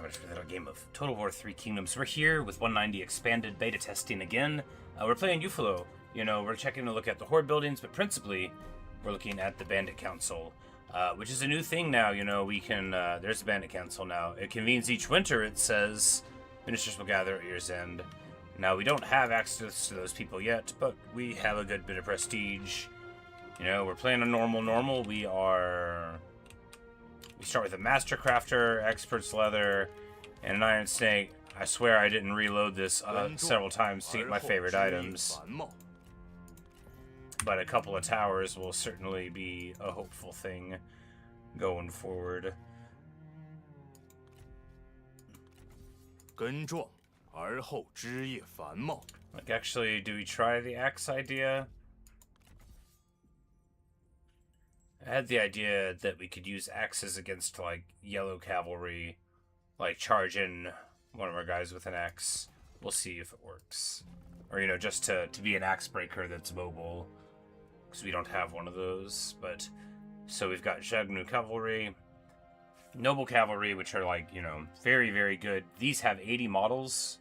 much for that game of Total War 3 Kingdoms. We're here with 190 expanded beta testing again. We're playing Yufuluo. You know, we're checking a look at the horde buildings, but principally we're looking at the Bandit Council, which is a new thing now. You know, we can, there's a Bandit Council now. It convenes each winter, it says. Ministers will gather at year's end. Now, we don't have access to those people yet, but we have a good bit of prestige. You know, we're playing a normal. We start with a Master Crafter, Expert's Leather, and an Iron Snake. I swear I didn't reload this several times to get my favorite items. But a couple of towers will certainly be a hopeful thing going forward. Like, actually, do we try the axe idea? I had the idea that we could use axes against, like, yellow cavalry. Like, charge in one of our guys with an axe. We'll see if it works. Or, you know, just to be an axe breaker that's mobile. Because we don't have one of those. But, so we've got Jagnu cavalry. Noble cavalry, which are, like, you know, very, very good. These have 80 models,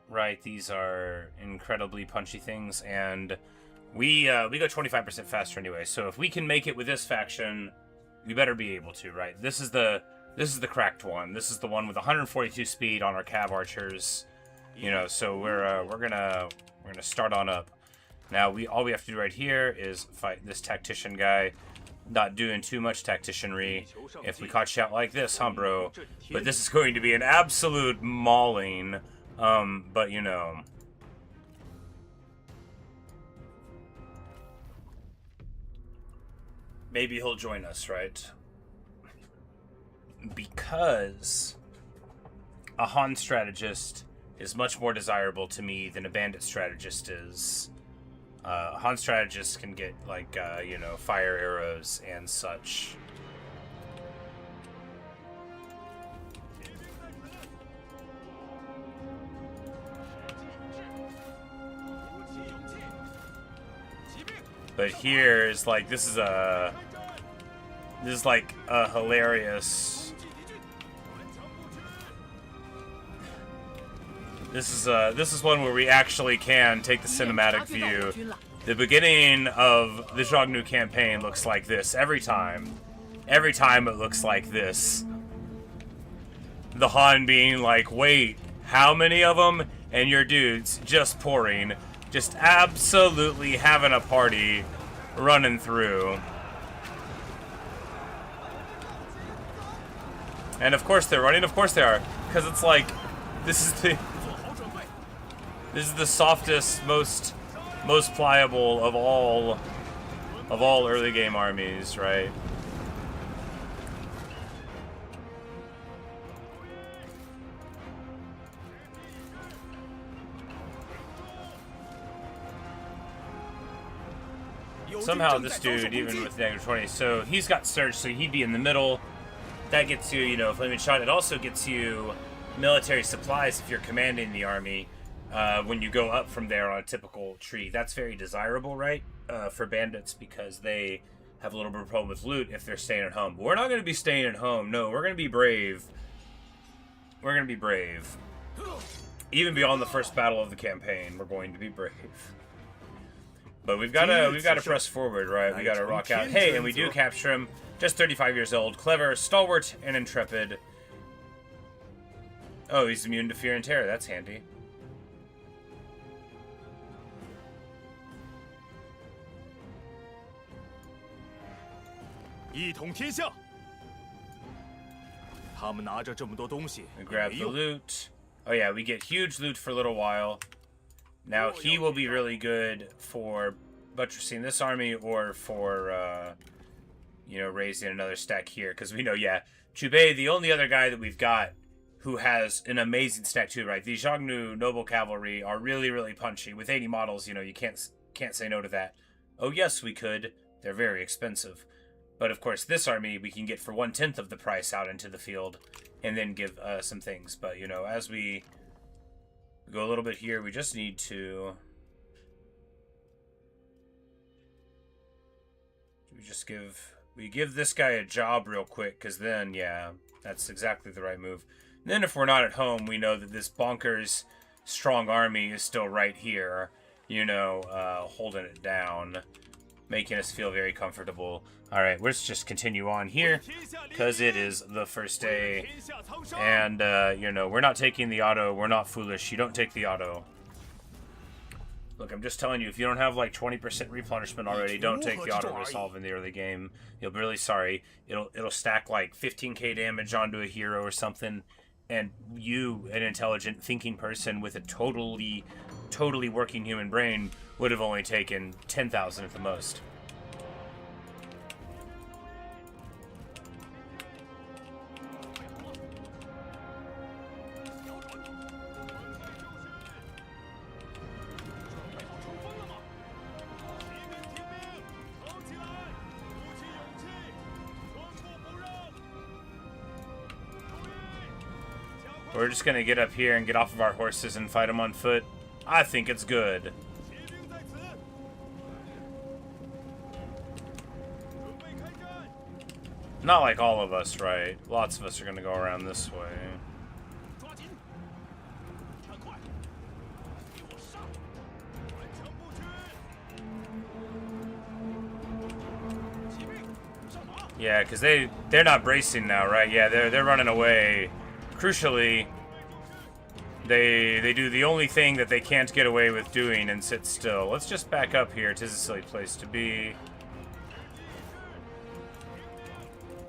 right? These are incredibly punchy things, and we go 25% faster anyway. So if we can make it with this faction, we better be able to, right? This is the cracked one. This is the one with 142 speed on our cav archers. You know, so we're gonna start on up. Now all we have to do right here is fight this tactician guy. Not doing too much tacticianry. If we caught you out like this, huh, bro? But this is going to be an absolute mauling. But you know. Maybe he'll join us, right? Because a Han strategist is much more desirable to me than a bandit strategist is. Han strategists can get, like, you know, fire arrows and such. But here is, like, this is like a hilarious... This is one where we actually can take the cinematic view. The beginning of the Jagnu campaign looks like this every time. Every time it looks like this. The Han being like, wait, how many of them? And your dudes just pouring. Just absolutely having a party running through. And of course they're running, of course they are. Because it's like, this is the softest, most pliable of all early game armies, right? Somehow this dude, even with -20, so he's got surge, so he'd be in the middle. That gets you, you know, flaming shot. It also gets you military supplies if you're commanding the army. When you go up from there on a typical tree. That's very desirable, right? For bandits, because they have a little bit of a problem with loot if they're staying at home. But we're not going to be staying at home. No, we're going to be brave. We're going to be brave. Even beyond the first battle of the campaign, we're going to be brave. But we've got to press forward, right? We got to rock out. Hey, and we do capture him. Just 35 years old, clever, stalwart, and intrepid. Oh, he's immune to fear and terror. That's handy. We grab the loot. Oh yeah, we get huge loot for a little while. Now he will be really good for buttressing this army or for, you know, raising another stack here. Because we know, yeah, Chubei, the only other guy that we've got who has an amazing stack too, right? These Jagnu Noble Cavalry are really, really punchy. With 80 models, you know, you can't say no to that. Oh yes, we could. They're very expensive. But of course, this army we can get for 1/10 of the price out into the field, and then give some things. But you know, as we go a little bit here, we just need to. We give this guy a job real quick, because then, yeah, that's exactly the right move. And then if we're not at home, we know that this bonkers strong army is still right here, you know, holding it down, making us feel very comfortable. Alright, let's just continue on here, because it is the first day, and, you know, we're not taking the auto, we're not foolish, you don't take the auto. Look, I'm just telling you, if you don't have like 20% replenishment already, don't take the auto resolve in the early game. You'll be really sorry. It'll stack like 15k damage onto a hero or something, and you, an intelligent thinking person with a totally working human brain, would have only taken 10,000 at the most. We're just gonna get up here and get off of our horses and fight them on foot. I think it's good. Not like all of us, right? Lots of us are gonna go around this way. Yeah, because they're not bracing now, right? Yeah, they're running away. Crucially, they do the only thing that they can't get away with doing and sit still. Let's just back up here. It is a silly place to be.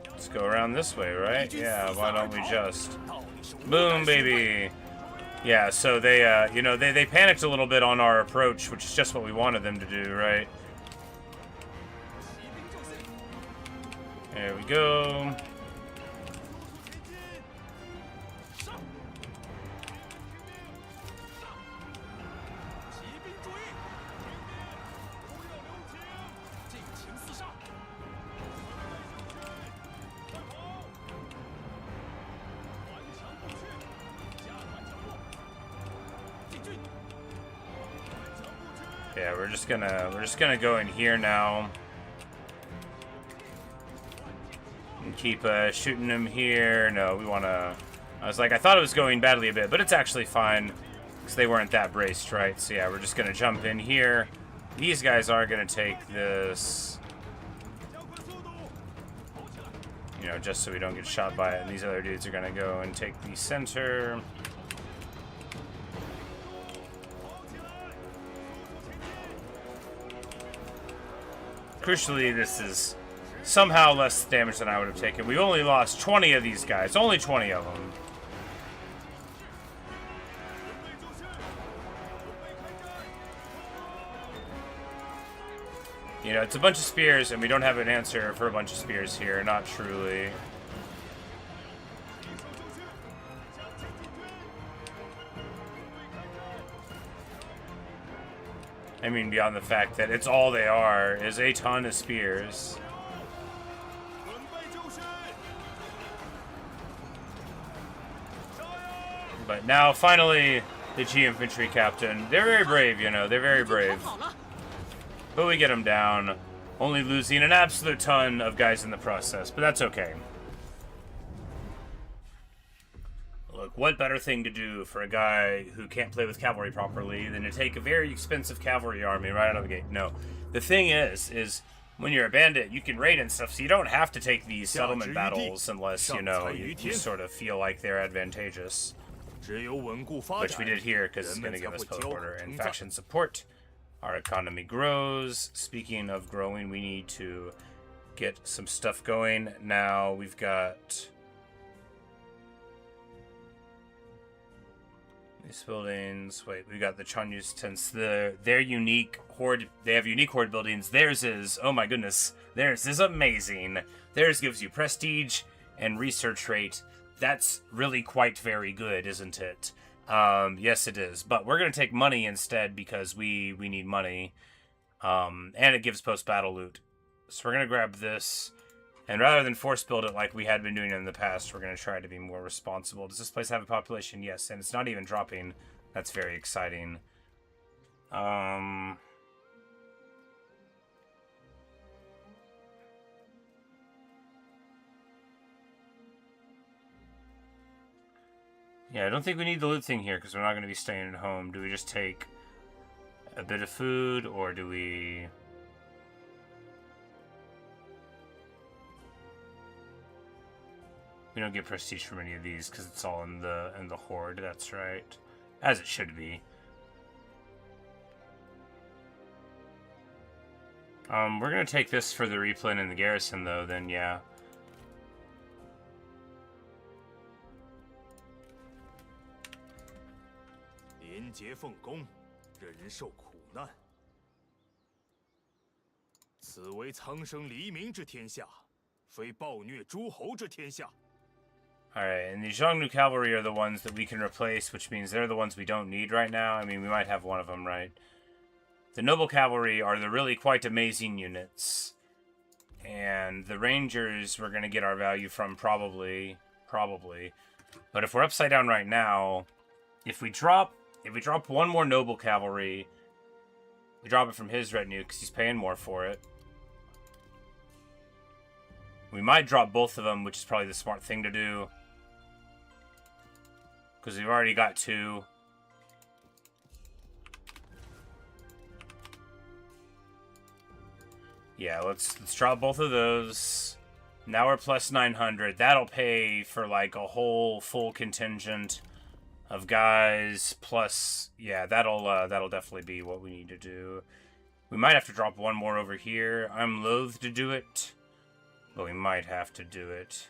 Let's go around this way, right? Yeah, why don't we just... Boom, baby! Yeah, so they, you know, they panicked a little bit on our approach, which is just what we wanted them to do, right? There we go. Yeah, we're just gonna go in here now and keep shooting them here. No, we wanna. I thought it was going badly a bit, but it's actually fine because they weren't that braced, right? So yeah, we're just gonna jump in here. These guys are gonna take this, you know, just so we don't get shot by it. And these other dudes are gonna go and take the center. Crucially, this is somehow less damage than I would have taken. We only lost 20 of these guys. Only 20 of them. You know, it's a bunch of spears, and we don't have an answer for a bunch of spears here. Not truly. I mean, beyond the fact that it's all they are, is a ton of spears. But now, finally, the G Infantry Captain. They're very brave, you know, they're very brave. But we get them down, only losing an absolute ton of guys in the process, but that's okay. Look, what better thing to do for a guy who can't play with cavalry properly than to take a very expensive cavalry army right out of the gate? No. The thing is when you're a bandit, you can raid and stuff, so you don't have to take these settlement battles unless, you know, you sort of feel like they're advantageous. Which we did here, because it's going to give us post order and faction support. Our economy grows. Speaking of growing, we need to get some stuff going. Now we've got... these buildings. Wait, we got the Chanyu's tents. They're unique horde. They have unique horde buildings. Theirs is, oh my goodness, theirs is amazing. Theirs gives you prestige and research rate. That's really quite very good, isn't it? Yes, it is. But we're gonna take money instead because we need money. And it gives post-battle loot. So we're gonna grab this. And rather than force build it like we had been doing in the past, we're going to try to be more responsible. Does this place have a population? Yes, and it's not even dropping. That's very exciting. Yeah, I don't think we need the loot thing here, because we're not going to be staying at home. Do we just take a bit of food, or do we... We don't get prestige from any of these, because it's all in the horde, that's right. As it should be. We're going to take this for the replan in the garrison, though, then, yeah. Alright, and the Xiongnu cavalry are the ones that we can replace, which means they're the ones we don't need right now. I mean, we might have one of them, right? The noble cavalry are the really quite amazing units. And the rangers we're going to get our value from, probably. But if we're upside down right now, if we drop one more noble cavalry, we drop it from his retinue because he's paying more for it. We might drop both of them, which is probably the smart thing to do. Because we've already got 2. Yeah, let's drop both of those. Now we're plus 900. That'll pay for like a whole full contingent of guys. Plus, yeah, that'll definitely be what we need to do. We might have to drop one more over here. I'm loath to do it, but we might have to do it.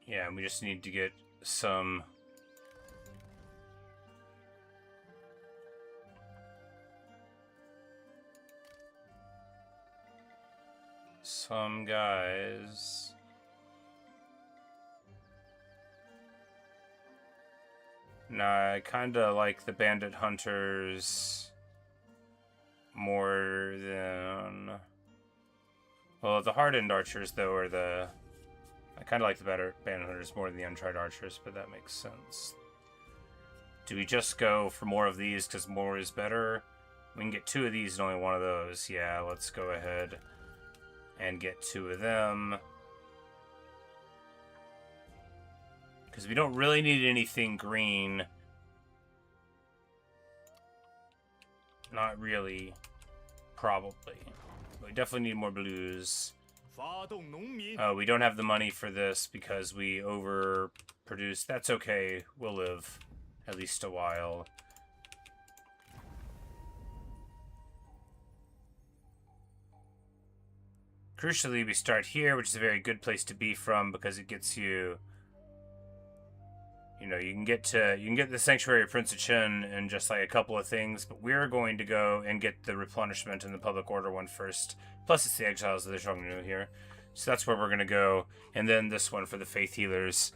Yeah, we just need to get some guys. Nah, I kinda like the bandit hunters more than... Well, the hardened archers, though, are the... I kind of like the better bandit hunters more than the untried archers, but that makes sense. Do we just go for more of these because more is better? We can get 2 of these and only 1 of those. Yeah, let's go ahead and get 2 of them. Because we don't really need anything green. Not really. Probably. But we definitely need more blues. We don't have the money for this because we overproduced. That's okay. We'll live at least a while. Crucially, we start here, which is a very good place to be from because it gets you... You know, you can get the Sanctuary of Prince of Chen and just like a couple of things, but we're going to go and get the replenishment and the public order one first. Plus, it's the exiles of the Xiongnu here, so that's where we're gonna go. And then this one for the faith healers.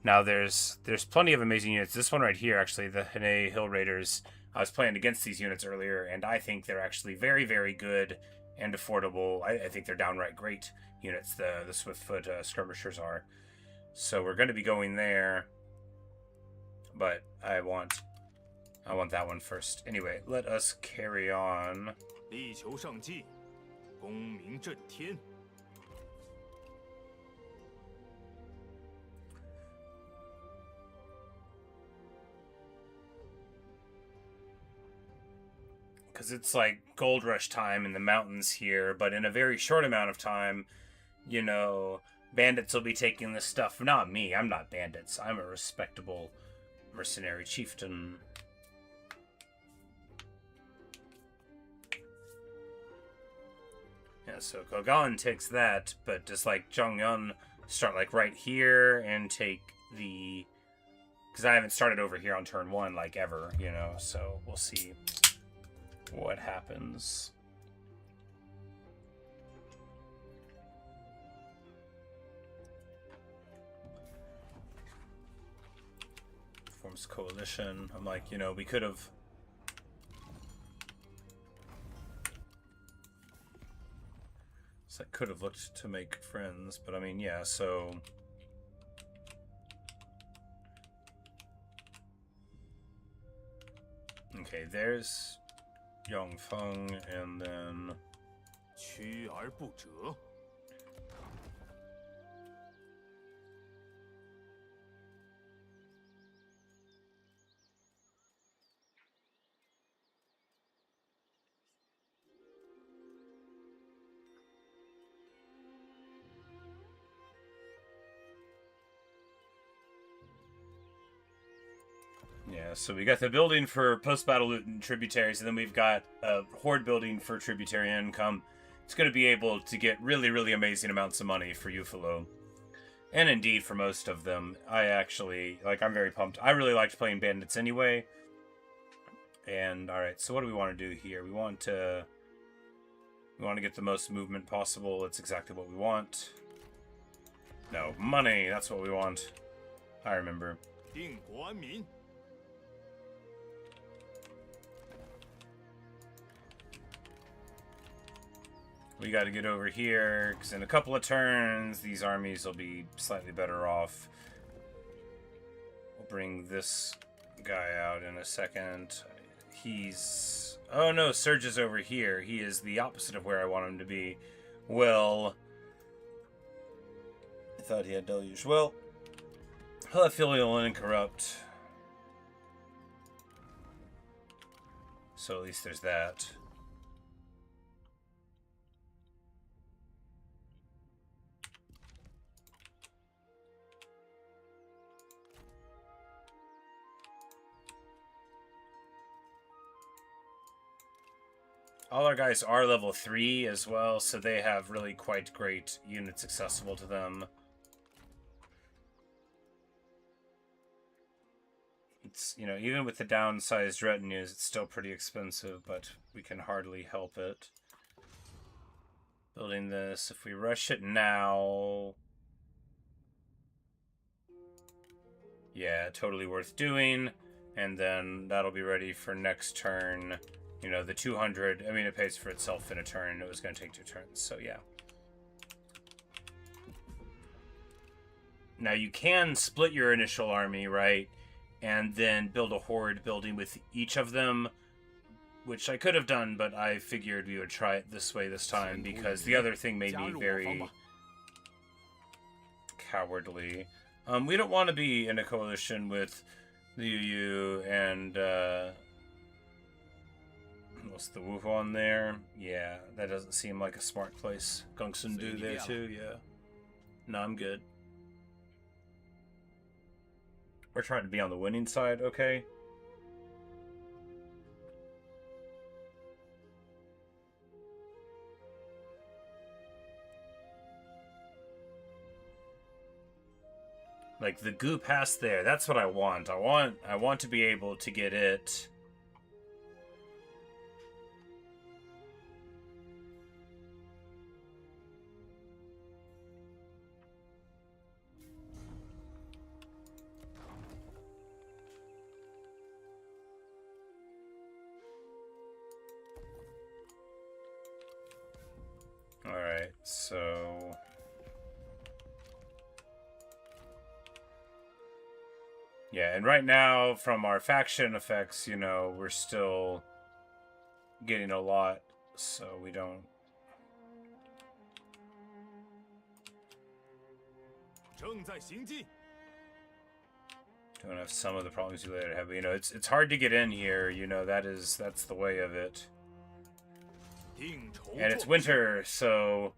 Now, there's plenty of amazing units. This one right here, actually, the Hene Hill Raiders. I was playing against these units earlier, and I think they're actually very, very good and affordable. I think they're downright great units. The Swiftfoot skirmishers are. So we're going to be going there. But I want that one first. Anyway, let us carry on. Because it's like gold rush time in the mountains here, but in a very short amount of time, you know, bandits will be taking this stuff. Not me, I'm not bandits. I'm a respectable mercenary chieftain. Yeah, so Kogan takes that, but just like Zhongyun start like right here and take the... Because I haven't started over here on turn 1 like ever, you know, so we'll see what happens. Forms coalition. I'm like, you know, we could have... So I could have looked to make friends, but I mean, yeah, so... Okay, there's Yongfeng, and then... 屈而不折。 Yeah, so we got the building for post-battle loot and tributaries, and then we've got a horde building for tributary income. It's going to be able to get really, really amazing amounts of money for Yufuluo. And indeed for most of them. I actually, I'm very pumped. I really liked playing bandits anyway. And, alright, so what do we want to do here? We want to get the most movement possible. That's exactly what we want. No, money, that's what we want. I remember. 定国安民。 We got to get over here, because in a couple of turns, these armies will be slightly better off. We'll bring this guy out in a second. He's... Oh no, Surge is over here. He is the opposite of where I want him to be. Well... I thought he had Deluge. Well, he'll have Filial and Corrupt. So at least there's that. All our guys are level 3 as well, so they have really quite great units accessible to them. It's, you know, even with the downsized retinues, it's still pretty expensive, but we can hardly help it. Building this, if we rush it now... Yeah, totally worth doing. And then that'll be ready for next turn. You know, the 200, I mean, it pays for itself in a turn. It was going to take 2 turns, so yeah. Now, you can split your initial army, right? And then build a horde building with each of them, which I could have done, but I figured we would try it this way this time, because the other thing made me very cowardly. We don't want to be in a coalition with the UU and, what's the Wuhu on there? Yeah, that doesn't seem like a smart place. Gongsun Do there too, yeah. No, I'm good. We're trying to be on the winning side, okay? Like the goo pass there, that's what I want. I want to be able to get it. Alright, so... Yeah, and right now, from our faction effects, you know, we're still getting a lot, so we don't... Don't have some of the problems you later have, but, you know, it's hard to get in here, you know, that's the way of it. And it's winter, so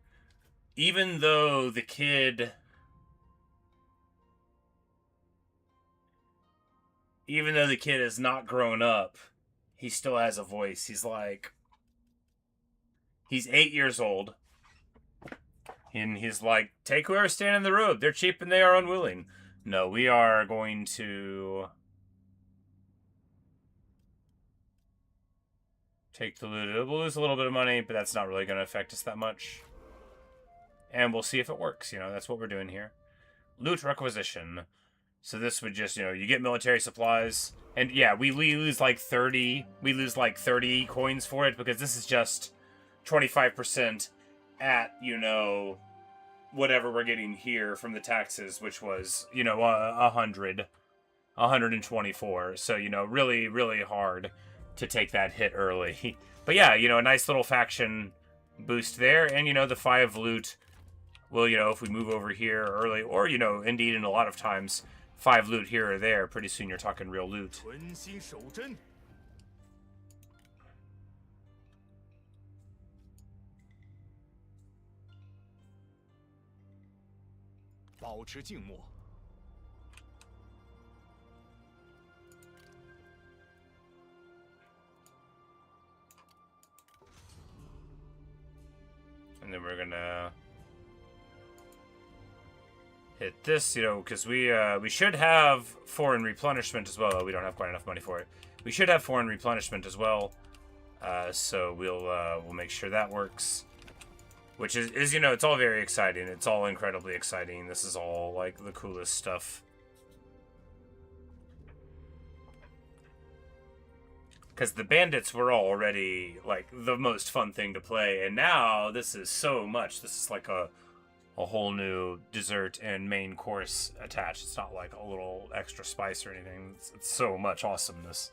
even though the kid is not grown up, he still has a voice. He's 8 years old. And he's like, take whoever's standing in the road. They're cheap and they are unwilling. No, we are going to take the loot. We'll lose a little bit of money, but that's not really going to affect us that much. And we'll see if it works. You know, that's what we're doing here. Loot requisition. So this would just, you know, you get military supplies. And yeah, we lose like 30. We lose like 30 coins for it because this is just 25% at, you know, whatever we're getting here from the taxes, which was, you know, 124. So, you know, really, really hard. to take that hit early. But yeah, you know, a nice little faction boost there. And, you know, the 5 loot will, you know, if we move over here early, or, you know, indeed, in a lot of times, 5 loot here or there, pretty soon you're talking real loot. 存心守阵，保持静默。 And then we're gonna hit this, you know, because we should have foreign replenishment as well. We don't have quite enough money for it. We should have foreign replenishment as well, so we'll make sure that works. Which is you know, it's all very exciting. It's all incredibly exciting. This is all like the coolest stuff. Because the bandits were already, like, the most fun thing to play. And now, this is so much. This is like a whole new dessert and main course attached. It's not like a little extra spice or anything. It's so much awesomeness.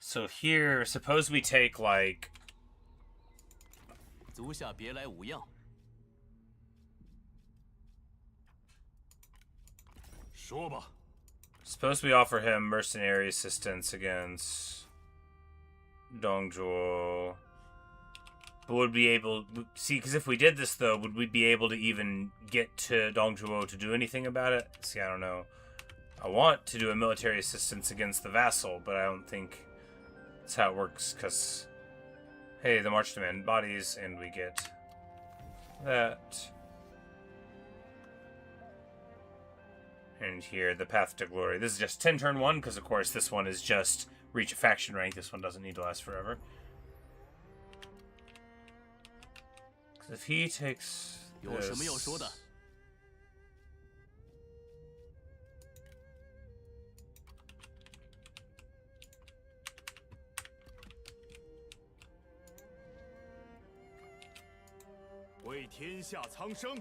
So here, suppose we take, like... 足下别来无恙。说吧。 Suppose we offer him mercenary assistance against Dongzhuo. But would we able... See, because if we did this, though, would we be able to even get to Dongzhuo to do anything about it? See, I don't know. I want to do a military assistance against the vassal, but I don't think... That's how it works, because, hey, the march demand bodies, and we get that. And here, the path to glory. This is just 10 turn 1, because, of course, this one is just reach a faction rank. This one doesn't need to last forever. Because if he takes this... 为天下苍生。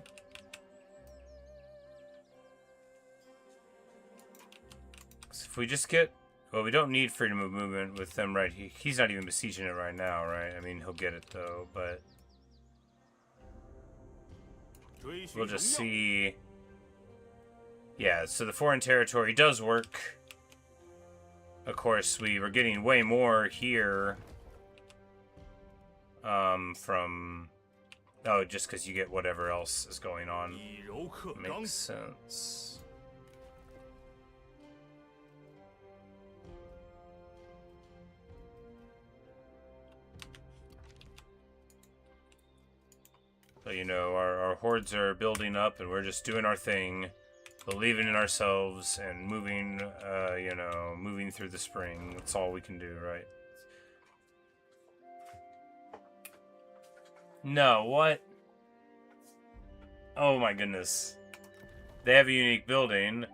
If we just get... Well, we don't need freedom of movement with them, right? He's not even besieging it right now, right? I mean, he'll get it, though, but... We'll just see... Yeah, so the foreign territory does work. Of course, we were getting way more here. From... Oh, just because you get whatever else is going on. Makes sense. But, you know, our hordes are building up, and we're just doing our thing, believing in ourselves, and moving, you know, moving through the spring. That's all we can do, right? No, what? Oh my goodness. They have a unique building.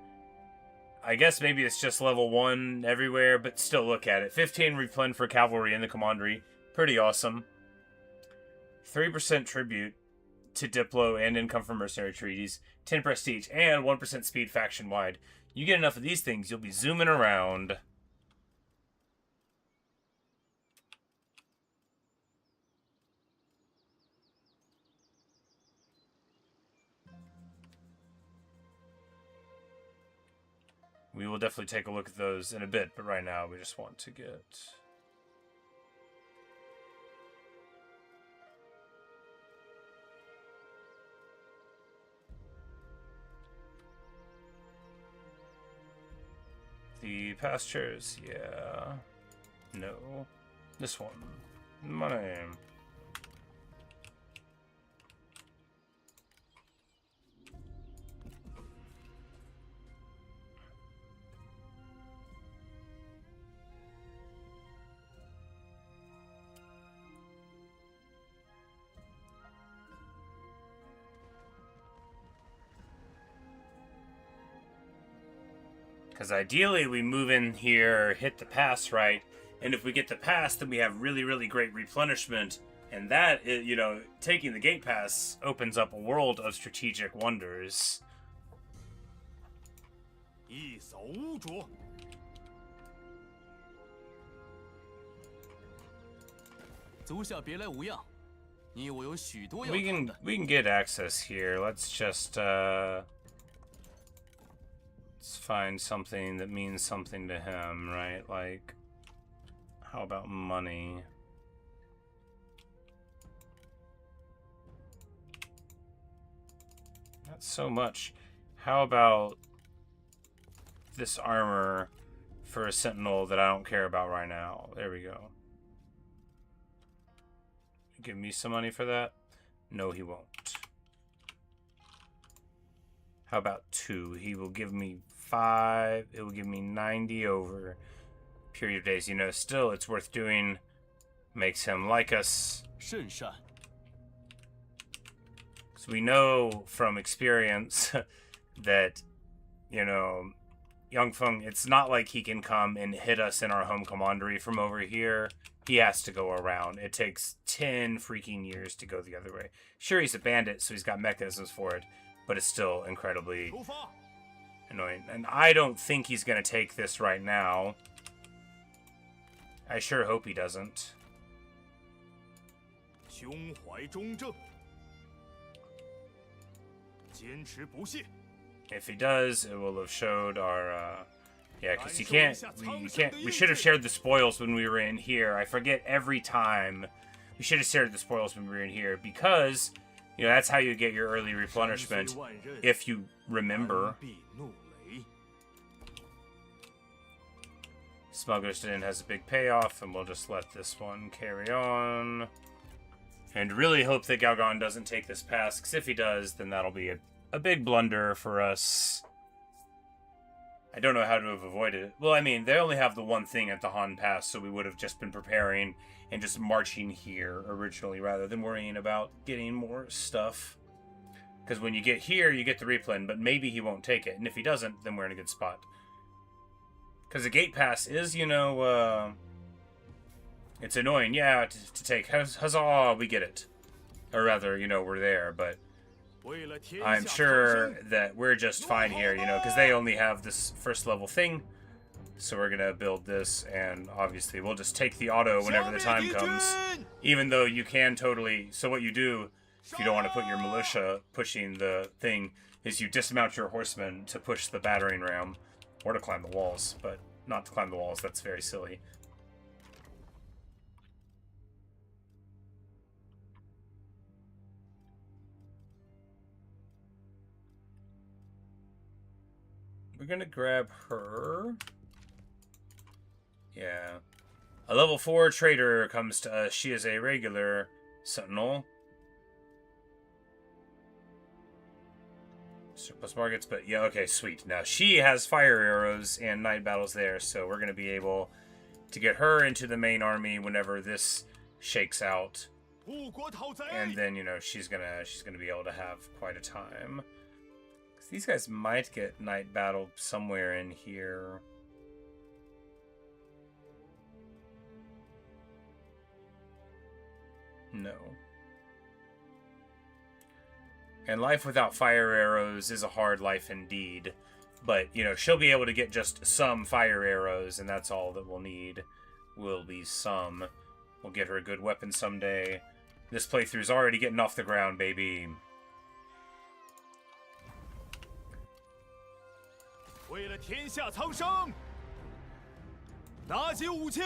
I guess maybe it's just level 1 everywhere, but still look at it. 15 replen for cavalry and the commandery. Pretty awesome. 3% tribute to Diplo and income from mercenary treaties. 10 prestige and 1% speed faction wide. You get enough of these things, you'll be zooming around. We will definitely take a look at those in a bit, but right now we just want to get... The pastures, yeah. No. This one. Money. Because ideally we move in here, hit the pass right, and if we get the pass, then we have really, really great replenishment. And that, you know, taking the gate pass opens up a world of strategic wonders. 一扫污浊。足下别来无恙，你我有许多要谈的。We can get access here. Let's just let's find something that means something to him, right? Like, how about money? Not so much. How about this armor for a sentinel that I don't care about right now? There we go. Give me some money for that? No, he won't. How about 2? He will give me 5. It will give me 90 over period of days. You know, still, it's worth doing. Makes him like us. 甚善。 So we know from experience that, you know, Yangfeng, it's not like he can come and hit us in our home commandery from over here. He has to go around. It takes 10 freaking years to go the other way. Sure, he's a bandit, so he's got mechanisms for it, but it's still incredibly annoying. And I don't think he's going to take this right now. I sure hope he doesn't. 胸怀忠正，坚持不懈。 If he does, it will have showed our, yeah, because you can't, we should have shared the spoils when we were in here. I forget every time. We should have shared the spoils when we were in here, because, you know, that's how you get your early replenishment, if you remember. Smuggler's Den has a big payoff, and we'll just let this one carry on. And really hope that Galgon doesn't take this pass, because if he does, then that'll be a big blunder for us. I don't know how to have avoided it. Well, I mean, they only have the one thing at the Han Pass, so we would have just been preparing and just marching here originally, rather than worrying about getting more stuff. Because when you get here, you get the replen, but maybe he won't take it. And if he doesn't, then we're in a good spot. Because the gate pass is, you know, it's annoying, yeah, to take. Huzzah, we get it. Or rather, you know, we're there, but I'm sure that we're just fine here, you know, because they only have this first level thing. So we're going to build this, and obviously we'll just take the auto whenever the time comes. Even though you can totally... So what you do, if you don't want to put your militia pushing the thing, is you dismount your horsemen to push the battering ram. Or to climb the walls, but not to climb the walls, that's very silly. We're gonna grab her. Yeah. A level 4 trader comes to us. She is a regular sentinel. Surplus markets, but yeah, okay, sweet. Now, she has fire arrows and night battles there, so we're gonna be able to get her into the main army whenever this shakes out. And then, you know, she's gonna be able to have quite a time. These guys might get night battle somewhere in here. No. And life without fire arrows is a hard life indeed. But, you know, she'll be able to get just some fire arrows, and that's all that we'll need. Will be some. We'll get her a good weapon someday. This playthrough's already getting off the ground, baby. 为了天下苍生，拿起武器。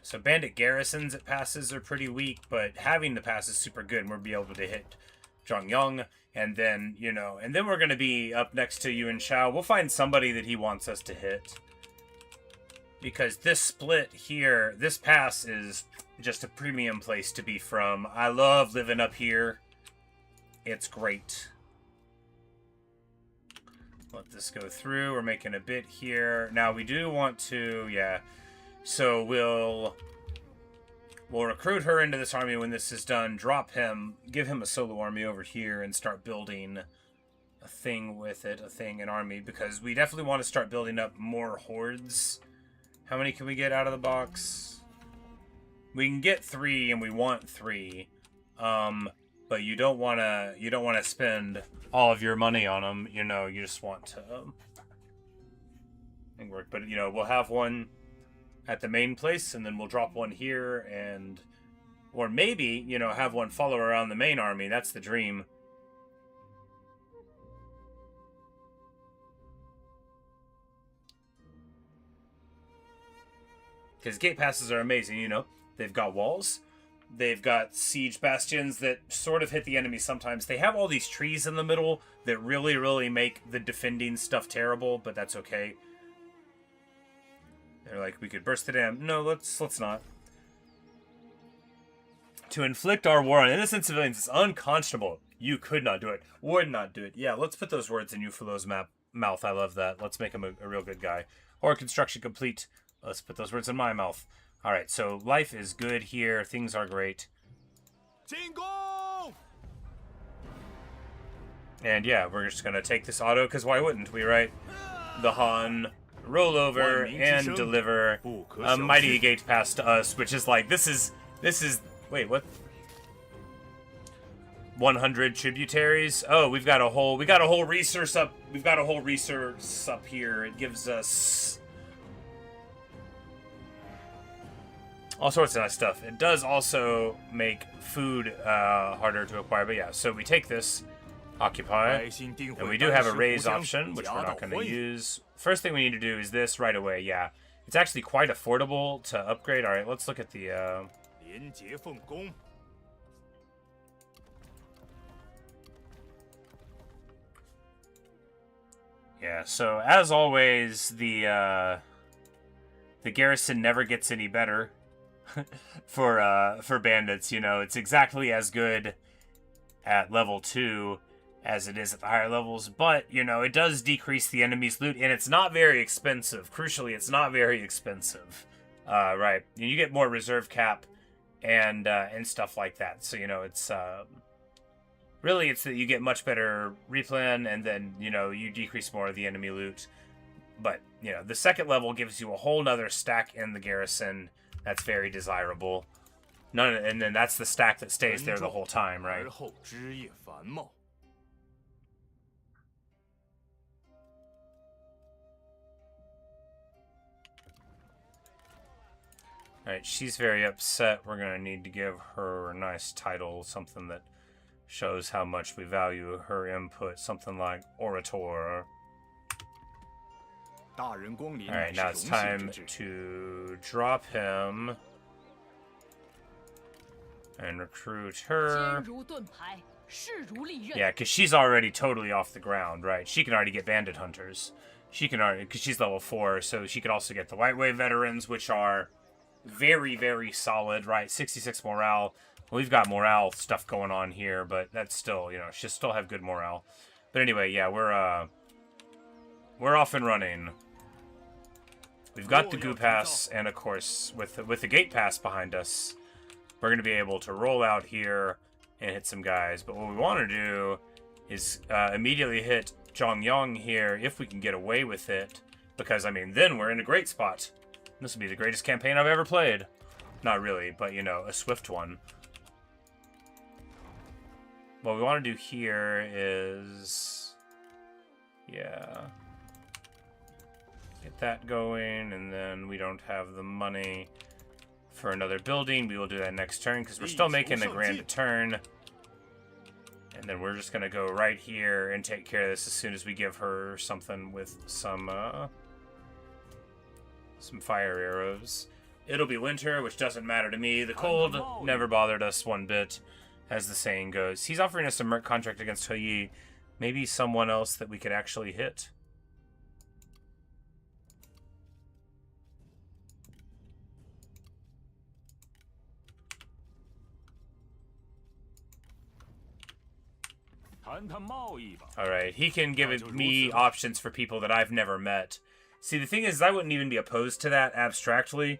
So bandit garrisons at passes are pretty weak, but having the pass is super good, and we'll be able to hit Zhongyang, and then, you know, and then we're going to be up next to Yuan Shao. We'll find somebody that he wants us to hit. Because this split here, this pass is just a premium place to be from. I love living up here. It's great. Let this go through. We're making a bit here. Now we do want to, yeah. So we'll recruit her into this army when this is done. Drop him, give him a solo army over here, and start building a thing with it, an army, because we definitely want to start building up more hordes. How many can we get out of the box? We can get 3, and we want 3. But you don't want to spend all of your money on them. You know, you just want to work. But you know, we'll have one at the main place, and then we'll drop one here, and or maybe, you know, have one follow around the main army. That's the dream. Because gate passes are amazing, you know. They've got walls. They've got siege bastions that sort of hit the enemy sometimes. They have all these trees in the middle that really, really make the defending stuff terrible, but that's okay. They're like, we could burst the dam. No, let's not. To inflict our war on innocent civilians is unconscionable. You could not do it. Would not do it. Yeah, let's put those words in Yufulo's mouth. I love that. Let's make him a real good guy. Horde construction complete. Let's put those words in my mouth. Alright, so life is good here. Things are great. And yeah, we're just going to take this auto, because why wouldn't we, right? The Han, roll over, and deliver a mighty gate pass to us, which is like, this is, wait, what? 100 tributaries? Oh, we got a whole resource up, here. It gives us all sorts of nice stuff. It does also make food harder to acquire, but yeah, so we take this, occupy, and we do have a raise option, which we're not going to use. First thing we need to do is this right away, yeah. It's actually quite affordable to upgrade. Alright, let's look at the... Yeah, so as always, the garrison never gets any better for bandits, you know. It's exactly as good at level 2 as it is at the higher levels, but, you know, it does decrease the enemy's loot, and it's not very expensive. Crucially, it's not very expensive. Right, you get more reserve cap and stuff like that, so, you know, it's... Really, it's that you get much better replan, and then, you know, you decrease more of the enemy loot. But, you know, the second level gives you a whole nother stack in the garrison. That's very desirable. And then that's the stack that stays there the whole time, right? Alright, she's very upset. We're going to need to give her a nice title, something that shows how much we value her input, something like Orator. Alright, now it's time to drop him and recruit her. Yeah, because she's already totally off the ground, right? She can already get bandit hunters. She can already, because she's level 4, so she could also get the White Wave veterans, which are very, very solid, right? 66 morale. We've got morale stuff going on here, but that's still, you know, she'll still have good morale. But anyway, yeah, we're off and running. We've got the goo pass, and of course, with the gate pass behind us, we're going to be able to roll out here and hit some guys. But what we want to do is immediately hit Zhongyang here, if we can get away with it, because, I mean, then we're in a great spot. This will be the greatest campaign I've ever played. Not really, but, you know, a swift one. What we want to do here is, yeah, get that going, and then we don't have the money for another building. We will do that next turn, because we're still making a grand turn. And then we're just going to go right here and take care of this as soon as we give her something with some fire arrows. It'll be winter, which doesn't matter to me. The cold never bothered us one bit, as the saying goes. He's offering us a merc contract against He. Maybe someone else that we could actually hit. Alright, he can give me options for people that I've never met. See, the thing is, I wouldn't even be opposed to that abstractly.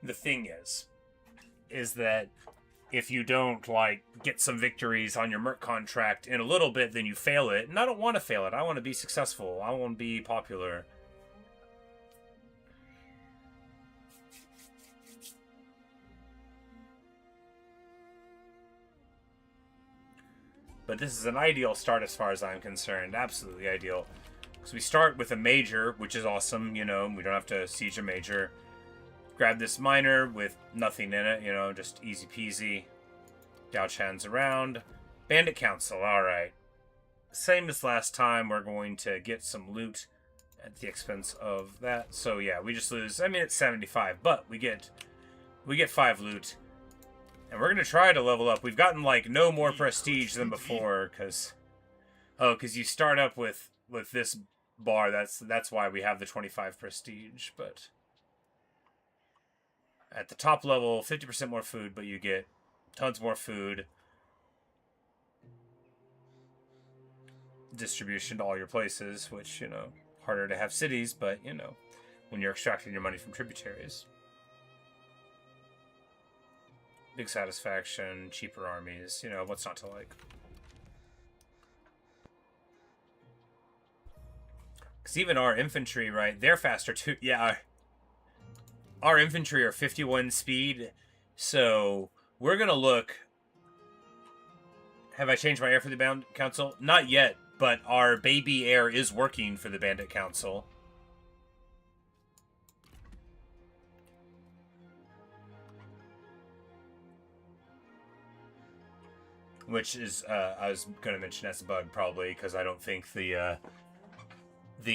The thing is that if you don't, like, get some victories on your merc contract in a little bit, then you fail it. And I don't want to fail it. I want to be successful. I want to be popular. But this is an ideal start as far as I'm concerned. Absolutely ideal. Because we start with a major, which is awesome, you know. We don't have to siege a major. Grab this minor with nothing in it, you know, just easy peasy. Dao Chan's around. Bandit Council, alright. Same as last time, we're going to get some loot at the expense of that. So yeah, we just lose, I mean, it's 75, but we get 5 loot. And we're going to try to level up. We've gotten, like, no more prestige than before, because... Oh, because you start up with this bar. That's why we have the 25 prestige, but... At the top level, 50% more food, but you get tons more food. Distribution to all your places, which, you know, harder to have cities, but, you know, when you're extracting your money from tributaries. Big satisfaction, cheaper armies, you know, what's not to like? Because even our infantry, right, they're faster too. Yeah, our infantry are 51 speed, so we're going to look... Have I changed my air for the Bandit Council? Not yet, but our baby air is working for the Bandit Council. Which is, I was going to mention as a bug, probably, because I don't think the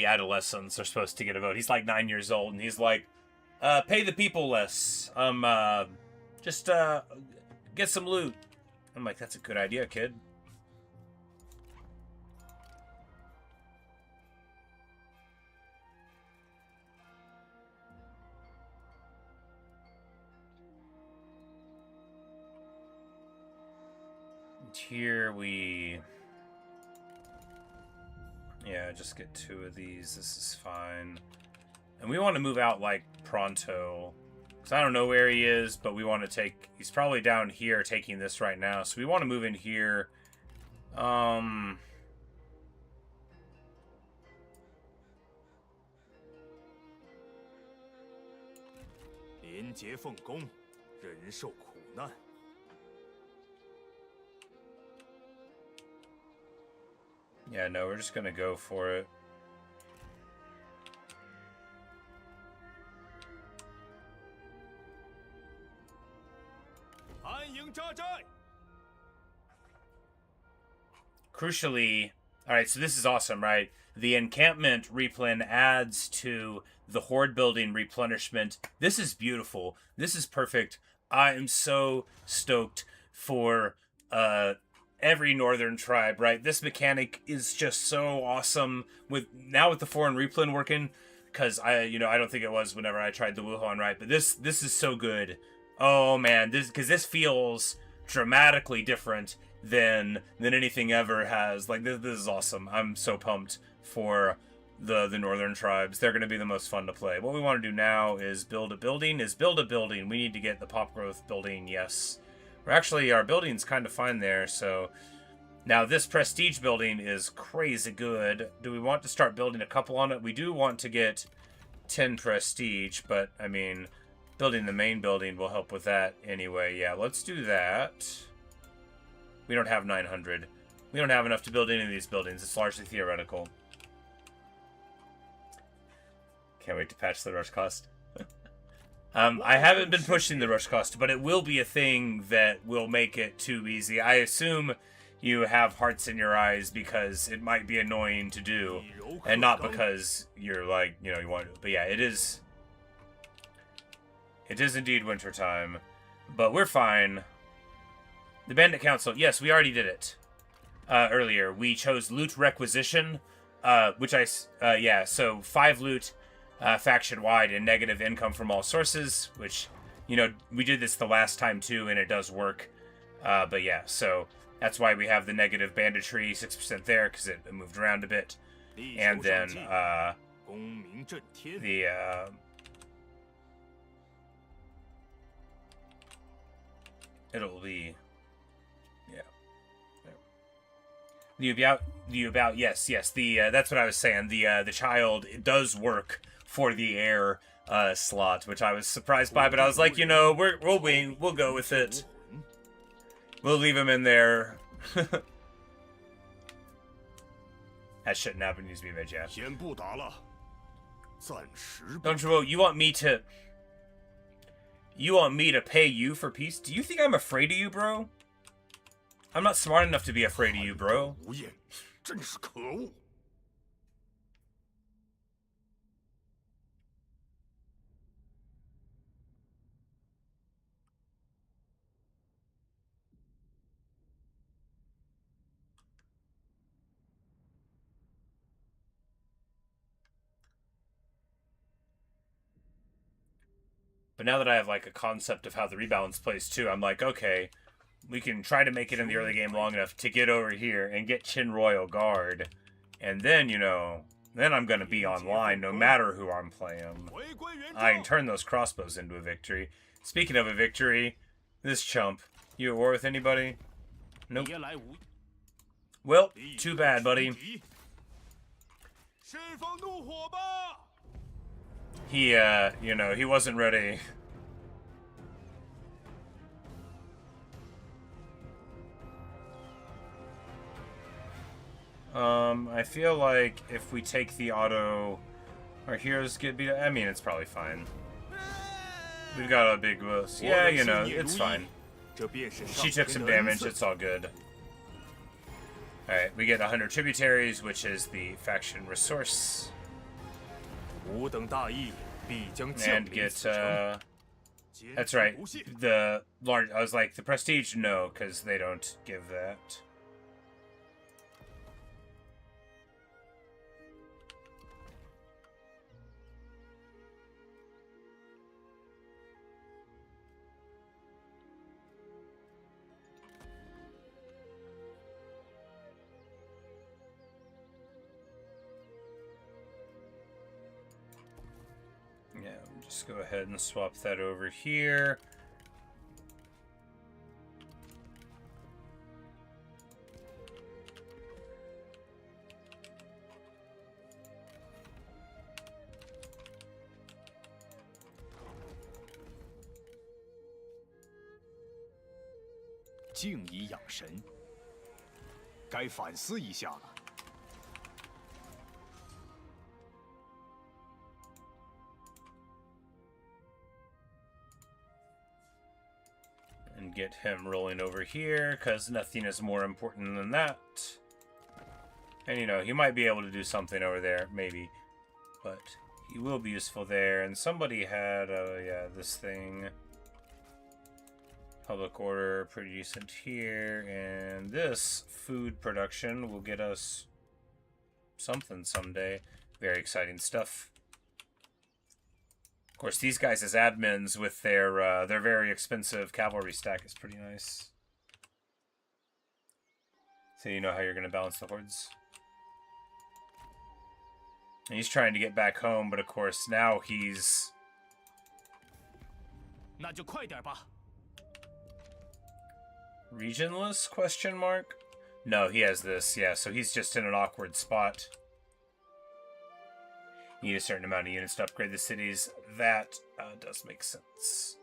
adolescents are supposed to get a vote. He's like 9 years old, and he's like, pay the people less. Just, get some loot. I'm like, that's a good idea, kid. Here we... Yeah, just get 2 of these. This is fine. And we want to move out, like, pronto. Because I don't know where he is, but we want to take... He's probably down here taking this right now. So we want to move in here. Yeah, no, we're just gonna go for it. Crucially, alright, so this is awesome, right? The encampment replen adds to the horde building replenishment. This is beautiful. This is perfect. I am so stoked for every northern tribe, right? This mechanic is just so awesome with the foreign replen working, because I don't think it was whenever I tried the Wuhan, right? But this is so good. Oh man, this feels dramatically different than anything ever has. Like this is awesome. I'm so pumped for the northern tribes. They're going to be the most fun to play. What we want to do now is build a building. We need to get the pop growth building. Yes. Actually, our building's kind of fine there, so... Now, this prestige building is crazy good. Do we want to start building a couple on it? We do want to get 10 prestige, but, I mean, building the main building will help with that anyway. Yeah, let's do that. We don't have 900. We don't have enough to build any of these buildings. It's largely theoretical. Can't wait to patch the rush cost. I haven't been pushing the rush cost, but it will be a thing that will make it too easy. I assume you have hearts in your eyes because it might be annoying to do, and not because you're like, you want to. But yeah, it is indeed wintertime, but we're fine. The Bandit Council, yes, we already did it earlier. We chose loot requisition, which so 5 loot faction-wide and negative income from all sources, which, we did this the last time too, and it does work. But yeah, so that's why we have the negative banditry, 6% there, because it moved around a bit. And then it'll be, yeah. The about, yes. That's what I was saying. The child, it does work for the air slot, which I was surprised by, but I was like, we'll go with it. We'll leave him in there. That shouldn't happen. Needs to be mid, yeah. Don't you want me to pay you for peace? Do you think I'm afraid of you, bro? I'm not smart enough to be afraid of you, bro. But now that I have, like, a concept of how the rebalance plays, too, I'm like, okay, we can try to make it in the early game long enough to get over here and get Qin Royal Guard. And then, then I'm going to be online no matter who I'm playing. I can turn those crossbows into a victory. Speaking of a victory, this chump, you at war with anybody? Nope. Well, too bad, buddy. He, he wasn't ready. I feel like if we take the auto, our heroes get beat up. I mean, it's probably fine. We've got a big boost. Yeah, it's fine. She took some damage, it's all good. Alright, we get 100 tributaries, which is the faction resource. And get, that's right, the large, I was like, the prestige? No, because they don't give that. Yeah, just go ahead and swap that over here. And get him rolling over here, because nothing is more important than that. And, he might be able to do something over there, maybe. But he will be useful there. And somebody had, this thing. Public order, pretty decent here. And this food production will get us something someday. Very exciting stuff. Of course, these guys as admins with their very expensive cavalry stack is pretty nice. So you know how you're going to balance the hordes. And he's trying to get back home, but of course now he's... Regionless, question mark? No, he has this, yeah, so he's just in an awkward spot. You need a certain amount of units to upgrade the cities. That does make sense.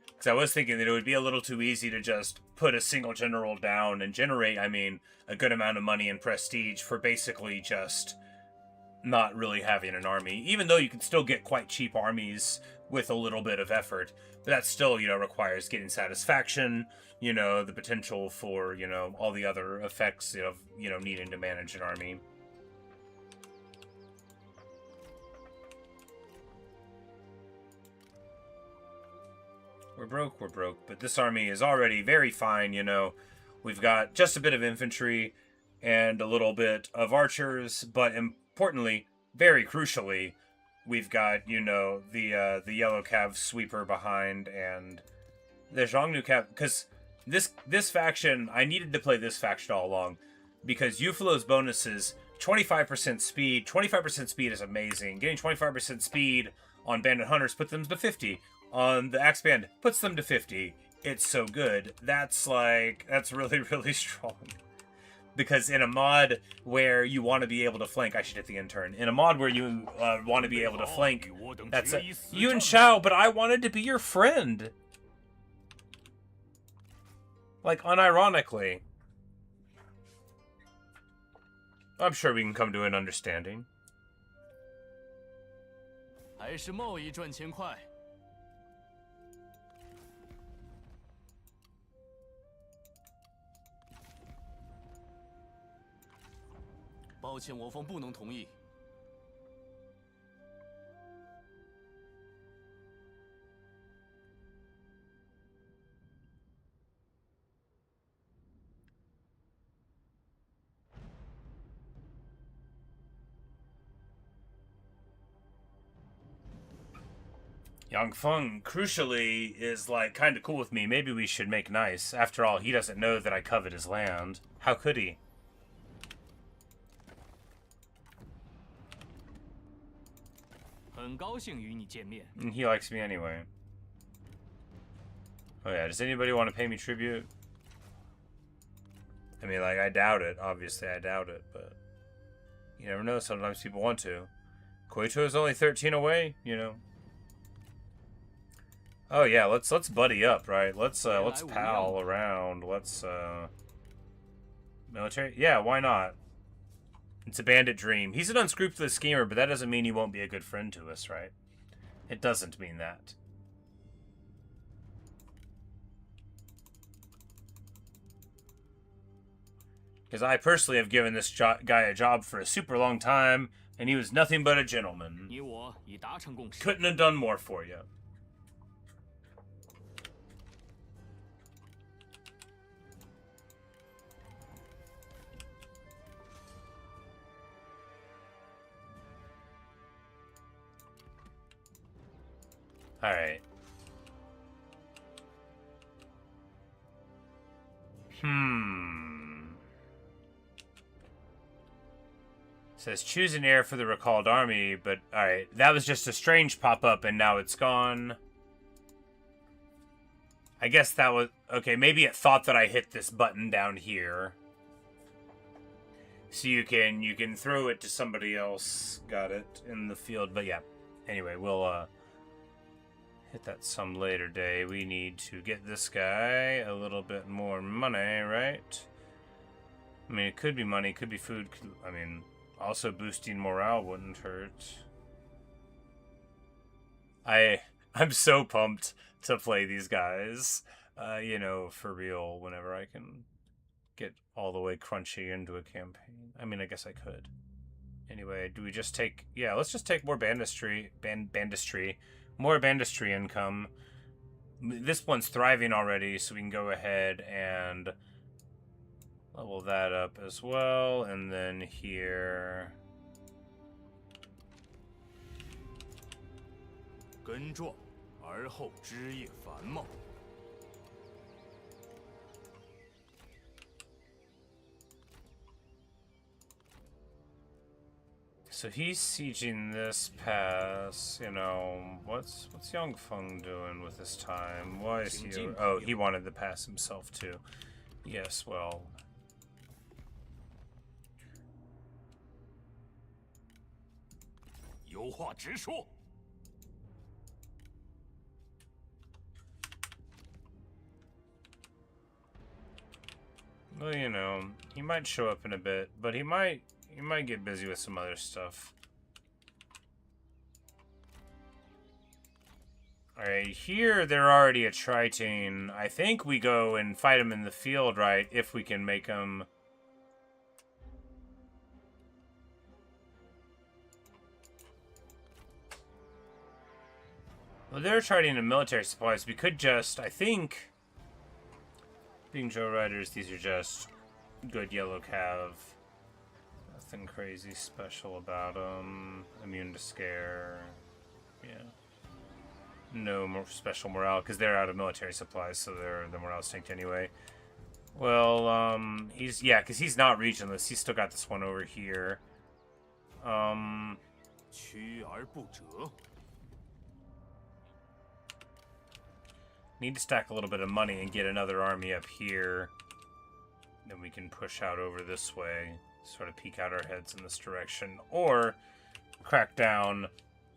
Because I was thinking that it would be a little too easy to just put a single general down and generate, a good amount of money and prestige for basically just not really having an army. Even though you can still get quite cheap armies with a little bit of effort. But that still, requires getting satisfaction, the potential for, all the other effects of, needing to manage an army. We're broke, but this army is already very fine, We've got just a bit of infantry and a little bit of archers, but importantly, very crucially, we've got, the yellow cav sweeper behind and the Zhongnu cav, because this faction, I needed to play this faction all along, because Yufuluo's bonuses, 25% speed. 25% speed is amazing. Getting 25% speed on Bandit Hunters put them to 50, on the axe band, puts them to 50. It's so good. That's really, really strong. Because in a mod where you want to be able to flank, I should hit the intern. In a mod where you want to be able to flank, that's a Yun Shao, but I wanted to be your friend. Like, unironically. I'm sure we can come to an understanding. 还是贸易赚钱快。抱歉，我方不能同意。Yang Feng, crucially, is like kind of cool with me. Maybe we should make nice. After all, he doesn't know that I covet his land. How could he? 很高兴与你见面。 And he likes me anyway. Oh yeah, does anybody want to pay me tribute? I mean, like, I doubt it. Obviously, I doubt it, but you never know. Sometimes people want to. Koito is only 13 away, you know. Oh yeah, let's buddy up, right? Let's pal around. Let's military. Yeah, why not? It's a bandit dream. He's an unscrupulous schemer, but that doesn't mean he won't be a good friend to us, right? It doesn't mean that. Because I personally have given this guy a job for a super long time, and he was nothing but a gentleman. 你我已达成共识。 Couldn't have done more for you. All right. Says choose an heir for the recalled army, but alright, that was just a strange pop-up and now it's gone. I guess that was okay, maybe it thought that I hit this button down here. So you can throw it to somebody else. Got it in the field, but yeah. Anyway, we'll hit that some later day. We need to get this guy a little bit more money, right? I mean, it could be money, could be food. I mean, also boosting morale wouldn't hurt. I'm so pumped to play these guys. You know, for real, whenever I can get all the way crunchy into a campaign. I mean, I guess I could. Anyway, do we just take... Yeah, let's just take more bandistry. More bandistry income. This one's thriving already, so we can go ahead and level that up as well. And then here... 根壮，而后枝叶繁茂。 So he's sieging this pass, you know, what's Yang Feng doing with his time? Why is he... Oh, he wanted the pass himself too. Yes, well... Well, you know, he might show up in a bit, but he might get busy with some other stuff. Alright, here they're already attriting. I think we go and fight them in the field, right? If we can make them... Well, they're attriting in military supplies. We could just, I think... Being Joe Riders, these are just good yellow cav. Nothing crazy special about them. Immune to scare. Yeah. No more special morale, because they're out of military supplies, so their morale's tanked anyway. Well, he's... Yeah, because he's not regionless. He's still got this one over here. 屈而不折。Need to stack a little bit of money and get another army up here. Then we can push out over this way, sort of peek out our heads in this direction, or crack down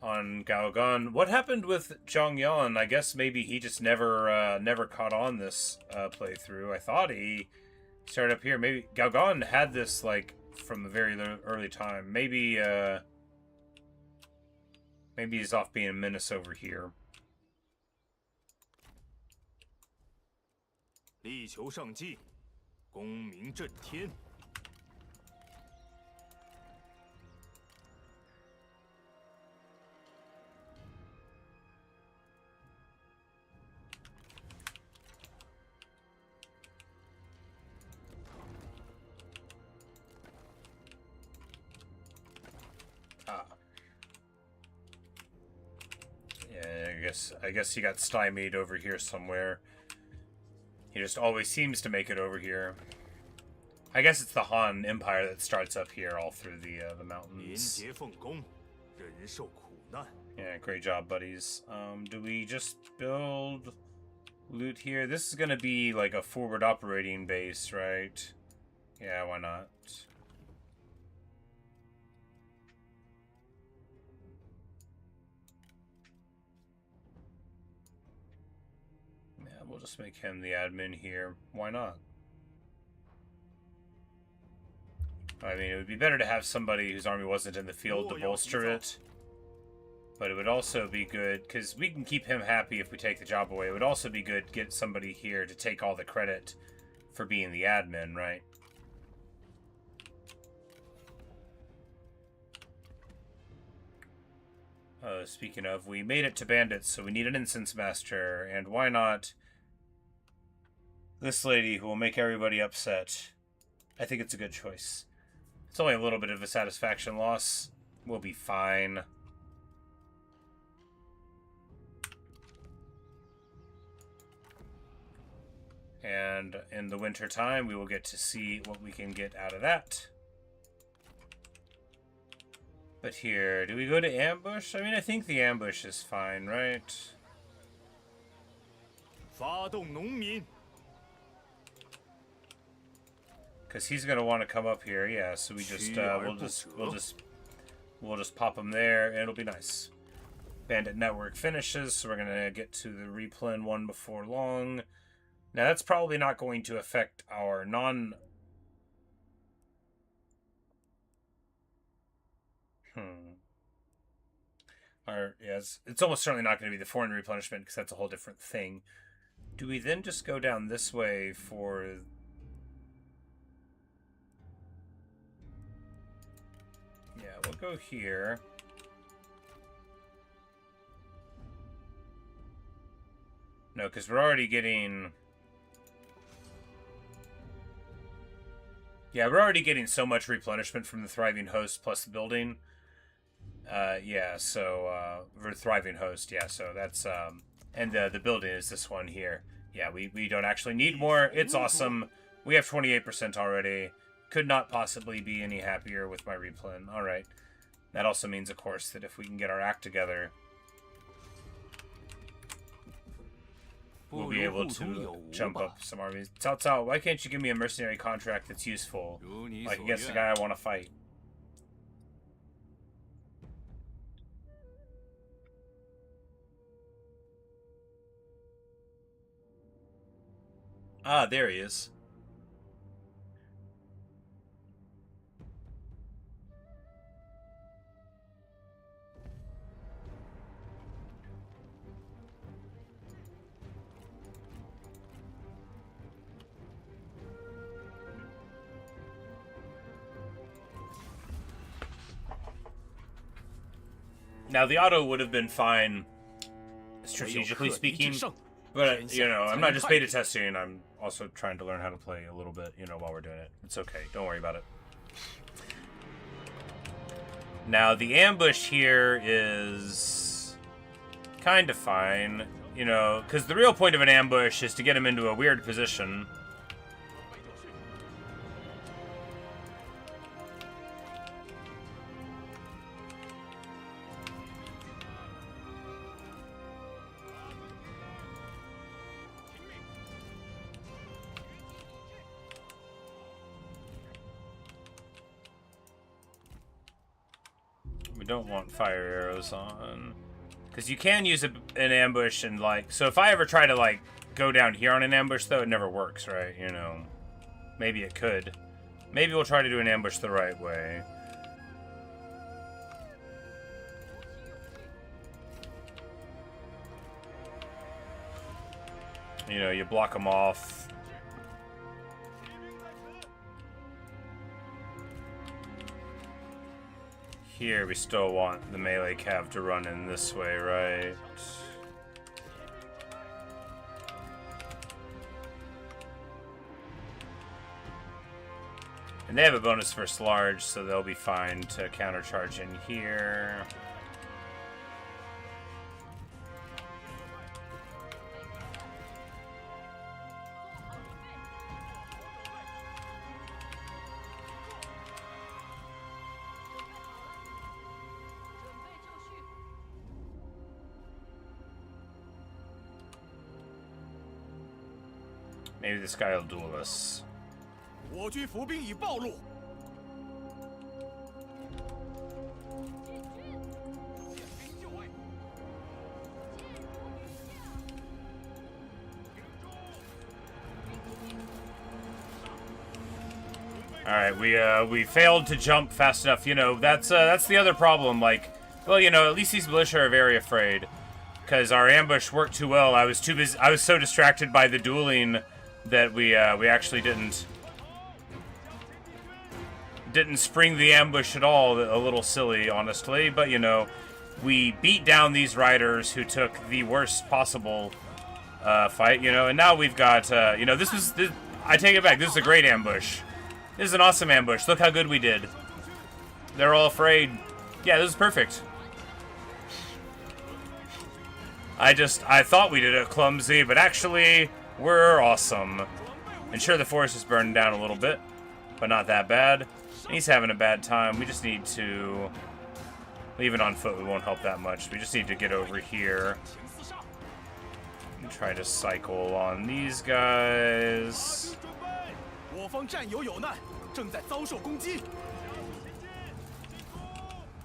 on Gaogan. What happened with Zhongyan? I guess maybe he just never caught on this playthrough. I thought he started up here. Maybe Gaogan had this like from a very early time. Maybe maybe he's off being a menace over here. 力求上计，功名震天。Yeah, I guess he got stymied over here somewhere. He just always seems to make it over here. I guess it's the Han Empire that starts up here all through the mountains. Yeah, great job, buddies. Do we just build loot here? This is gonna be like a forward operating base, right? Yeah, why not? We'll just make him the admin here. Why not? I mean, it would be better to have somebody whose army wasn't in the field to bolster it. But it would also be good, because we can keep him happy if we take the job away. It would also be good to get somebody here to take all the credit for being the admin, right? Speaking of, we made it to Bandits, so we need an incense master, and why not this lady who will make everybody upset? I think it's a good choice. It's only a little bit of a satisfaction loss. We'll be fine. And in the winter time, we will get to see what we can get out of that. But here, do we go to ambush? I mean, I think the ambush is fine, right? 发动农民。 Because he's gonna want to come up here, yeah. So we just we'll just pop him there, and it'll be nice. Bandit network finishes, so we're gonna get to the replen one before long. Now that's probably not going to affect our non. Yes, it's almost certainly not going to be the foreign replenishment because that's a whole different thing. Do we then just go down this way for? Yeah, we'll go here. No, because we're already getting... Yeah, we're already getting so much replenishment from the Thriving Host plus the building. Yeah, so, for Thriving Host, yeah, so that's, and the building is this one here. Yeah, we don't actually need more. It's awesome. We have 28% already. Could not possibly be any happier with my replen. Alright. That also means, of course, that if we can get our act together, we'll be able to jump up some armies. Cao Cao, why can't you give me a mercenary contract that's useful? Like against the guy I want to fight. Ah, there he is. Now, the auto would have been fine, strategically speaking, but, you know, I'm not just beta testing, I'm also trying to learn how to play a little bit, you know, while we're doing it. It's okay, don't worry about it. Now, the ambush here is kind of fine, you know, because the real point of an ambush is to get him into a weird position. We don't want fire arrows on. Because you can use an ambush and, like... So if I ever try to, like, go down here on an ambush, though, it never works, right? You know. Maybe it could. Maybe we'll try to do an ambush the right way. You know, you block them off. Here, we still want the melee cav to run in this way, right? And they have a bonus versus large, so they'll be fine to countercharge in here. Maybe this guy will duel us. 我军伏兵已暴露。 All right, we failed to jump fast enough. You know, that's the other problem. Like, well, you know, at least these militia are very afraid because our ambush worked too well. I was too busy. I was so distracted by the dueling that we actually didn't spring the ambush at all. A little silly, honestly. But you know, we beat down these riders who took the worst possible fight. You know, and now we've got you know, this. I take it back. This is a great ambush. This is an awesome ambush. Look how good we did. They're all afraid. Yeah, this is perfect. I thought we did it clumsy, but actually, we're awesome. And sure, the forest is burning down a little bit, but not that bad. He's having a bad time. We just need to... Even on foot, we won't help that much. We just need to get over here. And try to cycle on these guys. 我方战友有难，正在遭受攻击。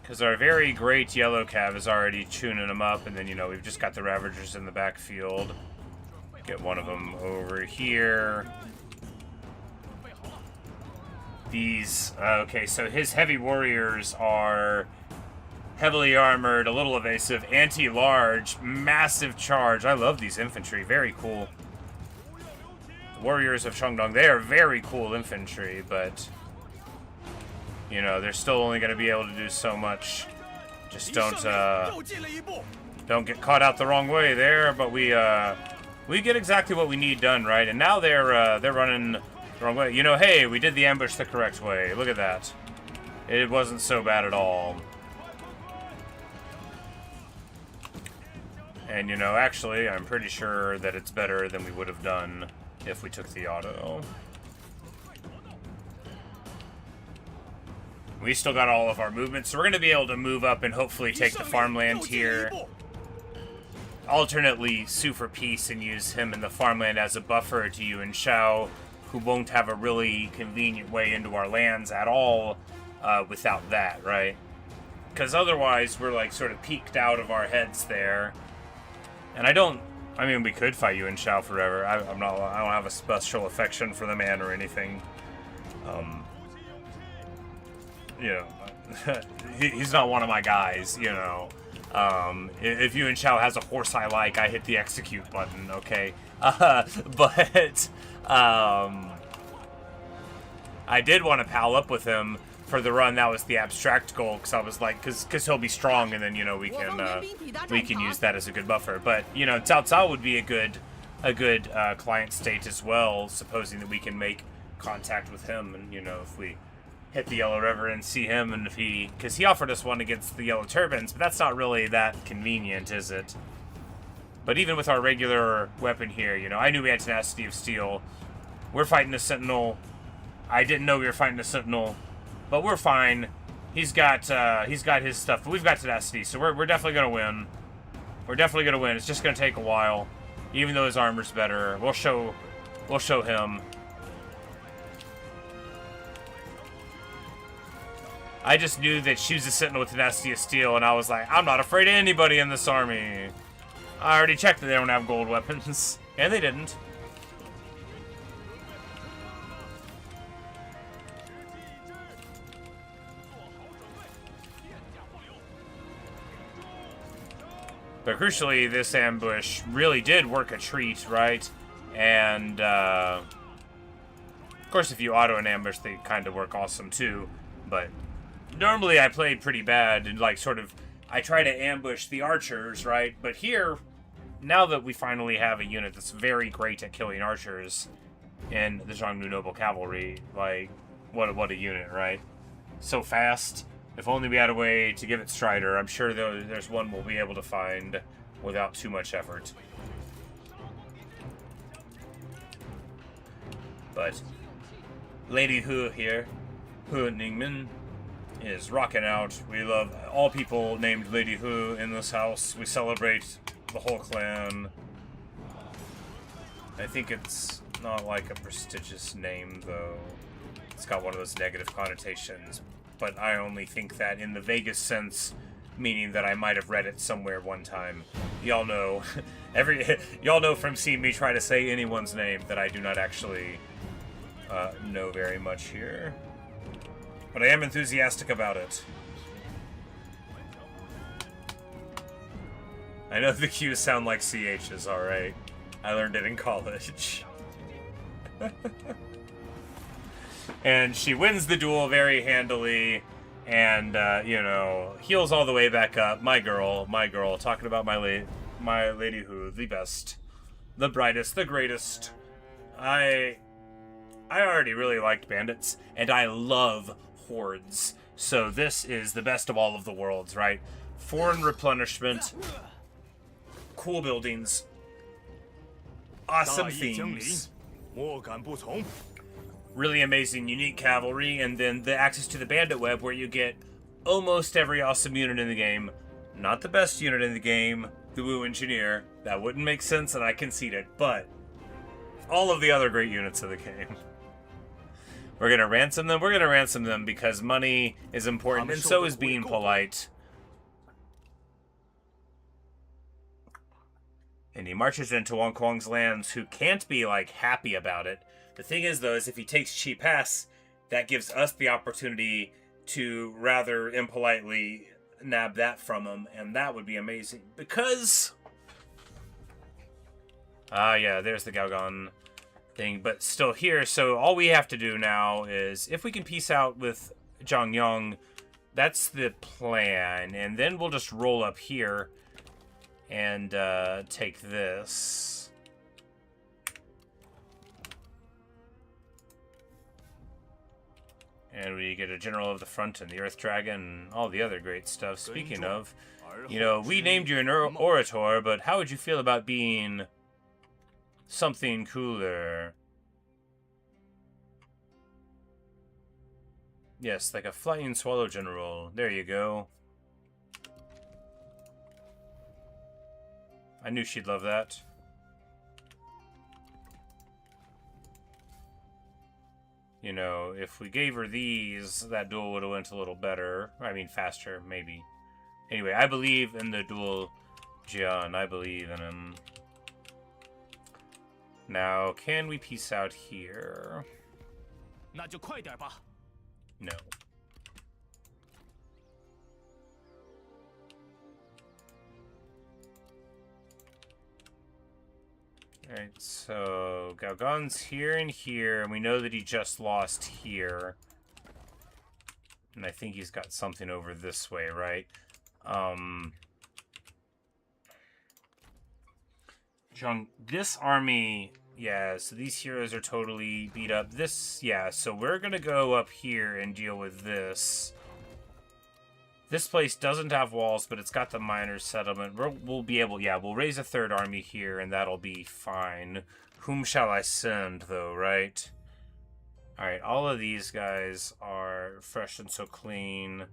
Because our very great yellow cav is already tuning them up, and then, you know, we've just got the Ravagers in the backfield. Get one of them over here. These, okay, so his heavy warriors are heavily armored, a little evasive, anti-large, massive charge. I love these infantry, very cool. Warriors of Shandong, they are very cool infantry, but... You know, they're still only going to be able to do so much. Just don't get caught out the wrong way there. But we get exactly what we need done, right? And now they're running the wrong way. You know, hey, we did the ambush the correct way. Look at that. It wasn't so bad at all. And you know, actually, I'm pretty sure that it's better than we would have done if we took the auto. We still got all of our movement, so we're going to be able to move up and hopefully take the farmland here. Alternately, sue for peace and use him in the farmland as a buffer to Yuan Shao, who won't have a really convenient way into our lands at all without that, right? Because otherwise, we're like sort of peeked out of our heads there. And I mean, we could fight Yuan Shao forever. I don't have a special affection for the man or anything. You know, he's not one of my guys, you know. If Yuan Shao has a horse I like, I hit the execute button, okay? But I did want to pal up with him for the run. That was the abstract goal, because I was like, because he'll be strong, and then, you know, we can use that as a good buffer. But, you know, Cao Cao would be a good client state as well, supposing that we can make contact with him, and, you know, if we hit the Yellow River and see him, and if because he offered us one against the Yellow Turbans, but that's not really that convenient, is it? But even with our regular weapon here, you know, I knew we had Tenacity of Steel. We're fighting a Sentinel. I didn't know we were fighting a Sentinel, but we're fine. He's got his stuff, but we've got Tenacity, so we're definitely gonna win. We're definitely gonna win. It's just gonna take a while, even though his armor's better. We'll show him. I just knew that she was just sitting with Dynasty of Steel, and I was like, I'm not afraid of anybody in this army. I already checked that they don't have gold weapons. And they didn't. But crucially, this ambush really did work a treat, right? And, of course, if you auto an ambush, they kind of work awesome, too. But normally I played pretty bad and, like, sort of, I try to ambush the archers, right? But here, now that we finally have a unit that's very great at killing archers in the Zhongnu Noble Cavalry, like, what a unit, right? So fast. If only we had a way to give it Strider. I'm sure there's one we'll be able to find without too much effort. But Lady Hu here, Hu Ningmin, is rocking out. We love all people named Lady Hu in this house. We celebrate the whole clan. I think it's not like a prestigious name, though. It's got one of those negative connotations. But I only think that in the vaguest sense, meaning that I might have read it somewhere one time. Y'all know, y'all know from seeing me try to say anyone's name that I do not actually know very much here. But I am enthusiastic about it. I know the Q's sound like CH's, alright. I learned it in college. And she wins the duel very handily, and, you know, heals all the way back up. My girl, talking about my Lady Hu, the best, the brightest, the greatest. I already really liked bandits, and I love hordes. So this is the best of all of the worlds, right? Foreign replenishment, cool buildings, awesome themes. Really amazing, unique cavalry, and then the access to the bandit web where you get almost every awesome unit in the game. Not the best unit in the game, the Wu Engineer. That wouldn't make sense, and I concede it, but all of the other great units of the game. We're gonna ransom them. We're gonna ransom them because money is important, and so is being polite. And he marches into Wong Kwong's lands, who can't be, like, happy about it. The thing is, though, is if he takes Chi Pass, that gives us the opportunity to rather impolitely nab that from him, and that would be amazing. Because... yeah, there's the Galgon thing, but still here, so all we have to do now is, if we can peace out with Zhang Yong, that's the plan, and then we'll just roll up here and take this. And we get a General of the Front and the Earth Dragon and all the other great stuff. Speaking of, you know, we named you an Orator, but how would you feel about being something cooler? Yes, like a Flying Swallow General. There you go. I knew she'd love that. You know, if we gave her these, that duel would have went a little better. I mean, faster, maybe. Anyway, I believe in the duel, Jian. I believe in him. Now, can we peace out here? No. Alright, so Galgon's here and here, and we know that he just lost here. And I think he's got something over this way, right? This army, yeah, so these heroes are totally beat up. This, yeah, so we're gonna go up here and deal with this. This place doesn't have walls, but it's got the miners' settlement. We'll be able, yeah, we'll raise a third army here, and that'll be fine. Whom shall I send, though, right? Alright, all of these guys are fresh and so clean.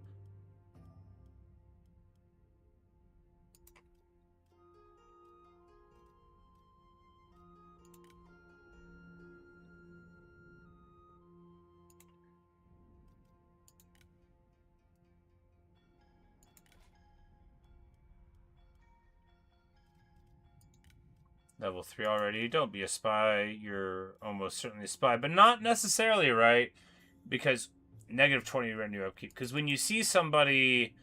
Level 3 already. Don't be a spy. You're almost certainly a spy, but not necessarily, right? Because negative 20 revenue upkeep. Because when you see somebody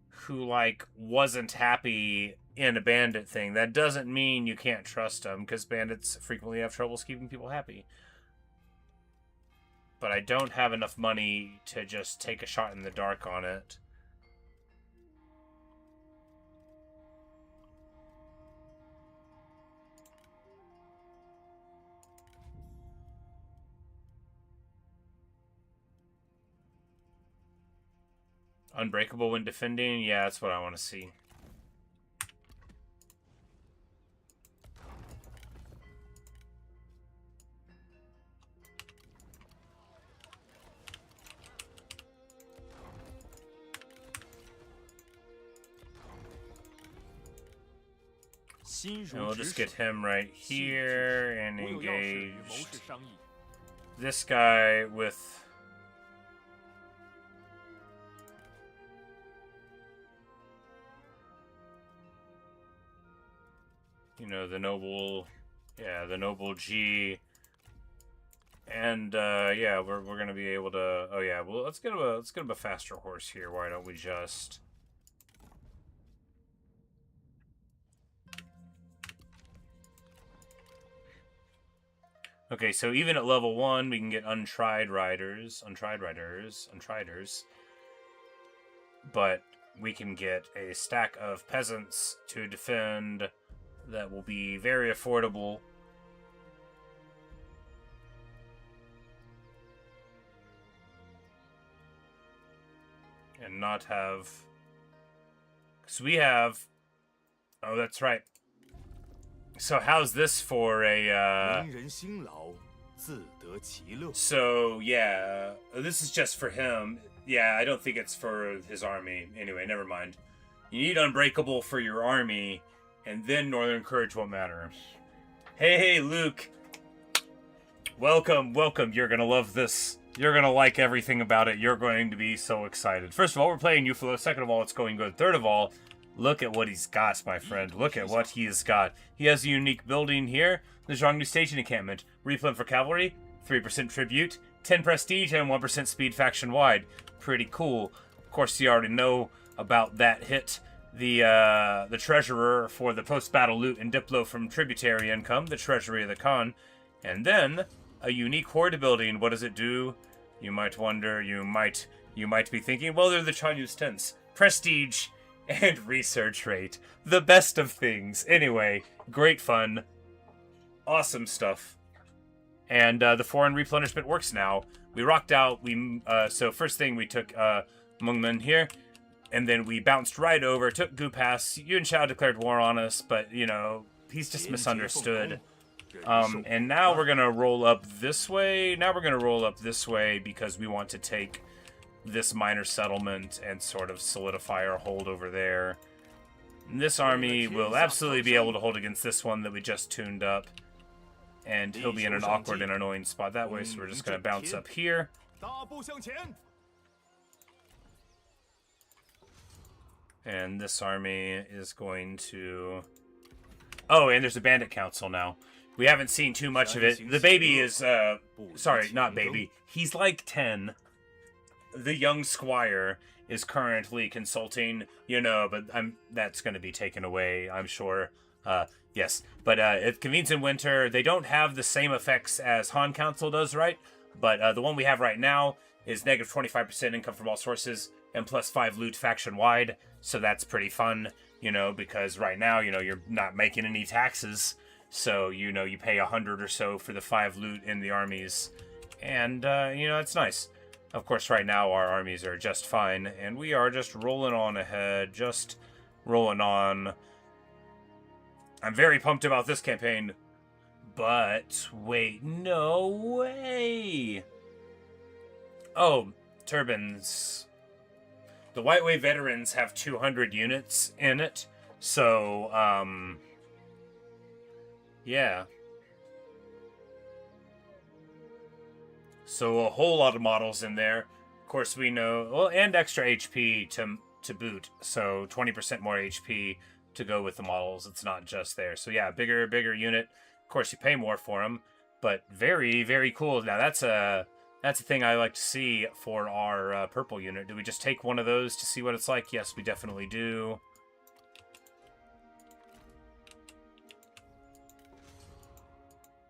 who, like, wasn't happy in a bandit thing, that doesn't mean you can't trust them, because bandits frequently have troubles keeping people happy. But I don't have enough money to just take a shot in the dark on it. Unbreakable when defending? Yeah, that's what I want to see. And we'll just get him right here and engaged this guy with... You know, the noble... Yeah, the noble G. And, yeah, we're gonna be able to... Oh, yeah, well, let's get him a faster horse here. Why don't we just... Okay, so even at level 1, we can get untried riders. But we can get a stack of peasants to defend that will be very affordable. And not have... Because we have... Oh, that's right. So how's this for a, So, yeah, this is just for him. Yeah, I don't think it's for his army. Anyway, never mind. You need Unbreakable for your army, and then Northern Courage won't matter. Hey, Luke. Welcome. You're gonna love this. You're gonna like everything about it. You're going to be so excited. First of all, we're playing Yufuluo. Second of all, it's going good. Third of all, look at what he's got, my friend. Look at what he's got. He has a unique building here. The Zhongnu Station Encampment. Replan for cavalry. 3% tribute. 10 prestige and 1% speed faction-wide. Pretty cool. Of course, you already know about that hit. The treasurer for the post-battle loot and Diplo from tributary income. The treasury of the Khan. And then, a unique horde building. What does it do? You might wonder. You might be thinking, well, they're the Chinese tents. Prestige and research rate. The best of things. Anyway, great fun. Awesome stuff. And the foreign replenishment works now. We rocked out. So first thing, we took Mungman here. And then we bounced right over, took Gu Pass. Yuan Shao declared war on us, but, you know, he's just misunderstood. And now we're going to roll up this way. Because we want to take this minor settlement and sort of solidify our hold over there. And this army will absolutely be able to hold against this one that we just tuned up. And he'll be in an awkward and annoying spot that way, so we're just going to bounce up here. And this army is going to... Oh, and there's a bandit council now. We haven't seen too much of it. The baby is, sorry, not baby. He's like 10. The young squire is currently consulting, you know, but that's going to be taken away, I'm sure. Yes. But it convenes in winter. They don't have the same effects as Han Council does, right? But the one we have right now is negative 25% income from all sources and plus 5 loot faction-wide. So that's pretty fun, you know, because right now, you know, you're not making any taxes. So, you know, you pay 100 or so for the 5 loot in the armies. And, you know, it's nice. Of course, right now our armies are just fine. And we are just rolling on ahead. Just rolling on. I'm very pumped about this campaign. But, wait, no way. Oh, turbines. The White Wave veterans have 200 units in it. So, yeah. So a whole lot of models in there. Of course, we know... Well, and extra HP to boot. So 20% more HP to go with the models. It's not just there. So yeah, bigger unit. Of course, you pay more for them, but very, very cool. Now that's a thing I like to see for our purple unit. Do we just take one of those to see what it's like? Yes, we definitely do.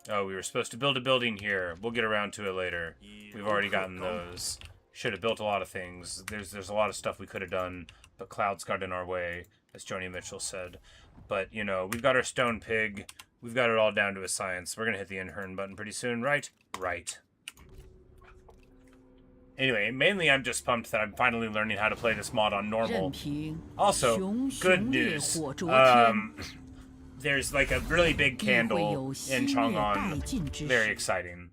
Oh, we were supposed to build a building here. We'll get around to it later. We've already gotten those. Should have built a lot of things. There's a lot of stuff we could have done, but clouds got in our way, as Joni Mitchell said. But, you know, we've got our stone pig. We've got it all down to a science. We're going to hit the Inhern button pretty soon, right? Right. Anyway, mainly I'm just pumped that I'm finally learning how to play this mod on normal. Also, good news. There's like a really big candle in Chang'an. Very exciting.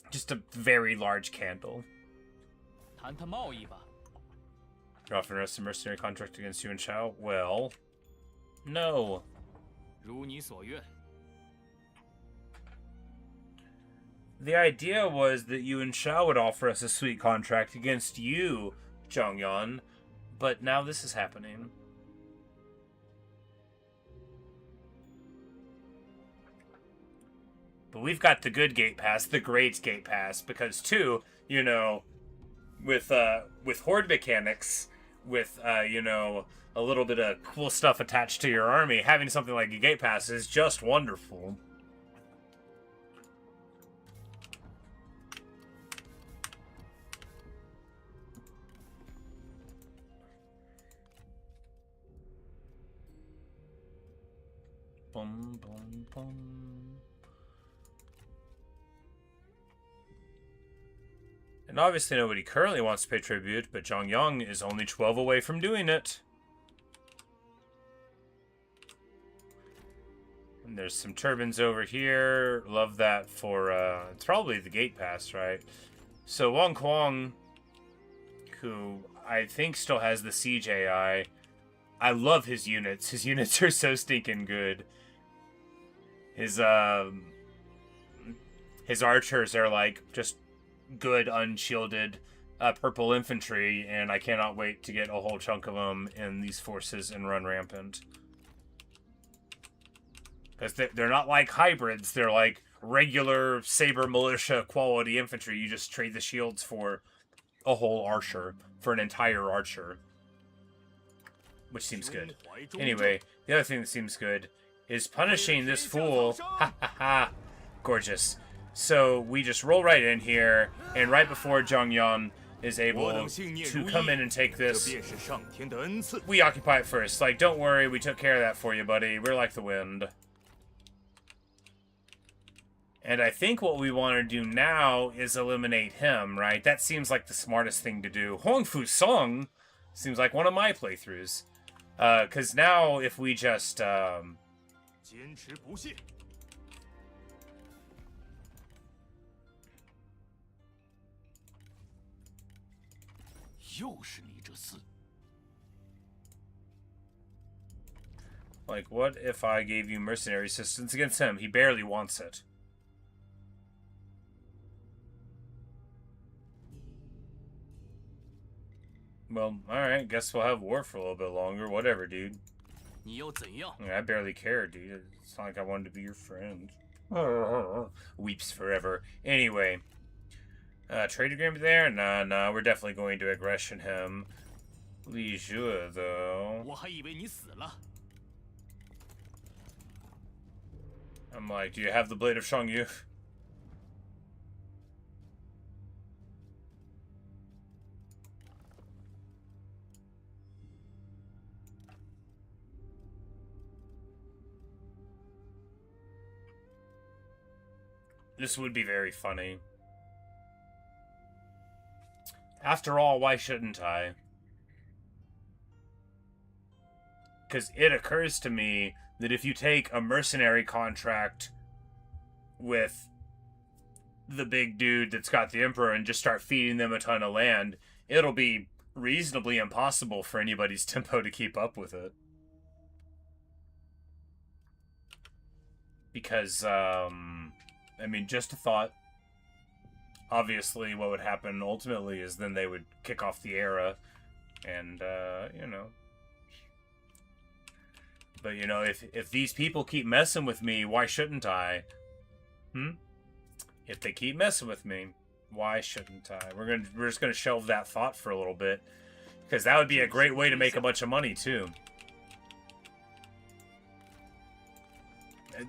Just a very large candle. You're offering us a mercenary contract against you and Shao? Well, no. The idea was that you and Shao would offer us a sweet contract against you, Zhongyan, but now this is happening. But we've got the good gate pass, the great gate pass, because too, you know, with horde mechanics, with you know, a little bit of cool stuff attached to your army, having something like a gate pass is just wonderful. Bum bum bum. And obviously nobody currently wants to pay tribute, but Zhongyang is only 12 away from doing it. And there's some turbines over here. Love that for, it's probably the gate pass, right? So Wang Kuang, who I think still has the siege AI, I love his units. His units are so stinking good. His archers are like just good unshielded purple infantry, and I cannot wait to get a whole chunk of them in these forces and run rampant. Because they're not like hybrids, they're like regular saber militia quality infantry. You just trade the shields for a whole archer, for an entire archer. Which seems good. Anyway, the other thing that seems good is punishing this fool. Ha ha ha. Gorgeous. So we just roll right in here, and right before Zhongyan is able to come in and take this, we occupy it first. Like, don't worry, we took care of that for you, buddy. We're like the wind. And I think what we want to do now is eliminate him, right? That seems like the smartest thing to do. Hongfu Song seems like one of my playthroughs. Because now if we just... like, what if I gave you mercenary assistance against him? He barely wants it. Well, alright, guess we'll have war for a little bit longer. Whatever, dude. I barely care, dude. It's not like I wanted to be your friend. Weeps forever. Anyway. Trade agreement there? Nah, we're definitely going to aggression him. Li Zhe, though. I'm like, do you have the Blade of Shangyu? This would be very funny. After all, why shouldn't I? Because it occurs to me that if you take a mercenary contract with the big dude that's got the Emperor and just start feeding them a ton of land, it'll be reasonably impossible for anybody's tempo to keep up with it. Because, I mean, just a thought. Obviously, what would happen ultimately is then they would kick off the era, and, you know, But, you know, if these people keep messing with me, why shouldn't I? If they keep messing with me, why shouldn't I? We're just gonna shelve that thought for a little bit, because that would be a great way to make a bunch of money too.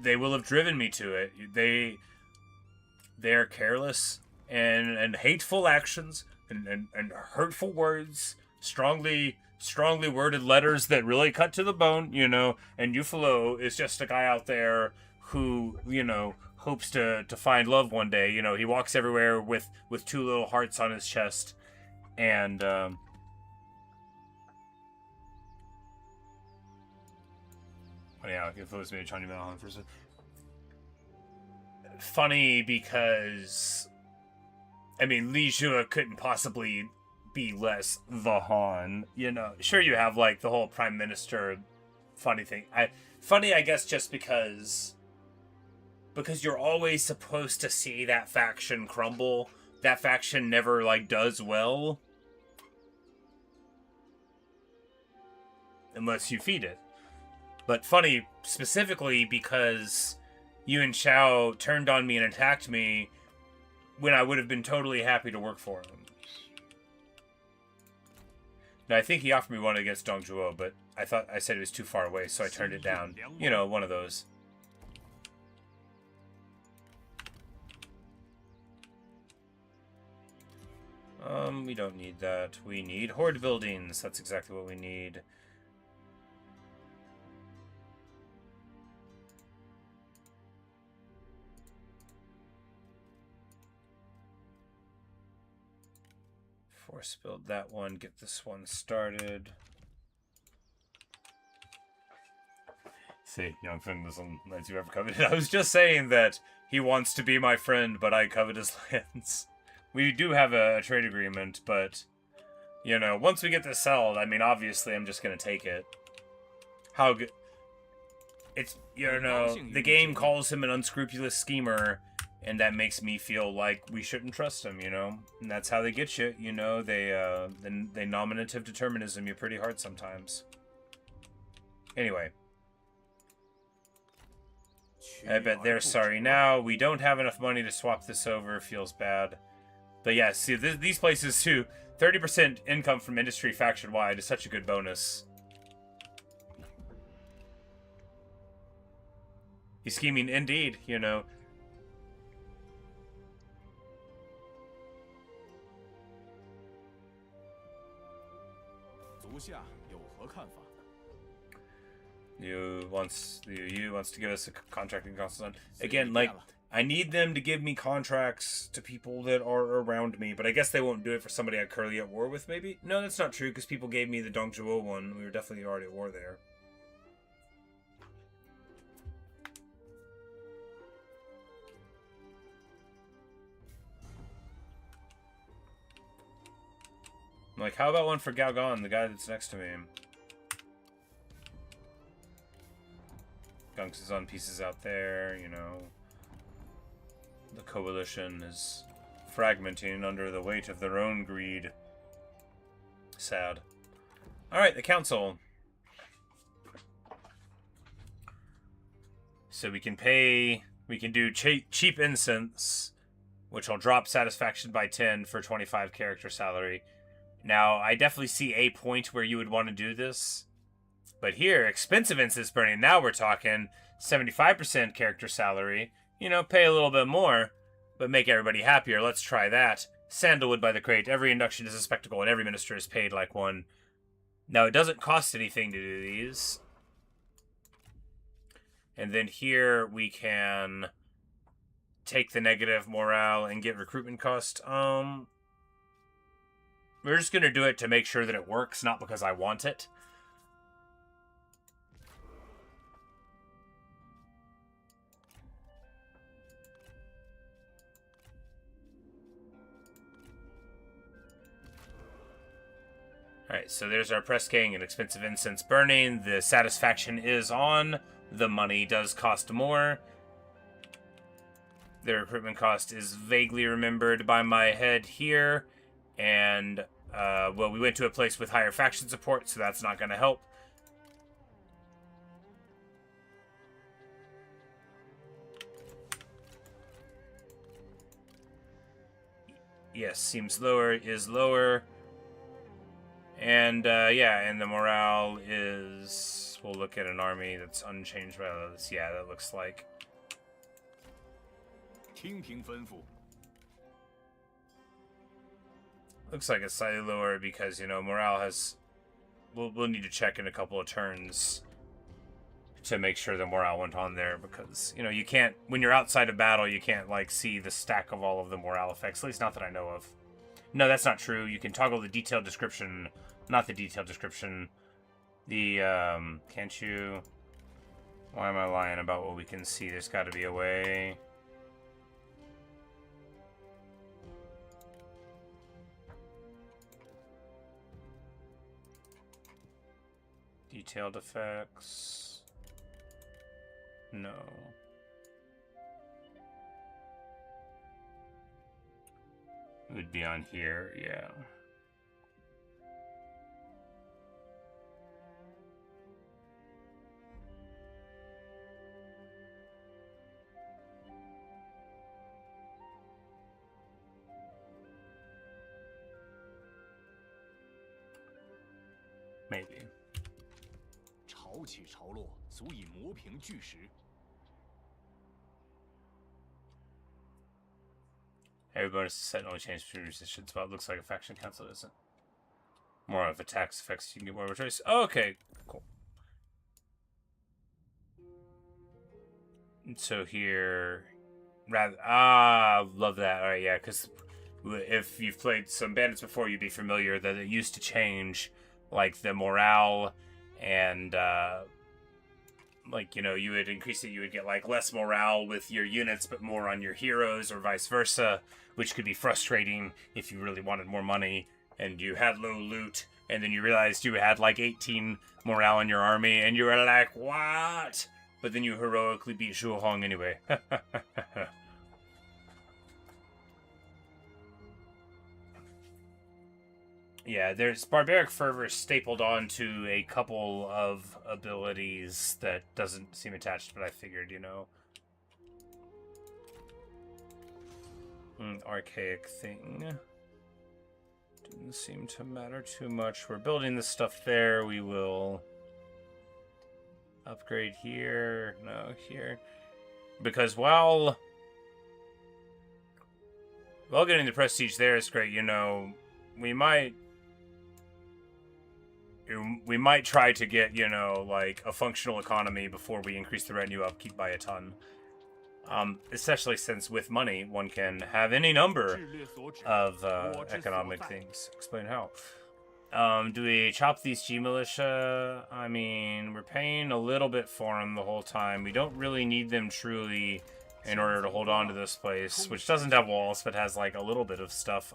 They will have driven me to it. They're careless and hateful actions and hurtful words, strongly worded letters that really cut to the bone, you know. And Yufuluo is just a guy out there who, you know, hopes to find love one day. You know, he walks everywhere with two little hearts on his chest, and yeah, Yufuluo's made a Chinese man for funny because, I mean, Li Jue couldn't possibly be less the Han. You know, sure, you have like the whole prime minister funny thing. Funny, I guess, just because you're always supposed to see that faction crumble. That faction never like does well unless you feed it. But funny specifically because Yuan Shao turned on me and attacked me when I would have been totally happy to work for him. Now, I think he offered me one against Dong Zhuo, but I said it was too far away, so I turned it down. You know, one of those. We don't need that. We need horde buildings. That's exactly what we need. Force build that one, get this one started. See, young friend, listen, lands you ever coveted. I was just saying that he wants to be my friend, but I covet his lands. We do have a trade agreement, but, you know, once we get this settled, I mean, obviously I'm just going to take it. How good... It's, you know, the game calls him an unscrupulous schemer, and that makes me feel like we shouldn't trust him, you know? And that's how they get you, you know? They nominative determinism you pretty hard sometimes. Anyway. I bet they're sorry now. We don't have enough money to swap this over. Feels bad. But yeah, see, these places too, 30% income from industry faction-wide is such a good bonus. He's scheming indeed, you know. You wants to give us a contracting consultant. Again, like, I need them to give me contracts to people that are around me, but I guess they won't do it for somebody I'm currently at war with, maybe? No, that's not true, because people gave me the Dong Zhuo one. We were definitely already at war there. Like, how about one for Gao Gan, the guy that's next to me? Gunks is on pieces out there, you know. The coalition is fragmenting under the weight of their own greed. Sad. Alright, the council. So we can do cheap incense, which will drop satisfaction by 10 for 25 character salary. Now, I definitely see a point where you would want to do this. But here, expensive incense burning, now we're talking 75% character salary. You know, pay a little bit more, but make everybody happier. Let's try that. Sandalwood by the crate. Every induction is a spectacle, and every minister is paid like one. Now, it doesn't cost anything to do these. And then here, we can take the negative morale and get recruitment cost. We're just going to do it to make sure that it works, not because I want it. Alright, so there's our press king and expensive incense burning. The satisfaction is on. The money does cost more. The recruitment cost is vaguely remembered by my head here. And, well, we went to a place with higher faction support, so that's not going to help. yes, seems lower, is lower. And, yeah, and the morale is... We'll look at an army that's unchanged by this. Yeah, that looks like... 听凭吩咐。 Looks like it's slightly lower because, you know, morale has... We'll need to check in a couple of turns to make sure the morale went on there because, you know, you can't... When you're outside of battle, you can't, like, see the stack of all of the morale effects. At least not that I know of. No, that's not true. You can toggle the detailed description... Not the detailed description. The, can't you... Why am I lying about what we can see? There's got to be a way. Detailed effects. No. It would be on here, yeah. Maybe. 潮起潮落，足以磨平巨石。 Every bonus is set only change between resistance, but it looks like a faction council isn't. More of attacks effects, you can get more of a choice. Oh, okay, cool. And so here, love that. All right, yeah, because if you've played some bandits before, you'd be familiar that it used to change, like the morale, and like, you know, you would increase it, you would get like less morale with your units, but more on your heroes, or vice versa, which could be frustrating if you really wanted more money and you had low loot, and then you realized you had like 18 morale in your army, and you were like, what? But then you heroically beat Zhuo Hong anyway. Yeah, there's Barbaric Fervor stapled onto a couple of abilities that doesn't seem attached, but I figured, you know. Archaic thing. Didn't seem to matter too much. We're building the stuff there. We will upgrade here. No, here. Because while getting the prestige there is great, you know, we might try to get, you know, like a functional economy before we increase the retinue upkeep by a ton. Especially since with money, one can have any number of economic things. Explain how. Do we chop these G militia? I mean, we're paying a little bit for them the whole time. We don't really need them truly in order to hold on to this place, which doesn't have walls, but has like a little bit of stuff.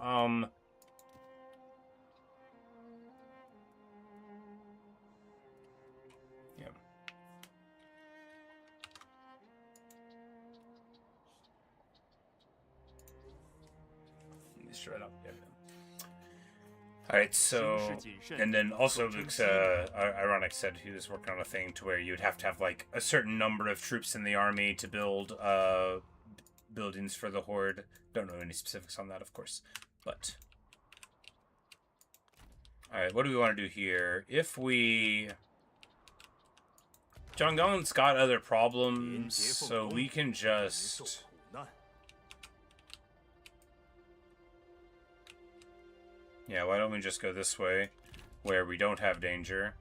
Right up. Yeah. Alright, so, and then also Luke's, Ironic said he was working on a thing to where you'd have to have, like, a certain number of troops in the army to build, buildings for the Horde. Don't know any specifics on that, of course, but... Alright, what do we want to do here? If we... Zhangdong's got other problems, so we can just... Yeah, why don't we just go this way, where we don't have danger?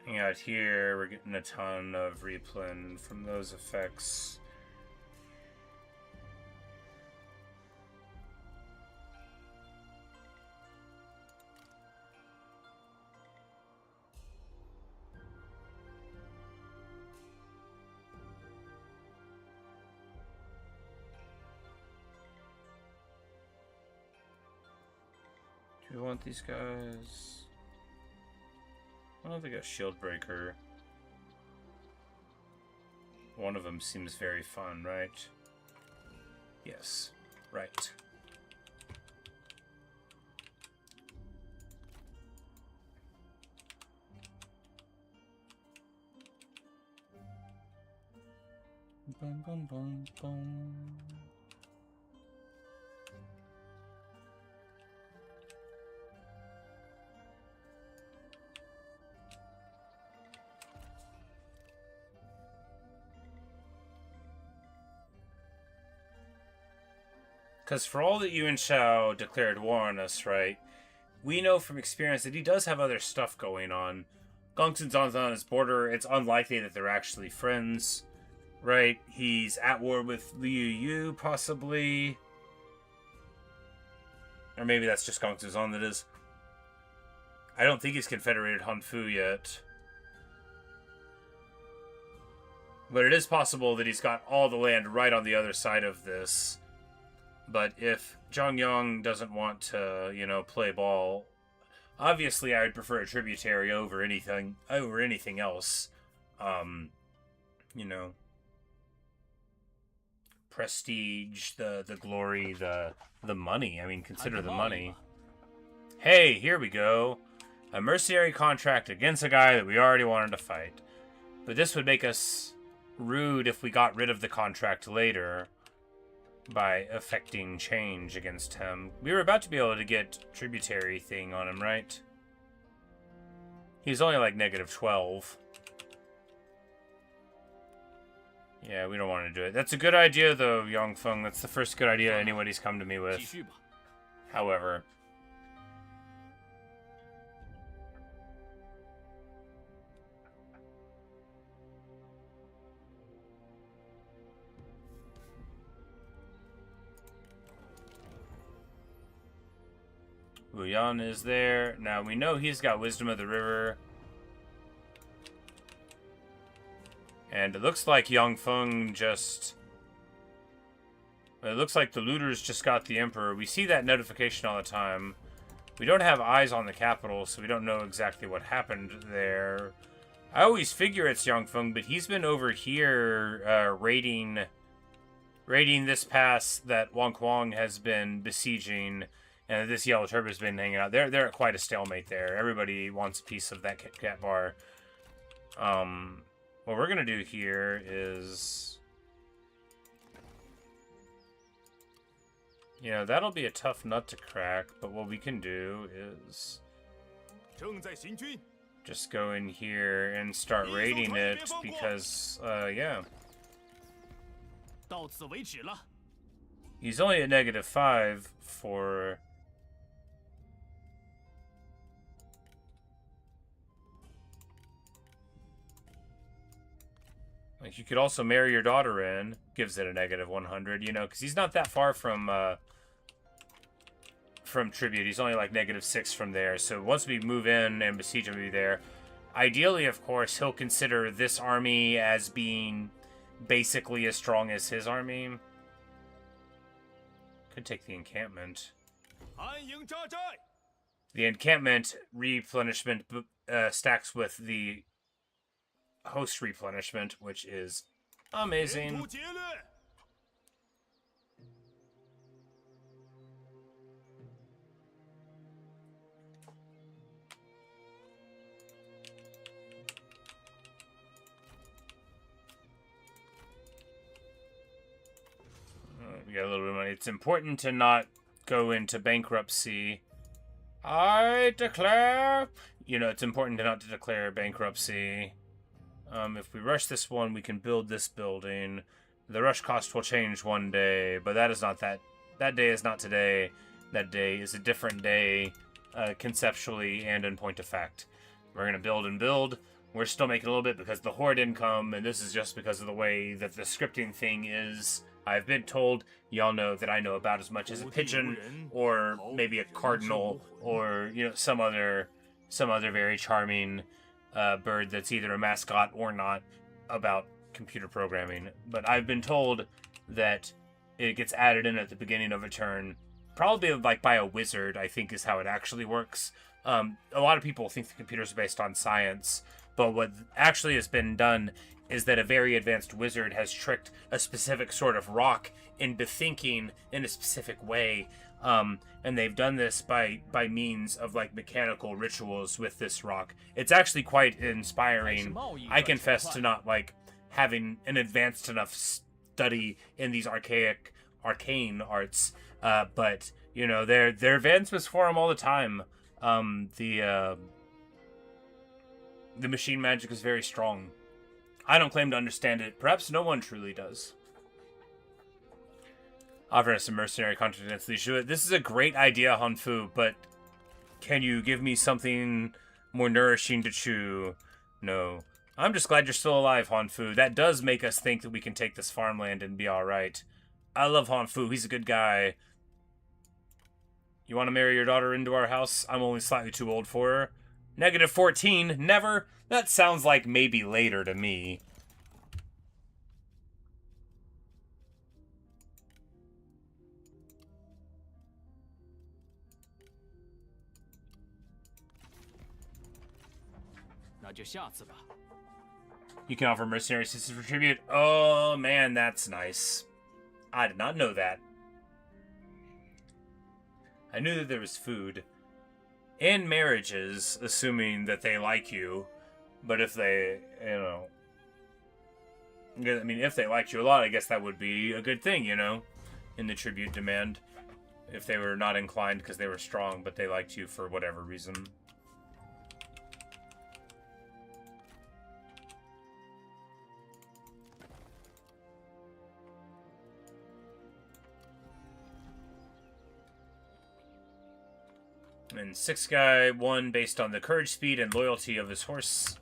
Hang out here, we're getting a ton of replen from those effects. Do we want these guys? I don't think a shield breaker. One of them seems very fun, right? Yes, right. Bum, bum, bum, bum. Because for all that Yuan Shao declared war on us, right, we know from experience that he does have other stuff going on. Gongsun's on his border. It's unlikely that they're actually friends, right? He's at war with Liu Yu, possibly. Or maybe that's just Gongsun's on that is. I don't think he's confederated Han Fu yet. But it is possible that he's got all the land right on the other side of this. But if Zhang Yang doesn't want to, play ball, obviously I would prefer a tributary over anything else. Prestige, the glory, the money. I mean, consider the money. Hey, here we go. A mercenary contract against a guy that we already wanted to fight. But this would make us rude if we got rid of the contract later by affecting change against him. We were about to be able to get tributary thing on him, right? He's only like -12. Yeah, we don't want to do it. That's a good idea, though, Yongfeng. That's the first good idea anybody's come to me with. However, Wu Yan is there. Now, we know he's got Wisdom of the River. And it looks like Yongfeng just... It looks like the looters just got the Emperor. We see that notification all the time. We don't have eyes on the capital, so we don't know exactly what happened there. I always figure it's Yongfeng, but he's been over here raiding this pass that Wang Kuang has been besieging. And this Yellow Turbo has been hanging out. They're at quite a stalemate there. Everybody wants a piece of that Kit Kat bar. What we're going to do here is... that'll be a tough nut to crack. But what we can do is... just go in here and start raiding it because, yeah. He's only at -5 for... Like, you could also marry your daughter in. Gives it a -100, because he's not that far from tribute. He's only like -6 from there. So once we move in and besiege him, we'll be there. Ideally, of course, he'll consider this army as being basically as strong as his army. Could take the encampment. The encampment replenishment stacks with the host replenishment, which is amazing. We got a little bit of money. It's important to not go into bankruptcy. I declare... it's important not to declare bankruptcy. If we rush this one, we can build this building. The rush cost will change one day, but that is not that. That day is not today. That day is a different day, conceptually and in point of fact. We're going to build and build. We're still making a little bit because the horde income, and this is just because of the way that the scripting thing is. I've been told, y'all know that I know about as much as a pigeon, or maybe a cardinal, or, some other very charming bird that's either a mascot or not about computer programming. But I've been told that it gets added in at the beginning of a turn, probably like by a wizard, I think is how it actually works. A lot of people think the computers are based on science, but what actually has been done is that a very advanced wizard has tricked a specific sort of rock into thinking in a specific way. And they've done this by means of like mechanical rituals with this rock. It's actually quite inspiring. I confess to not like having an advanced enough study in these arcane arts. But you know, their advancements for them all the time. The machine magic is very strong. I don't claim to understand it. Perhaps no one truly does. Offering us some mercenary contract. This is a great idea, Hanfu, but can you give me something more nourishing to chew? No. I'm just glad you're still alive, Hanfu. That does make us think that we can take this farmland and be alright. I love Hanfu. He's a good guy. You want to marry your daughter into our house? I'm only slightly too old for her. -14. Never? That sounds like maybe later to me. You can offer mercenary assistance for tribute. Oh, man, that's nice. I did not know that. I knew that there was food. And marriages, assuming that they like you. But if they, you know... I mean, if they liked you a lot, I guess that would be a good thing, you know? In the tribute demand. If they were not inclined because they were strong, but they liked you for whatever reason. And 6 guy, 1 based on the courage, speed, and loyalty of his horse.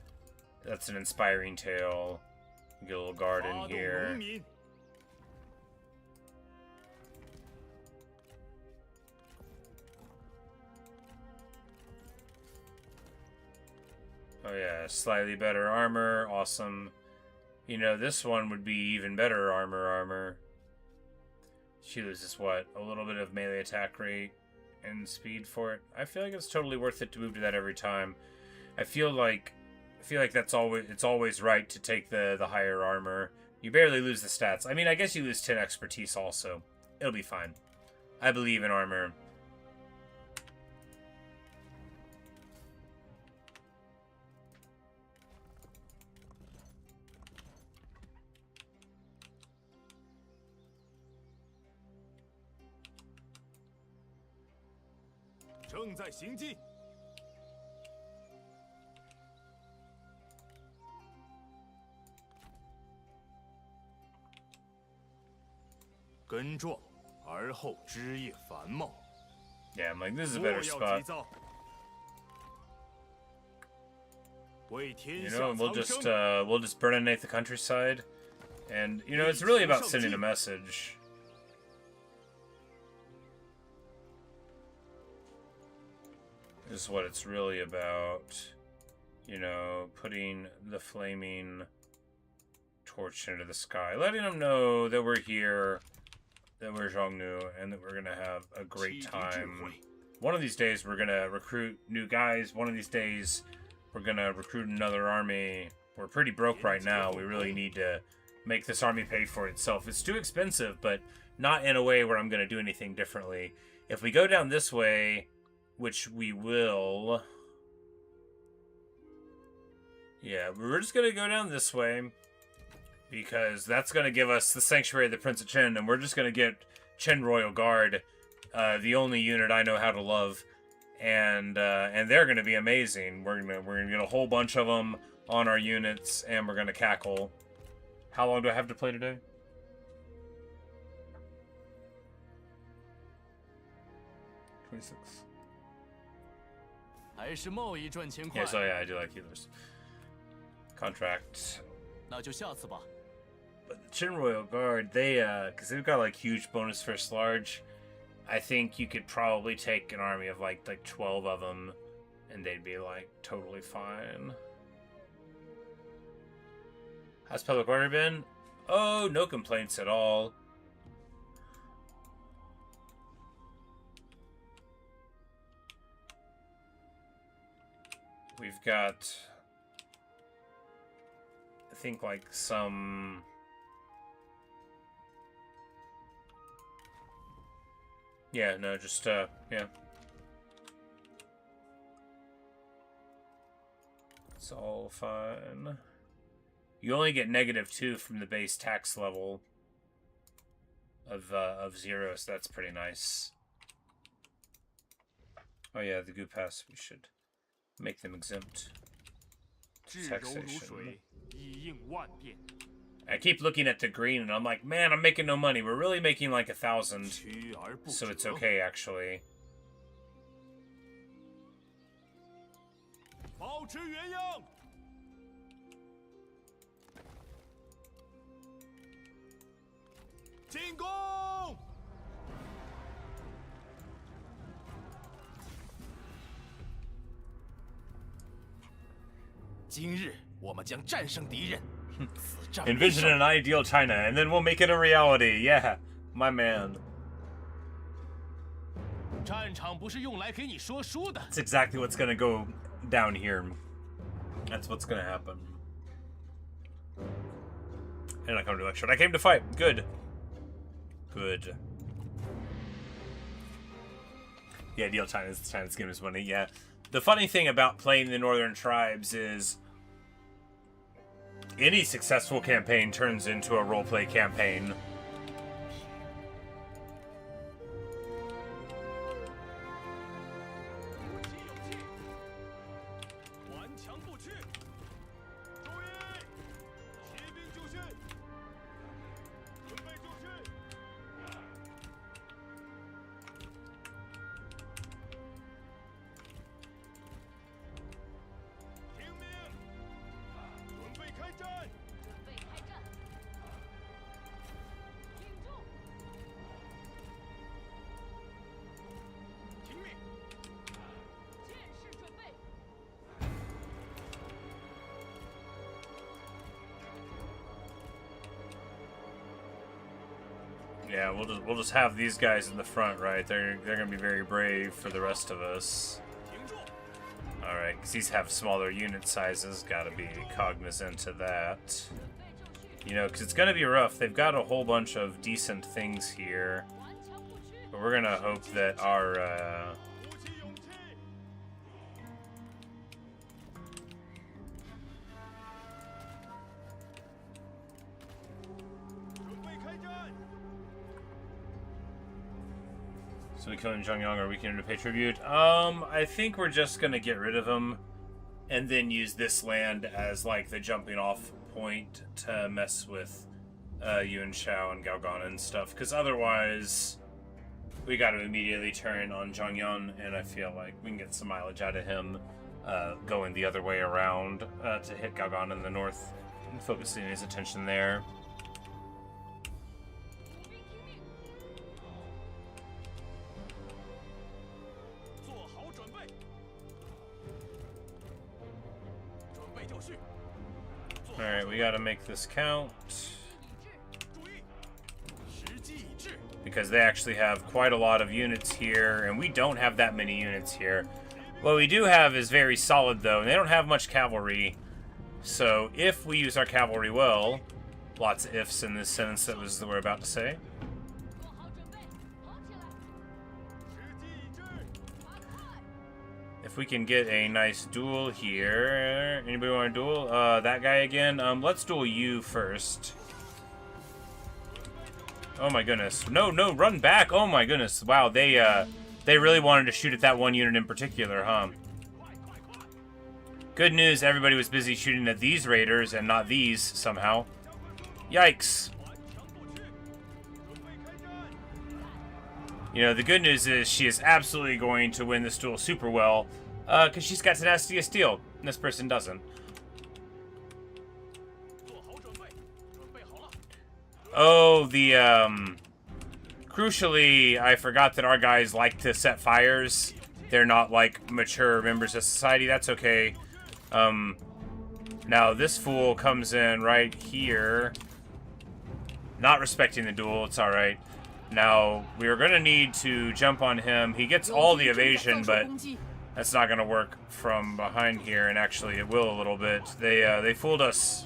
That's an inspiring tale. Get a little guard in here. Oh yeah, slightly better armor, awesome. You know, this one would be even better armor. She loses what? A little bit of melee attack rate and speed for it. I feel like it's totally worth it to move to that every time. I feel like it's always right to take the higher armor. You barely lose the stats. I mean, I guess you lose 10 expertise also. It'll be fine. I believe in armor. Yeah, I'm like, this is a better spot. You know, we'll just burninate the countryside, and you know, it's really about sending a message. This is what it's really about. You know, putting the flaming torch into the sky, letting them know that we're here, that we're Zhongnu, and that we're gonna have a great time. One of these days we're gonna recruit new guys. One of these days we're gonna recruit another army. We're pretty broke right now. We really need to make this army pay for itself. It's too expensive, but not in a way where I'm gonna do anything differently. If we go down this way, which we will... Yeah, we're just gonna go down this way, because that's going to give us the Sanctuary of the Prince of Chen, and we're just going to get Chen Royal Guard, the only unit I know how to love, and they're going to be amazing. We're gonna get a whole bunch of them on our units, and we're going to cackle. How long do I have to play today? Yeah, so yeah, I do like healers. Contract. But the Chen Royal Guard, they, because they've got, like, huge bonus first large, I think you could probably take an army of, like 12 of them, and they'd be, like, totally fine. How's public order been? Oh, no complaints at all. We've got... I think, like, some... Yeah, no, just, yeah. It's all fine. You only get -2 from the base tax level of 0, so that's pretty nice. Oh yeah, the goo pass, we should make them exempt. 至柔如 Taxation. 水，以应万变。 I keep looking at the green and I'm like, man, I'm making no money. We're really making like 1,000. 屈而不 So it's 折。 okay, actually. 保持原样。进攻！今日我们将战胜敌人。此战必 Envision 胜 an ideal China, and then we'll make it a reality. Yeah, my man. 战场不是用来给你说书的。 That's exactly what's gonna go down here. That's what's gonna happen. I did not come to lecture. I came to fight. Good. Good. Yeah, deal China's game is money. Yeah. The funny thing about playing the Northern Tribes is any successful campaign turns into a roleplay campaign. 顽强不屈。注意，骑兵就绪，准备就绪。听命，准备开战。 准备开战，挺住！ 听命， 剑士准备， Yeah, we'll just have these guys in the front, right? They're gonna be very brave for the rest of us. 停住！ All right, because these have smaller unit sizes. Gotta be cognizant of that. 准备就绪， You know, because it's gonna be rough. They've got a whole bunch of decent things here, 顽强不屈， but we're gonna hope that our 鼓起勇气。准备开战！ so we killing Zhongyang. Are we going to pay tribute? I think we're just gonna get rid of him, and then use this land as like the jumping off point to mess with Yuan Shao and Gaogan and stuff. Because otherwise, we got to immediately turn on Zhongyang, and I feel like we can get some mileage out of him going the other way around to hit Gaogan in the north and focusing his attention there. 步兵听命， 做好准备，准备就绪。做好 All right, we got to make this count. 理智， 注意，时机已至。 Because they actually have quite a lot of units here, and we don't have that many units here. What we do have is very solid, though, and they don't have much cavalry. So if we use our cavalry well, lots of ifs in this sentence that we're about to say. 做好准备，跑起来， 时机已至。 发快！ If we can get a nice duel here. Anybody want to duel? That guy again? Let's duel you first. Oh my goodness. No, run back! Oh my goodness. Wow, they really wanted to shoot at that one unit in particular, huh? 快快快！ Good news, everybody was busy shooting at these raiders and not these, somehow. Yikes. 顽强不屈，准备开战！ You know, the good news is she is absolutely going to win this duel super well, because she's got tenacity of steel, and this person doesn't. 做好准备，准备好了。 Oh, crucially, I forgot that our guys like to set fires. They're not, like, mature members of society. That's okay. Now this fool comes in right here. Not respecting the duel. It's alright. Now, we are going to need to jump on him. He gets all the evasion, but that's not going to work from behind here. And actually, it will a little bit. They fooled us.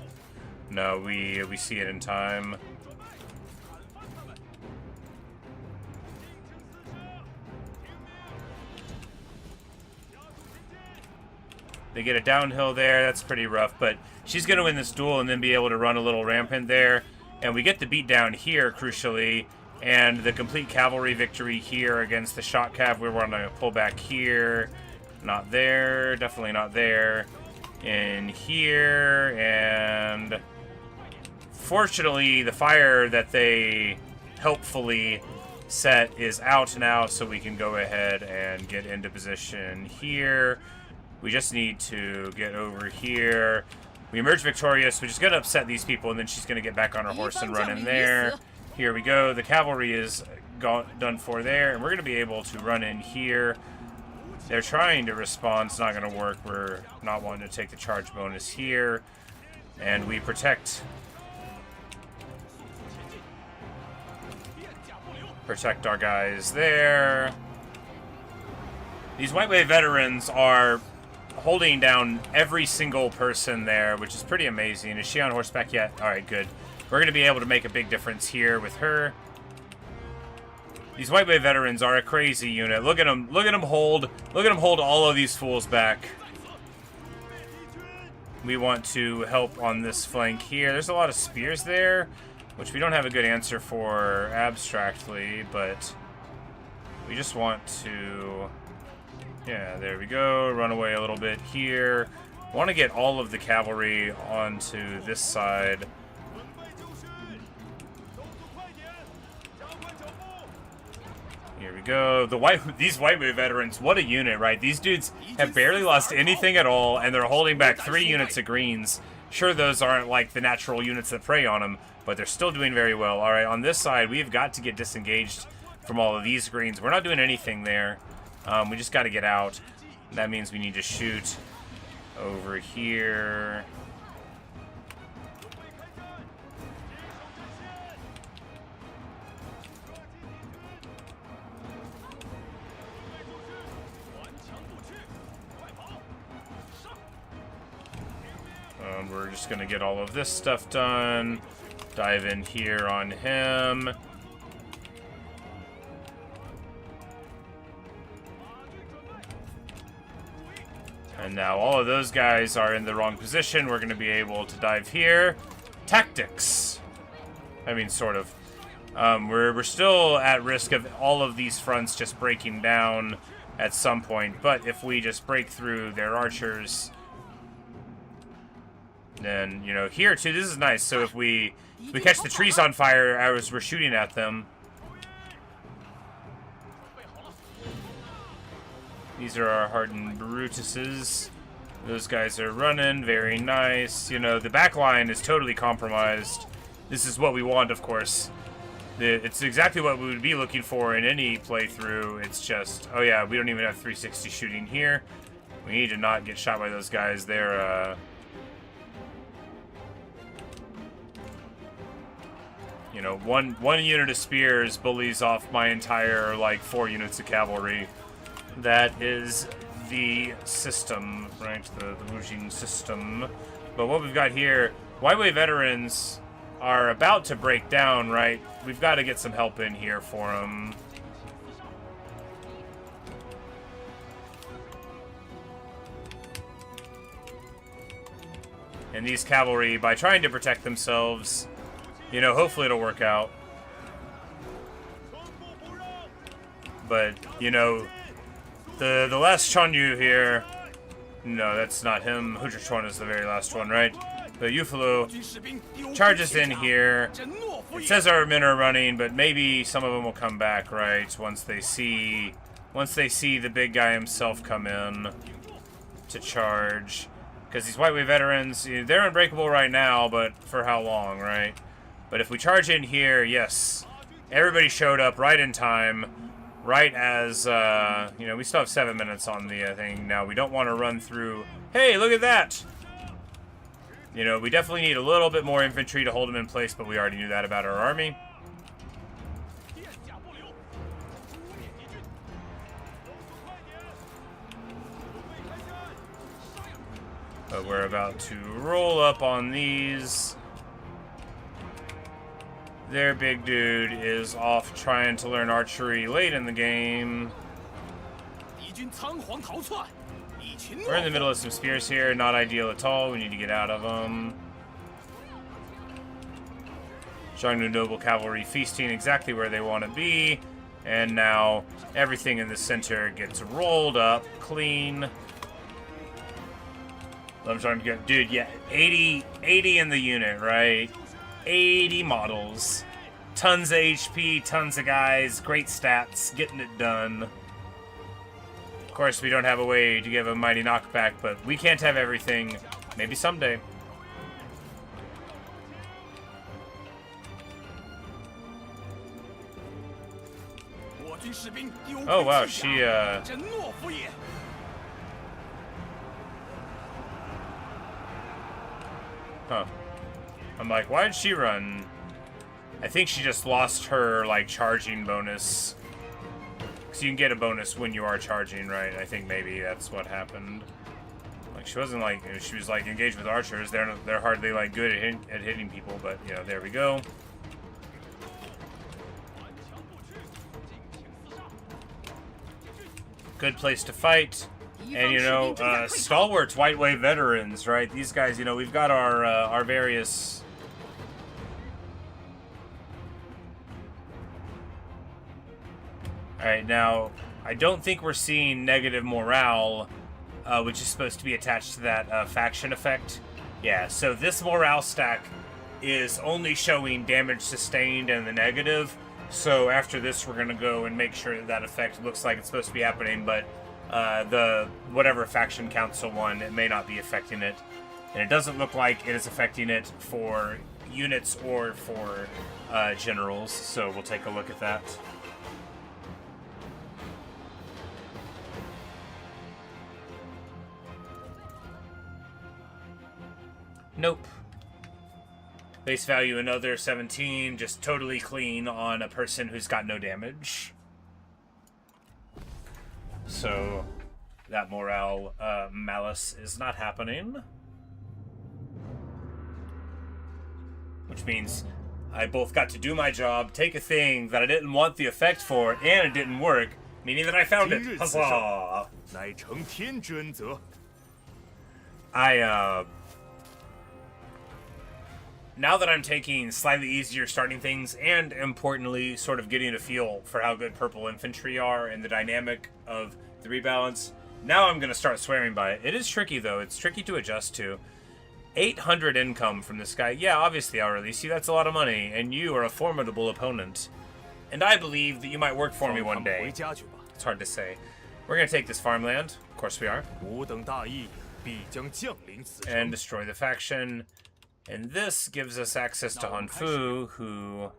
No, we see it in time. 尽情厮杀，听命，加速前进。They get a downhill there. That's pretty rough, but she's going to win this duel and then be able to run a little rampant there. And we get the beat down here, crucially, and the complete cavalry victory here against the shock cav. We want to pull back here. Not there. Definitely not there. In here. And fortunately, the fire that they helpfully set is out now, so we can go ahead and get into position here. We just need to get over here. We emerge victorious, which is going to upset these people, and then she's going to get back on her horse and run in there. Here we go. The cavalry is done for there, and we're going to be able to run in here. They're trying to respond. It's not going to work. We're not wanting to take the charge bonus here. And we protect our guys there. These White Wave veterans are holding down every single person there, which is pretty amazing. Is she on horseback yet? All right, good. We're going to be able to make a big difference here with her. These White Wave veterans are a crazy unit. Look at them. Look at them hold. Look at them hold all of these fools back. We want to help on this flank here. There's a lot of spears there, which we don't have a good answer for abstractly, but we just want to... Yeah, there we go. Run away a little bit here. Want to get all of the cavalry onto this side. Here we go. These White Wave veterans, what a unit, right? These dudes have barely lost anything at all, and they're holding back 3 units of greens. Sure, those aren't like the natural units that prey on them, but they're still doing very well. All right, on this side, we've got to get disengaged from all of these greens. We're not doing anything there. We just got to get out. That means we need to shoot over here. We're just going to get all of this stuff done. Dive in here on him. And now all of those guys are in the wrong position. We're going to be able to dive here. Tactics. I mean, sort of. We're still at risk of all of these fronts just breaking down at some point. But if we just break through their archers, then, you know, here too, this is nice. So if we catch the trees on fire as we're shooting at them. These are our hardened Brutuses. Those guys are running. Very nice. You know, the back line is totally compromised. This is what we want, of course. It's exactly what we would be looking for in any playthrough. It's just, oh yeah, we don't even have 360 shooting here. We need to not get shot by those guys. They're, you know, one unit of spears bullies off my entire, like, 4 units of cavalry. That is the system, right? The Wujing system. But what we've got here, White Wave veterans are about to break down, right? We've got to get some help in here for them. And these cavalry, by trying to protect themselves, you know, hopefully it'll work out. But, you know, the last Chonyu here, no, that's not him. Hujuchuan is the very last one, right? The Yufuluo charges in here. It says our men are running, but maybe some of them will come back, right? Once they see the big guy himself come in to charge. Because these White Wave veterans, they're unbreakable right now, but for how long, right? But if we charge in here, yes, everybody showed up right in time. Right as, you know, we still have 7 minutes on the thing. Now, we don't want to run through... Hey, look at that! You know, we definitely need a little bit more infantry to hold them in place, but we already knew that about our army. But we're about to roll up on these. Their big dude is off trying to learn archery late in the game. We're in the middle of some spears here. Not ideal at all. We need to get out of them. Xiongnu Noble Cavalry feasting exactly where they want to be. And now everything in the center gets rolled up clean. I'm trying to get, dude, yeah, 80 in the unit, right? 80 models. Tons of HP, tons of guys, great stats, getting it done. Of course, we don't have a way to give a mighty knockback, but we can't have everything. Maybe someday. Oh, wow, she, Huh. I'm like, why did she run? I think she just lost her, like, charging bonus. Because you can get a bonus when you are charging, right? I think maybe that's what happened. Like, she wasn't, like, she was, like, engaged with archers. They're hardly, like, good at hitting people, but, you know, there we go. Good place to fight. And, you know, stalwarts, white wave veterans, right? These guys, you know, we've got our various... Alright, now, I don't think we're seeing negative morale, which is supposed to be attached to that faction effect. Yeah, so this morale stack is only showing damage sustained and the negative. So after this, we're going to go and make sure that that effect looks like it's supposed to be happening, but the whatever faction council one, it may not be affecting it. And it doesn't look like it is affecting it for units or for generals, so we'll take a look at that. Nope. Base value another 17, just totally clean on a person who's got no damage. So that morale malice is not happening. Which means I both got to do my job, take a thing that I didn't want the effect for, and it didn't work, meaning that I found it. Huzzah! Now that I'm taking slightly easier starting things, and importantly, sort of getting a feel for how good purple infantry are and the dynamic of the rebalance, now I'm going to start swearing by it. It is tricky, though. It's tricky to adjust to. 800 income from this guy. Yeah, obviously I'll release you. That's a lot of money, and you are a formidable opponent. And I believe that you might work for me one day. It's hard to say. We're going to take this farmland. Of course we are. And destroy the faction. And this gives us access to Hanfu, who...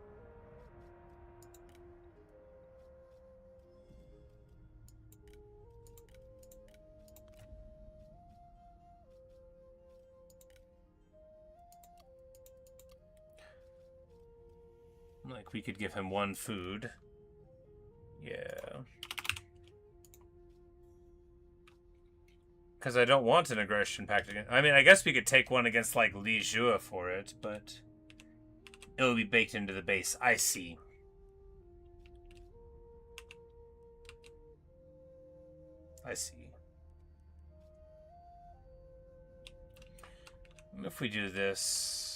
Like, we could give him one food. Yeah. Because I don't want an aggression pact against... I mean, I guess we could take one against, like, Li Jue for it, but... it will be baked into the base. I see. I see. If we do this...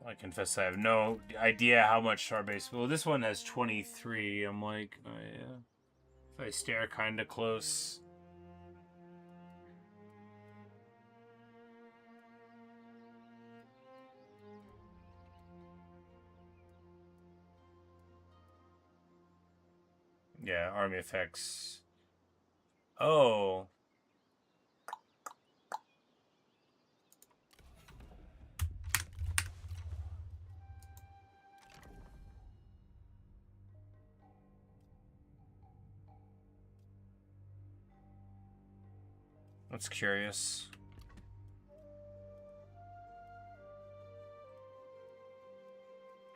I confess I have no idea how much our base... Well, this one has 23. I'm like, if I stare kind of close... Yeah, army effects. Oh. That's curious.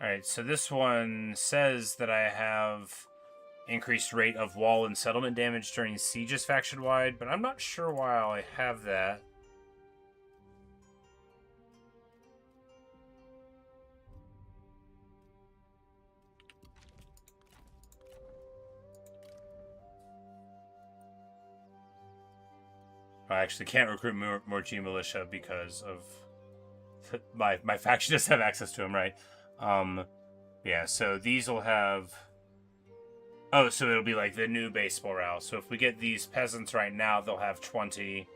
Alright, so this one says that I have increased rate of wall and settlement damage during sieges faction-wide, but I'm not sure why I have that. I actually can't recruit more G militia because of my faction doesn't have access to them, right? Yeah, so these will have... Oh, so it'll be like the new base morale. So if we get these peasants right now, they'll have 20.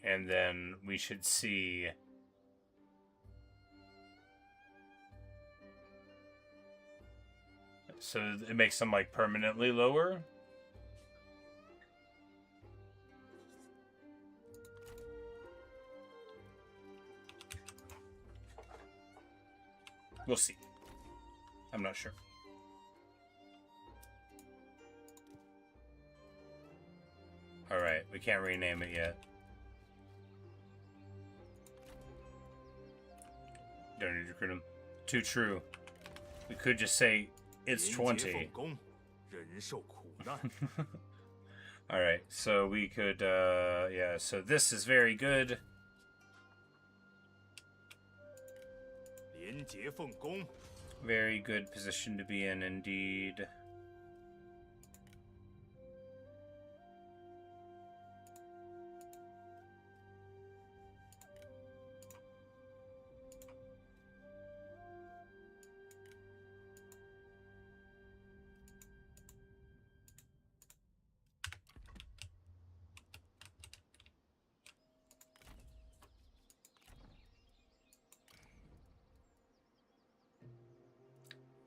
And then we should see... So it makes them like permanently lower. We'll see. I'm not sure. Alright, we can't rename it yet. Don't need to recruit them. Too true. We could just say it's 20. Alright, so we could, yeah, so this is very good. Very good position to be in, indeed.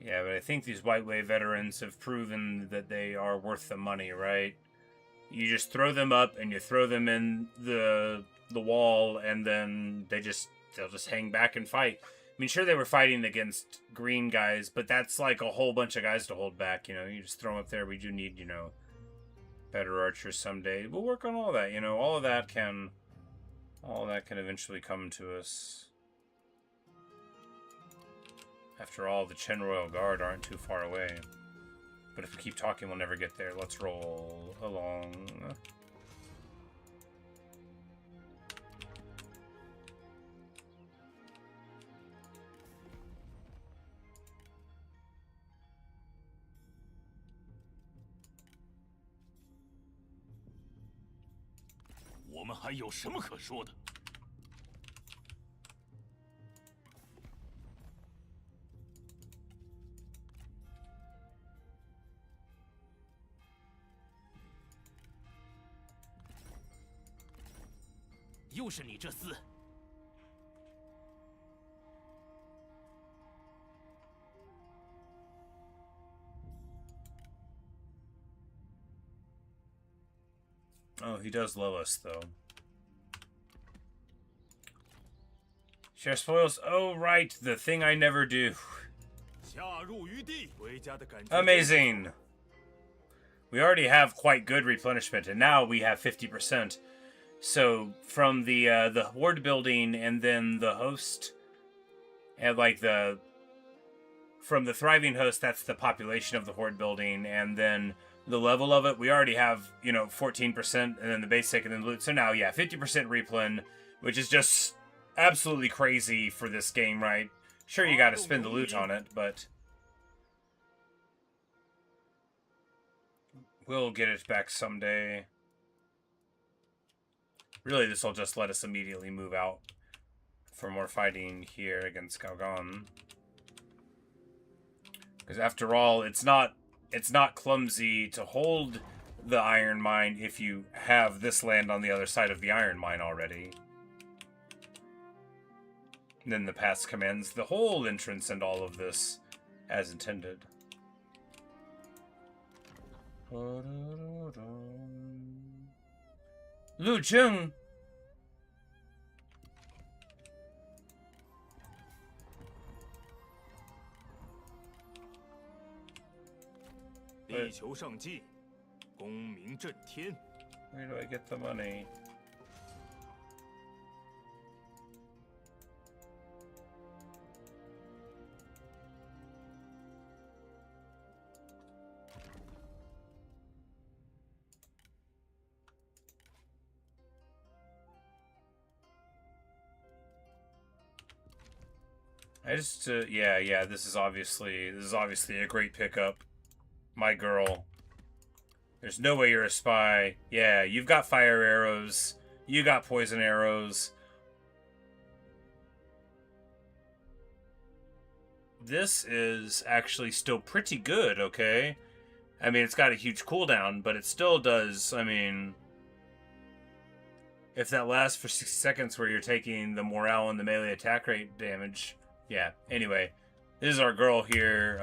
Yeah, but I think these White Wave veterans have proven that they are worth the money, right? You just throw them up and you throw them in the wall, and then they'll just hang back and fight. I mean, sure, they were fighting against green guys, but that's like a whole bunch of guys to hold back, you know? You just throw them up there. We do need, you know, better archers someday. We'll work on all that, you know? All that can eventually come to us. After all, the Chen Royal Guard aren't too far away. But if we keep talking, we'll never get there. Let's roll along. We 还有什么可说的？ 又是你这厮！Oh, he does low us, though. Share spoils. Oh, right. The thing I never do. Amazing. We already have quite good replenishment, and now we have 50%. So from the horde building and then the host, and like from the thriving host, that's the population of the horde building, and then the level of it, we already have, you know, 14%, and then the basic, and then loot. So now, yeah, 50% replen, which is just absolutely crazy for this game, right? Sure, you got to spend the loot on it, but we'll get it back someday. Really, this will just let us immediately move out for more fighting here against Galgan. Because after all, it's not clumsy to hold the iron mine if you have this land on the other side of the iron mine already. And then the pass commands the whole entrance and all of this as intended. Lu Cheng. Where do I get the money? I just, yeah, this is obviously a great pickup. My girl. There's no way you're a spy. Yeah, you've got fire arrows. You got poison arrows. This is actually still pretty good, okay? I mean, it's got a huge cooldown, but it still does, I mean... If that lasts for 60 seconds where you're taking the morale and the melee attack rate damage... Yeah, anyway. This is our girl here.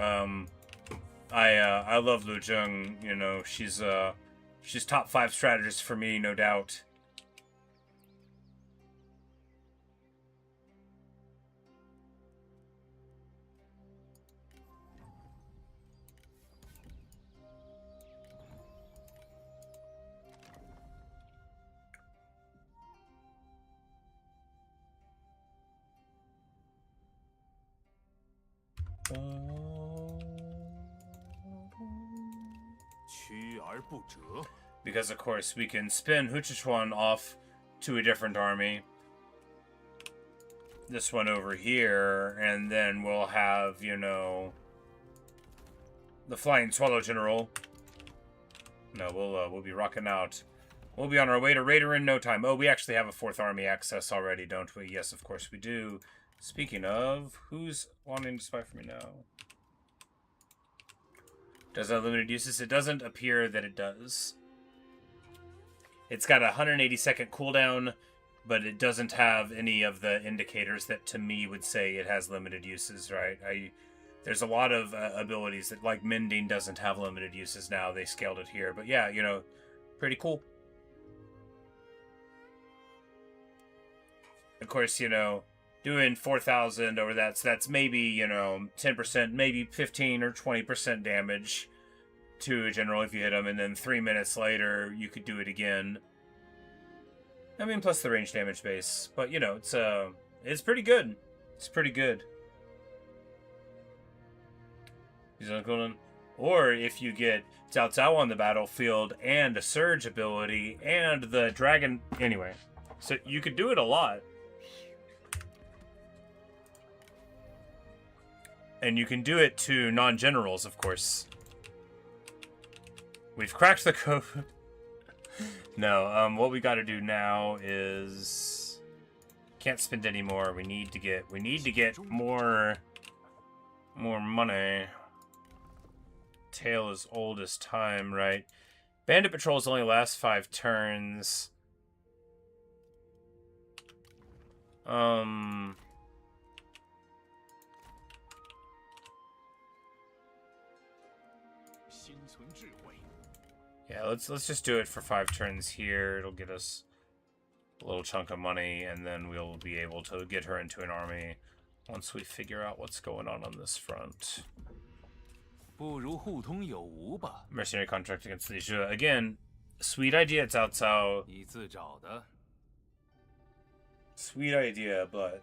I love Lu Jung, you know, she's top 5 strategist for me, no doubt. Because, of course, we can spin Huchichuan off to a different army. This one over here, and then we'll have, you know, the Flying Swallow General. No, we'll be rocking out. We'll be on our way to Raider in no time. Oh, we actually have a 4th army access already, don't we? Yes, of course we do. Speaking of, who's wanting to spy for me now? Does it have limited uses? It doesn't appear that it does. It's got a 180-second cooldown, but it doesn't have any of the indicators that, to me, would say it has limited uses, right? There's a lot of abilities that, like Mending, doesn't have limited uses now. They scaled it here. But yeah, you know, pretty cool. Of course, you know, doing 4,000 over that, so that's maybe, you know, 10%, maybe 15 or 20% damage to a general if you hit them, and then 3 minutes later, you could do it again. I mean, plus the range damage base. But, you know, it's pretty good. It's pretty good. Or if you get Cao Cao on the battlefield and a surge ability and the dragon... Anyway, so you could do it a lot. And you can do it to non-generals, of course. We've cracked the code. No, what we got to do now is can't spend any more. We need to get more money. Tale as old as time, right? Bandit patrols only last 5 turns. Yeah, let's just do it for 5 turns here. It'll get us a little chunk of money, and then we'll be able to get her into an army once we figure out what's going on this front. Mercenary contract against Li Zhe. Again, sweet idea, Cao Cao. Sweet idea, but...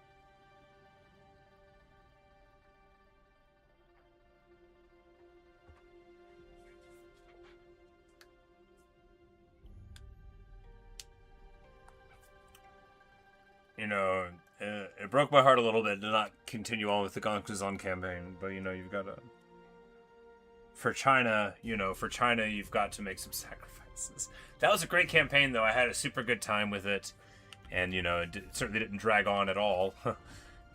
You know, it broke my heart a little bit to not continue on with the Gongzhezong campaign, but, you know, you've got to... For China, you've got to make some sacrifices. That was a great campaign, though. I had a super good time with it. And, you know, it certainly didn't drag on at all.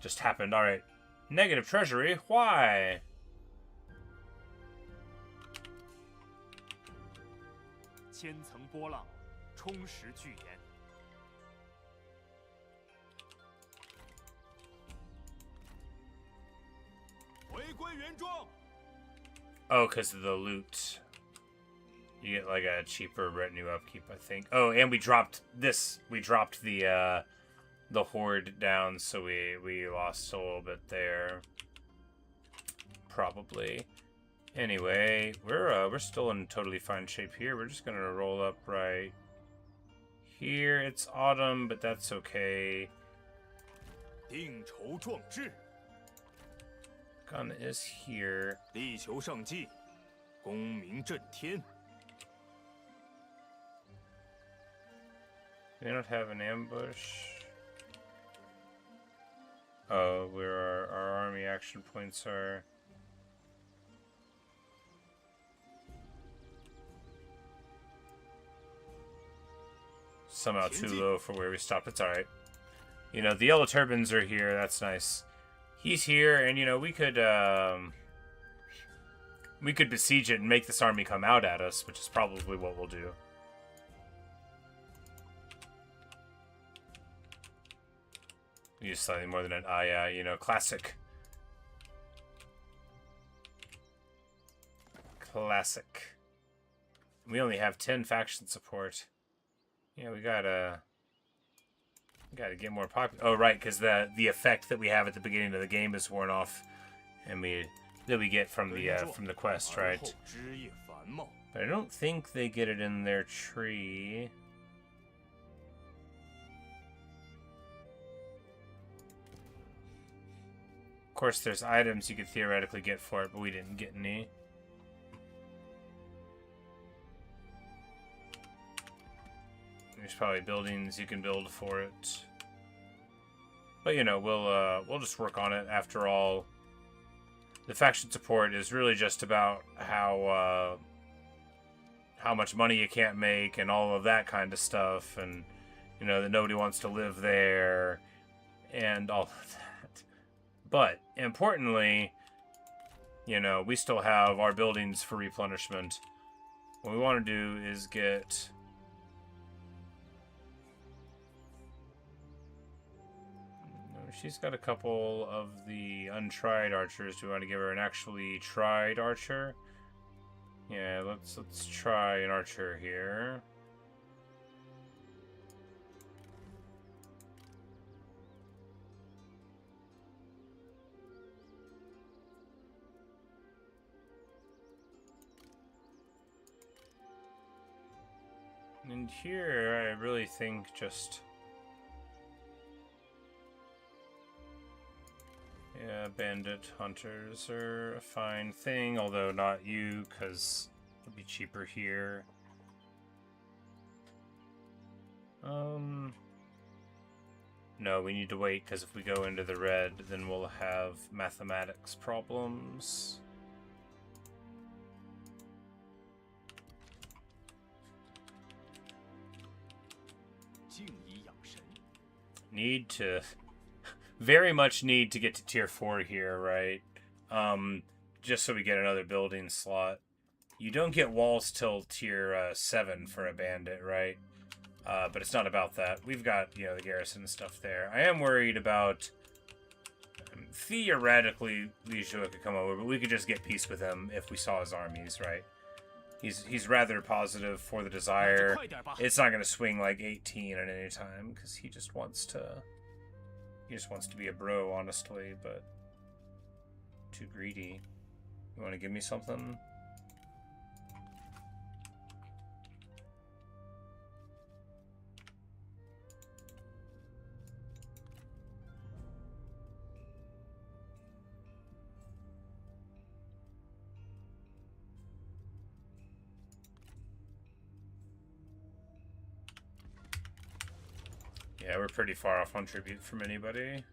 Just happened. All right. Negative treasury? Why? Oh, because of the loot. You get like a cheaper retinue upkeep, I think. Oh, and we dropped this. We dropped the horde down, so we lost a little bit there. Probably. Anyway, we're still in totally fine shape here. We're just gonna roll up right here. It's autumn, but that's okay. Gun is here. We don't have an ambush. Oh, where our army action points are. Somehow too low for where we stopped. It's alright. You know, the yellow turbans are here. That's nice. He's here, and, you know, we could besiege it and make this army come out at us, which is probably what we'll do. Use slightly more than an yeah, you know, classic. Classic. We only have 10 faction support. Yeah, we gotta get more popular. Oh, right, because the effect that we have at the beginning of the game is worn off, and we get from the quest, right? But I don't think they get it in their tree. Of course, there's items you could theoretically get for it, but we didn't get any. There's probably buildings you can build for it. But, you know, we'll just work on it. After all, the faction support is really just about how much money you can't make and all of that kind of stuff, and, you know, that nobody wants to live there and all of that. But importantly, you know, we still have our buildings for replenishment. What we want to do is get... She's got a couple of the untried archers. Do we want to give her an actually tried archer? Yeah, let's try an archer here. And here, I really think just... Yeah, bandit hunters are a fine thing, although not you, because it'll be cheaper here. No, we need to wait, because if we go into the red, then we'll have mathematics problems. Need to... Very much need to get to tier 4 here, right? Just so we get another building slot. You don't get walls till tier 7 for a bandit, right? But it's not about that. We've got, you know, the garrison and stuff there. I am worried about... theoretically, Li Zhuo could come over, but we could just get peace with him if we saw his armies, right? He's rather positive for the desire. It's not going to swing like 18 at any time, because he just wants to... He just wants to be a bro, honestly, but too greedy. You want to give me something? Yeah, we're pretty far off on tribute from anybody.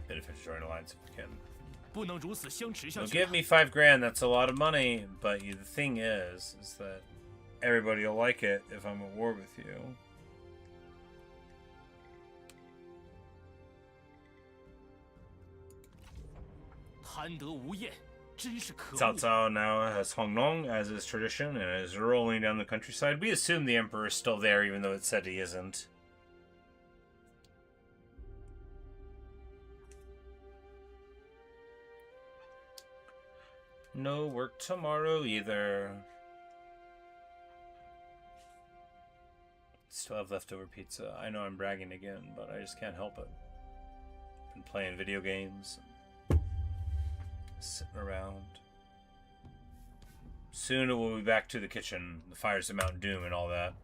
Benefit to join alliance if we can. Well, give me 5 grand, that's a lot of money, but the thing is that everybody will like it if I'm at war with you. Cao Cao now has Hongnong as his tradition and is rolling down the countryside. We assume the Emperor is still there, even though it said he isn't. No work tomorrow either. Still have leftover pizza. I know I'm bragging again, but I just can't help it. Been playing video games, sitting around. Soon we'll be back to the kitchen, the fires of Mount Doom and all that.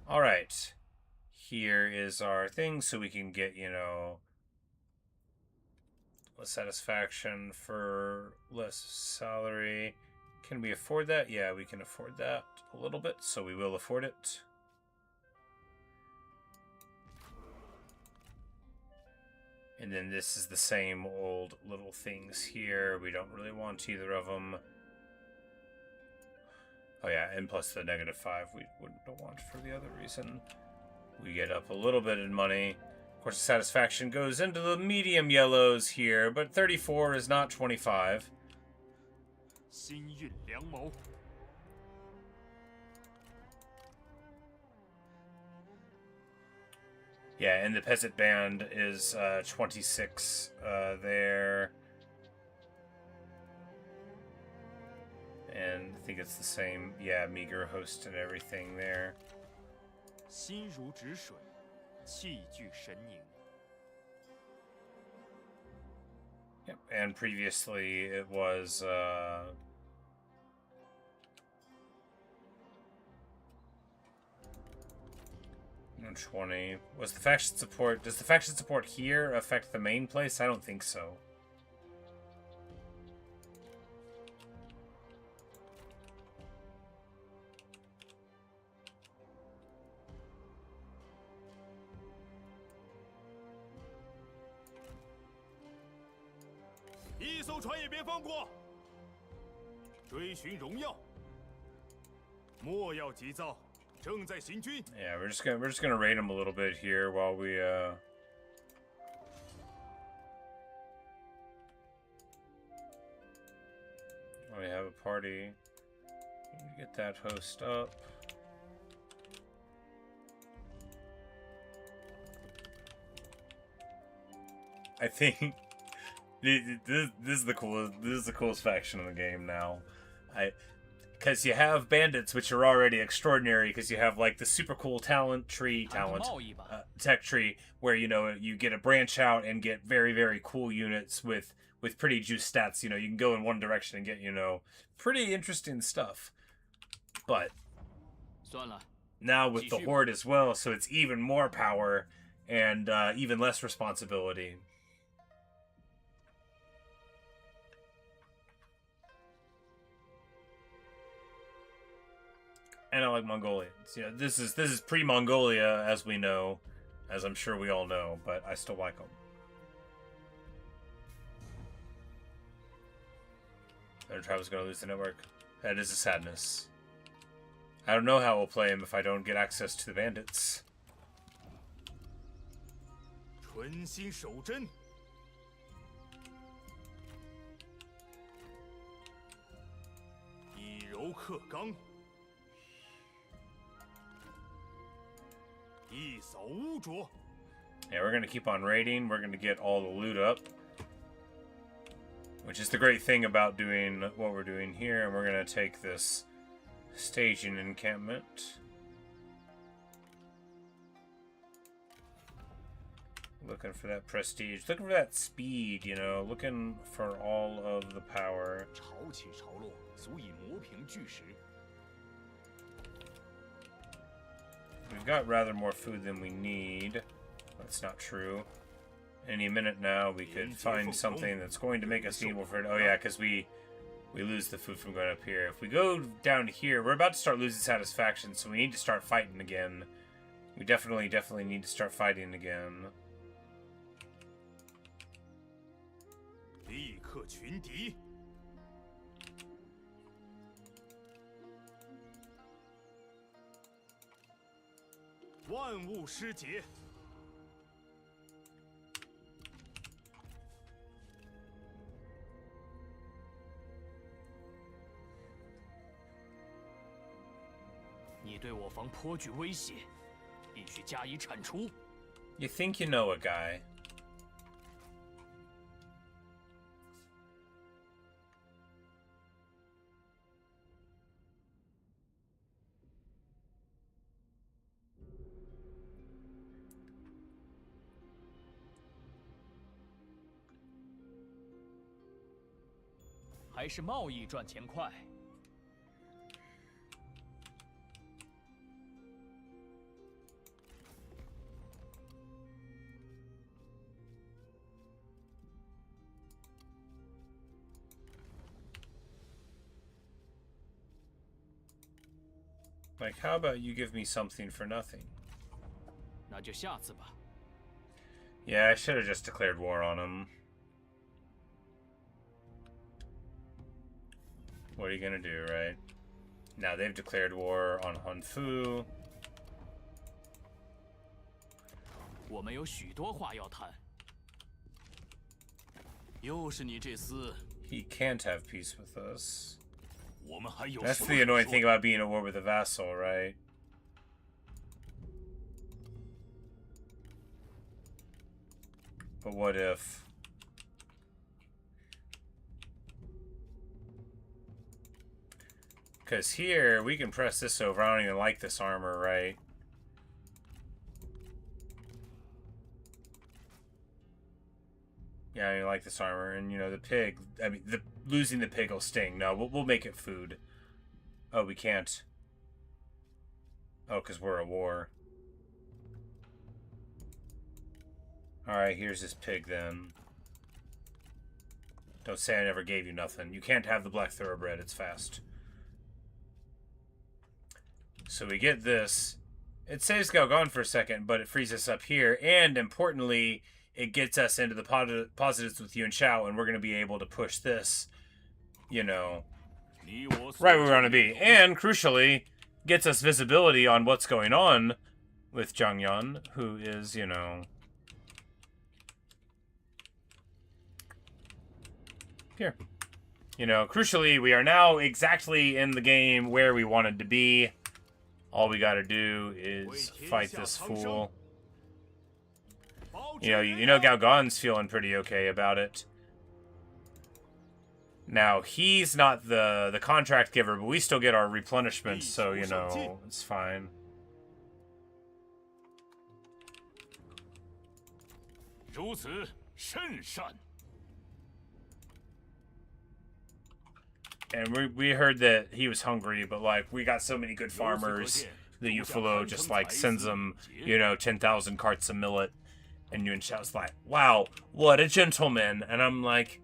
Alright. Here is our thing, so we can get, you know, less satisfaction for less salary. Can we afford that? Yeah, we can afford that a little bit, so we will afford it. And then this is the same old little things here. We don't really want either of them. Oh yeah, and plus the -5 we wouldn't want for the other reason. We get up a little bit in money. Of course, the satisfaction goes into the medium yellows here, but 34 is not 25. 新运良谋。 Yeah, and the peasant band is 26 there. And I think it's the same, yeah, meager host and everything there. 心如止水，气聚神凝。 Yep, and previously it was 20. Was the faction support? Does the faction support here affect the main place? I don't think so.一艘船也别放过，追寻荣耀，莫要急躁。 正在行军。 Yeah, we're just gonna raid them a little bit here while we have a party. Get that host up. I think this is the coolest. This is the coolest faction in the game now. Because you have bandits, which are already extraordinary, because you have like the super cool tech tree, where, you know, you get a branch out and get very, very cool units with pretty juice stats. You know, you can go in one direction and get, you know, pretty interesting stuff. But now with the horde as well, so it's even more power and even less responsibility. And I like Mongolians. You know, this is pre-Mongolia, as we know, as I'm sure we all know, but I still like them. And Travis gonna lose the network. That is a sadness. I don't know how we'll play him if I don't get access to the bandits. 纯心守贞，以柔克刚。 Yeah, we're going to keep on raiding. We're going to get all the loot up. Which is the great thing about doing what we're doing here. And we're going to take this staging encampment. Looking for that prestige. Looking for that speed, you know. Looking for all of the power. 潮起潮落，足以磨平巨石。 We've got rather more food than we need. That's not true. Any minute now, we could find something that's going to make us need more food. Oh yeah, because we lose the food from going up here. If we go down here, we're about to start losing satisfaction, so we need to start fighting again. We definitely need to start fighting again. 立刻群敌。 万物失节。你对我方颇具威胁，必须加以铲除。You think you know a guy. 还是贸易赚钱快。Like, how about you give me something for nothing? 那就下次吧。 Yeah, I should have just declared war on him. What are you gonna do, right? Now they've declared war on Hanfu. 我们有许多话要谈。又是你这厮。 He can't have peace with us. 我们还有 That's 什么 the 可 annoying 说 thing about being at war with a vassal, right? But what if... Because here, we can press this over. I don't even like this armor, right? Yeah, I don't even like this armor. And, you know, the pig... I mean, losing the pig will sting. No, we'll make it food. Oh, we can't. Oh, because we're at war. Alright, here's this pig then. Don't say I never gave you nothing. You can't have the black thoroughbred, it's fast. So we get this. It saves Galgon for a second, but it frees us up here. And importantly, it gets us into the positives with Yuan Shao, and we're going to be able to push this, you know, right where we want to be. And, crucially, gets us visibility on what's going on with Zhang Yan, who is, you know... Here. You know, crucially, we are now exactly in the game where we wanted to be. All we gotta do is fight this fool. You know Galgon's feeling pretty okay about it. Now, he's not the contract giver, but we still get our replenishment, so, you know, it's fine. And we heard that he was hungry, but, like, we got so many good farmers. The Yufuluo just, like, sends them, you know, 10,000 carts of millet. And Yuan Shao's like, wow, what a gentleman. And I'm like,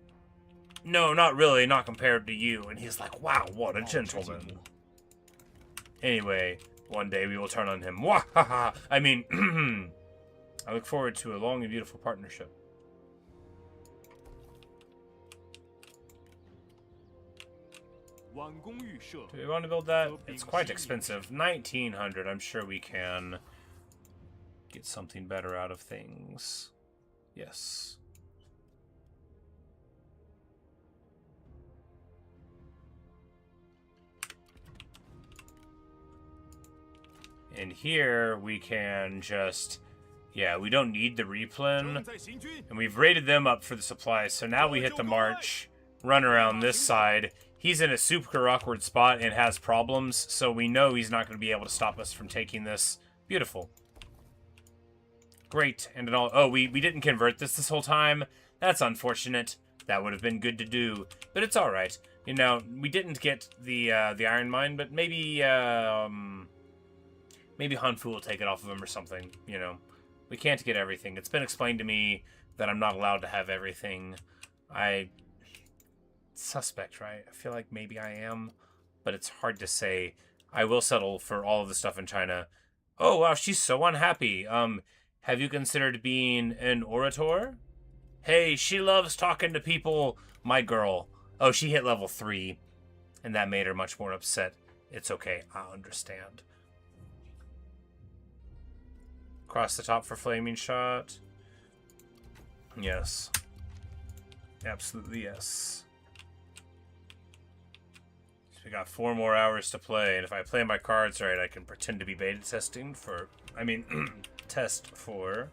no, not really, not compared to you. And he's like, wow, what a gentleman. Anyway, one day we will turn on him. Wahaha! I mean, I look forward to a long and beautiful partnership. Do we want to build that? It's quite expensive. 1,900. I'm sure we can get something better out of things. Yes. And here we can just... Yeah, we don't need the replen. And we've raided them up for the supplies. So now we hit the march, run around this side. He's in a super awkward spot and has problems, so we know he's not going to be able to stop us from taking this. Beautiful. Great. And it all... Oh, we didn't convert this whole time. That's unfortunate. That would have been good to do. But it's alright. You know, we didn't get the iron mine, but maybe Hanfu will take it off of him or something, you know. We can't get everything. It's been explained to me that I'm not allowed to have everything. Suspect, right? I feel like maybe I am, but it's hard to say. I will settle for all of the stuff in China. Oh, wow, she's so unhappy. Have you considered being an orator? Hey, she loves talking to people. My girl. Oh, she hit level 3, and that made her much more upset. It's okay. I understand. Cross the top for flaming shot. Yes. Absolutely yes. We got 4 more hours to play, and if I play my cards right, I can pretend to be beta testing for... I mean, test for...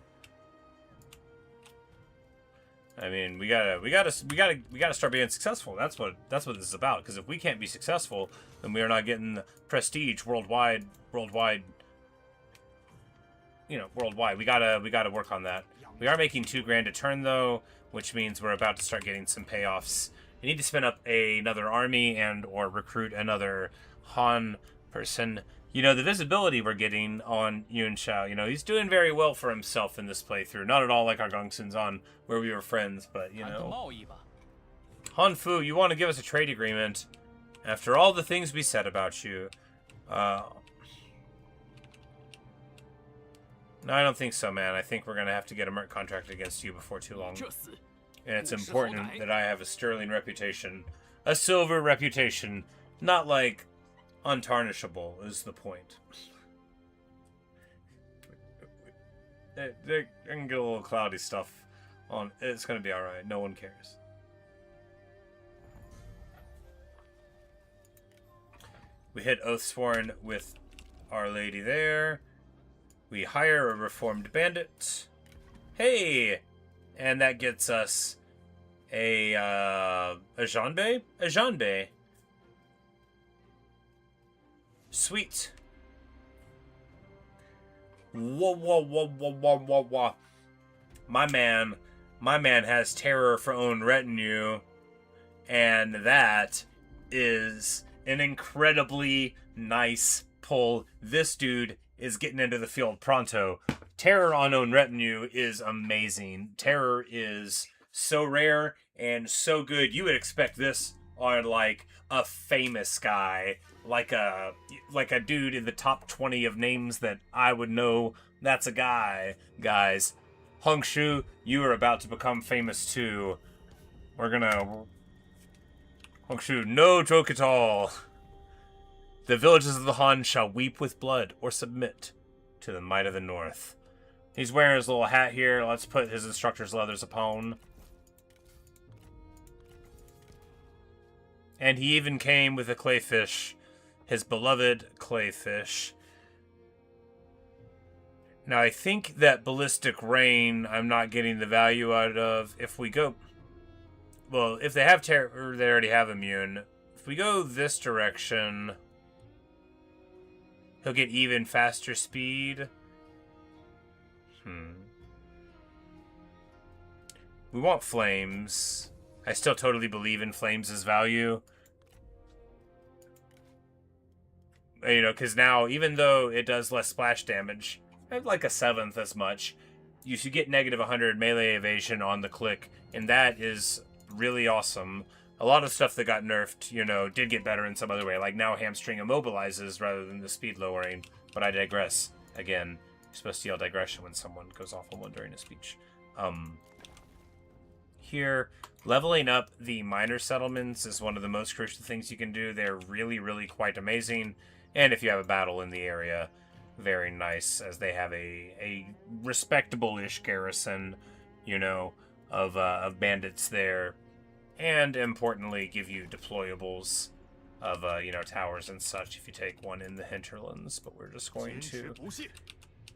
I mean, we gotta start being successful. That's what this is about. Because if we can't be successful, then we are not getting the prestige worldwide. You know, worldwide. We gotta work on that. We are making $2,000 a turn though, which means we're about to start getting some payoffs You need to spin up another army and or recruit another Han person. You know, the visibility we're getting on Yuan Shao, you know, he's doing very well for himself in this playthrough. Not at all like our Gongsun's on where we were friends, but, you know. Han Fu, you want to give us a trade agreement after all the things we said about you. No, I don't think so, man. I think we're going to have to get a merc contract against you before too long. And it's important that I have a sterling reputation. A silver reputation. Not like untarnishable is the point. They can get a little cloudy stuff on. It's going to be alright. No one cares. We hit Oathsworn with Our Lady there. We hire a reformed bandit. Hey! And that gets us a Janbei? A Janbei. Sweet. Whoa, whoa, whoa, whoa, whoa, whoa, whoa. My man has terror for own retinue. And that is an incredibly nice pull. This dude is getting into the field pronto. Terror on own retinue is amazing. Terror is so rare and so good. You would expect this on like a famous guy, like a dude in the top 20 of names that I would know. That's a guy, guys. Hong Shu, you are about to become famous too. We're gonna... Hong Shu, no joke at all. The villages of the Han shall weep with blood or submit to the might of the North. He's wearing his little hat here. Let's put his instructor's leathers upon. And he even came with a clayfish. His beloved clayfish. Now, I think that Ballistic Rain I'm not getting the value out of. If we go... Well, if they have terror, they already have immune. If we go this direction... He'll get even faster speed. We want flames. I still totally believe in flames' value. You know, because now, even though it does less splash damage, like a 1/7 as much, you should get negative 100 melee evasion on the click, and that is really awesome. A lot of stuff that got nerfed, you know, did get better in some other way. Like now hamstring immobilizes rather than the speed lowering. But I digress. Again, you're supposed to yell digression when someone goes off on one during a speech. Here, leveling up the minor settlements is one of the most crucial things you can do. They're really, really quite amazing. And if you have a battle in the area, very nice, as they have a respectable-ish garrison, you know, of bandits there. And importantly, give you deployables of, you know, towers and such if you take one in the hinterlands. But we're just going to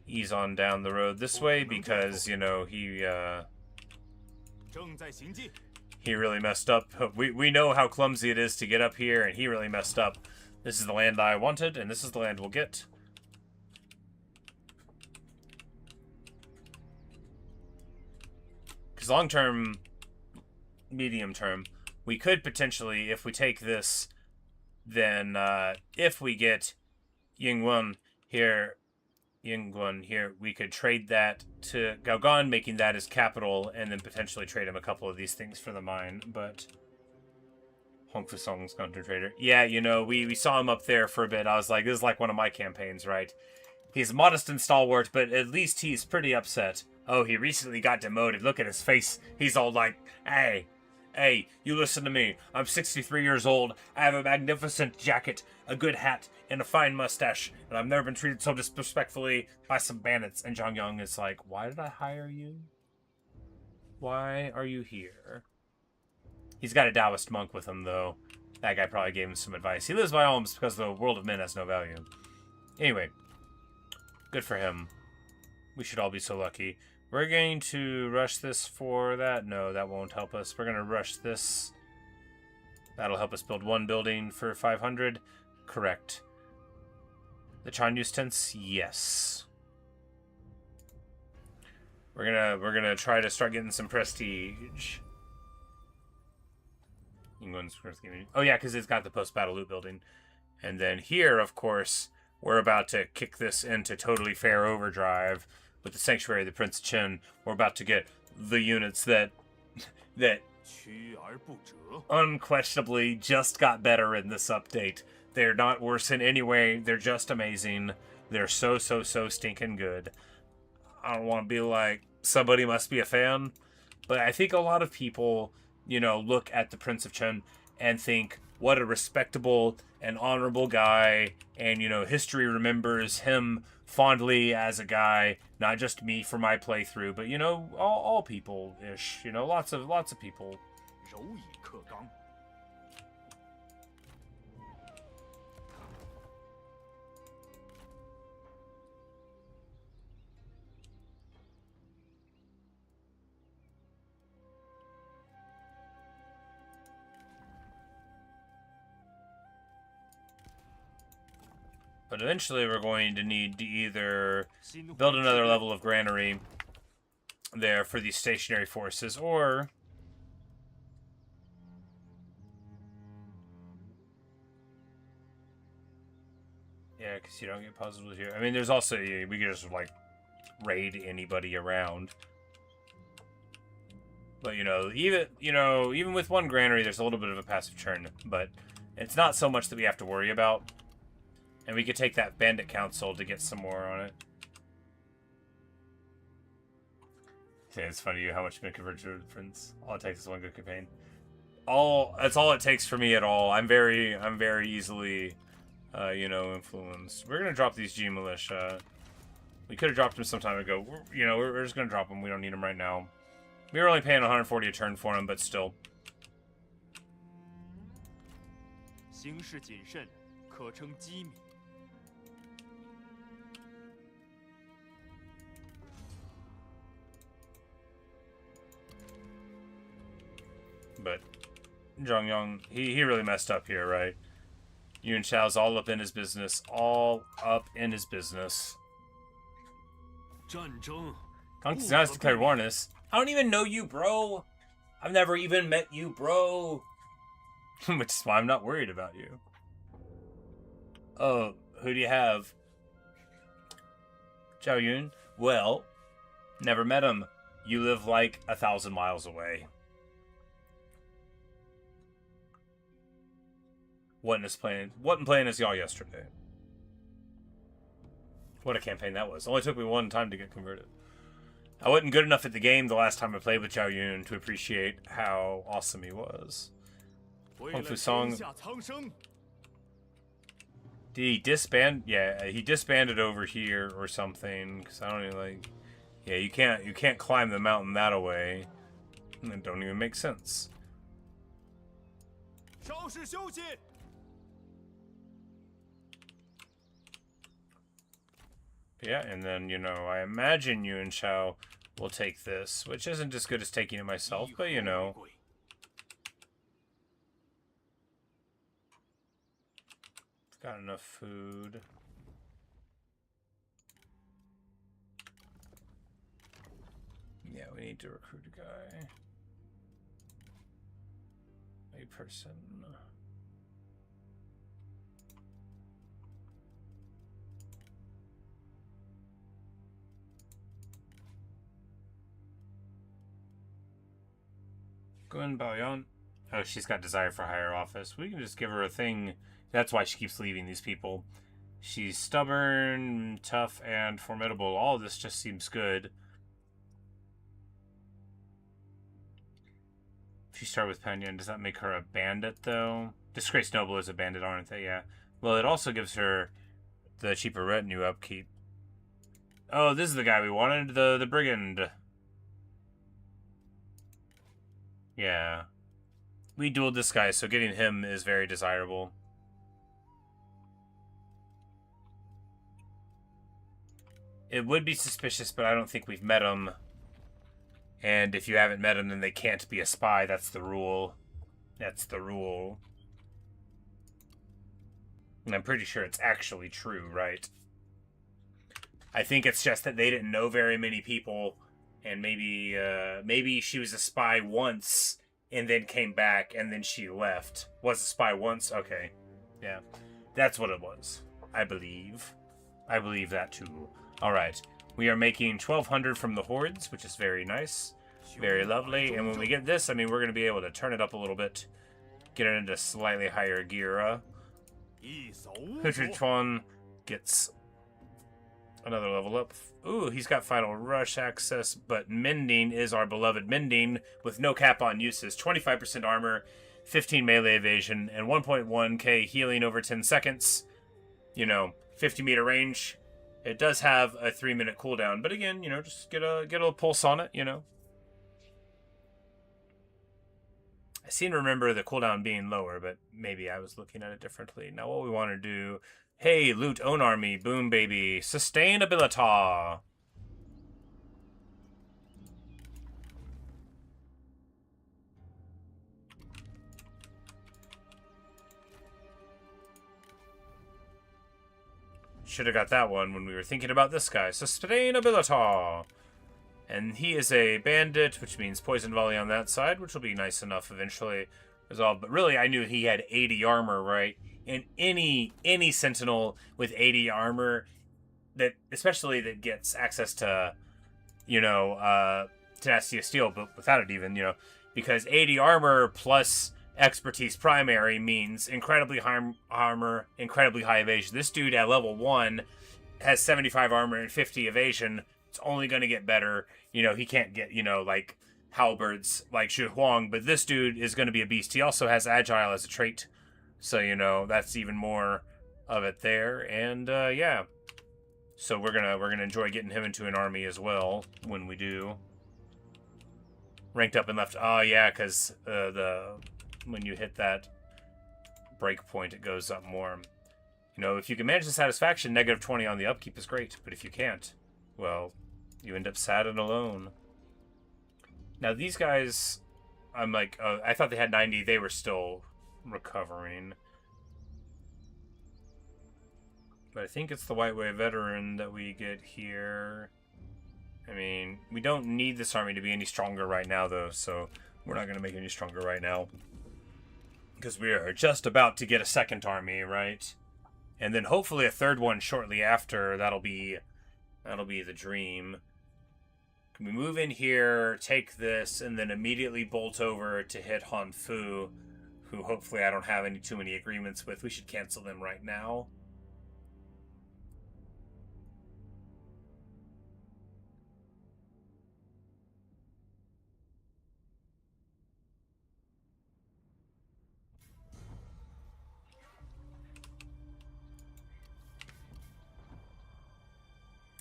ease on down the road this way because, you know, he really messed up. We know how clumsy it is to get up here, and he really messed up. This is the land I wanted, and this is the land we'll get. Because long-term... medium term, we could potentially, if we take this, then if we get Yingguan here, we could trade that to Gaogan, making that his capital, and then potentially trade him a couple of these things for the mine. But Hong Fusong's counter trader. Yeah, you know, we saw him up there for a bit. I was like, this is like one of my campaigns, right? He's modest and stalwart, but at least he's pretty upset. Oh, he recently got demoted. Look at his face. He's all like, Hey, you listen to me. I'm 63 years old. I have a magnificent jacket, a good hat, and a fine mustache. And I've never been treated so disrespectfully by some bandits. And Zhang Yang is like, why did I hire you? Why are you here? He's got a Taoist monk with him, though. That guy probably gave him some advice. He lives by alms because the world of men has no value. Anyway, good for him. We should all be so lucky. We're going to rush this for that. No, that won't help us. We're going to rush this. That'll help us build one building for 500. Correct. The Chanyu tents? Yes. We're gonna try to start getting some prestige. Oh, yeah, because it's got the post-battle loot building. And then here, of course, we're about to kick this into totally fair overdrive with the Sanctuary of the Prince of Qin. We're about to get the units that unquestionably just got better in this update. They're not worse in any way. They're just amazing. They're so stinking good. I don't want to be like, somebody must be a fan, but I think a lot of people, look at the Prince of Qin and think, what a respectable and honorable guy, and, history remembers him fondly as a guy, not just me for my playthrough, but, all people-ish, lots of people. 柔以克刚。 But eventually we're going to need to either build another level of granary there for these stationary forces, or yeah, because you don't get puzzles here. I mean, there's also, we can just like raid anybody around. But even with one granary, there's a little bit of a passive churn, but it's not so much that we have to worry about. And we could take that Bandit Council to get some more on it. Yeah, it's funny how much you can convert to a prince. All it takes is one good campaign. That's all it takes for me at all. I'm very easily, influenced. We're gonna drop these G militia. We could have dropped them some time ago. We're just gonna drop them. We don't need them right now. We were only paying 140 a turn for them, but still. 行事谨慎，可称机敏。 But Zhang Yang, he really messed up here, right? Yuan Shao's all up in his business. All up in his business. 战争。 Kong's not declared war on us. I don't even know you, bro. I've never even met you, bro. Which is why I'm not worried about you. Oh, who do you have? Zhao Yun? Well, never met him. You live like 1,000 miles away. Wasn't playing as y'all yesterday. What a campaign that was. Only took me one time to get converted. I wasn't good enough at the game the last time I played with Zhao Yun to appreciate how awesome he was. Kung Fu Song. Did he disband? Yeah, he disbanded over here or something. Cause I don't even like. Yeah, you can't climb the mountain that away. It don't even make sense. 稍事休息。 Yeah, and then, I imagine Yuan Shao will take this, which isn't as good as taking it myself, but, got enough food. Yeah, we need to recruit a guy. A person. Gun Baoyan. Oh, she's got desire for higher office. We can just give her a thing. That's why she keeps leaving these people. She's stubborn, tough, and formidable. All of this just seems good. If you start with Penyan, does that make her a bandit, though? Disgraced Noble is a bandit, aren't they? Yeah. Well, it also gives her the cheaper retinue upkeep. Oh, this is the guy we wanted, the brigand. Yeah. We dueled this guy, so getting him is very desirable. It would be suspicious, but I don't think we've met him. And if you haven't met him, then they can't be a spy. That's the rule. That's the rule. And I'm pretty sure it's actually true, right? I think it's just that they didn't know very many people. And maybe she was a spy once, and then came back, and then she left. Was a spy once? Okay. Yeah. That's what it was. I believe. I believe that too. Alright. We are making 1,200 from the hordes, which is very nice. Very lovely. And when we get this, I mean, we're going to be able to turn it up a little bit. Get it into slightly higher gear. Huchuan gets another level up. Ooh, he's got final rush access, but Mending is our beloved Mending with no cap on uses. 25% armor, 15 melee evasion, and 1.1k healing over 10 seconds. 50-meter range. It does have a 3-minute cooldown, but again, just get a little pulse on it, I seem to remember the cooldown being lower, but maybe I was looking at it differently. Now what we want to do... Hey, loot, own army, boom, baby. Sustainability. Should have got that one when we were thinking about this guy. Sustainability. And he is a bandit, which means poison volley on that side, which will be nice enough eventually as well. But really, I knew he had 80 armor, right? And any sentinel with 80 armor, that especially that gets access to, tenacity of steel, but without it even, because 80 armor plus expertise primary means incredibly high armor, incredibly high evasion. This dude at level 1 has 75 armor and 50 evasion. It's only going to get better. He can't get, like halberds like Xu Huang, but this dude is going to be a beast. He also has agile as a trait. So, that's even more of it there. And, yeah. So we're gonna enjoy getting him into an army as well when we do. Ranked up and left. Oh, yeah, because when you hit that break point, it goes up more. If you can manage the satisfaction, -20 on the upkeep is great. But if you can't, well, you end up sad and alone. Now, these guys, I'm like, I thought they had 90. They were still recovering. But I think it's the White Wave veteran that we get here. I mean, we don't need this army to be any stronger right now, though, so we're not going to make it any stronger right now. Because we are just about to get a second army, right? And then hopefully a third one shortly after. That'll be the dream. Can we move in here, take this, and then immediately bolt over to hit Han Fu, who hopefully I don't have too many agreements with. We should cancel them right now.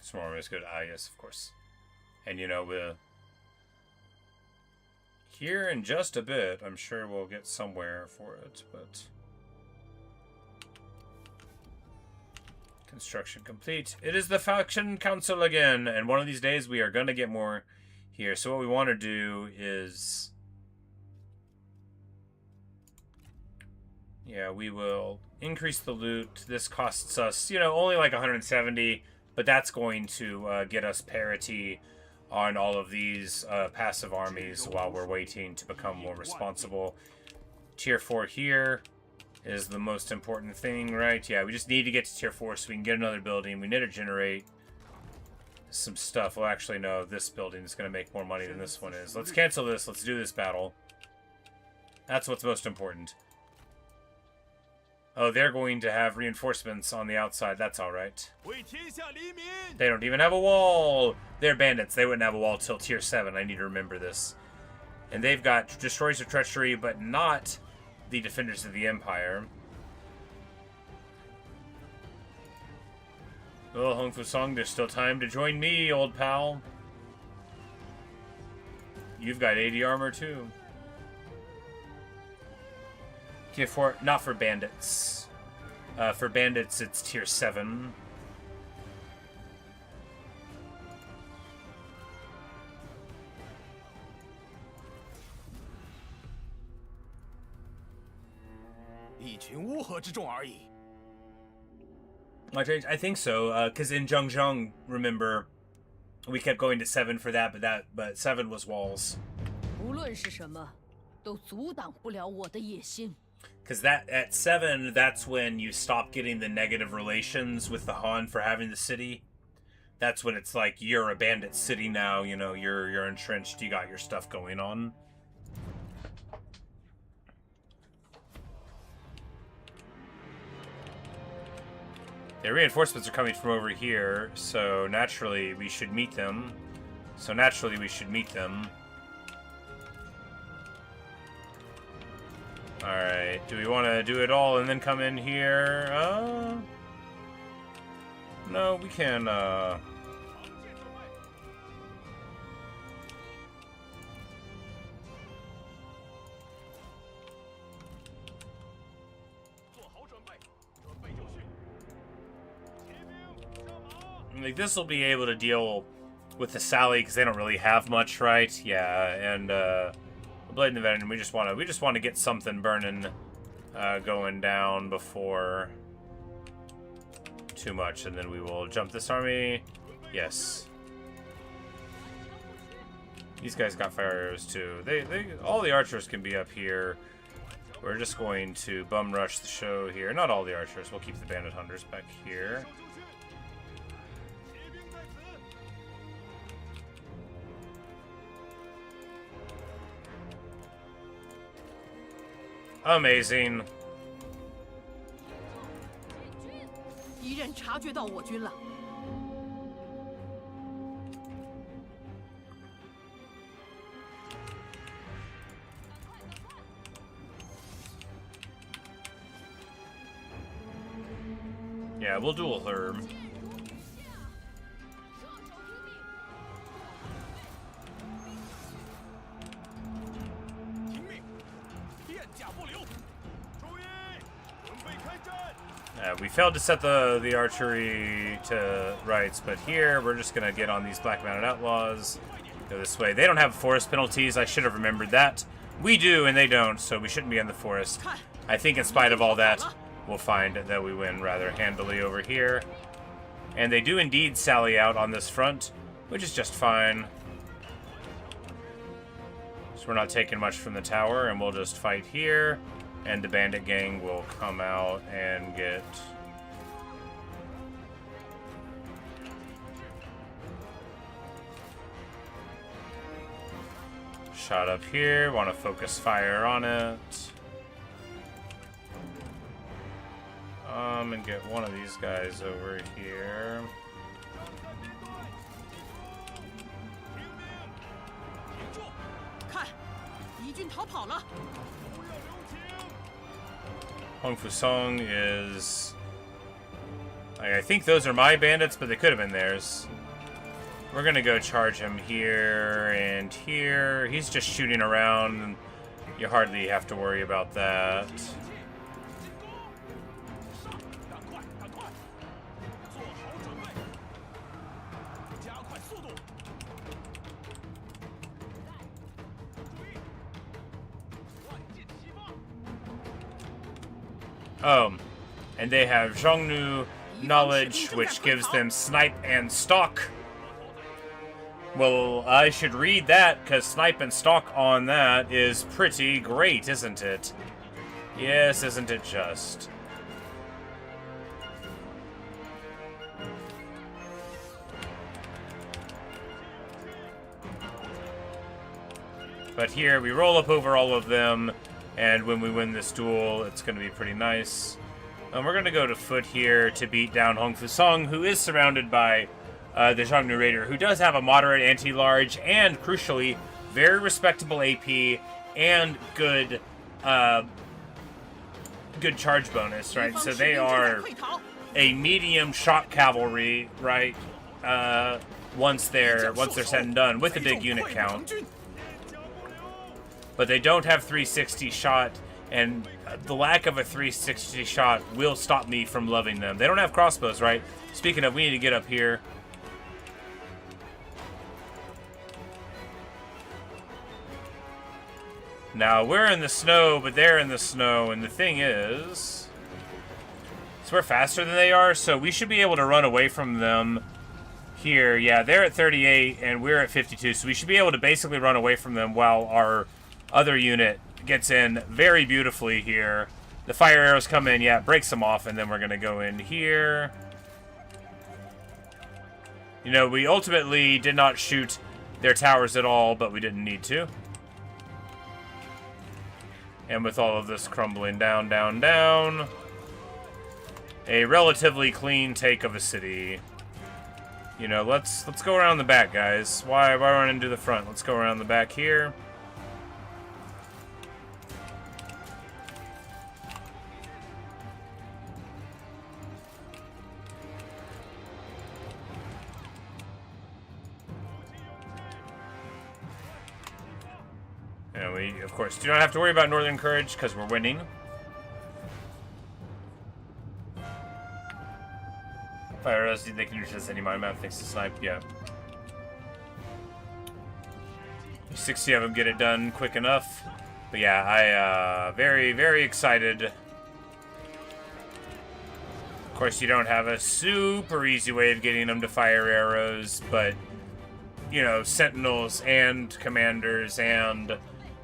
Some more is good. Ah, yes, of course. And we'll... Here in just a bit, I'm sure we'll get somewhere for it, but... Construction complete. It is the Faction Council again, and one of these days we are going to get more here. So what we want to do is... Yeah, we will increase the loot. This costs us, only like 170, but that's going to get us parity on all of these passive armies while we're waiting to become more responsible. Tier 4 here is the most important thing, right? Yeah, we just need to get to Tier 4 so we can get another building. We need to generate some stuff. Well, actually, no, this building is going to make more money than this one is. Let's cancel this. Let's do this battle. That's what's most important. Oh, they're going to have reinforcements on the outside. That's all right. They don't even have a wall. They're bandits. They wouldn't have a wall till Tier 7. I need to remember this. And they've got Destroyers of Treachery, but not the Defenders of the Empire. Oh, Hong Fu Song, there's still time to join me, old pal. You've got 80 armor, too. Tier 4, not for bandits. For bandits, it's Tier 7. I think so, because in Zhengzheng, remember, we kept going to 7 for that, but 7 was walls. 无论是什么，都阻挡不了我的野心。 Because that at 7, that's when you stop getting the negative relations with the Han for having the city. That's when it's like you're a bandit city now. You know, you're entrenched. You got your stuff going on. The reinforcements are coming from over here, so naturally we should meet them. Alright, do we want to do it all and then come in here? No, we can, like, this will be able to deal with the Sally because they don't really have much, right? Yeah, and Blade and the Veteran, we just want to get something burning, going down before too much, and then we will jump this army. Yes. These guys got fire arrows too. All the archers can be up here. We're just going to bum rush the show here. Not all the archers. We'll keep the bandit hunters back here. Amazing. 敌人察觉到我军了。 Yeah, we'll duel her. We failed to set the archery to rights, but here we're just gonna get on these Black Mounted Outlaws. Go this way. They don't have forest penalties. I should have remembered that. We do, and they don't, so we shouldn't be in the forest. I think in spite of all that, we'll find that we win rather handily over here. And they do indeed sally out on this front, which is just fine. So we're not taking much from the tower, and we'll just fight here. And the bandit gang will come out and get... shot up here. Want to focus fire on it. And get one of these guys over here. Hong Fusong is... I think those are my bandits, but they could have been theirs. We're gonna go charge him here and here. He's just shooting around, and you hardly have to worry about that. Oh, and they have Zhongnu knowledge, which gives them snipe and stalk. Well, I should read that, because snipe and stalk on that is pretty great, isn't it? Yes, isn't it just? But here, we roll up over all of them, and when we win this duel, it's going to be pretty nice. And we're going to go to foot here to beat down Hong Fusong, who is surrounded by the Zhongnu Raider, who does have a moderate anti-large and, crucially, very respectable AP and good good charge bonus, right? So they are a medium shock cavalry, right? Once they're said and done with a big unit count. But they don't have 360 shot, and the lack of a 360 shot will stop me from loving them. They don't have crossbows, right? Speaking of, we need to get up here. Now, we're in the snow, but they're in the snow, and the thing is... so we're faster than they are, so we should be able to run away from them here. Yeah, they're at 38, and we're at 52, so we should be able to basically run away from them while our other unit gets in very beautifully here. The fire arrows come in, yeah, breaks them off, and then we're going to go in here. You know, we ultimately did not shoot their towers at all, but we didn't need to. And with all of this crumbling down, down, down, a relatively clean take of a city. You know, let's go around the back, guys. Why run into the front? Let's go around the back here. And we, of course, do not have to worry about Northern Courage because we're winning. Fire arrows, they can use this any mind map thanks to snipe, yeah. 60 of them get it done quick enough. But yeah, very, very excited. Of course, you don't have a super easy way of getting them to fire arrows, but, you know, sentinels and commanders and,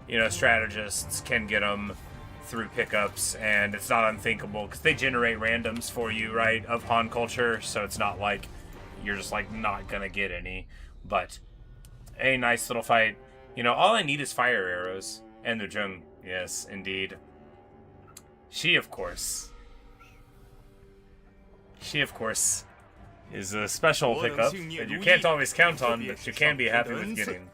you know, strategists can get them through pickups, and it's not unthinkable because they generate randoms for you, right, of Han culture, so it's not like you're just like not gonna get any. But a nice little fight. You know, all I need is fire arrows and the Jung. Yes, indeed. She of course is a special pickup that you can't always count on, but you can be happy with getting.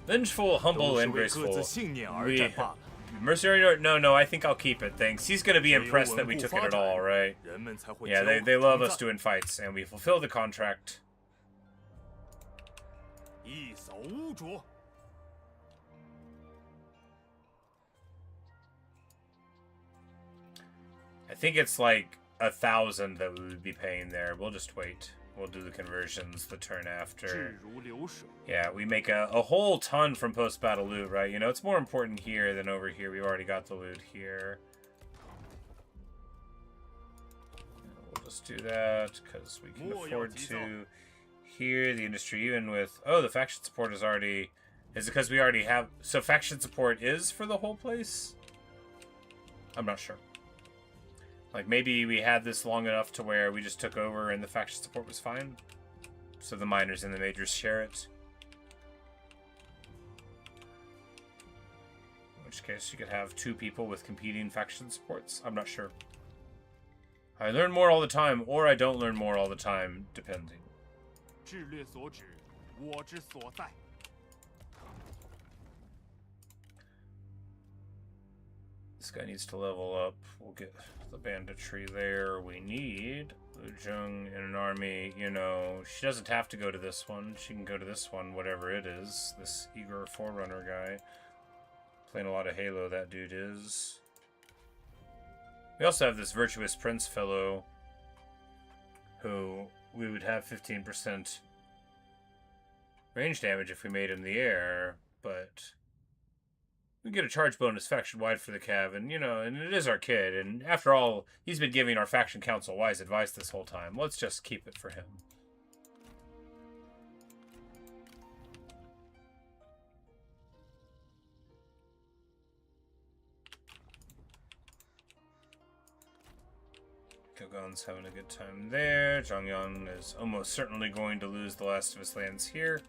Vengeful, humble, and graceful. Mercenary, no, I think I'll keep it, thanks. He's gonna be impressed that we took it at all, right? Yeah, they love us doing fights, and we fulfill the contract. I think it's like 1,000 that we would be paying there. We'll just wait. We'll do the conversions the turn after. Yeah, we make a whole ton from post-battle loot, right? You know, it's more important here than over here. We've already got the loot here. We'll just do that, because we can afford to. Here, the industry, even with... Oh, the faction support is already... Is it because we already have... So faction support is for the whole place? I'm not sure. Like, maybe we had this long enough to where we just took over and the faction support was fine. So the miners and the majors share it. In which case you could have 2 people with competing faction supports. I'm not sure. I learn more all the time, or I don't learn more all the time, depending. This guy needs to level up. We'll get the banditry there. We need Lu Jung in an army. You know, she doesn't have to go to this one. She can go to this one, whatever it is. This eager forerunner guy. Playing a lot of Halo, that dude is. We also have this virtuous prince fellow who we would have 15% range damage if we made him in the air, but we get a charge bonus faction-wide for the Cav, and, you know, and it is our kid, and after all, he's been giving our faction council wise advice this whole time. Let's just keep it for him. Kogon's having a good time there. Zhongyang is almost certainly going to lose the last of his lands here.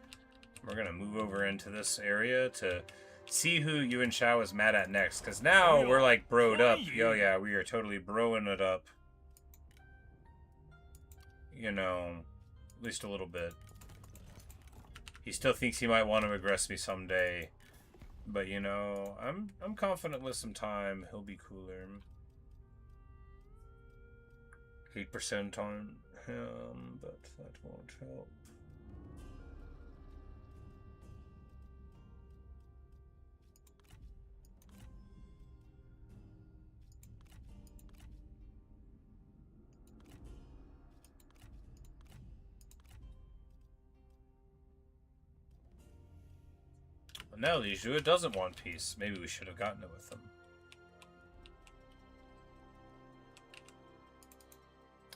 We're going to move over into this area to see who Yuan Shao is mad at next, because now we're like broed up. Yo, yeah, we are totally broing it up. You know, at least a little bit. He still thinks he might want to aggress me someday, but you know, I'm confident with some time he'll be cooler. 8% on him, but that won't help. Well, now Li Zhu doesn't want peace. Maybe we should have gotten it with him.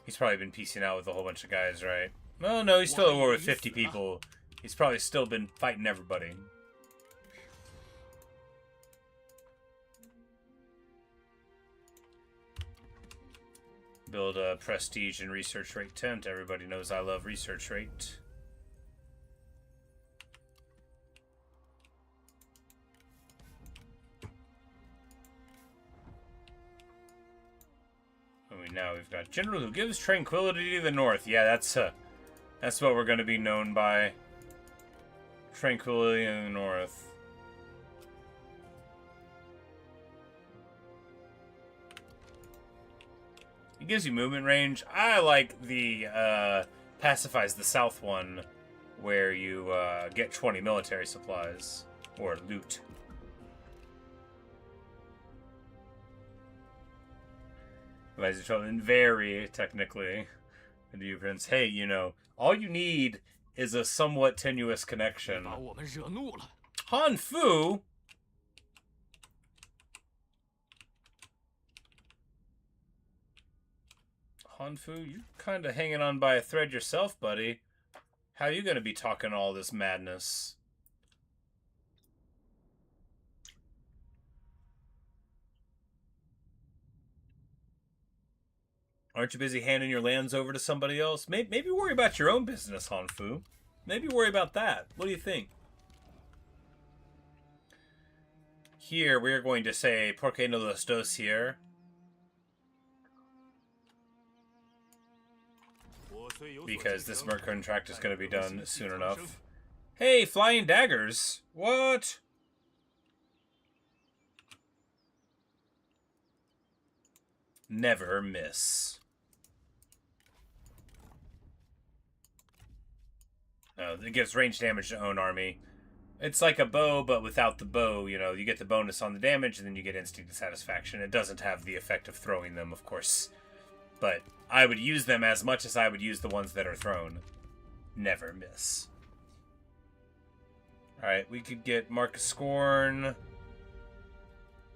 He's probably been piecing out with a whole bunch of guys, right? Well, no, he's still at war with 50 people. He's probably still been fighting everybody. Build a prestige and research rate tent. Everybody knows I love research rate. Now we've got General who gives tranquility to the north. Yeah, that's what we're going to be known by. Tranquility in the north. He gives you movement range. I like the pacifies the south one, where you get 20 military supplies or loot. Very technically, and you Prince. Hey, you know, all you need is a somewhat tenuous connection. Han Fu. Han Fu, you're kind of hanging on by a thread yourself, buddy. How are you going to be talking all this madness? Aren't you busy handing your lands over to somebody else? Maybe worry about your own business, Han Fu. Maybe worry about that. What do you think? Here, we're going to say, ¿Por qué no los dos here? Because this merc contract is going to be done soon enough. Hey, flying daggers! What? Never miss. Oh, it gives range damage to own army. It's like a bow, but without the bow, you know, you get the bonus on the damage, and then you get instinct satisfaction. It doesn't have the effect of throwing them, of course. But I would use them as much as I would use the ones that are thrown. Never miss. Alright, we could get Marcus Scorn.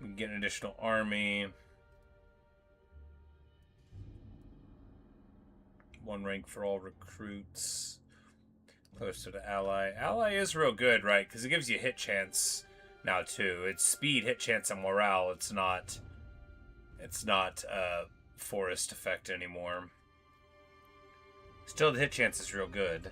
We can get an additional army. 1 rank for all recruits. Close to the ally. Ally is real good, right? Because it gives you hit chance now too. It's speed, hit chance, and morale. It's not forest effect anymore. Still, the hit chance is real good.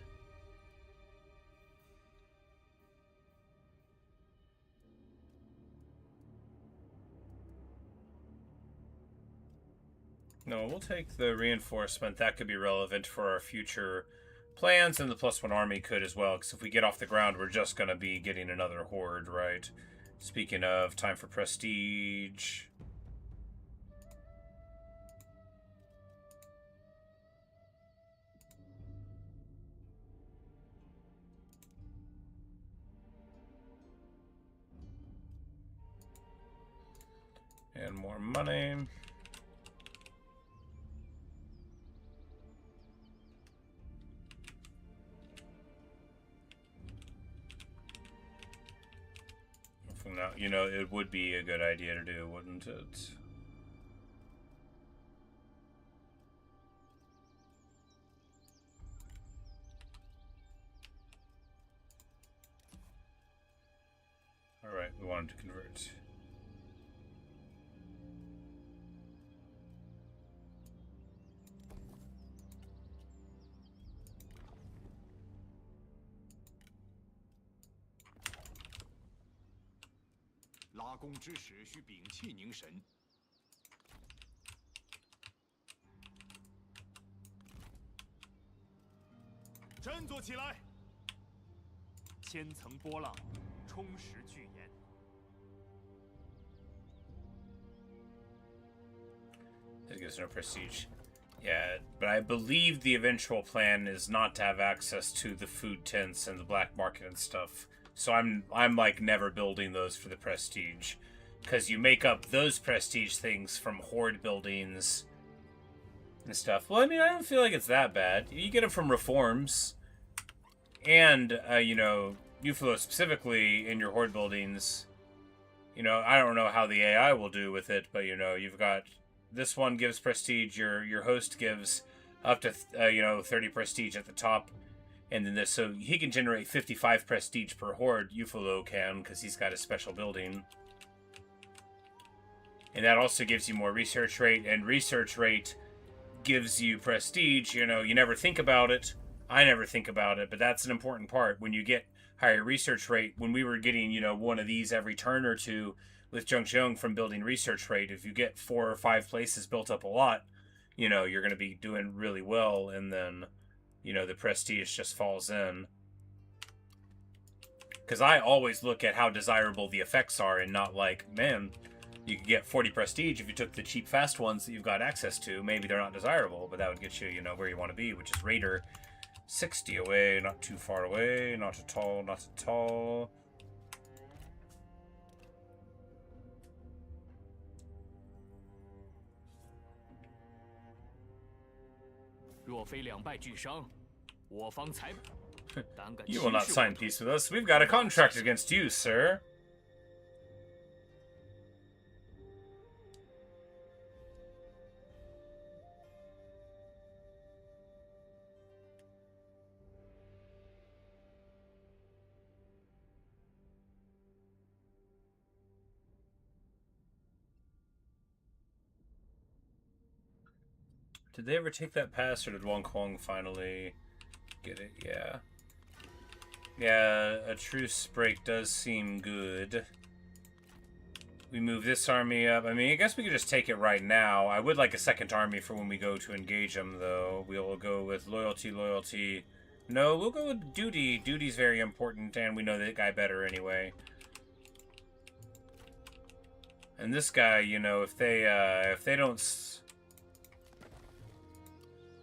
No, we'll take the reinforcement. That could be relevant for our future plans, and the +1 army could as well, because if we get off the ground, we're just going to be getting another horde, right? Speaking of, time for prestige. And more money. Now, you know, it would be a good idea to do, wouldn't it? Alright, we wanted to convert. It gives no prestige. Yeah, but I believe the eventual plan is not to have access to the food tents and the black market and stuff. So I'm like never building those for the prestige, because you make up those prestige things from horde buildings and stuff. Well, I mean, I don't feel like it's that bad. You get it from reforms, and you know, Yufuluo specifically in your horde buildings. You know, I don't know how the AI will do with it, but you know, you've got this one gives prestige. Your host gives up to you know, 30 prestige at the top. And then this, so he can generate 55 prestige per horde. Yufuluo can, because he's got a special building. And that also gives you more research rate, and research rate gives you prestige. You know, you never think about it. I never think about it, but that's an important part. When you get higher research rate, when we were getting, you know, one of these every turn or two with Zhengzheng from building research rate, if you get 4 or 5 places built up a lot, you know, you're going to be doing really well, and then, you know, the prestige just falls in. Because I always look at how desirable the effects are and not like, man, you could get 40 prestige if you took the cheap, fast ones that you've got access to. Maybe they're not desirable, but that would get you, you know, where you want to be, which is Raider. 60 away, not too far away, not at all, not at all. You will not sign peace with us. We've got a contract against you, sir. Did they ever take that pass, or did Wong Kwong finally get it? Yeah. Yeah, a truce break does seem good. We move this army up. I mean, I guess we could just take it right now. I would like a second army for when we go to engage them, though. We'll go with loyalty, loyalty. No, we'll go with duty. Duty's very important, and we know that guy better anyway. And this guy, you know, if they don't...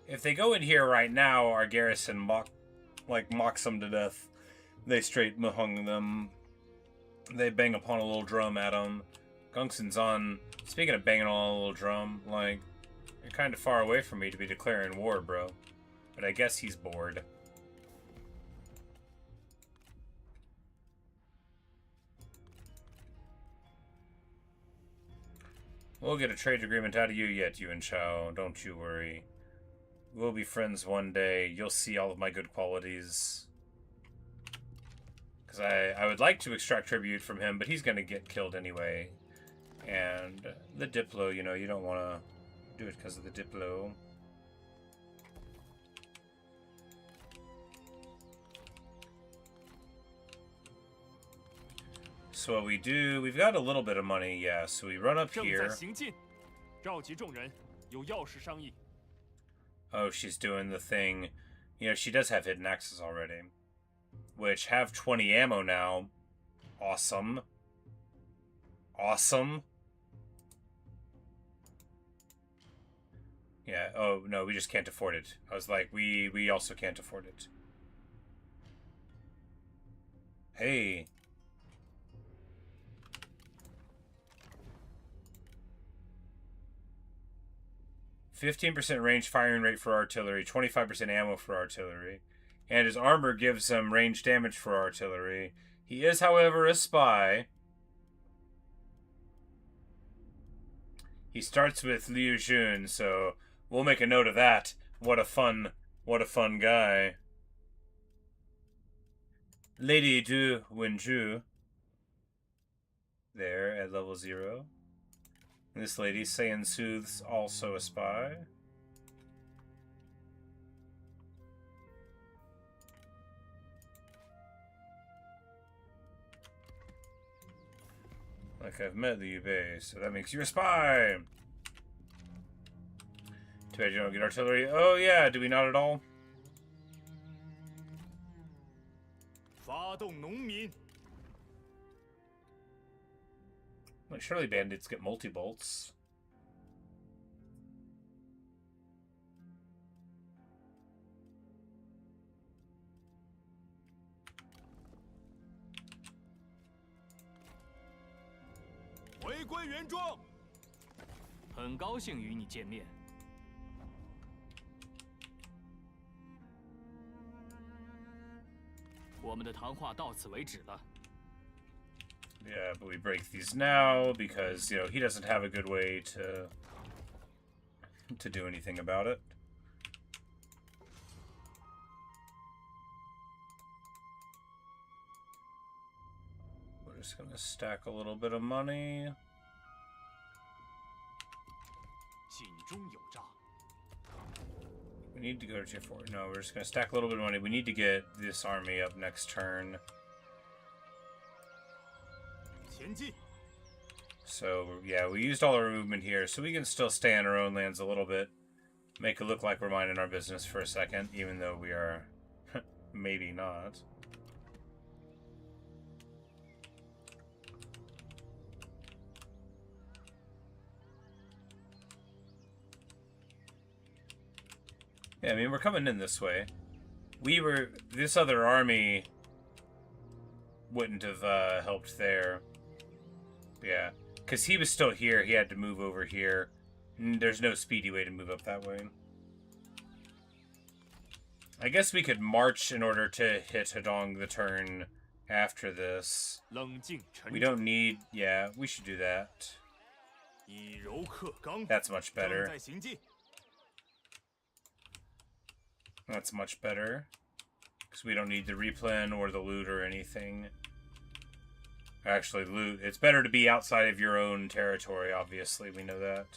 If they go in here right now, our garrison mocks them to death. They straight mahung them. They bang upon a little drum at them. Gongsun's on. Speaking of banging on a little drum, like, you're kind of far away from me to be declaring war, bro. But I guess he's bored. We'll get a trade agreement out of you yet, Yuan Shao. Don't you worry. We'll be friends one day. You'll see all of my good qualities. Because I would like to extract tribute from him, but he's going to get killed anyway. And the Diplo, you know, you don't want to do it because of the Diplo. So what we do, we've got a little bit of money, yeah. So we run up here. Oh, she's doing the thing. You know, she does have hidden axes already. Which have 20 ammo now. Awesome. Awesome. Yeah, oh, no, we just can't afford it. I was like, we also can't afford it. Hey. %15 range firing rate for artillery, 25% ammo for artillery, and his armor gives him range damage for artillery. He is, however, a spy. He starts with Liu Jun, so we'll make a note of that. What a fun guy. Lady Du Wenju. There at level 0. This lady, Saiyan Sooth's also a spy. Like I've met Liu Bei, so that makes you a spy. Too bad you don't get artillery. Oh yeah, do we not at all? Like, surely bandits get multi-bolts. Yeah, but we break these now because, you know, he doesn't have a good way to do anything about it. just gonna stack a little bit of money. 井中有诈。 We need to go to tier 4. No, we're just gonna stack a little bit of money. We need to get this army up next turn. 前进。 So, yeah, we used all our movement here, so we can still stay on our own lands a little bit. Make it look like we're minding our business for a second, even though we are maybe not. Yeah, I mean, we're coming in this way. This other army wouldn't have helped there. Yeah, because he was still here. He had to move over here. There's no speedy way to move up that way. I guess we could march in order to hit Hedong the turn after this. 冷静沉 We 着。 don't need... Yeah, we should do that. 以柔克刚。 That's much 正 better. 在行进。 That's much better. Because we don't need the replen or the loot or anything. Actually, loot. It's better to be outside of your own territory, obviously. We know that.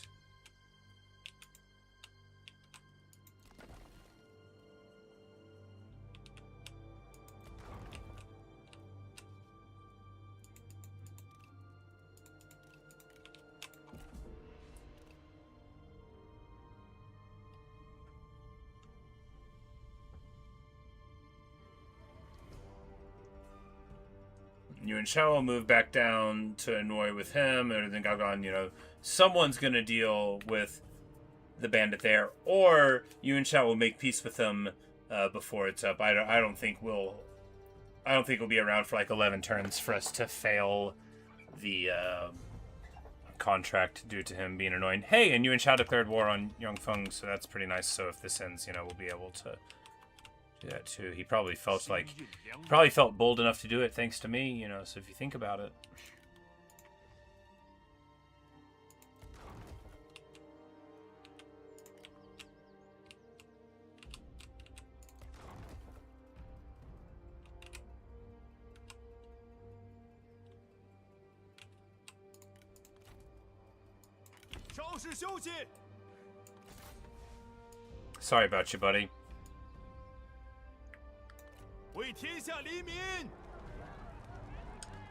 Yuan Shao will move back down to annoy with him, and then Gaogan, you know, someone's going to deal with the bandit there, or Yuan Shao will make peace with him before it's up. I don't think we'll be around for like 11 turns for us to fail the contract due to him being annoying. Hey, and Yuan Shao declared war on Yongfeng, so that's pretty nice. So if this ends, you know, we'll be able to do that too. He probably felt bold enough to do it thanks to me, you know, so if you think about it. Sorry about you, buddy. 为天下黎民。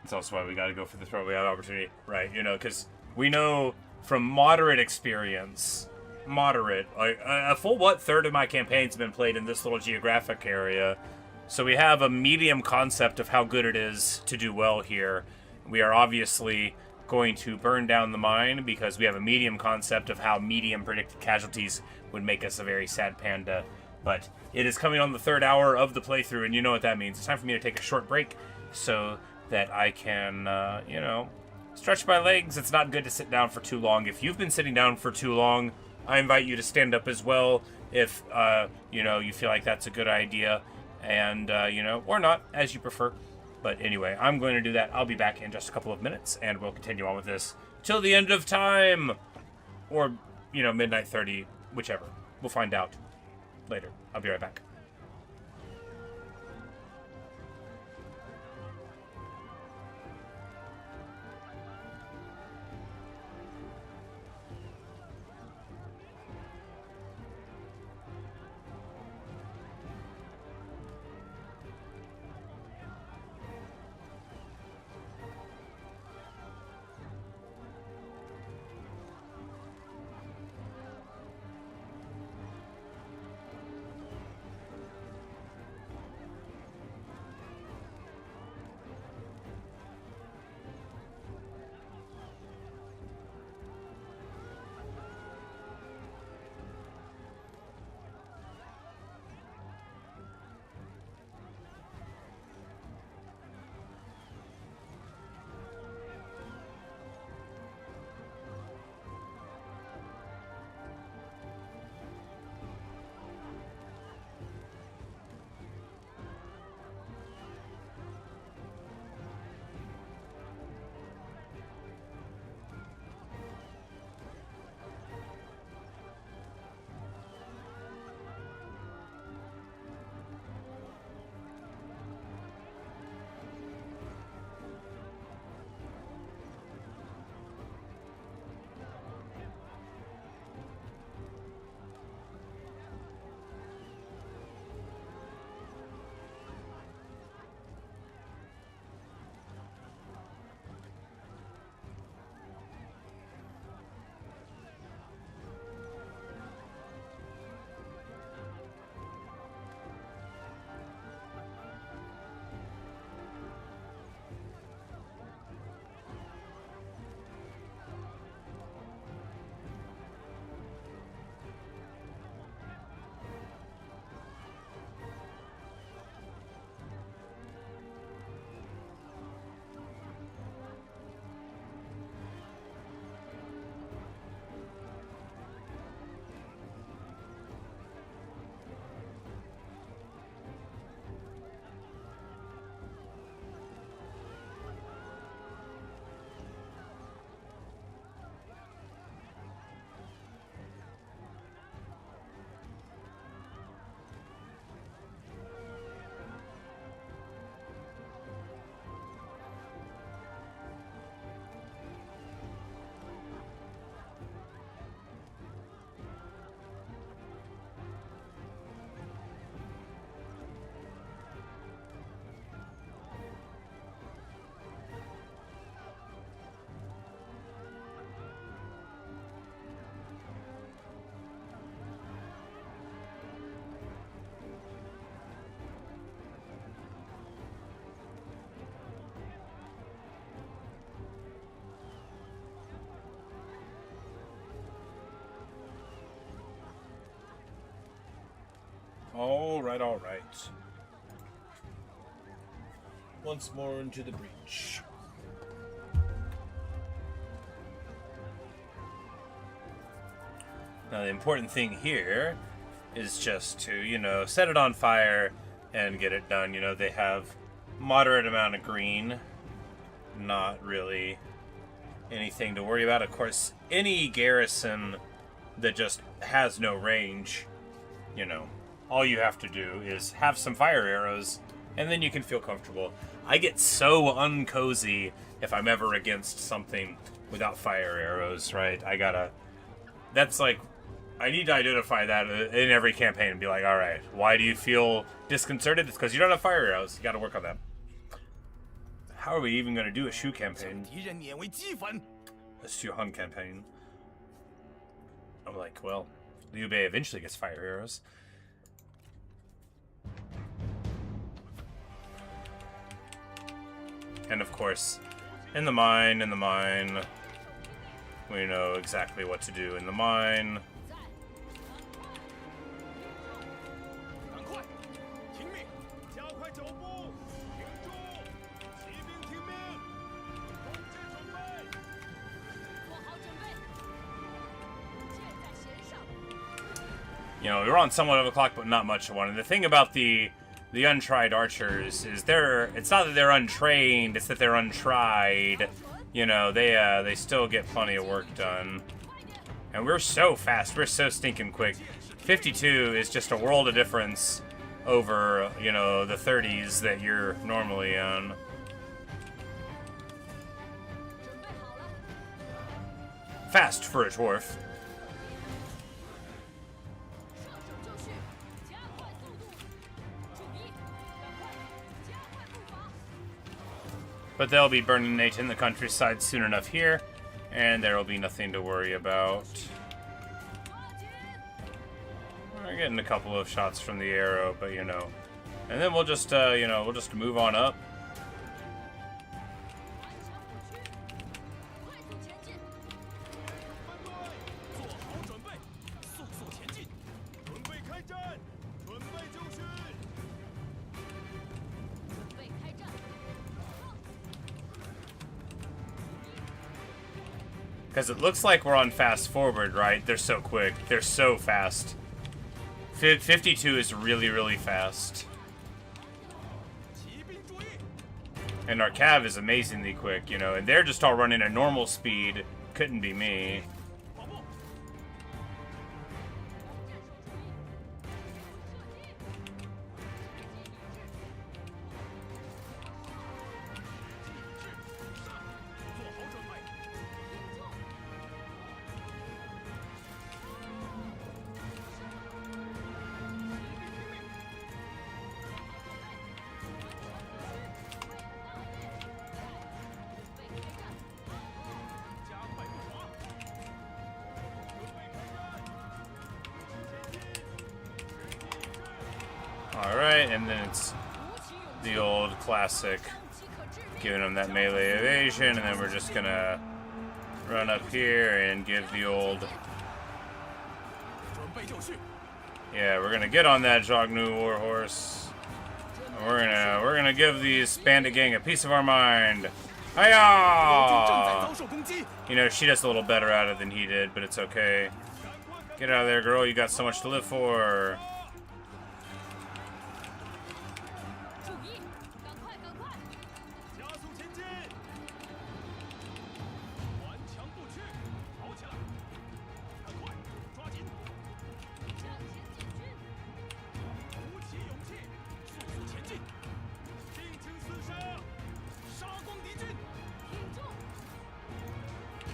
That's also why we got to go for this probably opportunity, right? You know, because we know from moderate experience, like a full third of my campaign's been played in this little geographic area, so we have a medium concept of how good it is to do well here. We are obviously going to burn down the mine because we have a medium concept of how medium predicted casualties would make us a very sad panda. But it is coming on the 3rd hour of the playthrough, and you know what that means. It's time for me to take a short break so that I can, you know, stretch my legs. It's not good to sit down for too long. If you've been sitting down for too long, I invite you to stand up as well if, you know, you feel like that's a good idea. And, you know, or not, as you prefer. But anyway, I'm going to do that. I'll be back in just a couple of minutes, and we'll continue on with this till the end of time. Or, you know, midnight 30, whichever. We'll find out later. I'll be right back. All right, all right. Once more into the breach. Now, the important thing here is just to, you know, set it on fire and get it done. You know, they have moderate amount of green. Not really anything to worry about. Of course, any garrison that just has no range, you know, all you have to do is have some fire arrows, and then you can feel comfortable. I get so uncozy if I'm ever against something without fire arrows, right? That's like, I need to identify that in every campaign and be like, alright, why do you feel disconcerted? It's because you don't have fire arrows. You gotta work on that. How are we even gonna do a Shu campaign? A Shu Hun campaign. I'm like, well, Liu Bei eventually gets fire arrows. And of course, in the mine, we know exactly what to do in the mine. You know, we're on somewhat of a clock, but not much of one. And the thing about the untried archers is it's not that they're untrained, it's that they're untried. You know, they still get plenty of work done. And we're so fast, we're so stinking quick. 52 is just a world of difference over, you know, the 30s that you're normally on. Fast for a dwarf. But they'll be burning Nate in the countryside soon enough here, and there will be nothing to worry about. We're getting a couple of shots from the arrow, but you know. And then we'll just, you know, we'll just move on up. Because it looks like we're on fast forward, right? They're so quick. They're so fast. 52 is really, really fast. And our cav is amazingly quick, you know. And they're just all running at normal speed. Couldn't be me. Alright, and then it's the old classic, giving them that melee evasion, and then we're just gonna run up here and give the old... Yeah, we're gonna get on that Jognu warhorse. We're gonna give these bandit gang a piece of our mind. Hiya! You know, she does a little better at it than he did, but it's okay. Get out of there, girl. You got so much to live for.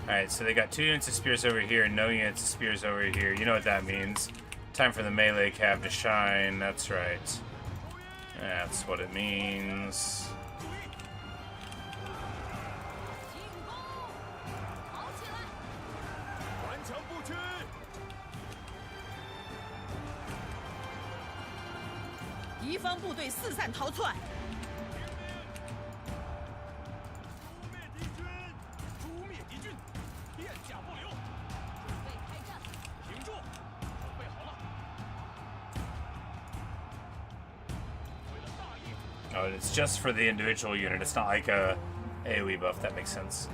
Alright, so they got 2 units of spears over here and no units of spears over here. You know what that means. Time for the melee cav to shine. That's right. That's what it means. Oh, and it's just for the individual unit. It's not like a AoE buff. That makes sense.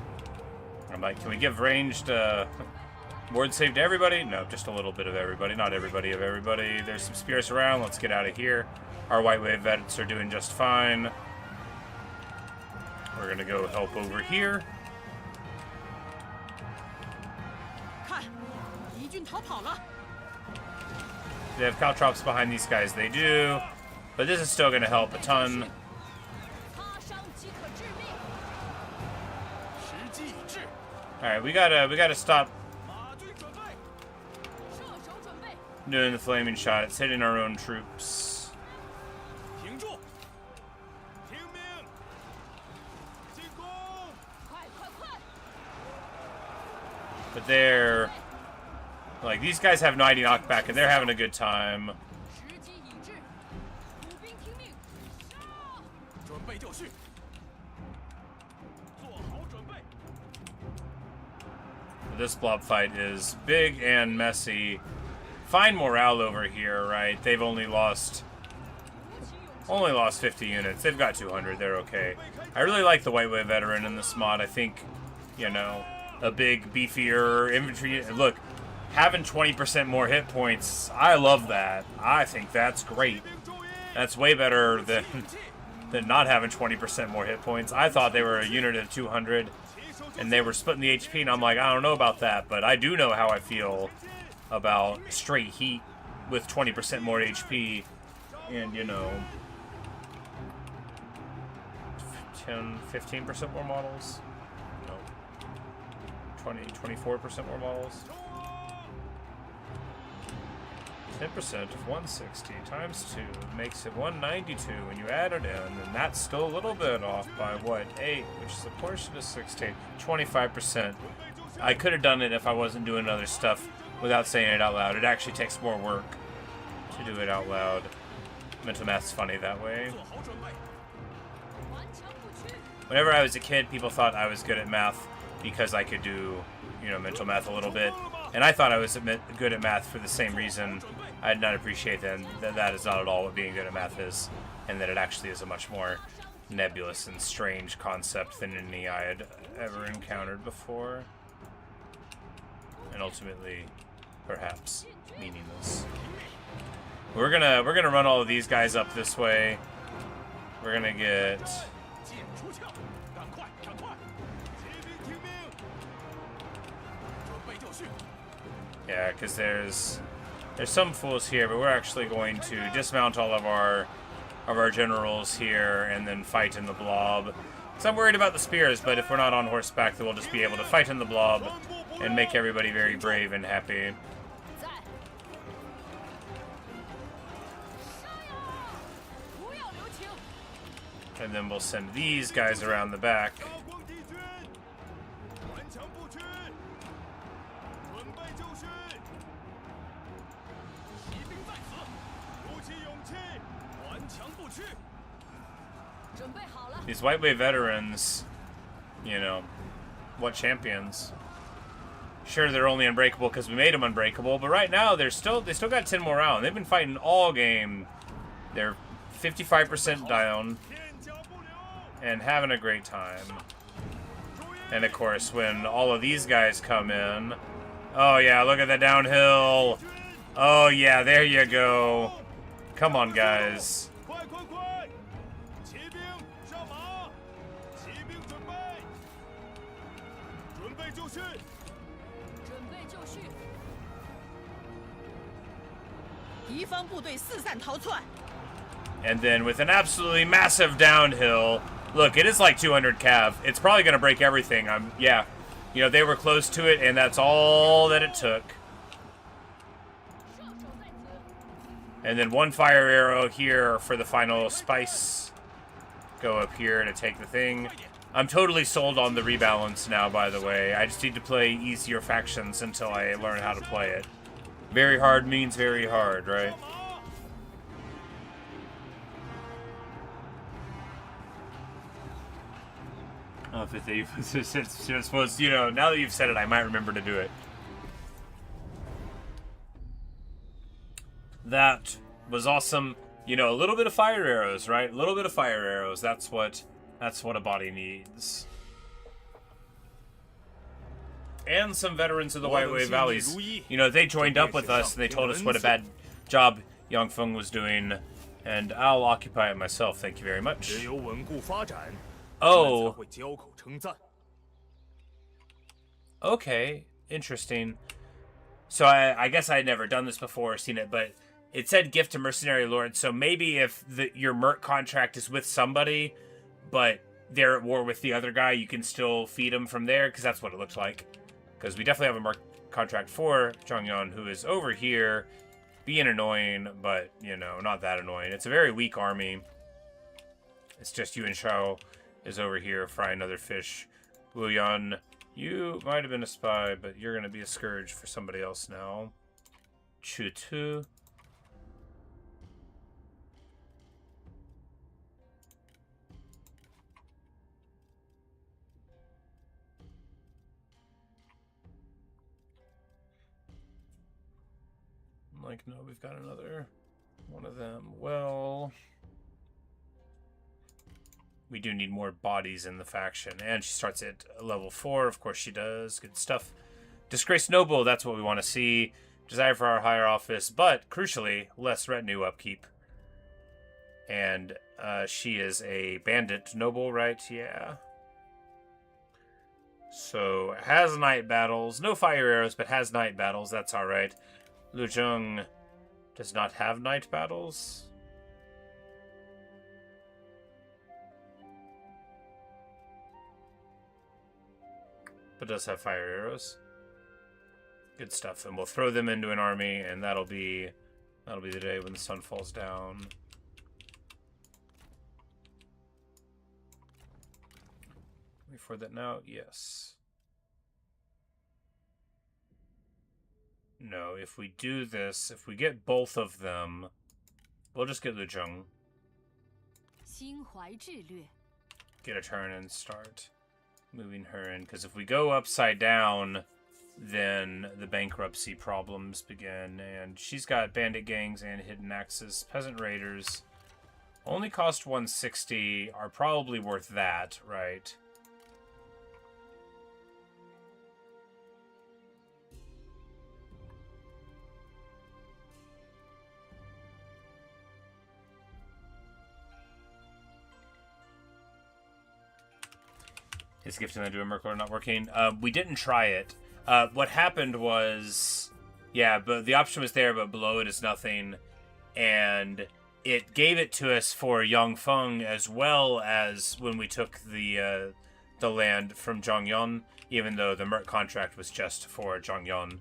I'm like, can we give ranged ward save to everybody? No, just a little bit of everybody. Not everybody of everybody. There's some spears around. Let's get out of here. Our white wave vets are doing just fine. We're gonna go help over here. 看，敌军逃跑了。 They have caltrops behind these guys. They do. But this is still gonna help a ton. 擦伤即可致命。时机已至， Alright, we gotta stop 马军准备， 射手准备。 doing the flaming shot. It's hitting our own troops. 停住，听命，进攻！ 快快快！ But they're like, these guys have 90 knockback and they're having a good time. 时机已至，步兵听命。准备就绪，做好准备。 This blob fight is big and messy. Fine morale over here, right? They've only lost 50 units. They've got 200. They're okay. I really like the White Wave veteran in this mod. I think, you know, a big, beefier infantry. Look, having 20% more hit points, I love that. I think that's great. That's way better than not having 20% more hit points. I thought they were a unit of 200, and they were splitting the HP, and I'm like, I don't know about that, but I do know how I feel about straight heat with 20% more HP, and, you know, 15% more models? No. 24% more models? 10% of 160 times 2 makes it 192 when you add it in, and that's still a little bit off by what, 8, which is a portion of 16, 25%. I could have done it if I wasn't doing other stuff without saying it out loud. It actually takes more work to do it out loud. Mental math's funny that way. 做好准备， 顽强不屈。 Whenever I was a kid, people thought I was good at math because I could do, you know, mental math a little bit. And I thought I was good at math for the same reason. I did not appreciate then that that is not at all what being good at math is, and that it actually is a much more nebulous and strange concept than any I had ever encountered before. And ultimately, perhaps, meaningless. We're gonna run all of these guys up this way. We're gonna get 剑出鞘，赶快，赶快！骑兵听命，准备就绪， yeah, because there's some fools here, but we're actually going to dismount all of our generals here and then fight in the blob. So I'm worried about the spears, but if we're not on horseback, then we'll just be able to fight in the blob and make everybody very brave and happy. 在。杀呀！不要留情。 And then we'll send these guys around the back. 刀光敌军，顽强不屈，准备就绪。骑兵在此，鼓起勇气，顽强不屈。 准备好了。 These White Wave veterans, you know, what champions? Sure, they're only unbreakable because we made them unbreakable, but right now they still got 10 morale, and they've been fighting all game. They're 55% down 天甲不留， and having a great time. And of course, when all of these guys come in, oh yeah, look at the downhill. Oh yeah, there you go. Come on, guys. 快快快！骑兵上马，骑兵准备，准备就绪。 准备就绪。敌方部队四散逃窜。 And then with an absolutely massive downhill, look, it is like 200 cav. It's probably going to break everything. Yeah, you know, they were close to it, and that's all that it took. 射手在此。 And then one fire arrow here for the final spice. Go up here to take the thing. I'm totally sold on the rebalance now, by the way. I just need to play easier factions until I learn how to play it. Very hard means very hard, right? Oh, if it's supposed, you know, now that you've said it, I might remember to do it. That was awesome. You know, a little bit of fire arrows, right? A little bit of fire arrows. That's what a body needs. And some veterans of the White Wave Valleys. You know, they joined up with us and they told us what a bad job Yang Feng was doing. And I'll occupy it myself, thank you very much. Oh. Okay, interesting. So I guess I had never done this before or seen it, but it said gift to mercenary lord. So maybe if your merc contract is with somebody, but they're at war with the other guy, you can still feed them from there, because that's what it looked like. Because we definitely have a merc contract for Zhangyan, who is over here, being annoying, but, you know, not that annoying. It's a very weak army. It's just Yuan Shao is over here frying other fish. Wu Yan, you might have been a spy, but you're going to be a scourge for somebody else now. Chu Tu. Like, no, we've got another one of them. Well, we do need more bodies in the faction. And she starts at level 4. Of course she does. Good stuff. Disgraced Noble, that's what we want to see. Desire for our higher office, but crucially, less retinue upkeep. And she is a bandit noble, right? Yeah. So, has night battles. No fire arrows, but has night battles. That's alright. Lu Zheng does not have night battles. But does have fire arrows. Good stuff. And we'll throw them into an army, and that'll be the day when the sun falls down. Wait for that now? Yes. No, if we do this, if we get both of them, we'll just get Lu Zheng. Get a turn and start moving her in. Because if we go upside down, then the bankruptcy problems begin. And she's got bandit gangs and hidden axes. Peasant raiders only cost 160, are probably worth that, right? His gifting to a Merkler not working. We didn't try it. What happened was, yeah, but the option was there, but below it is nothing. And it gave it to us for Yang Feng as well as when we took the land from Zhangyan, even though the Merc contract was just for Zhangyan.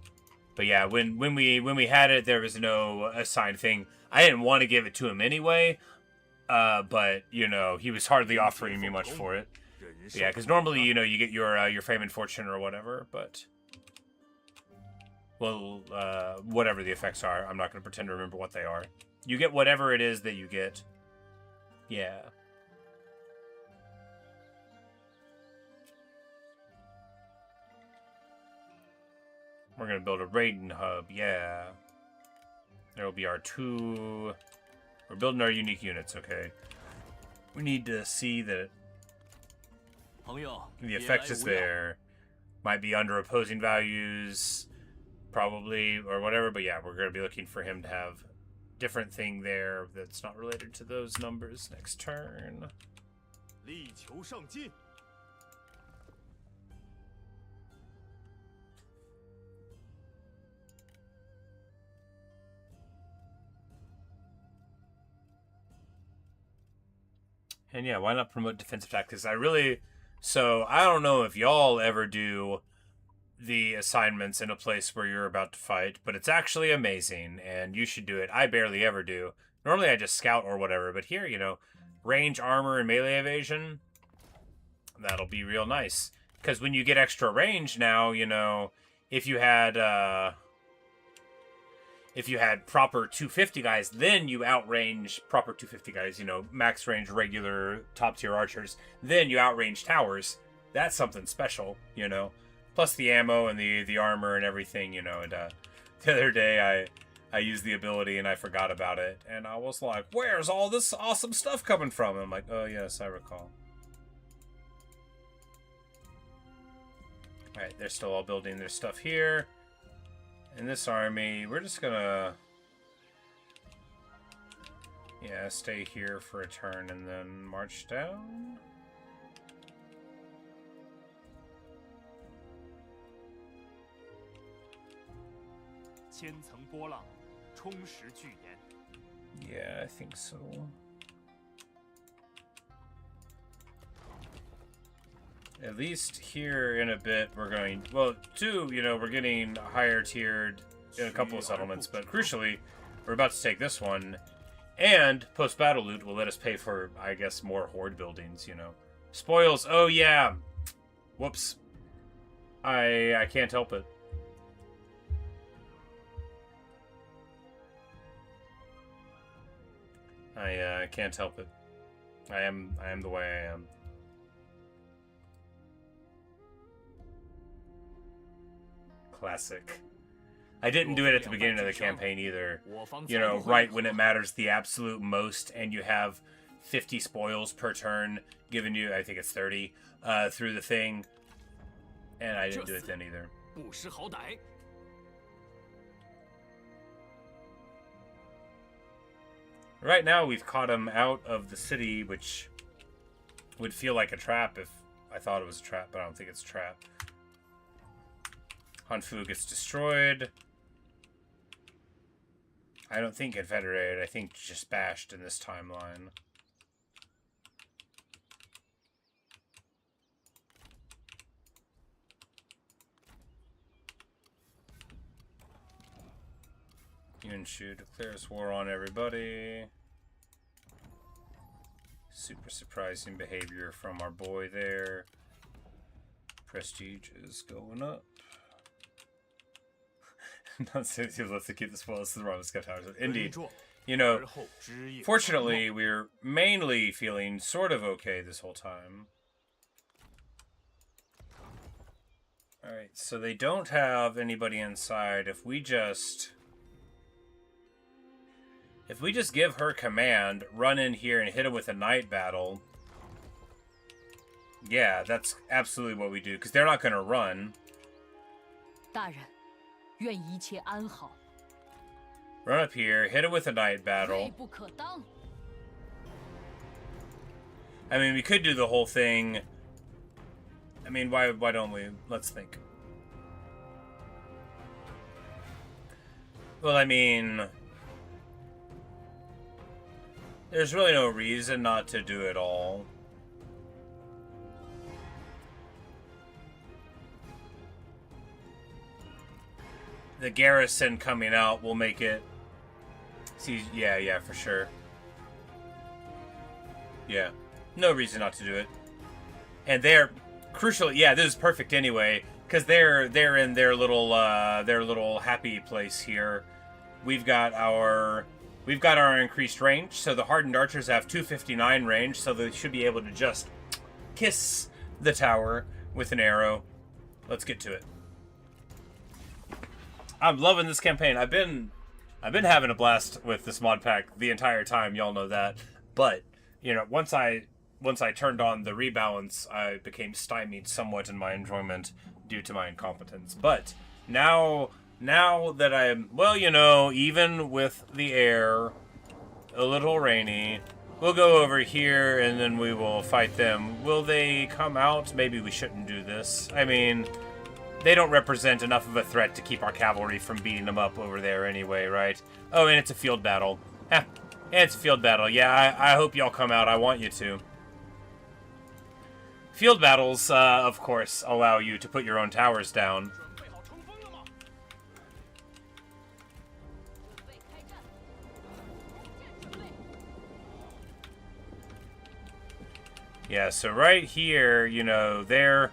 But yeah, when we had it, there was no assigned thing. I didn't want to give it to him anyway, but you know, he was hardly offering me much for it. Yeah, because normally, you know, you get your fame and fortune or whatever, but well, whatever the effects are, I'm not going to pretend to remember what they are. You get whatever it is that you get. Yeah. We're going to build a raiding hub, yeah. There will be our 2... We're building our unique units, okay. We need to see that the effect is there. Might be under opposing values, probably, or whatever, but yeah, we're going to be looking for him to have different thing there that's not related to those numbers next turn. And yeah, why not promote defensive tactics? So I don't know if y'all ever do the assignments in a place where you're about to fight, but it's actually amazing, and you should do it. I barely ever do. Normally I just scout or whatever, but here, you know, range, armor, and melee evasion, that'll be real nice. Because when you get extra range now, you know, if you had proper 250 guys, then you outrange proper 250 guys, you know, max range, regular, top-tier archers. Then you outrange towers. That's something special, you know. Plus the ammo and the armor and everything, you know. And the other day, I used the ability and I forgot about it. And I was like, where's all this awesome stuff coming from? And I'm like, oh yes, I recall. Alright, they're still all building their stuff here. In this army, we're just gonna... yeah, stay here for a turn and then march down. Yeah, I think so. At least here in a bit, we're going... well, two, you know, we're getting higher tiered in a couple of settlements, but crucially, we're about to take this one, and post-battle loot will let us pay for, I guess, more horde buildings, you know. Spoils, oh yeah! Whoops. I can't help it. I can't help it. I am the way I am. Classic. I didn't do it at the beginning of the campaign either. You know, right when it matters the absolute most, and you have 50 spoils per turn, giving you, I think it's 30, through the thing. And I didn't do it then either. Right now, we've caught him out of the city, which would feel like a trap if I thought it was a trap, but I don't think it's a trap. Hanfu gets destroyed. I don't think Confederated. I think just bashed in this timeline. Yunshu declares war on everybody. Super surprising behavior from our boy there. Prestige is going up. Not saying let's keep the spoils to the Roman Scout Towers. Indeed. You know, fortunately, we're mainly feeling sort of okay this whole time. Alright, so they don't have anybody inside. If we just give her command, run in here and hit him with a night battle. Yeah, that's absolutely what we do, because they're not going to run. Run up here, hit him with a night battle. I mean, we could do the whole thing. I mean, why don't we? Let's think. Well, I mean, there's really no reason not to do it all. The garrison coming out will make it... see, yeah, for sure. Yeah. No reason not to do it. And they're... crucially, yeah, this is perfect anyway, because they're in their little happy place here. We've got our increased range, so the hardened archers have 259 range, so they should be able to just kiss the tower with an arrow. Let's get to it. I'm loving this campaign. I've been having a blast with this mod pack the entire time. Y'all know that. But you know, once I turned on the rebalance, I became stymied somewhat in my enjoyment due to my incompetence. But now that I'm, well, you know, even with the air a little rainy, we'll go over here and then we will fight them. Will they come out? Maybe we shouldn't do this. I mean, they don't represent enough of a threat to keep our cavalry from beating them up over there anyway, right? Oh, and it's a field battle. It's a field battle. Yeah, I hope y'all come out. I want you to. Field battles, of course, allow you to put your own towers down. Yeah, so right here, you know, their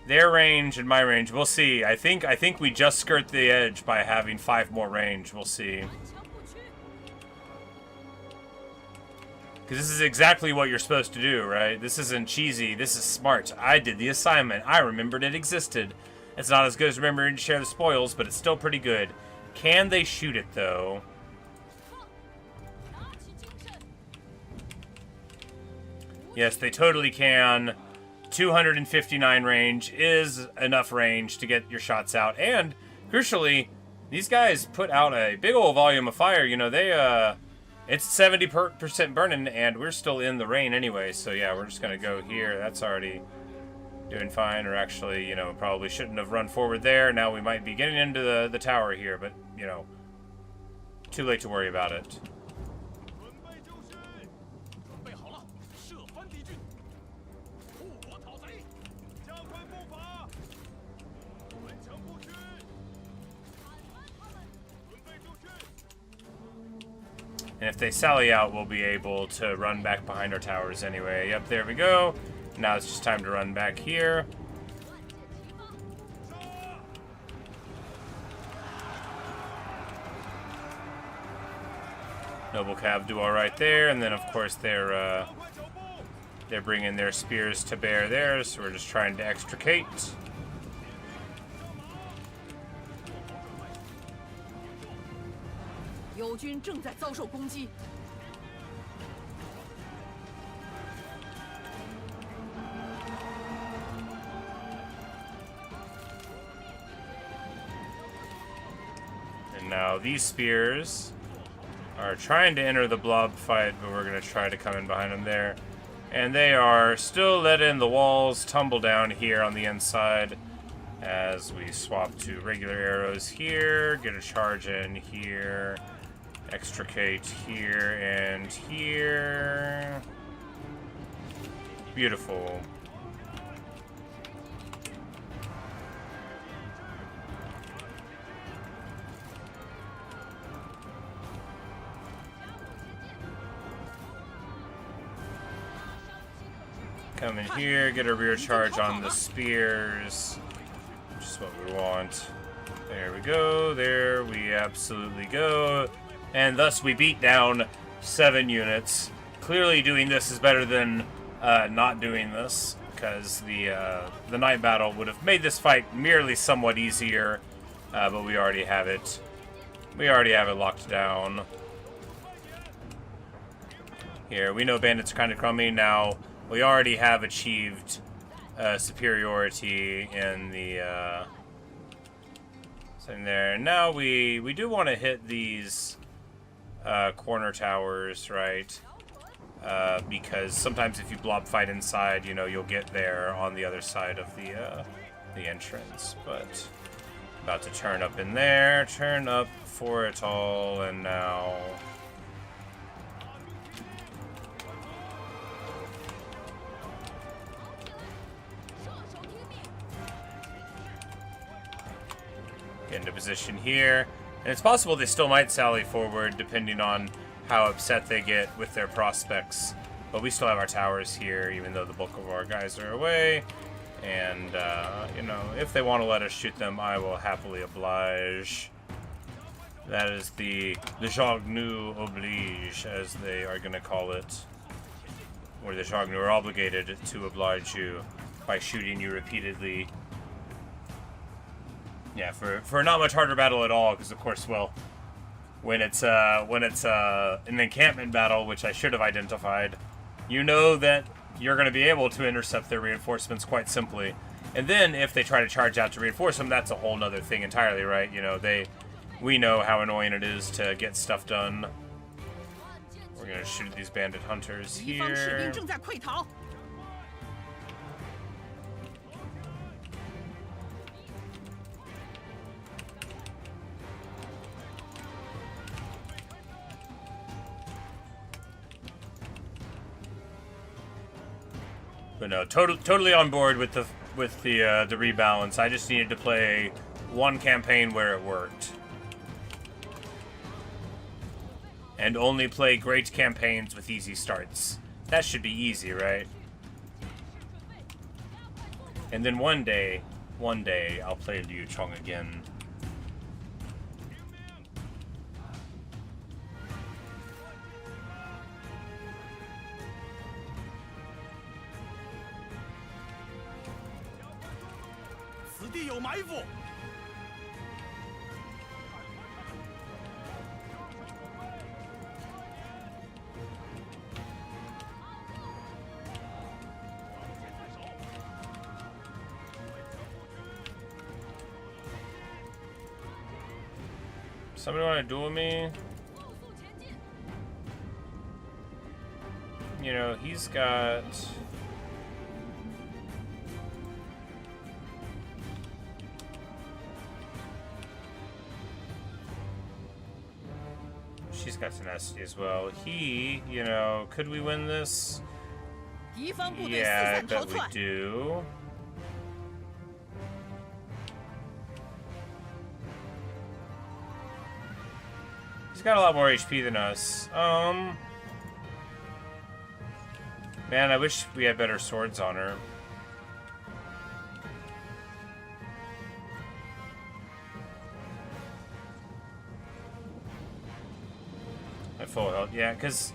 range and my range, we'll see. I think we just skirt the edge by having 5 more range. We'll see. Because this is exactly what you're supposed to do, right? This isn't cheesy. This is smart. I did the assignment. I remembered it existed. It's not as good as remembering to share the spoils, but it's still pretty good. Can they shoot it, though? Yes, they totally can. 259 range is enough range to get your shots out. And, crucially, these guys put out a big old volume of fire. You know, it's 70% burning, and we're still in the rain anyway. So, yeah, we're just going to go here. That's already doing fine. Or actually, you know, probably shouldn't have run forward there. Now we might be getting into the tower here. But, you know, too late to worry about it. 准备好了，射翻敌军，护国讨贼，加快步伐，完成布局，准备就绪。 And if they sally out, we'll be able to run back behind our towers anyway. Yep, there we go. Now it's just time to run back here. Noble Cav do all right there, and then of course they're bringing their spears to bear there, so we're just trying to extricate. And now these spears are trying to enter the blob fight, but we're going to try to come in behind them there. And they are still letting the walls tumble down here on the inside as we swap to regular arrows here, get a charge in here, extricate here and here. Beautiful. Come in here, get a rear charge on the spears. Just what we want. There we go. There we absolutely go. And thus we beat down 7 units. Clearly doing this is better than not doing this, because the night battle would have made this fight merely somewhat easier, but we already have it. We already have it locked down. Here, we know bandits are kind of crummy now. We already have achieved superiority in the thing there. Now we do want to hit these corner towers, right? Because sometimes if you blob fight inside, you know, you'll get there on the other side of the entrance. But about to turn up in there, turn up for it all, and now. Get into position here. And it's possible they still might sally forward depending on how upset they get with their prospects. But we still have our towers here, even though the bulk of our guys are away. And, you know, if they want to let us shoot them, I will happily oblige. That is the Jognu oblige, as they are going to call it. Where the Jognu are obligated to oblige you by shooting you repeatedly. Yeah, for a not much harder battle at all, because of course, well, when it's an encampment battle, which I should have identified, you know that you're going to be able to intercept their reinforcements quite simply. And then if they try to charge out to reinforce them, that's a whole nother thing entirely, right? You know, we know how annoying it is to get stuff done. We're going to shoot these bandit hunters here. But no, totally on board with the rebalance. I just needed to play one campaign where it worked, and only play great campaigns with easy starts. That should be easy, right? And then one day, I'll play Liu Chong again. Somebody want to duel me? You know, he's got... She's got tenacity as well. He, you know, could we win this? Yeah, I bet we do. He's got a lot more HP than us. Man, I wish we had better swords on her. At full health, yeah, because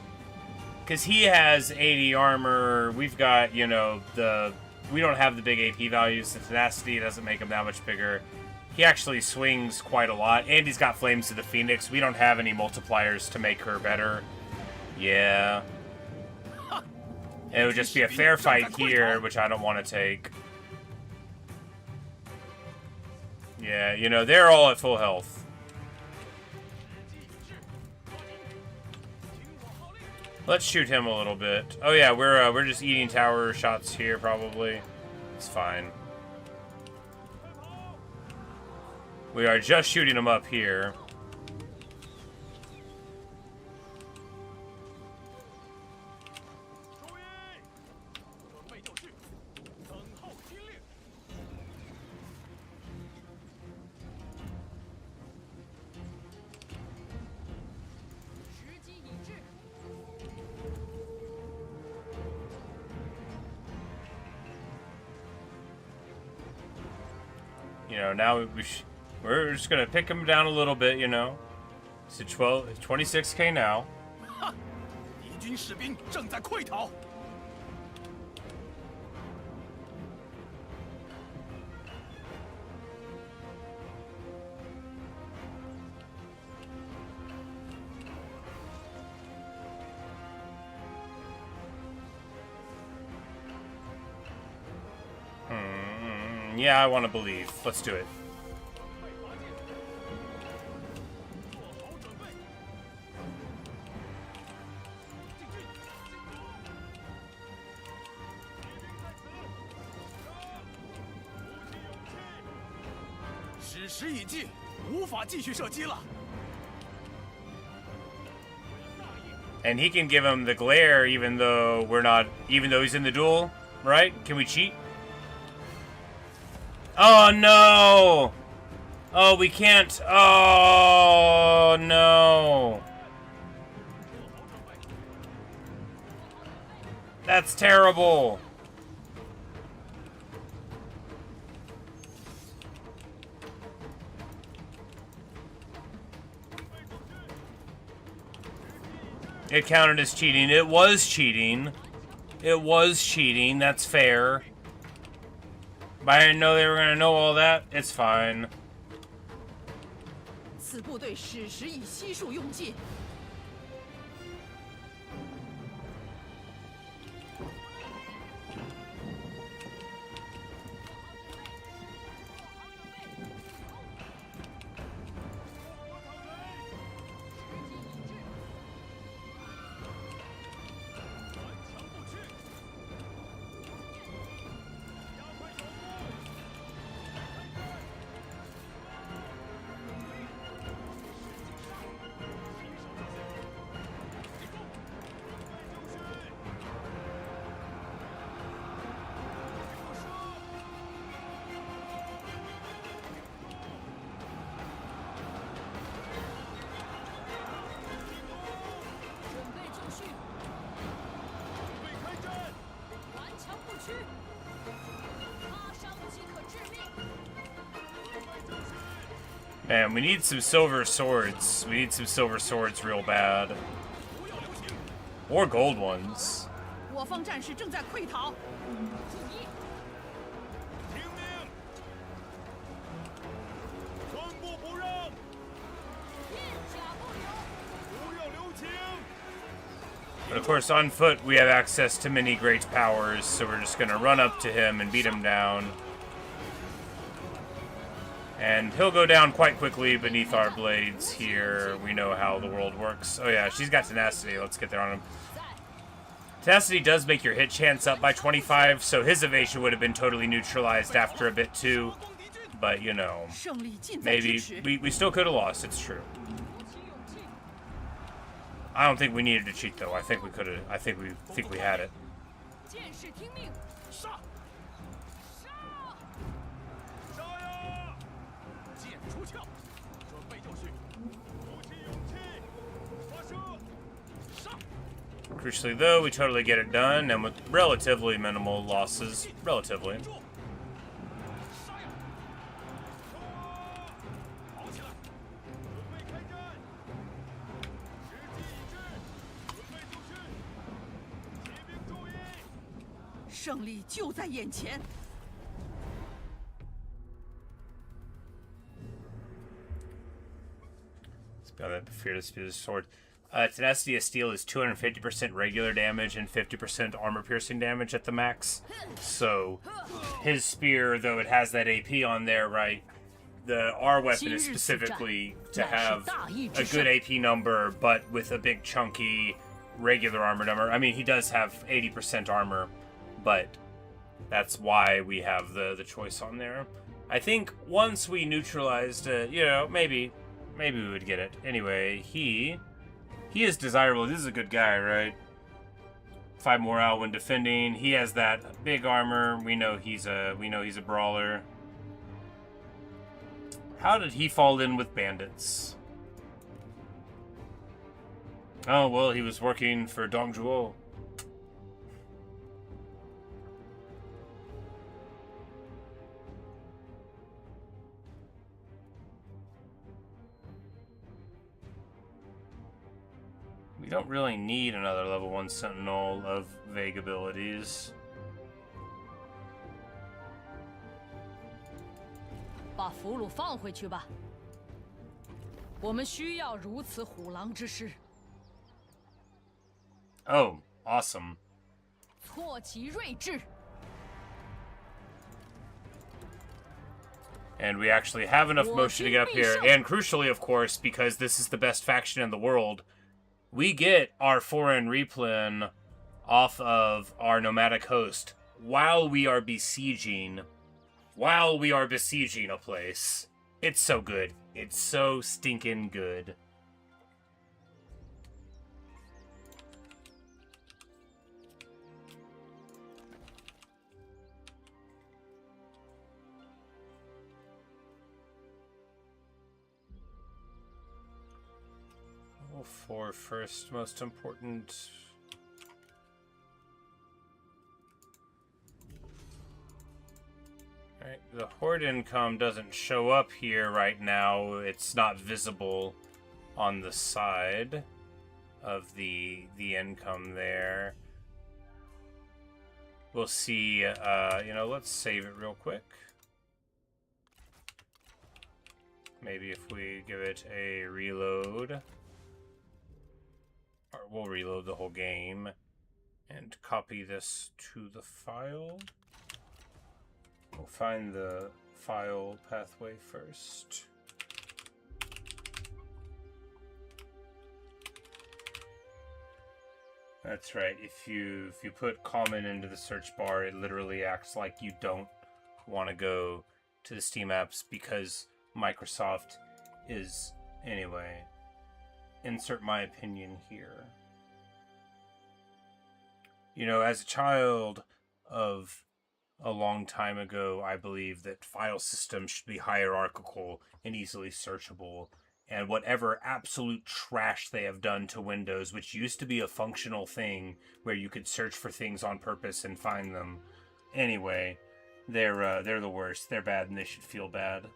he has 80 armor. We've got, you know, we don't have the big AP values. The tenacity doesn't make him that much bigger. He actually swings quite a lot, and he's got Flames of the Phoenix. We don't have any multipliers to make her better. Yeah. And it would just be a fair fight here, which I don't want to take. Yeah, you know, they're all at full health. Let's shoot him a little bit. Oh yeah, we're just eating tower shots here, probably. It's fine. We are just shooting him up here. You know, now we're just gonna pick him down a little bit, you know. It's at 26k now. 敌军士兵正在溃逃。 Yeah, I want to believe. Let's do it. And he can give him the glare even though he's in the duel, right? Can we cheat? Oh no! Oh, we can't. Oh no! That's terrible. It counted as cheating. It was cheating. It was cheating. That's fair. But I didn't know they were gonna know all that. It's fine. 此部队矢石已悉数用尽。 Man, we need some silver swords. We need some silver swords real bad. Or gold ones. 我方战士正在溃逃。 But of course, on foot, we have access to many great powers, so we're just gonna run up to him and beat him down. And he'll go down quite quickly beneath our blades here. We know how the world works. Oh yeah, she's got tenacity. Let's get there on him. Tenacity does make your hit chance up by 25, so his evasion would have been totally neutralized after a bit too. But, you know, maybe we still could have lost, it's true. I don't think we needed to cheat though. I think we could have. I think we had it. Crucially though, we totally get it done, and with relatively minimal losses. Relatively. That fearless speed of the sword. Tenacity of Steel is 250% regular damage and 50% armor piercing damage at the max. So his spear, though it has that AP on there, right? Our weapon is specifically to have a good AP number, but with a big chunky regular armor number. I mean, he does have 80% armor, but that's why we have the choice on there. I think once we neutralized, you know, maybe we would get it. Anyway, he is desirable. This is a good guy, right? 5 morale when defending. He has that big armor. We know he's a brawler. How did he fall in with bandits? Oh well, he was working for Dongzhuo. We don't really need another level 1 Sentinel of vague abilities. 把俘虏放回去吧。我们需要如此虎狼之师。Oh, awesome. 挫其锐志。 And we actually have enough motion to get up here. And crucially, of course, because this is the best faction in the world, we get our foreign replen off of our nomadic host while we are besieging a place. It's so good. It's so stinking good. For first most important. Alright, the horde income doesn't show up here right now. It's not visible on the side of the income there. We'll see, you know, let's save it real quick. Maybe if we give it a reload. Or we'll reload the whole game and copy this to the file. We'll find the file pathway first. That's right. If you put common into the search bar, it literally acts like you don't want to go to the Steam apps because Microsoft is anyway. Insert my opinion here. You know, as a child of a long time ago, I believe that file systems should be hierarchical and easily searchable. And whatever absolute trash they have done to Windows, which used to be a functional thing where you could search for things on purpose and find them. Anyway, they're the worst. They're bad and they should feel bad.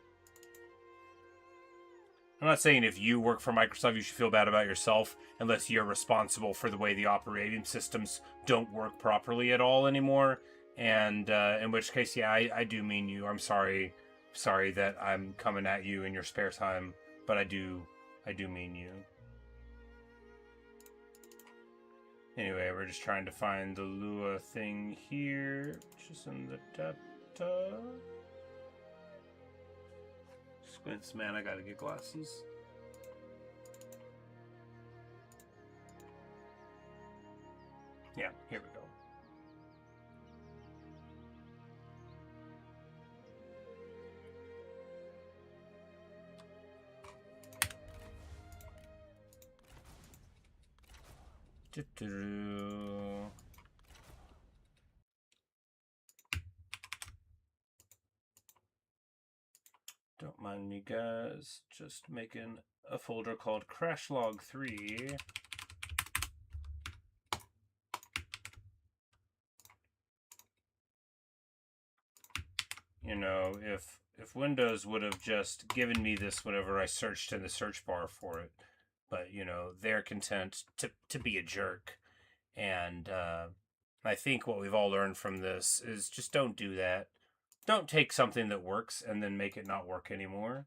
I'm not saying if you work for Microsoft, you should feel bad about yourself unless you're responsible for the way the operating systems don't work properly at all anymore. And in which case, yeah, I do mean you. I'm sorry that I'm coming at you in your spare time, but I do mean you. Anyway, we're just trying to find the Lua thing here, which is in the data. Squints, man, I gotta get glasses. Yeah, here we go. Don't mind me, guys. Just making a folder called Crash Log 3. You know, if Windows would have just given me this whenever I searched in the search bar for it, but, you know, they're content to be a jerk. And I think what we've all learned from this is just don't do that. Don't take something that works and then make it not work anymore.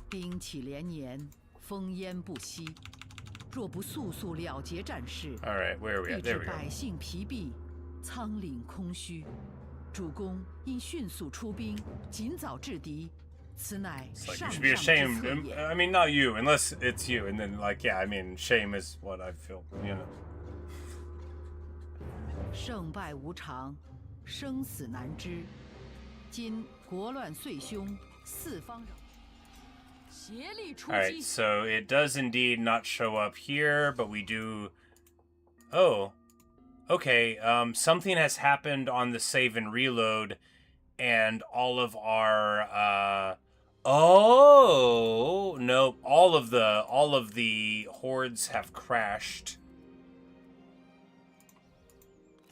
兵起连年，烽烟不息。若不速速了结战事， All right, where are we at? 以 There 致 we go. 百姓疲弊，仓廪空虚。主公应迅速出兵，尽早制敌。此乃 It's like, 上 you 上 should be 之 ashamed. 策也。 I mean, not you, unless it's you. And then, like, yeah, I mean, shame is what I feel, you know. 胜败无常，生死难知。今国乱岁凶，四方协力出 All 击。 right, so it does indeed not show up here, but we do... Oh, okay, something has happened on the save and reload, and all of our, Oh, no, all of the hordes have crashed.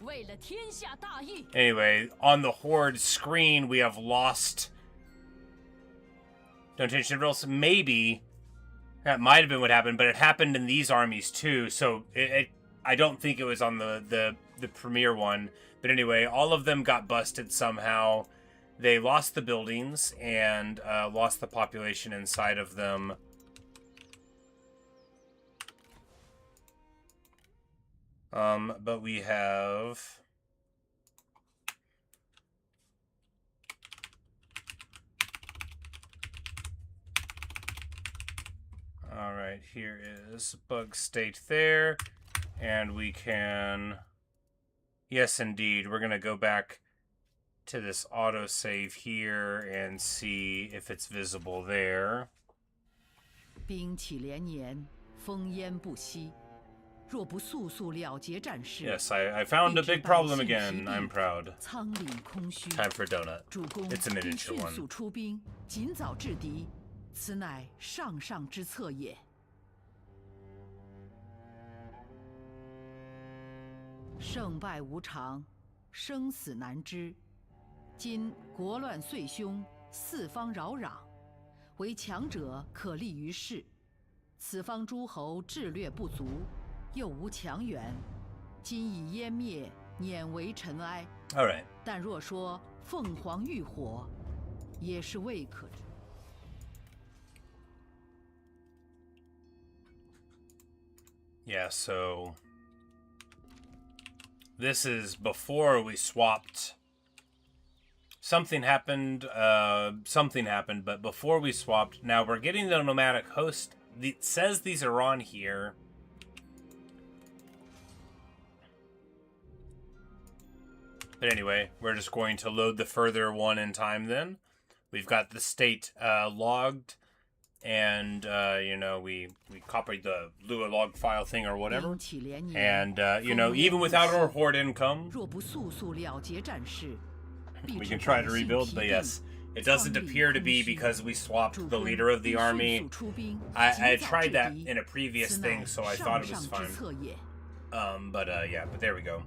为了天下大义， Anyway, on the horde screen, we have lost... Don't change generals. Maybe that might have been what happened, but it happened in these armies too. So I don't think it was on the premier one. But anyway, all of them got busted somehow. They lost the buildings and lost the population inside of them. But we have... All right, here is bug state there, and we can, yes, indeed, we're going to go back to this autosave here and see if it's visible there. 兵起连年，烽烟不息。若不速速了结战事， Yes, I found a big problem again. I'm proud. 仓廪空虚。 Time for a donut. 主公 It's a 应 miniature 迅 one. 速出兵，尽早制敌。此乃上上之策也。胜败无常，生死难知。今国乱岁凶，四方扰攘，唯强者可立于世。此方诸侯智略不足，又无强援，今已湮灭，碾为尘埃。 All right. 但若说凤凰浴火，也是未可知。 Yeah, so this is before we swapped. Something happened, but before we swapped, now we're getting the nomadic host. It says these are on here. But anyway, we're just going to load the further one in time then. We've got the state logged. And, you know, we copied the Lua log file thing or whatever. And, you know, even without our horde income, we can try to rebuild. But yes, it doesn't appear to be because we swapped the leader of the army. I tried that in a previous thing, so I thought it was fine. Yeah, but there we go.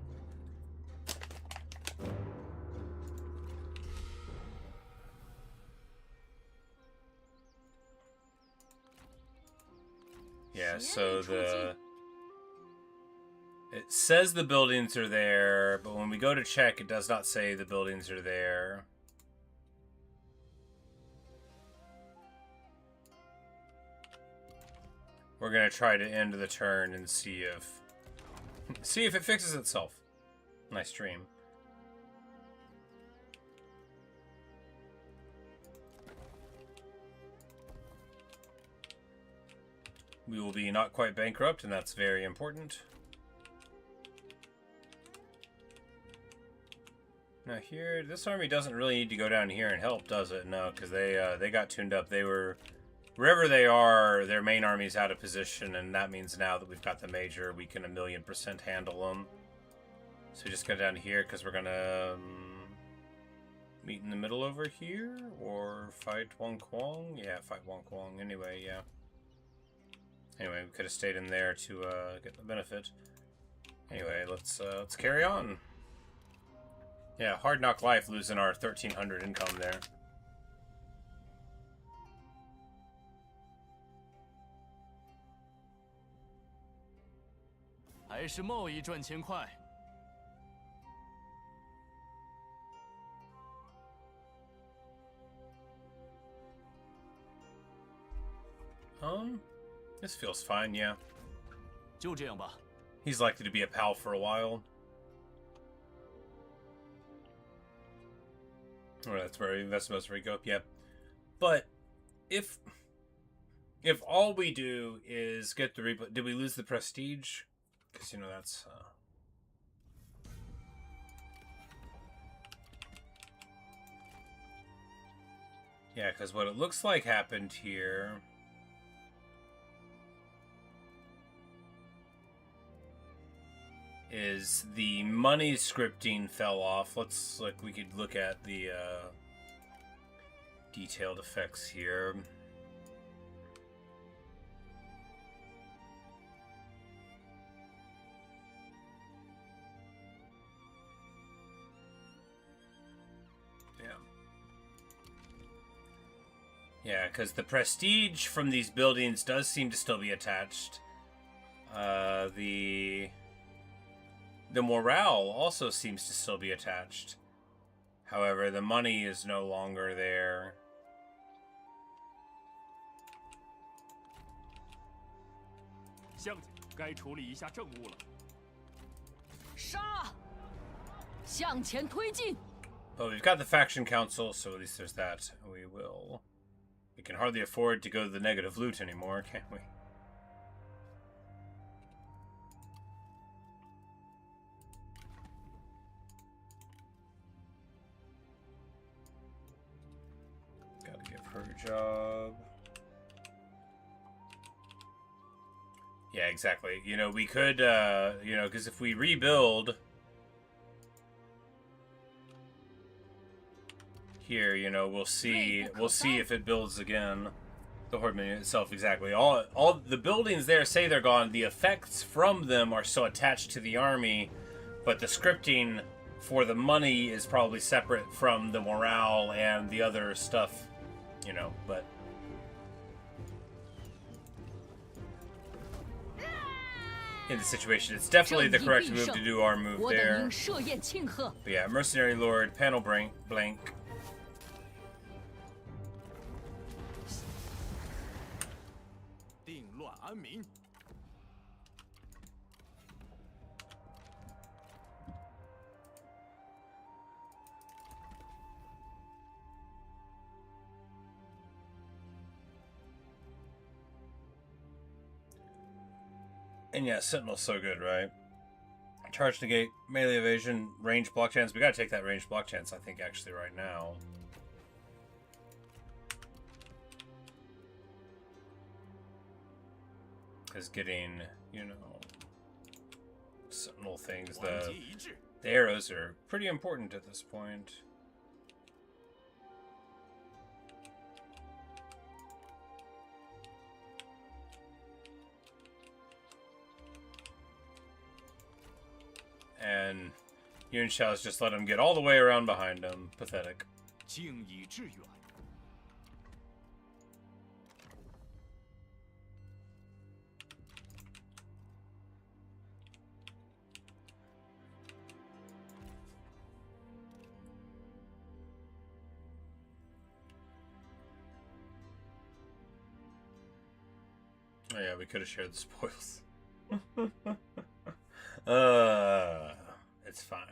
Yeah, so it says the buildings are there, but when we go to check, it does not say the buildings are there. We're going to try to end the turn and see if See if it fixes itself. Nice dream. We will be not quite bankrupt, and that's very important. Now here, this army doesn't really need to go down here and help, does it? No, because they got tuned up. They were, wherever they are, their main army's out of position, and that means now that we've got the major, we can 1,000,000% handle them. So we just go down here because we're gonna meet in the middle over here, or fight Wong Kwong. Yeah, fight Wong Kwong. Anyway, yeah. Anyway, we could have stayed in there to get the benefit. Anyway, let's carry on. Yeah, hard knock life losing our 1,300 income there. This feels fine, yeah. 就这样吧。 He's likely to be a pal for a while. Oh, that's most where we go. Yeah, but if all we do is get the replay, did we lose the prestige? Because that's. Yeah, because what it looks like happened here. Is the money scripting fell off. We could look at the detailed effects here. Yeah, because the prestige from these buildings does seem to still be attached. The morale also seems to still be attached. However, the money is no longer there. 乡亲，该处理一下政务了。杀！向前推进。 But we've got the faction council, so at least there's that. We can hardly afford to go to the negative loot anymore, can we? Her job. Yeah, exactly. We could, because if we rebuild here, we'll see if it builds again. The horde menu itself, exactly. All the buildings there say they're gone. The effects from them are still attached to the army, but the scripting for the money is probably separate from the morale and the other stuff. But in the situation, it's definitely the correct move to do our move there. But yeah, Mercenary Lord, panel blank. And yeah, Sentinel's so good, right? Charge negate, melee evasion, range block chance. We gotta take that range block chance, I think, actually, right now. Because getting, Sentinel things, the arrows are pretty important at this point. And Yun Xiao's just let him get all the way around behind him. Pathetic. Oh yeah, we could have shared the spoils. It's fine.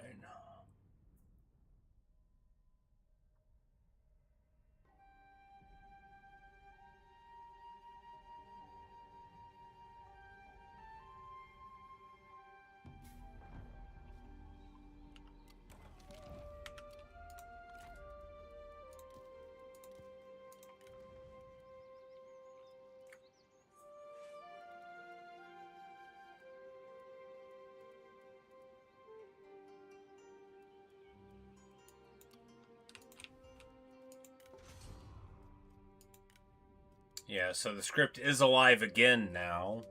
Yeah, so the script is alive again now.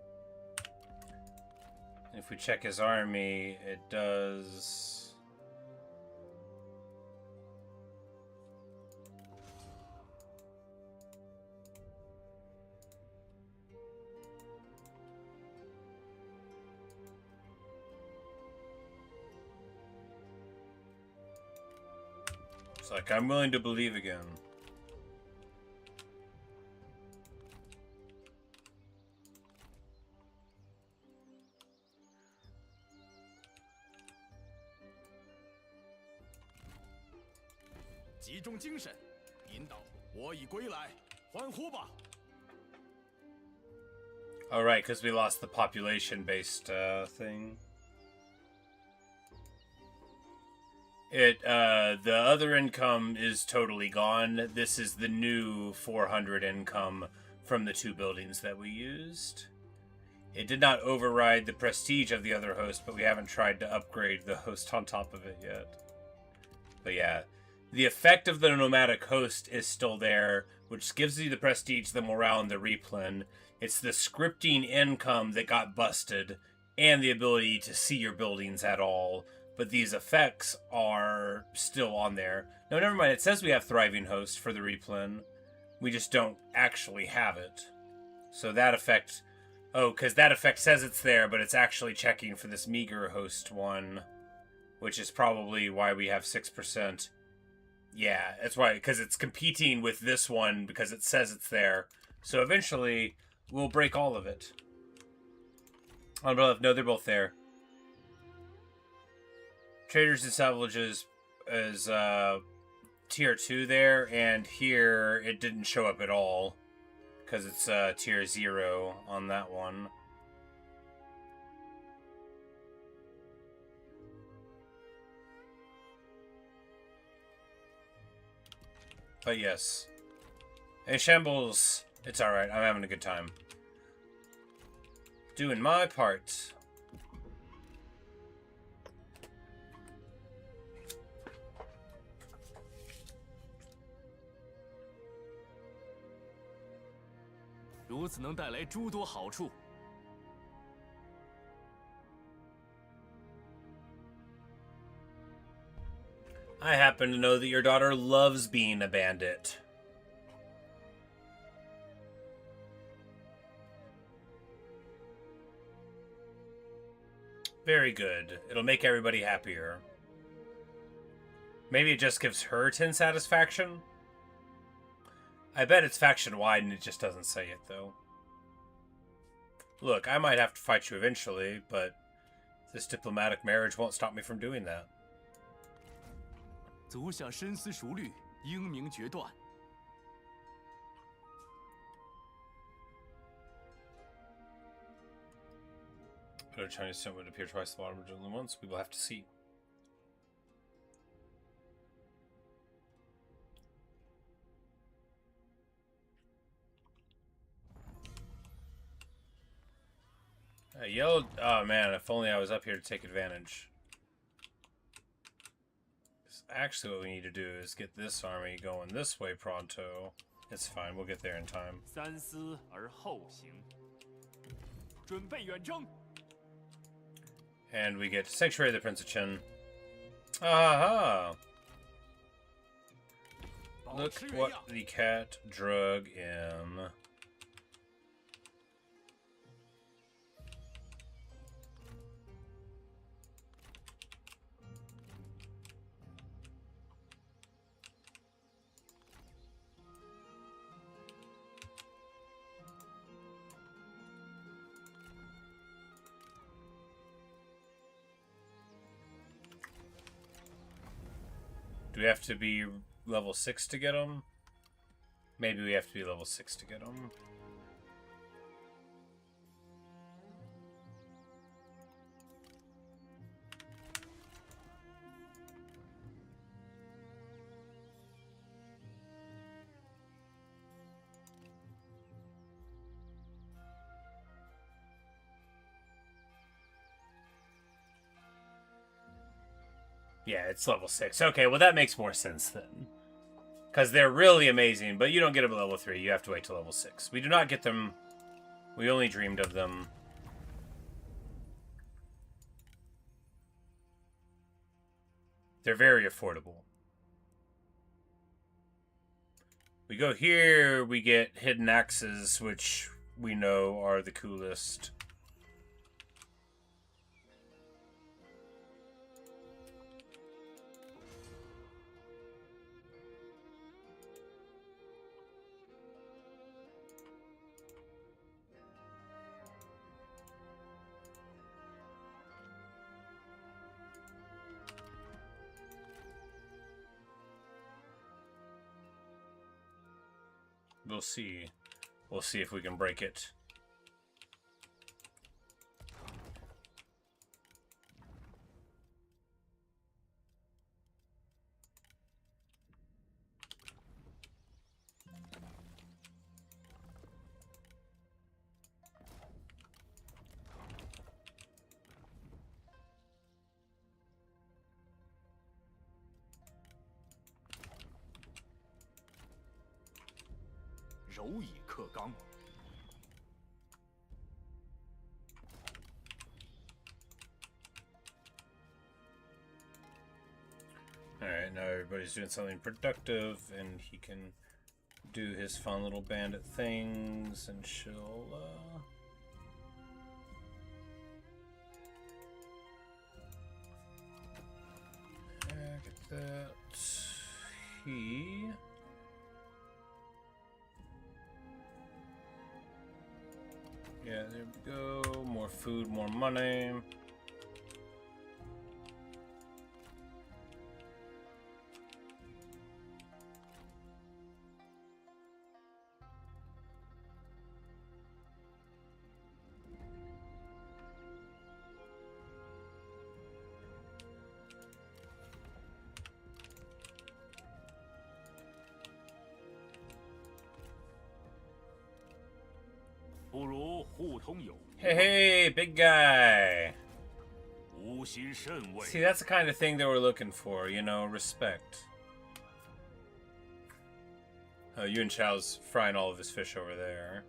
If we check his army, it does... It's like, I'm willing to believe again. Oh, right, because we lost the population-based thing. The other income is totally gone. This is the new 400 income from the 2 buildings that we used. It did not override the prestige of the other host, but we haven't tried to upgrade the host on top of it yet. But yeah, the effect of the nomadic host is still there, which gives you the prestige, the morale, and the replen. It's the scripting income that got busted, and the ability to see your buildings at all. But these effects are still on there. No, never mind. It says we have Thriving Host for the replen. We just don't actually have it. So that effect... Oh, because that effect says it's there, but it's actually checking for this meager host one. Which is probably why we have 6%. Yeah, that's why. Because it's competing with this one because it says it's there. So eventually, we'll break all of it. No, they're both there. Traders and Salvages is tier 2 there, and here it didn't show up at all because it's tier 0 on that one. But yes. Hey, Shambles. It's alright. I'm having a good time. Doing my part. I happen to know that your daughter loves being a bandit. Very good. It'll make everybody happier. Maybe it just gives her 10 satisfaction? I bet it's faction-wide and it just doesn't say it, though. Look, I might have to fight you eventually, but this diplomatic marriage won't stop me from doing that. 足下深思熟虑，英明决断。 But a Chinese symbol would appear twice the bottom only once. We will have to see. Yellow. Oh man! If only I was up here to take advantage. Actually, what we need to do is get this army going this way pronto. It's fine. We'll get there in time. 三思而后行。准备远征。 And we get Sanctuary of the Prince of Qin. Aha! Look what the cat drug in. Do we have to be level 6 to get them? Maybe we have to be level 6 to get them. Yeah, it's level 6. Okay, well that makes more sense then. Because they're really amazing, but you don't get them at level 3. You have to wait till level 6. We do not get them. We only dreamed of them. They're very affordable. We go here, we get hidden axes, which we know are the coolest. We'll see. We'll see if we can break it. Alright, now everybody's doing something productive, and he can do his fun little bandit things, and she'll, get that. Yeah, there we go. More food, more money. Hey, hey, big guy. See, that's the kind of thing that we're looking for, you know, respect. Oh, Yuan Chao's frying all of his fish over there.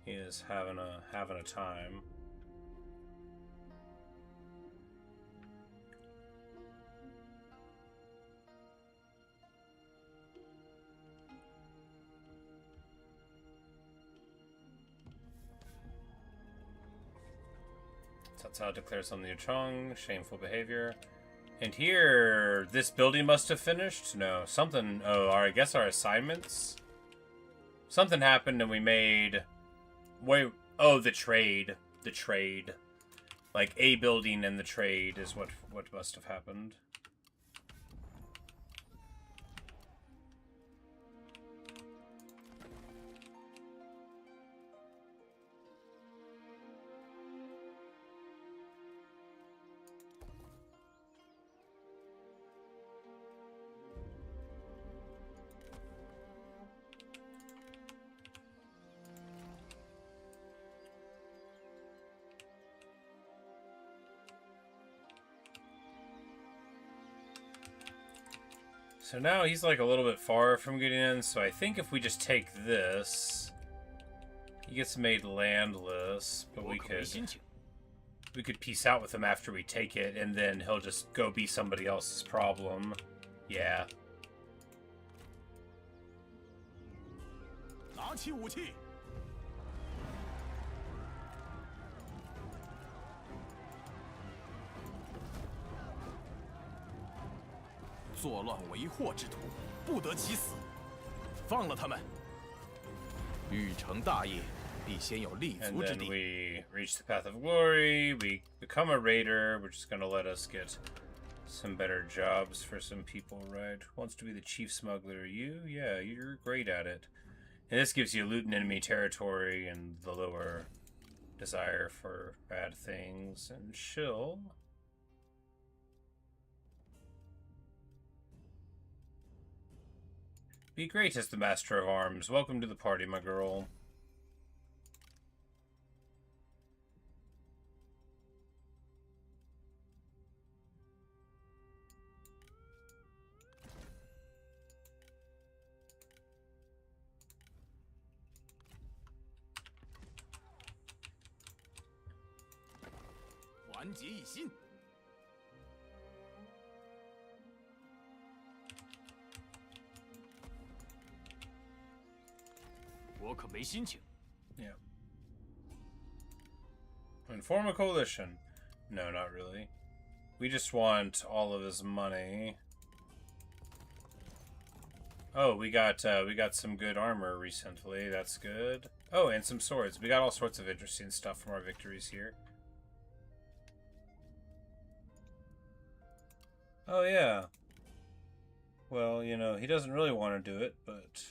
He is having a time. Cao declares on the Chong, shameful behavior. And here, this building must have finished? No, something, oh, I guess our assignments? Something happened and we made, wait, oh, the trade. Like, a building and the trade is what must have happened. So now he's like a little bit far from getting in, so I think if we just take this, he gets made landless, but we could peace out with him after we take it, and then he'll just go be somebody else's problem. Yeah. And then we reach the path of glory, we become a raider, which is going to let us get some better jobs for some people, right? Who wants to be the chief smuggler? You? Yeah, you're great at it. And this gives you loot in enemy territory and the lower desire for bad things. And she'll... be great as the Master of Arms. Welcome to the party, my girl. Yeah. And form a coalition. No, not really. We just want all of his money. Oh, we got some good armor recently. That's good. Oh, and some swords. We got all sorts of interesting stuff from our victories here. Oh, yeah. Well, you know, he doesn't really want to do it, but...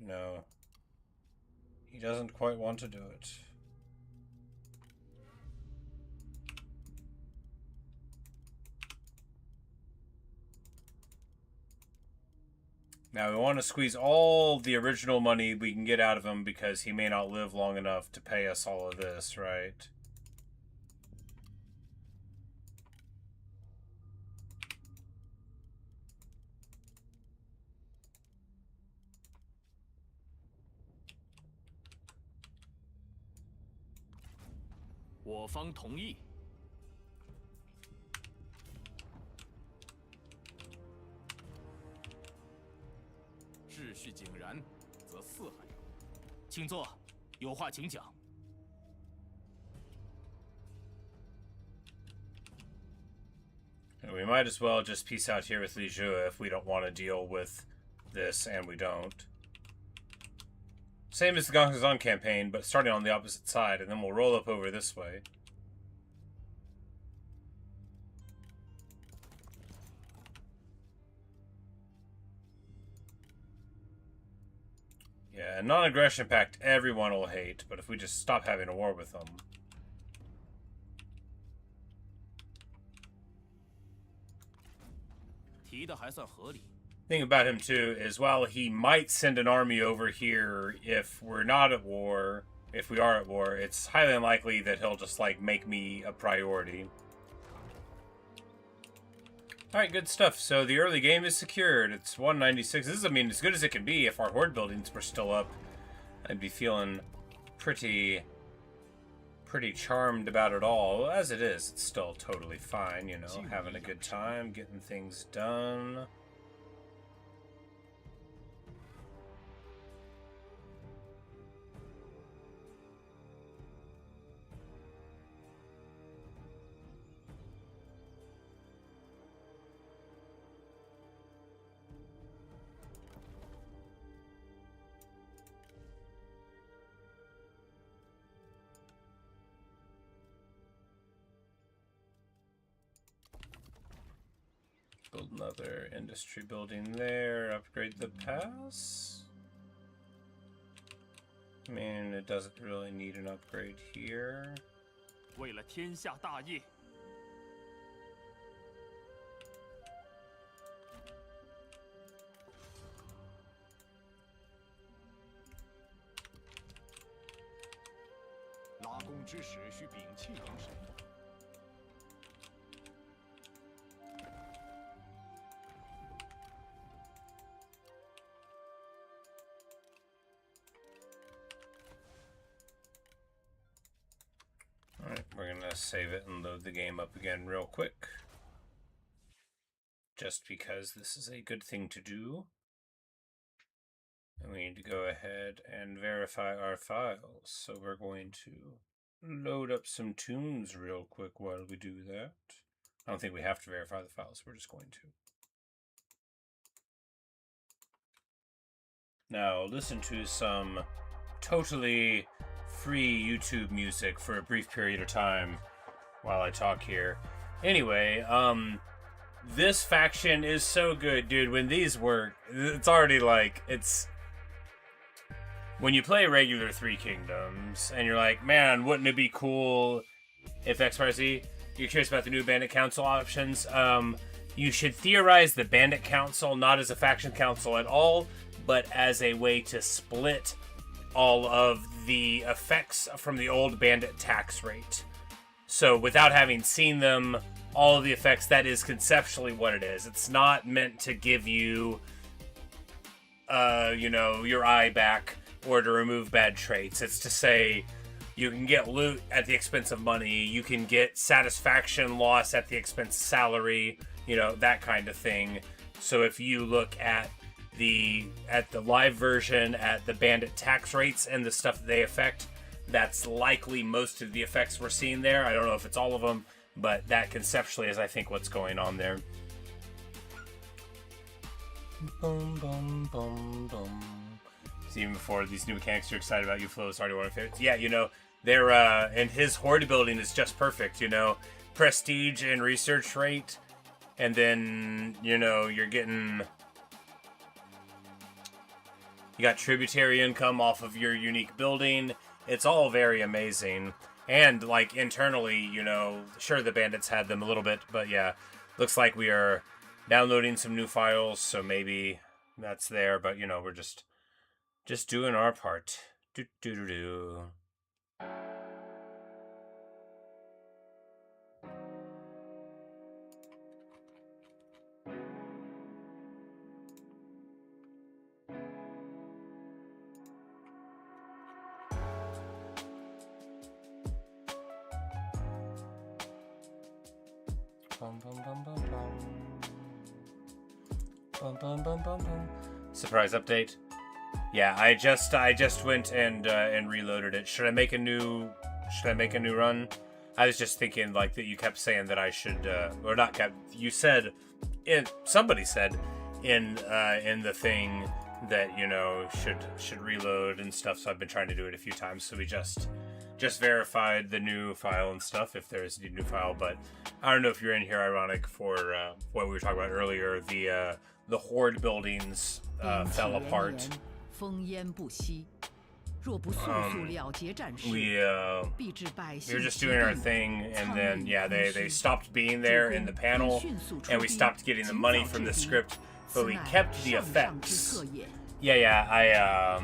no. He doesn't quite want to do it. Now, we want to squeeze all the original money we can get out of him because he may not live long enough to pay us all of this, right? We might as well just peace out here with Li Zhu if we don't want to deal with this, and we don't. Same as the Gongzhang campaign, but starting on the opposite side, and then we'll roll up over this way. Yeah, non-aggression pact everyone will hate, but if we just stop having a war with them... thing about him, too, is while he might send an army over here if we're not at war, if we are at war, it's highly unlikely that he'll just, like, make me a priority. Alright, good stuff. So the early game is secured. It's 196. This is, I mean, as good as it can be. If our horde buildings were still up, I'd be feeling pretty charmed about it all. As it is, it's still totally fine, you know, having a good time, getting things done. Build another industry building there. Upgrade the pass. I mean, it doesn't really need an upgrade here. 为了天下大业，拉弓之时需屏气凝神。 Alright, we're gonna save it and load the game up again real quick. Just because this is a good thing to do. And we need to go ahead and verify our files. So we're going to load up some tunes real quick while we do that. I don't think we have to verify the files, we're just going to. Now listen to some totally free YouTube music for a brief period of time while I talk here. Anyway, this faction is so good, dude. When these work, it's already like, it's... When you play regular Three Kingdoms, and you're like, man, wouldn't it be cool if XYZ? You're curious about the new Bandit Council options. You should theorize the Bandit Council not as a faction council at all, but as a way to split all of the effects from the old Bandit tax rate. So without having seen them, all of the effects, that is conceptually what it is. It's not meant to give you, you know, your eye back or to remove bad traits. It's to say you can get loot at the expense of money, you can get satisfaction loss at the expense of salary, you know, that kind of thing. So if you look at the live version, at the Bandit tax rates and the stuff that they affect, that's likely most of the effects we're seeing there. I don't know if it's all of them, but that conceptually is, I think, what's going on there. Boom, boom, boom, boom. So even before these new mechanics, you're excited about Yufuluo. It's already one of my favorites. Yeah, you know, they're, and his horde building is just perfect, you know. Prestige and research rate, and then, you know, you're getting... You got tributary income off of your unique building. It's all very amazing. And, like, internally, you know, sure, the bandits had them a little bit, but yeah, looks like we are downloading some new files, so maybe that's there, but, you know, we're just doing our part. Do-do-do-do. Bum, bum, bum, bum, bum. Bum, bum, bum, bum, bum. Surprise update. Yeah, I just went and reloaded it. Should I make a new run? I was just thinking, like, that you kept saying that I should, or not kept. You said, somebody said in the thing that, you know, should reload and stuff. So I've been trying to do it a few times. So we just verified the new file and stuff, if there is a new file. But I don't know if you're in here. Ironic for what we were talking about earlier. The horde buildings fell apart. We were just doing our thing, and then yeah, they stopped being there in the panel, and we stopped getting the money from the script, but we kept the effects. Yeah,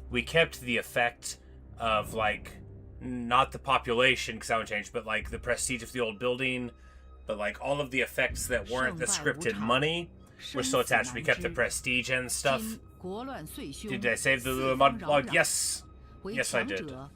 we kept the effect of, like, not the population, because that would change, but like the prestige of the old building, but like all of the effects that weren't the scripted money were still attached. We kept the prestige and stuff. Did I save the mod log? Yes. Yes, I did. I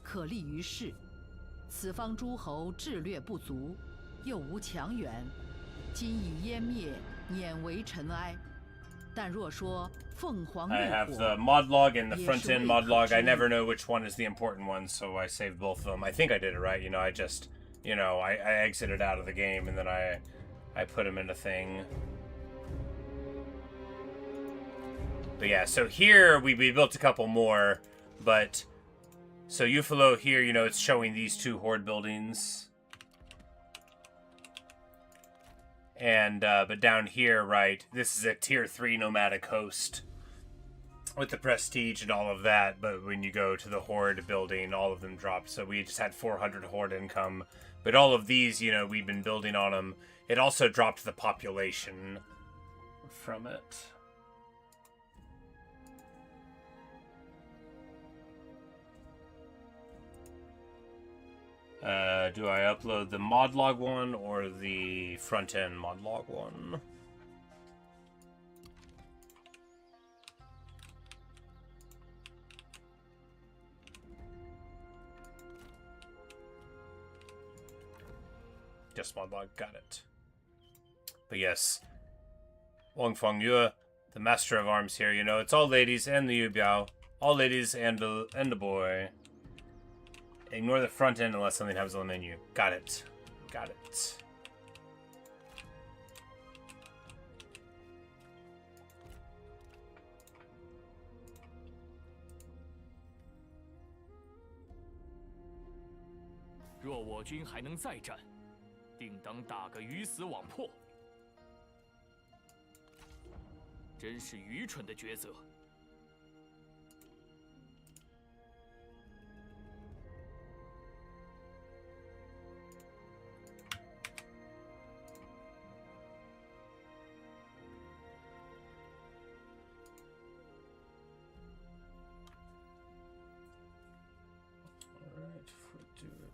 have the mod log and the front end mod log. I never know which one is the important one, so I saved both of them. I think I did it right. You know, I just, you know, I exited out of the game and then I put them in a thing. But yeah, so here we built a couple more, but so Yufuluo here, you know, it's showing these two horde buildings. And, but down here, right, this is a tier 3 nomadic host with the prestige and all of that, but when you go to the horde building, all of them dropped, so we just had 400 horde income. But all of these, you know, we've been building on them. It also dropped the population from it. Do I upload the modlog one or the front-end modlog one? Just modlog, got it. But yes, Wang Feng Yue, the master of arms here, you know, it's all ladies and the Yu Biao. All ladies and the boy. Ignore the front end unless something happens on the menu. Got it. Got it. 若我军还能再战，定当打个鱼死网破。真是愚蠢的抉择。Alright, if we do it.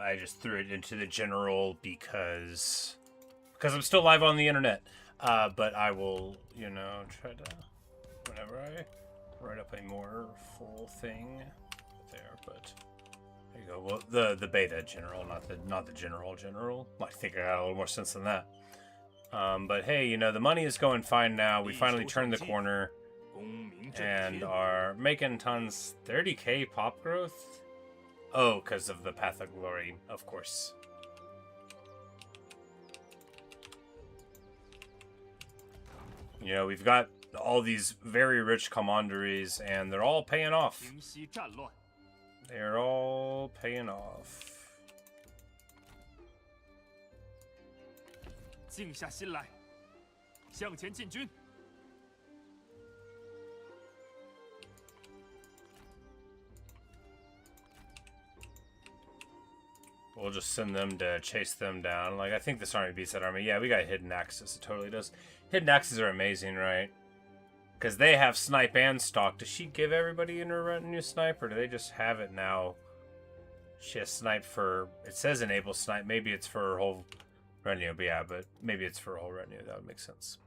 I just threw it into the general because I'm still live on the internet. But I will, try to whenever I write up a more full thing there. But there you go. Well, the beta general, not the general. I think I got a little more sense than that. But hey, the money is going fine now. We finally turned the corner and are making tons. 30k pop growth. Oh, because of the Path of Glory, of course. We've got all these very rich commanderies, and they're all paying off. They're all paying off. 静下心来，向前进军。 We'll just send them to chase them down. Like, I think this army beats that army. Yeah, we got hidden axes. It totally does. Hidden axes are amazing, right? Because they have snipe and stalk. Does she give everybody in her retinue snipe, or do they just have it now? She has snipe for... It says enable snipe. Maybe it's for her whole retinue. But yeah, but maybe it's for her whole retinue. That would make sense.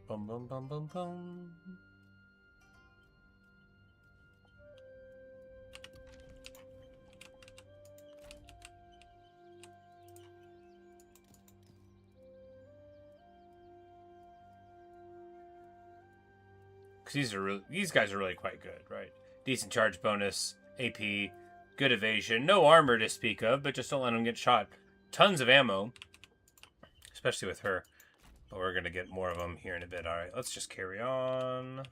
Bum, bum, bum, bum, bum. These guys are really quite good, right? Decent charge bonus, AP, good evasion, no armor to speak of, but just don't let them get shot. Tons of ammo, especially with her. But we're gonna get more of them here in a bit. All right, let's just carry on.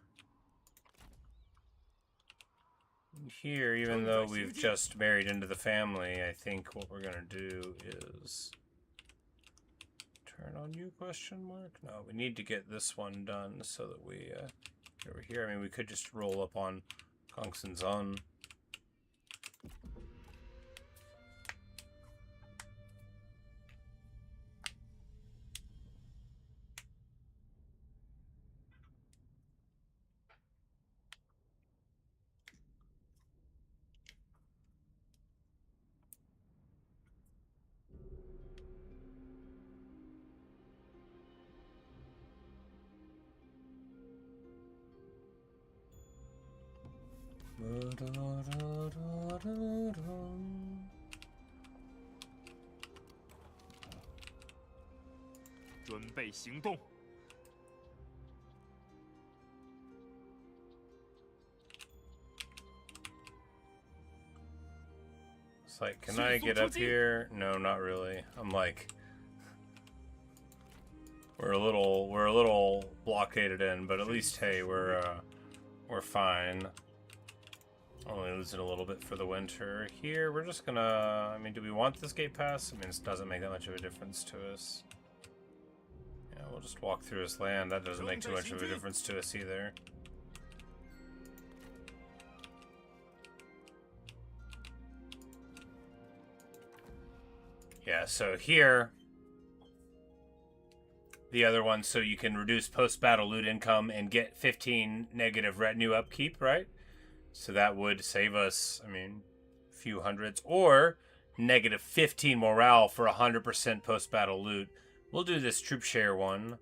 Here, even though we've just married into the family, I think what we're gonna do is turn on you ? No, we need to get this one done so that we. Over here, I mean, we could just roll up on Kongsun's own.准备行动。 It's like, can I get up here? No, not really. I'm like, we're a little blockaded in, but at least hey, we're fine. Only losing a little bit for the winter. Here, we're just gonna. I mean, do we want this gate pass? I mean, this doesn't make that much of a difference to us. Yeah, we'll just walk through his land. That doesn't make too much of a difference to us either. Yeah, so here, the other one, so you can reduce post-battle loot income and get 15 negative retinue upkeep, right? So that would save us, I mean, a few hundreds, or negative 15 morale for 100% post-battle loot. We'll do this troop share one.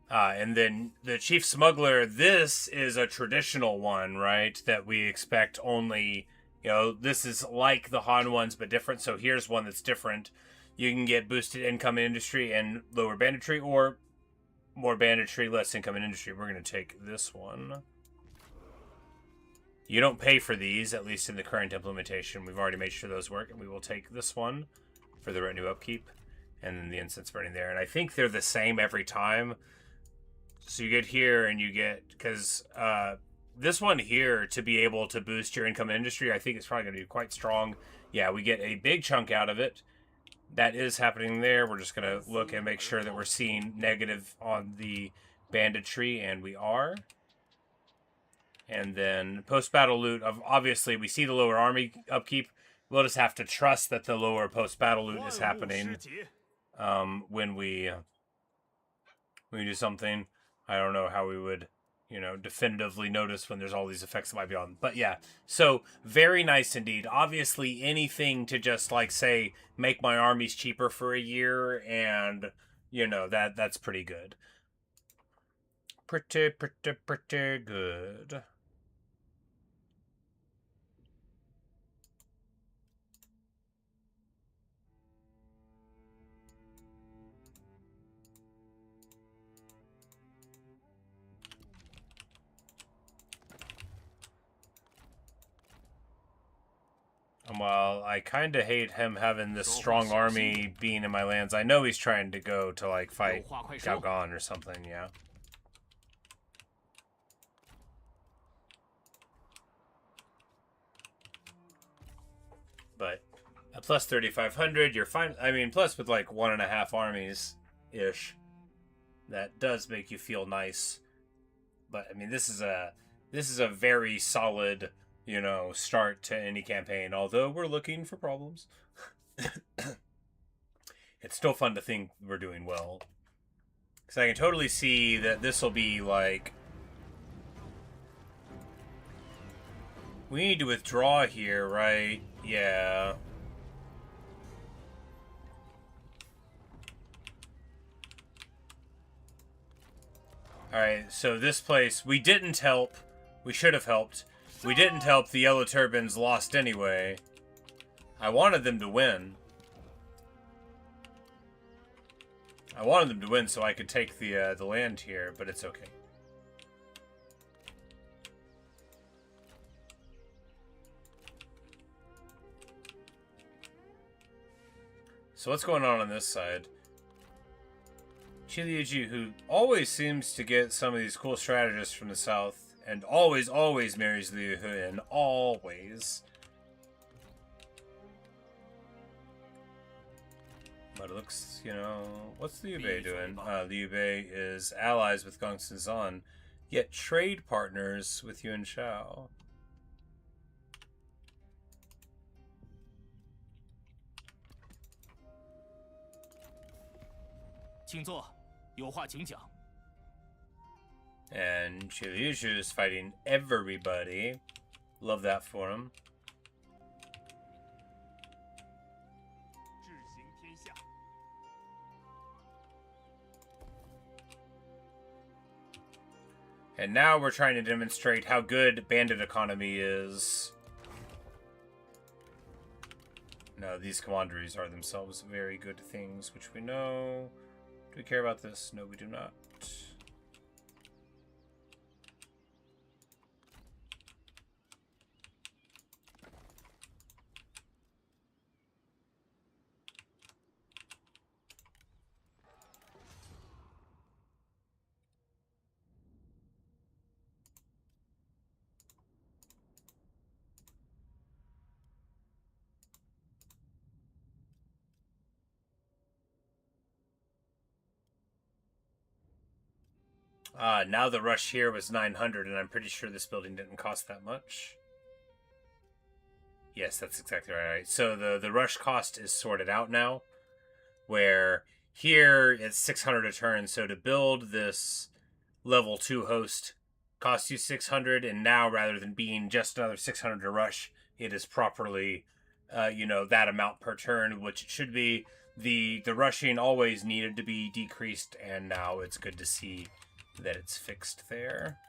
And then the Chief Smuggler, this is a traditional one, right? That we expect only, this is like the Han ones, but different. So here's one that's different. You can get boosted income in industry and lower banditry, or more banditry, less income in industry. We're going to take this one. You don't pay for these, at least in the current implementation. We've already made sure those work, and we will take this one for the retinue upkeep. And then the incense burning there. And I think they're the same every time. So you get here and you get, because this one here, to be able to boost your income in industry, I think it's probably going to be quite strong. Yeah, we get a big chunk out of it. That is happening there. We're just going to look and make sure that we're seeing negative on the banditry, and we are. And then post-battle loot, obviously we see the lower army upkeep. We'll just have to trust that the lower post-battle loot is happening when we do something. I don't know how we would, definitively notice when there's all these effects that might be on. But yeah, so very nice indeed. Obviously, anything to just, say, make my armies cheaper for a year, and, that's pretty good. Pretty good. Well, I kind of hate him having this strong army being in my lands. I know he's trying to go to, fight Galgon or something, yeah. But at plus 3,500, you're fine. I mean, plus with, 1.5 armies-ish, that does make you feel nice. But, I mean, this is a very solid, start to any campaign, although we're looking for problems. It's still fun to think we're doing well. Because I can totally see that this will be we need to withdraw here, right? Yeah. Alright, so this place, we didn't help. We should have helped. We didn't help. The Yellow Turbans lost anyway. I wanted them to win. I wanted them to win so I could take the land here, but it's okay. So what's going on this side? Chiliuji, who always seems to get some of these cool strategists from the south, and always marries Liu Huan. Always. But it looks, what's Liu Bei doing? Liu Bei is allies with Gongsun Zan, yet trade partners with Yuan Shao. And Chiliuji is fighting everybody. Love that for him. And now we're trying to demonstrate how good Bandit economy is. No, these commanderies are themselves very good things, which we know. Do we care about this? No, we do not. Now the rush here was 900, and I'm pretty sure this building didn't cost that much. Yes, that's exactly right. So the rush cost is sorted out now, where here it's 600 a turn. So to build this level 2 host costs you 600, and now rather than being just another 600 to rush, it is properly, that amount per turn, which it should be. the rushing always needed to be decreased, and now it's good to see that it's fixed there.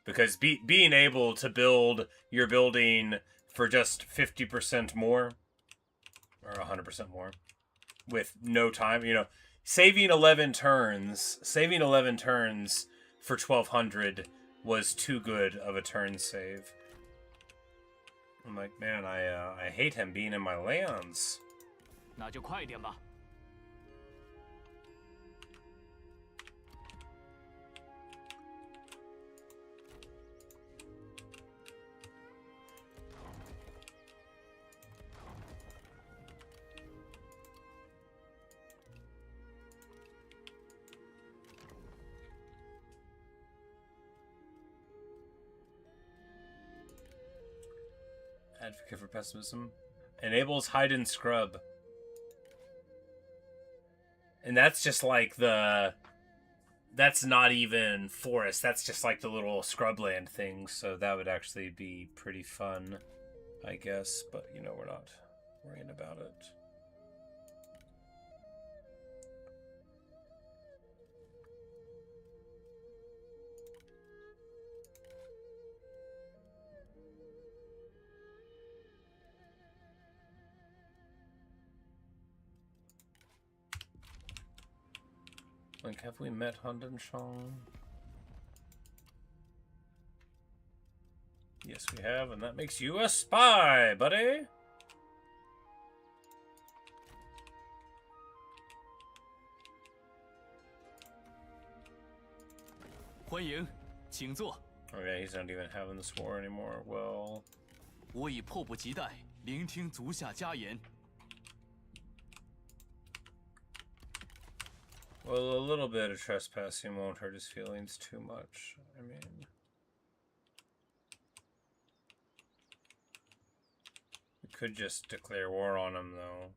Because being able to build your building for just 50% more, or 100% more, with no time, you know, saving 11 turns for 1200 was too good of a turn save. I'm like, man, I hate him being in my lands. 那就快一点吧。Advocate for pessimism. Enables hide and scrub. And that's just like the... That's not even forest. That's just like the little scrubland thing. So that would actually be pretty fun, I guess. But, you know, we're not worrying about it. Like, have we met Hundenshong? Yes, we have, and that makes you a spy, buddy! 欢迎，请坐。 Oh yeah, he's not even having this war anymore. Well... 我已迫不及待聆听足下家言。 Well, a little bit of trespassing won't hurt his feelings too much. I mean... We could just declare war on him, though.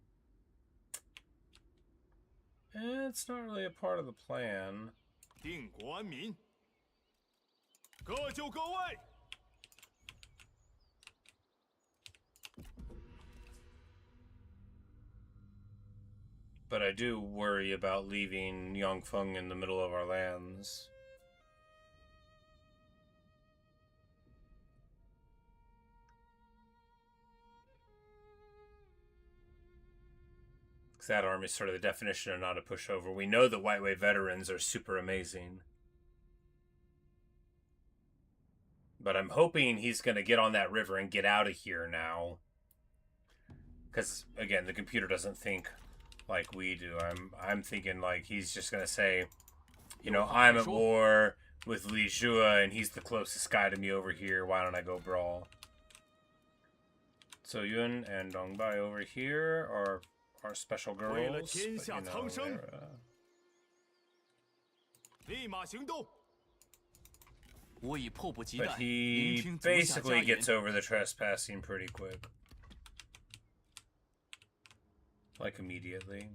It's not really a part of the plan. 定国安民，各就各位。 But I do worry about leaving Yangfeng in the middle of our lands. Because that army is sort of the definition of not a pushover. We know that White Wave veterans are super amazing. But I'm hoping he's going to get on that river and get out of here now. Because, again, the computer doesn't think like we do. I'm thinking like he's just gonna say, you know, I'm at war with Li Zhua and he's the closest guy to me over here. Why don't I go brawl? So Yun and Dongbai over here are our special girls. But, you know, but he basically gets over the trespassing pretty quick. Like, immediately.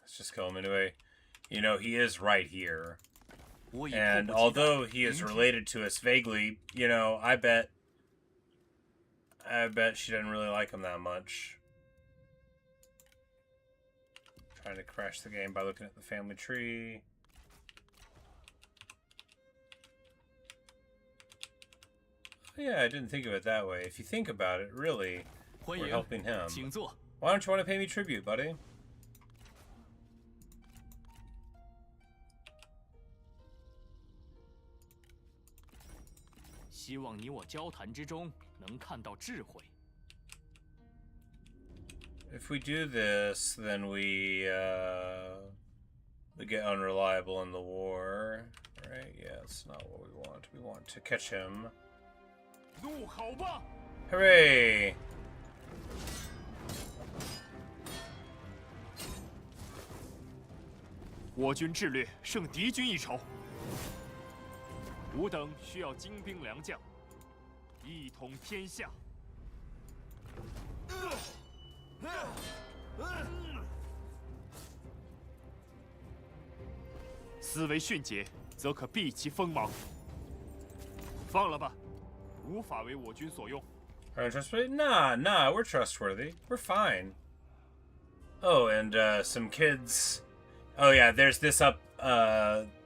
Let's just kill him anyway. You know, he is right here. And although he is related to us vaguely, you know, I bet she doesn't really like him that much. Trying to crash the game by looking at the family tree. Yeah, I didn't think of it that way. If you think about it, really, we're helping him. Why don't you want to pay me tribute, buddy? 希望你我交谈之中能看到智慧。 If we do this, then we get unreliable in the war, right? Yeah, that's not what we want. We want to catch him. 入口吧！ Hooray! 我军智略胜敌军一筹。吾等需要精兵良将，一统天下。思维迅捷，则可避其锋芒。放了吧，无法为我军所用。Are trustworthy? Nah, we're trustworthy. We're fine. Oh, and some kids. Oh yeah, there's this up.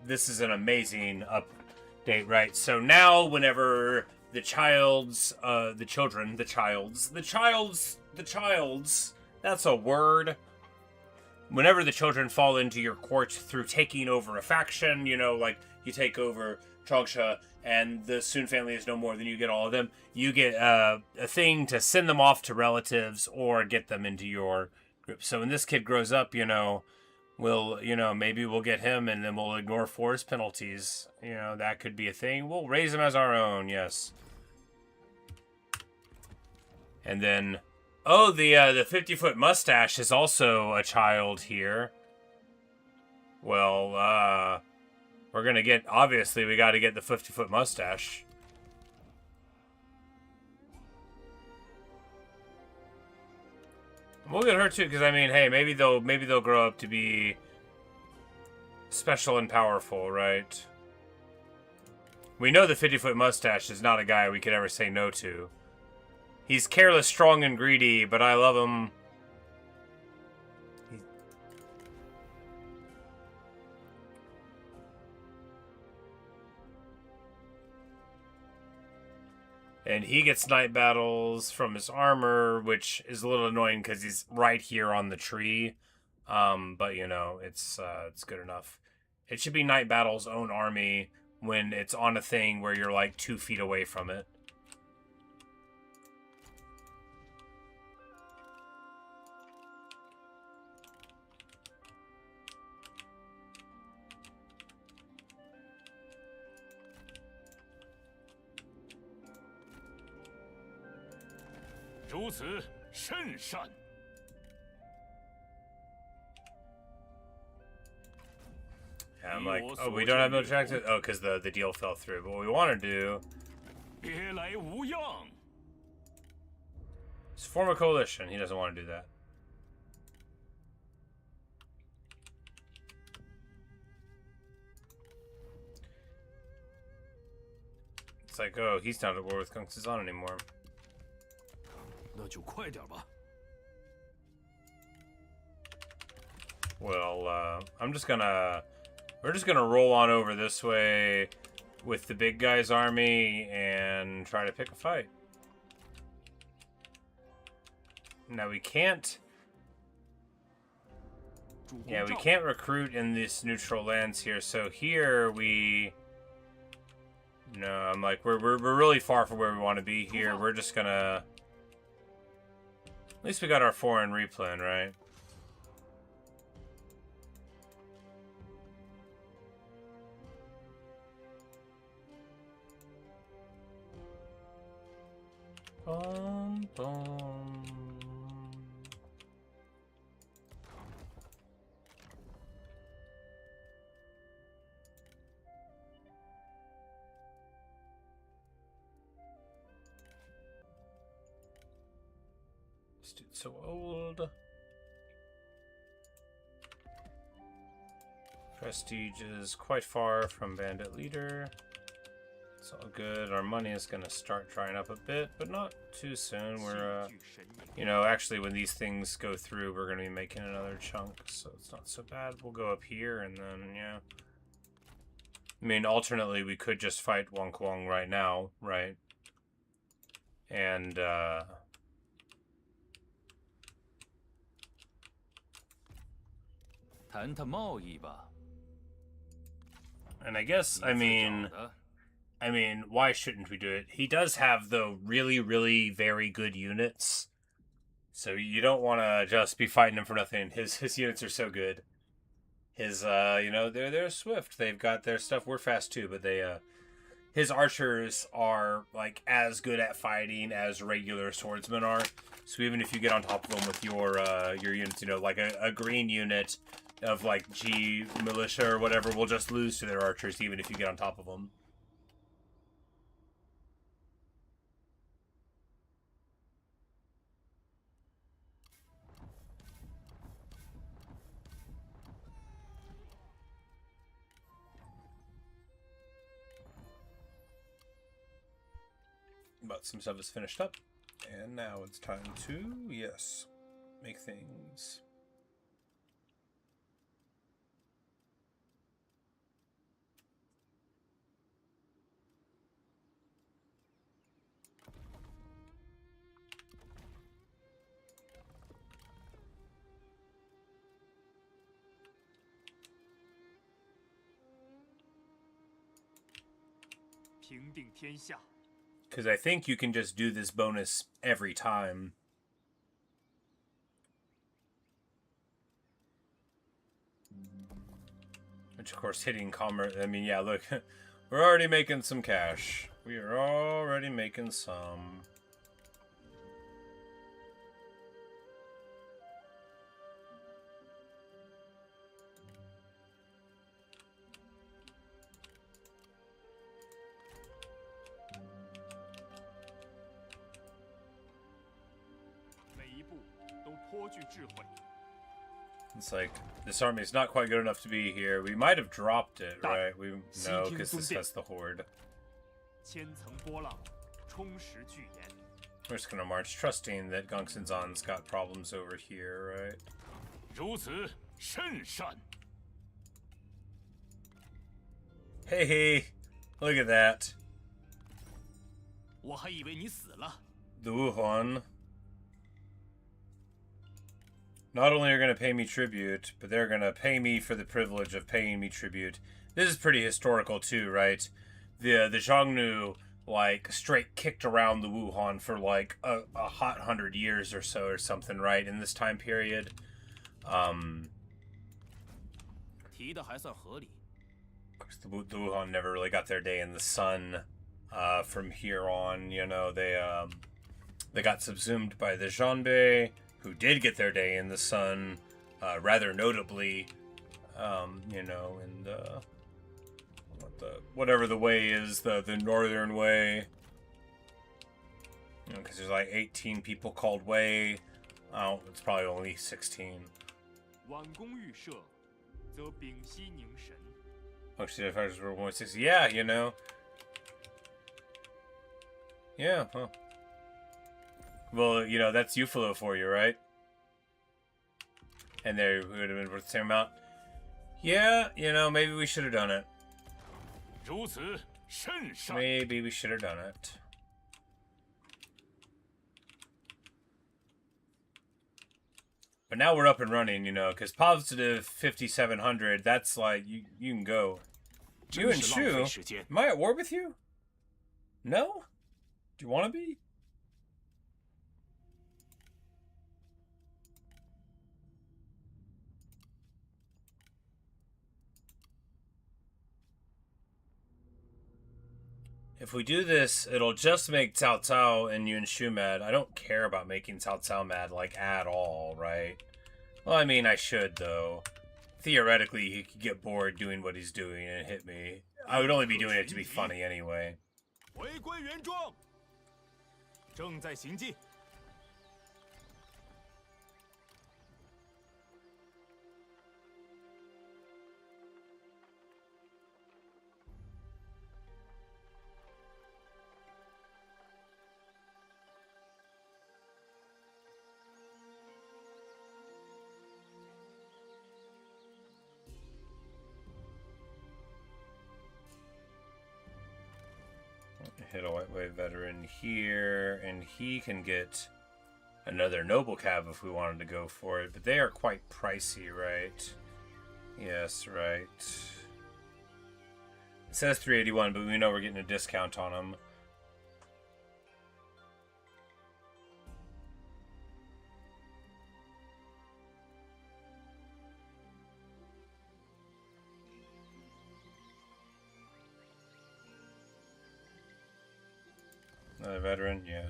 This is an amazing update, right? So now, whenever the child's, that's a word. Whenever the children fall into your court through taking over a faction, you know, like you take over Chogsha and the Sun family is no more, then you get all of them. You get a thing to send them off to relatives or get them into your group. So when this kid grows up, you know, maybe we'll get him and then we'll ignore force penalties. You know, that could be a thing. We'll raise him as our own, yes. And then, oh, the 50-foot mustache is also a child here. Well, we're gonna get, obviously, we gotta get the 50-foot mustache. We'll get her too, because I mean, hey, maybe they'll grow up to be special and powerful, right? We know the 50-foot mustache is not a guy we could ever say no to. He's careless, strong, and greedy, but I love him. And he gets night battles from his armor, which is a little annoying because he's right here on the tree. But you know, it's good enough. It should be night battles own army when it's on a thing where you're like 2 feet away from it. Yeah, I'm like, oh, we don't have military access? Oh, because the deal fell through. But what we want to do is form a coalition. He doesn't want to do that. It's like, oh, he's not at war with Kung Suzan anymore. 那就快点吧。 Well, we're just gonna roll on over this way with the big guy's army and try to pick a fight. Now we can't. Yeah, we can't recruit in this neutral lands here. So here we. No, I'm like we're really far from where we want to be here. We're just gonna. At least we got our foreign replan, right? Boom, boom. This dude's so old. Prestige is quite far from Bandit Leader. It's all good. Our money is going to start drying up a bit, but not too soon. We're, you know, actually when these things go through, we're going to be making another chunk, so it's not so bad. We'll go up here and then, yeah. I mean, alternately, we could just fight Wong Kwong right now, right? And, and I guess, I mean, why shouldn't we do it? He does have, though, really, really very good units. So you don't want to just be fighting him for nothing. His units are so good. His, you know, they're swift. They've got their stuff. We're fast, too, but they, his archers are, like, as good at fighting as regular swordsmen are. So even if you get on top of them with your units, you know, like a green unit of, like, G militia or whatever will just lose to their archers even if you get on top of them. But some stuff is finished up. And now it's time to, yes, make things. Because I think you can just do this bonus every time. Which, of course, hitting commerce... I mean, yeah, look. We're already making some cash. We are already making some. It's like, this army is not quite good enough to be here. We might have dropped it, right? We no, because this has the horde. We're just gonna march, trusting that Gongsunzan's got problems over here, right? Hey, look at that. The Wuhan. Not only are going to pay me tribute, but they're going to pay me for the privilege of paying me tribute. This is pretty historical too, right? The Xiongnu, like, straight kicked around the Wuhan for, like, a hot 100 years or so or something, right? In this time period. Of course, the Wuhan never really got their day in the sun from here on, you know. They got subsumed by the Zhanbei, who did get their day in the sun, rather notably, you know, in whatever the way is, the northern way. You know, because there's like 18 people called Wei. Oh, it's probably only 16. Actually, if I was were 160, yeah, you know. Yeah, huh. Well, you know, that's Yufuluo for you, right? And they would have been worth the same amount. Yeah, you know, maybe we should have done it. Maybe we should have done it. But now we're up and running, you know, because positive 5,700, that's like, you can go. You and Shu, am I at war with you? No? Do you want to be? If we do this, it'll just make Cao Cao and Yuan Shu mad. I don't care about making Cao Cao mad, like, at all, right? Well, I mean, I should, though. Theoretically, he could get bored doing what he's doing and hit me. I would only be doing it to be funny anyway. Hit a White Wave veteran here, and he can get another Noble Cav if we wanted to go for it, but they are quite pricey, right? Yes, right. It says 381, but we know we're getting a discount on them. Another veteran, yeah.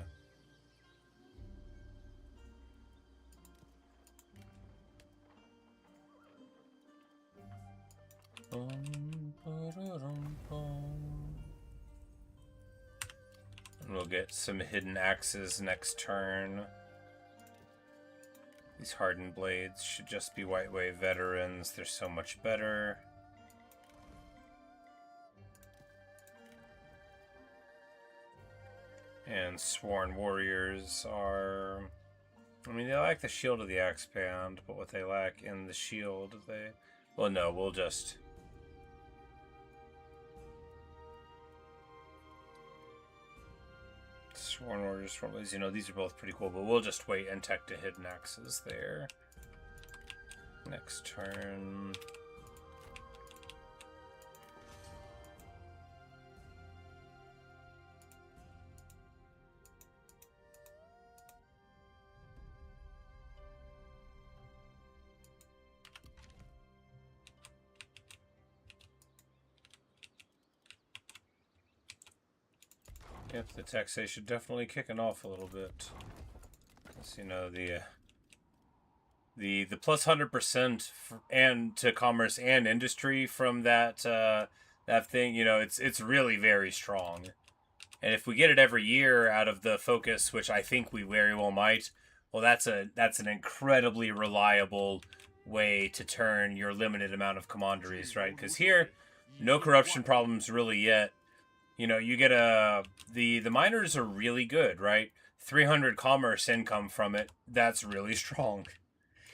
And we'll get some hidden axes next turn. These hardened blades should just be White Wave veterans. They're so much better. And Sworn Warriors are... I mean, they lack the Shield of the Axe Band, but what they lack in the Shield, they... Well, no, we'll just... Sworn Warriors, Sworn Warriors, you know, these are both pretty cool, but we'll just wait and tech to Hidden Axes there. Next turn... Yep, the taxation definitely kicking off a little bit. As you know, the plus 100% and to commerce and industry from that that thing, you know, it's really very strong. And if we get it every year out of the focus, which I think we very well might, well, that's an incredibly reliable way to turn your limited amount of commanderies, right? Because here, no corruption problems really yet. You know, you get the miners are really good, right? 300 commerce income from it. That's really strong.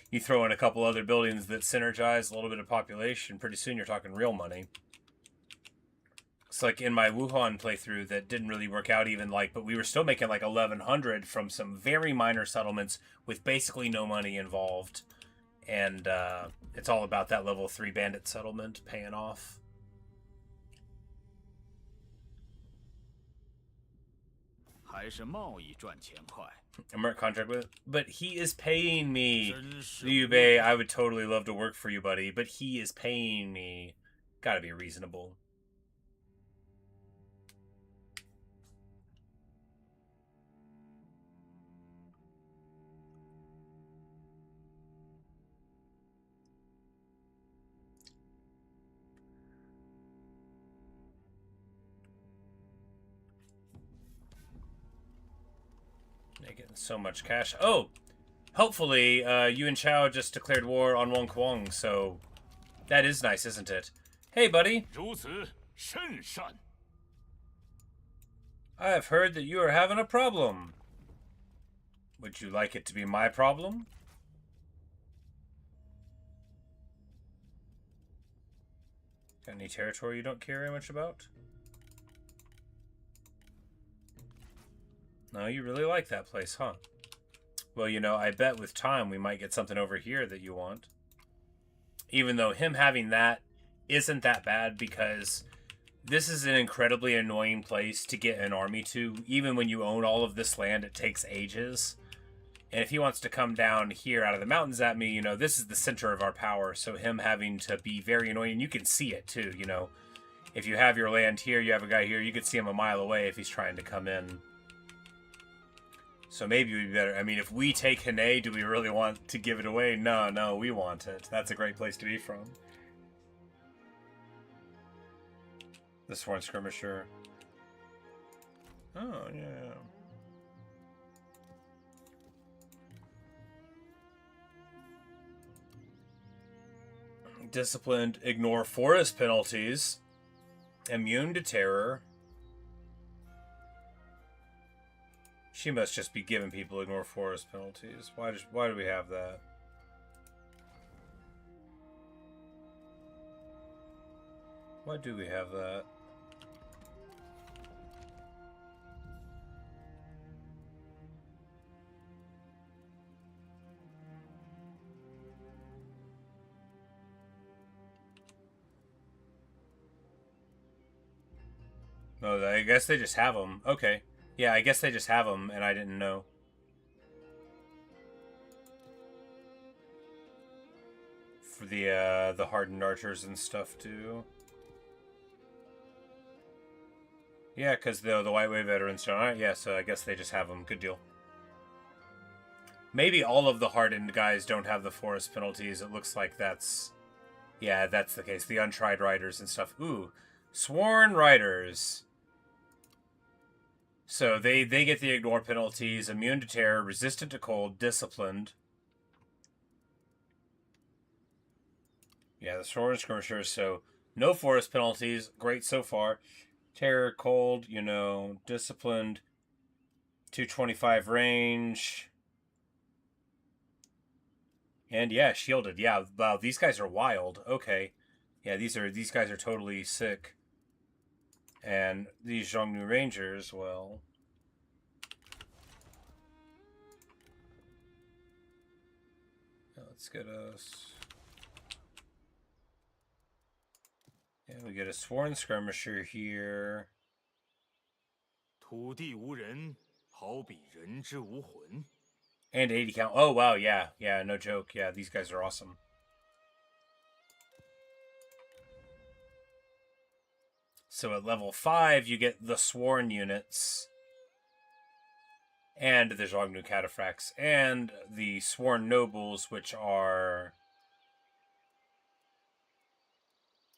You throw in a couple other buildings that synergize a little bit of population, pretty soon you're talking real money. It's like in my Wuhan playthrough that didn't really work out even like, but we were still making like 1100 from some very minor settlements with basically no money involved. And it's all about that level 3 bandit settlement paying off. I'm a contract with it, but he is paying me. Liu Bei, I would totally love to work for you, buddy, but he is paying me. Gotta be reasonable. Getting so much cash. Oh, hopefully Yuan Chao just declared war on Wong Kwong, so that is nice, isn't it? Hey, buddy. I've heard that you are having a problem. Would you like it to be my problem? Got any territory you don't care very much about? No, you really like that place, huh? Well, you know, I bet with time we might get something over here that you want. Even though him having that isn't that bad, because this is an incredibly annoying place to get an army to. Even when you own all of this land, it takes ages. And if he wants to come down here out of the mountains at me, you know, this is the center of our power. So him having to be very annoying, and you can see it too, you know. If you have your land here, you have a guy here, you could see him a mile away if he's trying to come in. So maybe we'd be better. I mean, if we take Hane, do we really want to give it away? No, we want it. That's a great place to be from. The Sworn Skirmisher. Oh, yeah. Disciplined, ignore forest penalties. Immune to terror. She must just be giving people ignore forest penalties. Why do we have that? Why do we have that? Oh, I guess they just have them. Okay. Yeah, I guess they just have them, and I didn't know. For the hardened archers and stuff, too. Yeah, because the White Wave veterans don't. Alright, yeah, so I guess they just have them. Good deal. Maybe all of the hardened guys don't have the forest penalties. It looks like that's... Yeah, that's the case. The untried riders and stuff. Ooh, Sworn Riders. So they get the ignore penalties, immune to terror, resistant to cold, disciplined. Yeah, the Sworn Skirmishers, so no forest penalties. Great so far. Terror, cold, you know, disciplined. 225 range. And yeah, shielded. Yeah, wow, these guys are wild. Okay. Yeah, these guys are totally sick. And these Zhongnu Rangers, well, let's get us. Yeah, we get a sworn skirmisher here. 土地无人，好比人之无魂。 And 80 count. Oh, wow, yeah. Yeah, no joke. Yeah, these guys are awesome. So at level 5, you get the sworn units. And the Zhongnu Cataphracts. And the sworn nobles, which are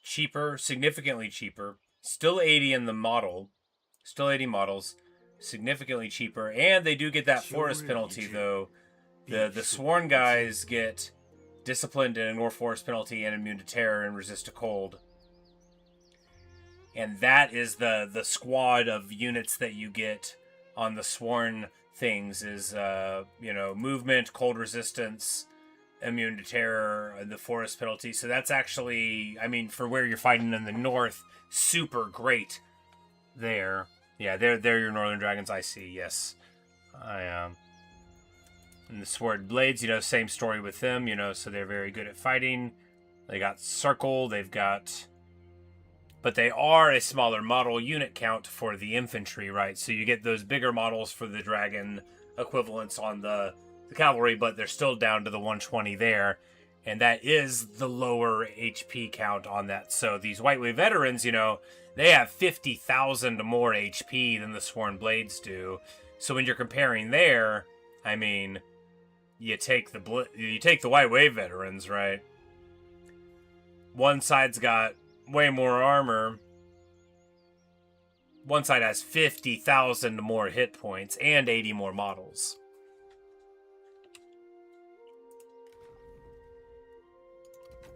cheaper, significantly cheaper. Still 80 in the model. Still 80 models. Significantly cheaper. And they do get that forest penalty, though. The sworn guys get disciplined and ignore forest penalty and immune to terror and resist to cold. And that is the squad of units that you get on the sworn things is, movement, cold resistance, immune to terror, the forest penalty. So that's actually, I mean, for where you're fighting in the north, super great there. Yeah, they're your northern dragons, I see, yes. And the sword blades, same story with them, so they're very good at fighting. They got circle, they've got... But they are a smaller model unit count for the infantry, right? So you get those bigger models for the dragon equivalents on the cavalry, but they're still down to the 120 there. And that is the lower HP count on that. So these White Wave veterans, they have 50,000 more HP than the Sworn Blades do. So when you're comparing there, I mean, you take the White Wave veterans, right? One side's got way more armor. One side has 50,000 more hit points and 80 more models.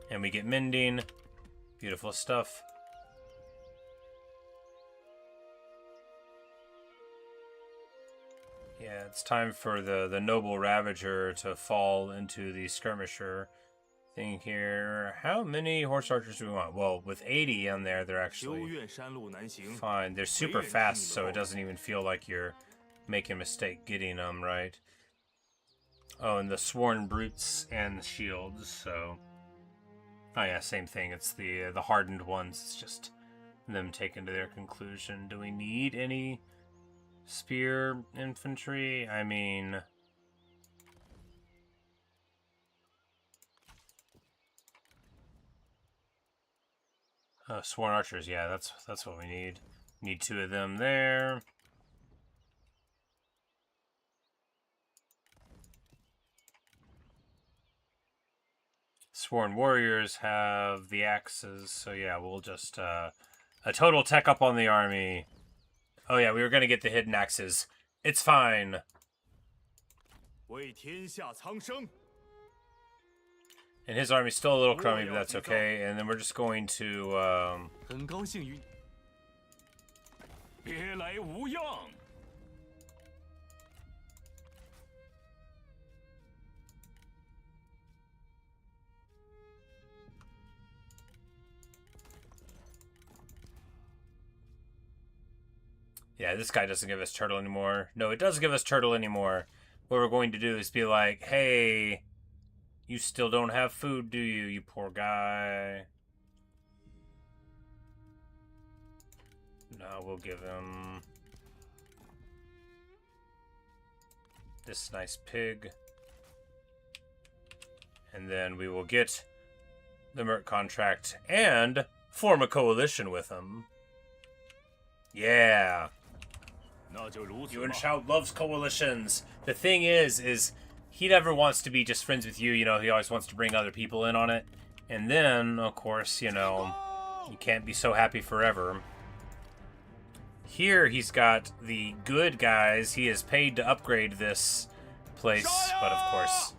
And we get mending. Beautiful stuff. Yeah, it's time for the Noble Ravager to fall into the Skirmisher thing here. How many horse archers do we want? Well, with 80 on there, they're actually fine. They're super fast, so it doesn't even feel like you're making a mistake getting them, right? Oh, and the Sworn Brutes and the Shields, so... Oh yeah, same thing. It's the hardened ones. It's just them taken to their conclusion. Do we need any spear infantry? I mean... Sworn archers, yeah, that's what we need. Need 2 of them there. Sworn warriors have the axes, so yeah, we'll just a total tech up on the army. Oh yeah, we were gonna get the hidden axes. It's fine. And his army's still a little crummy, but that's okay. And then we're just going to, yeah, this guy doesn't give us turtle anymore. No, it does give us turtle anymore. What we're going to do is be like, hey... You still don't have food, do you, you poor guy? No, we'll give him this nice pig. And then we will get the Merc contract and form a coalition with him. Yeah. Yuan Shao loves coalitions. The thing is he never wants to be just friends with you, he always wants to bring other people in on it. And then, of course, you can't be so happy forever. Here, he's got the good guys. He is paid to upgrade this place, but of course...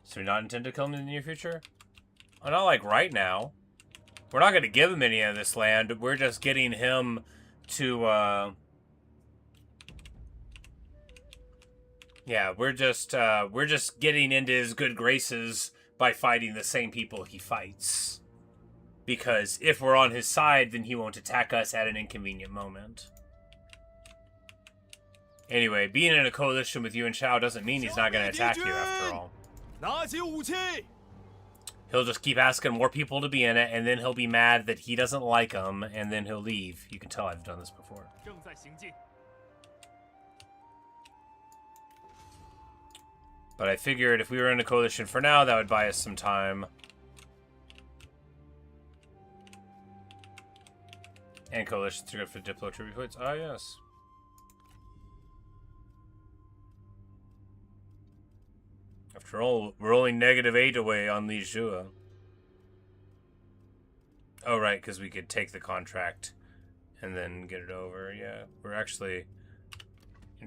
So we not intend to kill him in the near future? Oh, not like right now. We're not going to give him any of this land. We're just getting him to, Yeah, we're just getting into his good graces by fighting the same people he fights. Because if we're on his side, then he won't attack us at an inconvenient moment. Anyway, being in a coalition with Yuan Shao doesn't mean he's not going to attack you after all. 拿起武器！ He'll just keep asking more people to be in it, and then he'll be mad that he doesn't like them, and then he'll leave. You can tell I've done this before. 正在行进。 But I figured if we were in a coalition for now, that would buy us some time. And coalitions are good for Diplo tribute points. Ah, yes. After all, we're only -8 away on Li Zhua. Oh, right, because we could take the contract and then get it over. Yeah, we're actually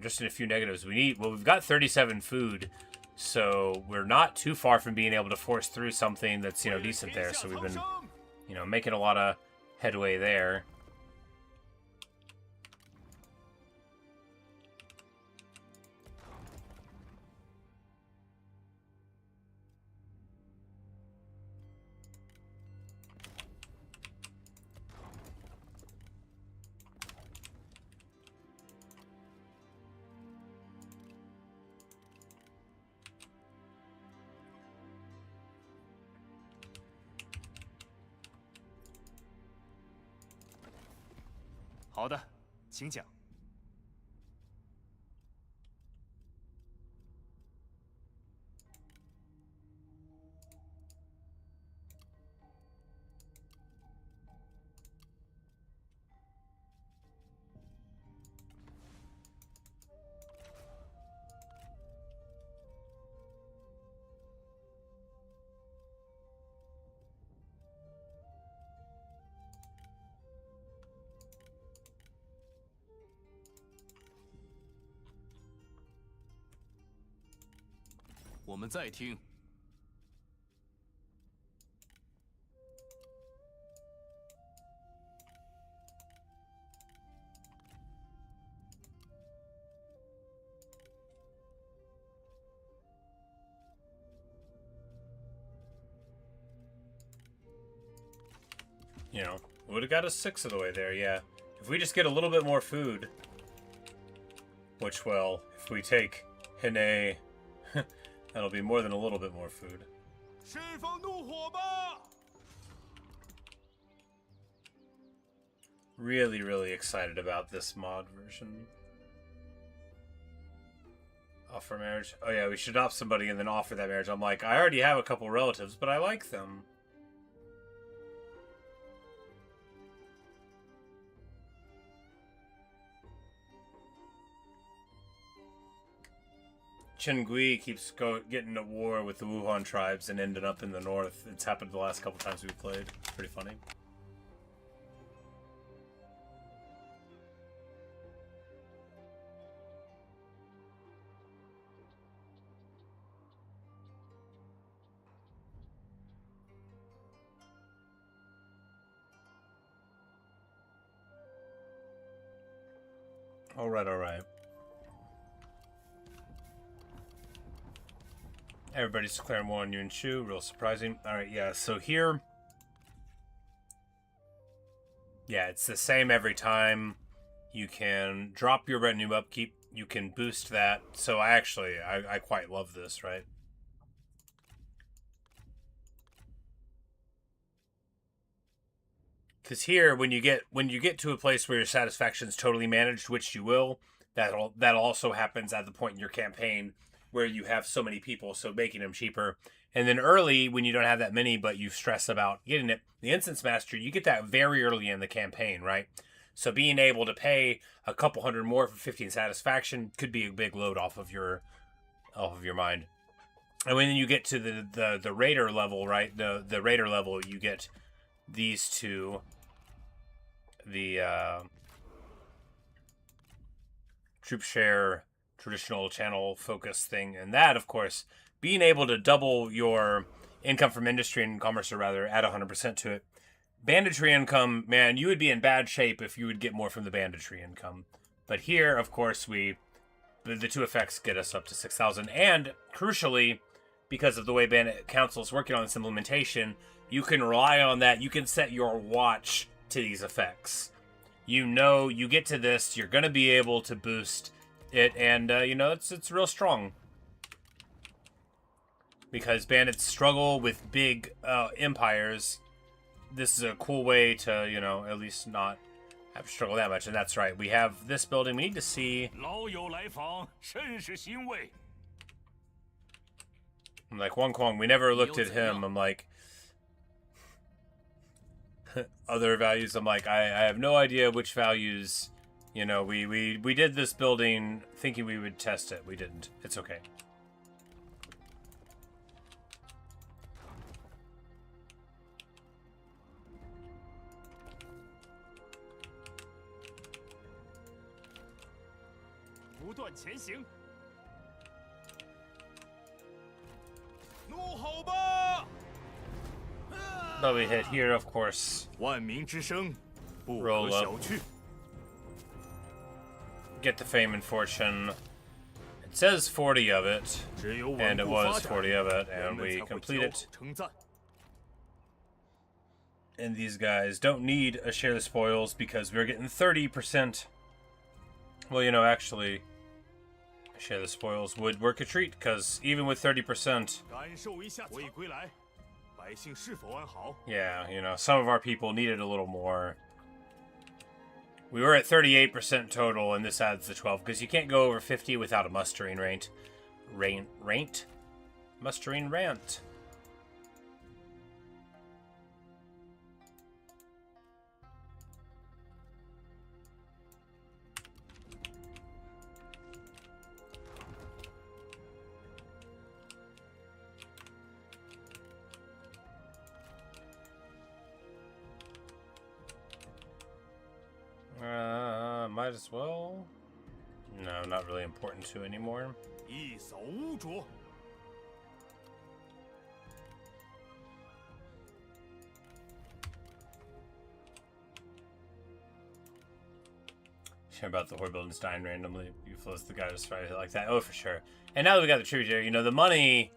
just in a few negatives. We've got 37 food, so we're not too far from being able to force through something that's, decent there. So we've been, making a lot of headway there. "好的，请讲。 我们在听。 We would have got us 6 of the way there, yeah. If we just get a little bit more food, which, well, if we take Hine, that'll be more than a little bit more food. 释放怒火吧！ Really, really excited about this mod version. Offer marriage. Oh yeah, we should adopt somebody and then offer that marriage. I'm like, I already have a couple relatives, but I like them. Chen Gui keeps getting at war with the Wuhan tribes and ended up in the north. It's happened the last couple times we've played. It's pretty funny. All right. Everybody's declaring war on Yuan Shu. Real surprising. All right, yeah. So here, yeah, it's the same every time. You can drop your retinue upkeep. You can boost that. So I quite love this, right? Because here, when you get to a place where your satisfaction is totally managed, which you will, that also happens at the point in your campaign where you have so many people, so making them cheaper. And then early, when you don't have that many, but you stress about getting it, the Instance Master, you get that very early in the campaign, right? So being able to pay a couple hundred more for 15 satisfaction could be a big load off of your mind. And when you get to the Raider level, right? The Raider level, you get these two. The troop share, traditional channel focus thing, and that, of course, being able to double your income from industry and commerce, or rather add 100% to it. Banditry income, man, you would be in bad shape if you would get more from the banditry income. But here, of course, we the two effects get us up to 6,000. And crucially, because of the way Bandit Council is working on this implementation, you can rely on that. You can set your watch to these effects. You know, you get to this, you're going to be able to boost it, and, you know, it's real strong. Because bandits struggle with big empires, this is a cool way to, you know, at least not have to struggle that much. And that's right, we have this building. We need to see... I'm like, Wong Kwong, we never looked at him. I'm like... other values, I'm like, I have no idea which values, you know, we did this building thinking we would test it. We didn't. It's okay. But we hit here, of course. Roll up. Get the fame and fortune. It says 40 of it, and it was 40 of it, and we complete it. And these guys don't need a share the spoils because we're getting 30%. Well, you know, actually, share the spoils would work a treat, because even with 30%, yeah, you know, some of our people needed a little more. We were at 38% total, and this adds the 12, because you can't go over 50 without a mustering rant. Mustering rant. Might as well. No, not really important to anymore. Sure about the horde buildings dying randomly. Yufuluo's the guy who's fighting like that. Oh, for sure. And now that we got the tributary, you know, the money.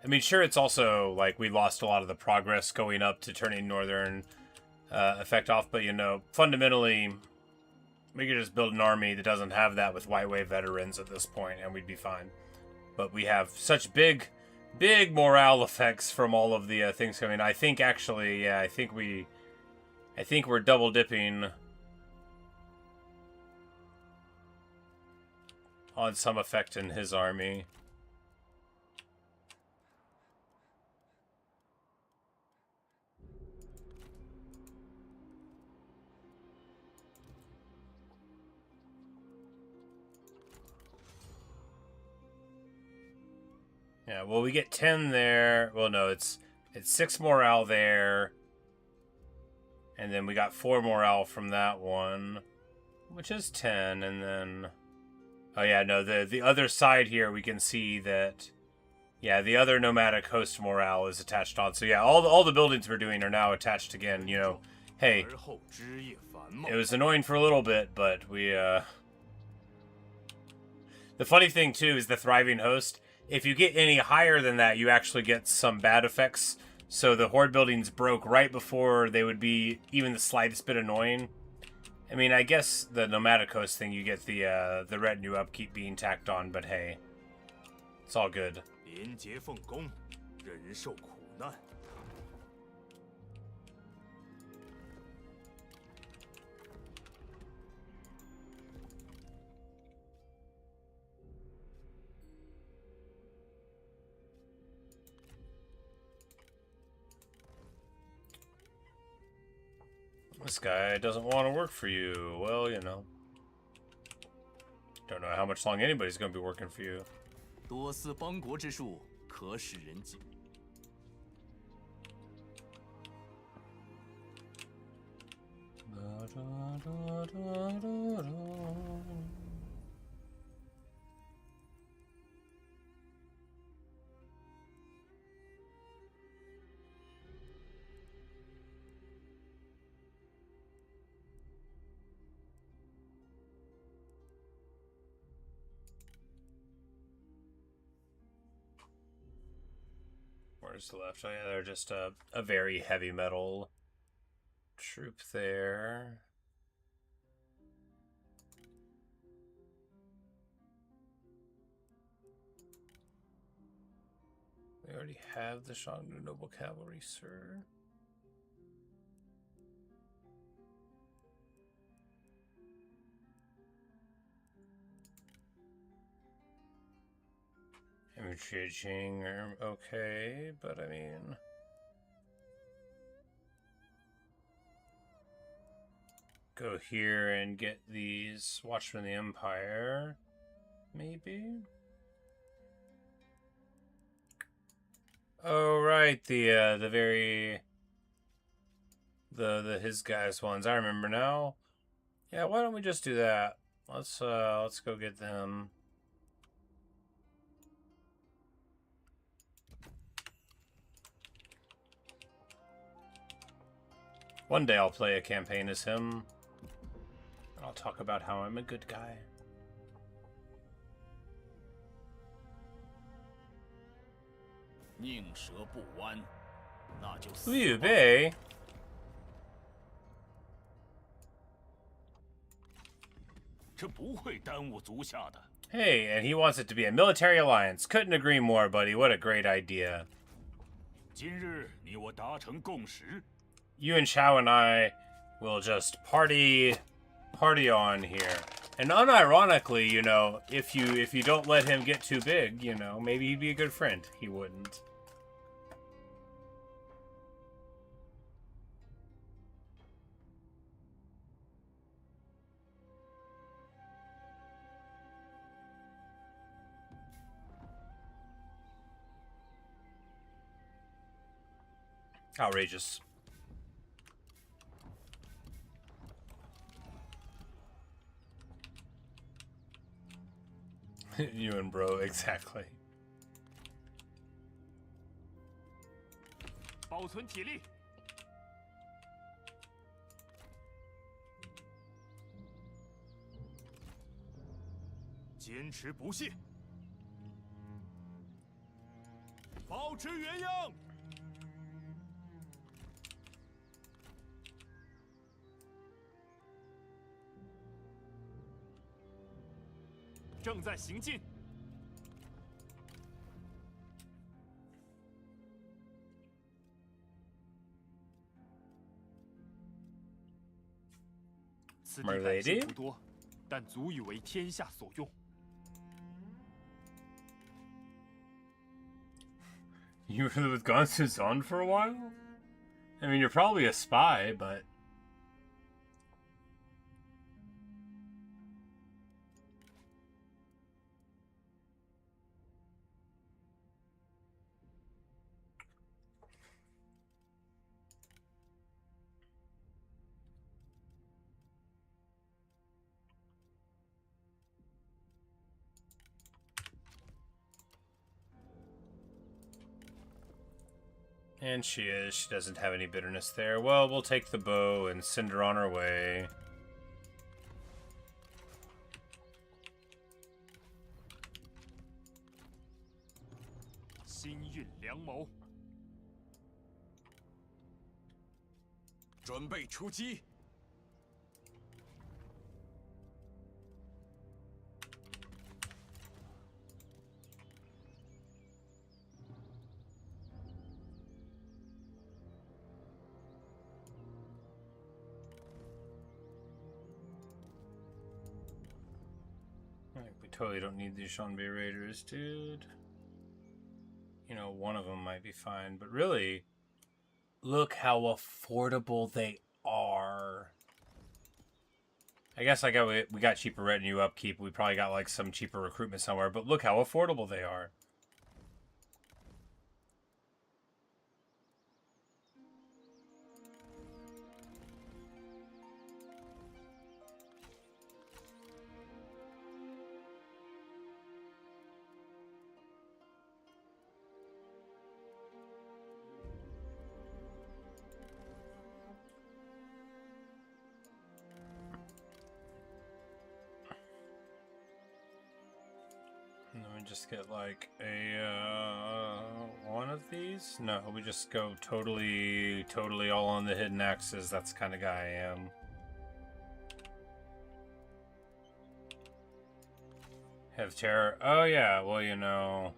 I mean, sure, it's also like we lost a lot of the progress going up to turning northern effect off, but you know, fundamentally, we could just build an army that doesn't have that with White Wave veterans at this point, and we'd be fine. But we have such big morale effects from all of the things coming. I think actually, yeah, I think we're double dipping on some effect in his army. Yeah, well, we get 10 there. Well, no, it's 6 morale there. And then we got 4 morale from that one, which is 10. And then, oh yeah, no, the other side here, we can see that, yeah, the other nomadic host morale is attached on. So yeah, all the buildings we're doing are now attached again. You know, hey, it was annoying for a little bit, but we, the funny thing too is the thriving host. If you get any higher than that, you actually get some bad effects. So the horde buildings broke right before they would be even the slightest bit annoying. I mean, I guess the nomadic host thing, you get the retinue upkeep being tacked on, but hey, it's all good. This guy doesn't want to work for you. Well, you know. Don't know how much long anybody's going to be working for you. hordes left? Oh yeah, they're just a very heavy metal troop there. We already have the Shangnu Noble Cavalry, sir. Infantry Jing are okay, but I mean... Go here and get these Watchmen of the Empire, maybe? Oh, right, the his guys ones. I remember now. Yeah, why don't we just do that? Let's go get them. One day I'll play a campaign as him. And I'll talk about how I'm a good guy. Liu Bei. Hey, and he wants it to be a military alliance. Couldn't agree more, buddy. What a great idea. You and Chao and I will just party on here. And unironically, you know, if you don't let him get too big, you know, maybe he'd be a good friend. He wouldn't. Outrageous. You and bro, exactly. 保存体力。坚持不懈，保持原样。正在行进。此地百姓不多，但足以为天下所用。 You were with Gansu-zon for a while? I mean, you're probably a spy, but... And she is. She doesn't have any bitterness there. Well, we'll take the bow and send her on her way. We totally don't need these Shanbei Raiders, dude. You know, one of them might be fine, but really, look how affordable they are. I guess like we got cheaper retinue upkeep. We probably got like some cheaper recruitment somewhere, but look how affordable they are. And then we just get like a one of these? No, we just go totally all on the hidden axes. That's the kind of guy I am. Have terror. Oh yeah, well, you know.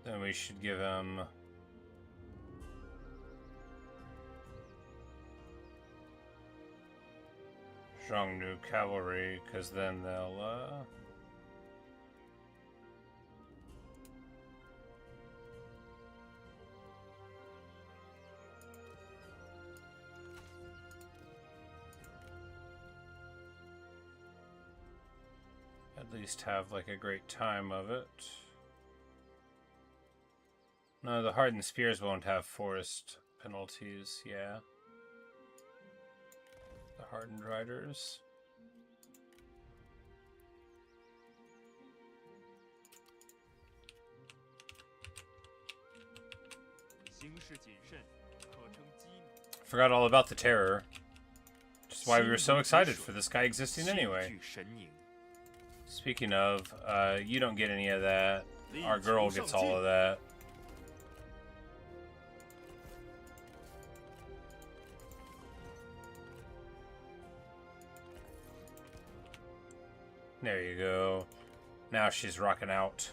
Then we should give him Zhongnu cavalry, because then they'll at least have like a great time of it. No, the hardened spears won't have forest penalties, yeah. The hardened riders. Forgot all about the terror. Which is why we were so excited for this guy existing anyway. Speaking of, you don't get any of that. Our girl gets all of that. There you go. Now she's rocking out.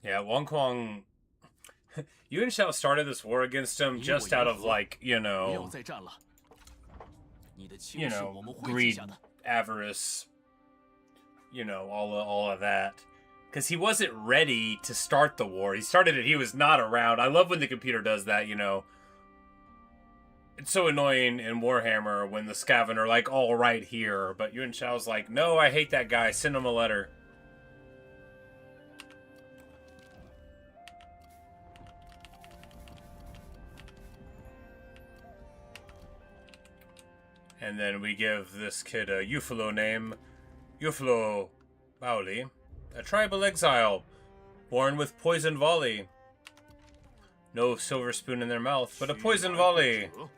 Yeah, Wang Kuang. Yuan Shao started this war against him just out of, like, you know, greed, avarice, you know, all of that. Because he wasn't ready to start the war. He started it, he was not around. I love when the computer does that, you know. It's so annoying in Warhammer when the Skaven are like, all right here. But Yuan Shao's like, no, I hate that guy. Send him a letter. And then we give this kid a Yufuluo name, Yufuluo Baoli, a tribal exile, born with poison volley. No silver spoon in their mouth, but a poison volley. Of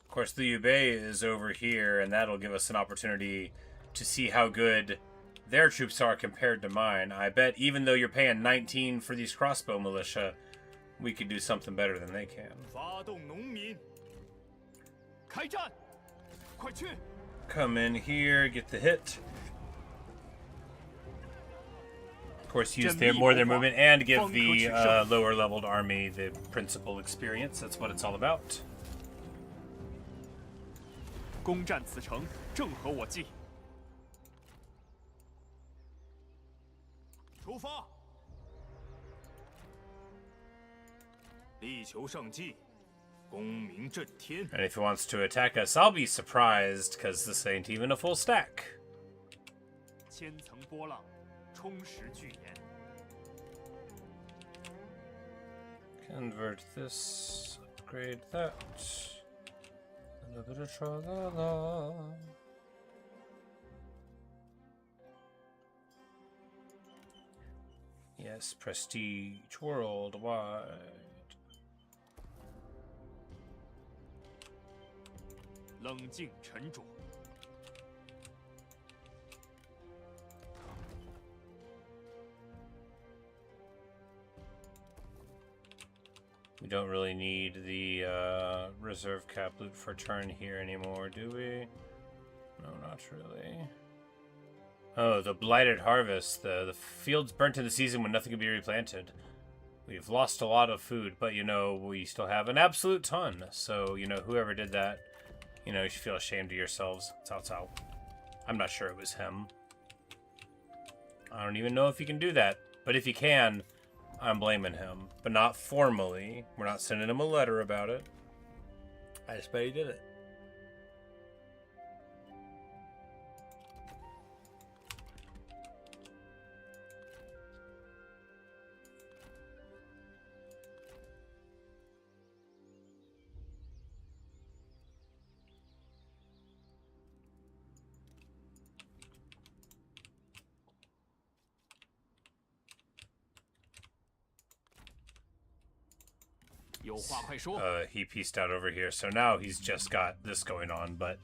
course, the Yubei is over here, and that'll give us an opportunity to see how good their troops are compared to mine. I bet even though you're paying 19 for these crossbow militia, we could do something better than they can. Come in here, get the hit. Of course, use more of their movement and give the lower leveled army the principal experience. That's what it's all about. 攻占此城，正合我计。出发！力求上计，功名震天。 And if he wants to attack us, I'll be surprised, because this ain't even a full stack. 千层波浪，充实巨岩。 Convert this, upgrade that. A little bit of tra-la-la. Yes, prestige worldwide. We don't really need the reserve cap loot for turn here anymore, do we? No, not really. Oh, the blighted harvest. The fields burnt in the season when nothing can be replanted. We've lost a lot of food, but, you know, we still have an absolute ton. So, you know, whoever did that, you know, you should feel ashamed of yourselves. Cao Cao. I'm not sure it was him. I don't even know if he can do that. But if he can, I'm blaming him. But not formally. We're not sending him a letter about it. I just bet he did it. 有话快说。he pieced out over here, so now he's just got this going on, but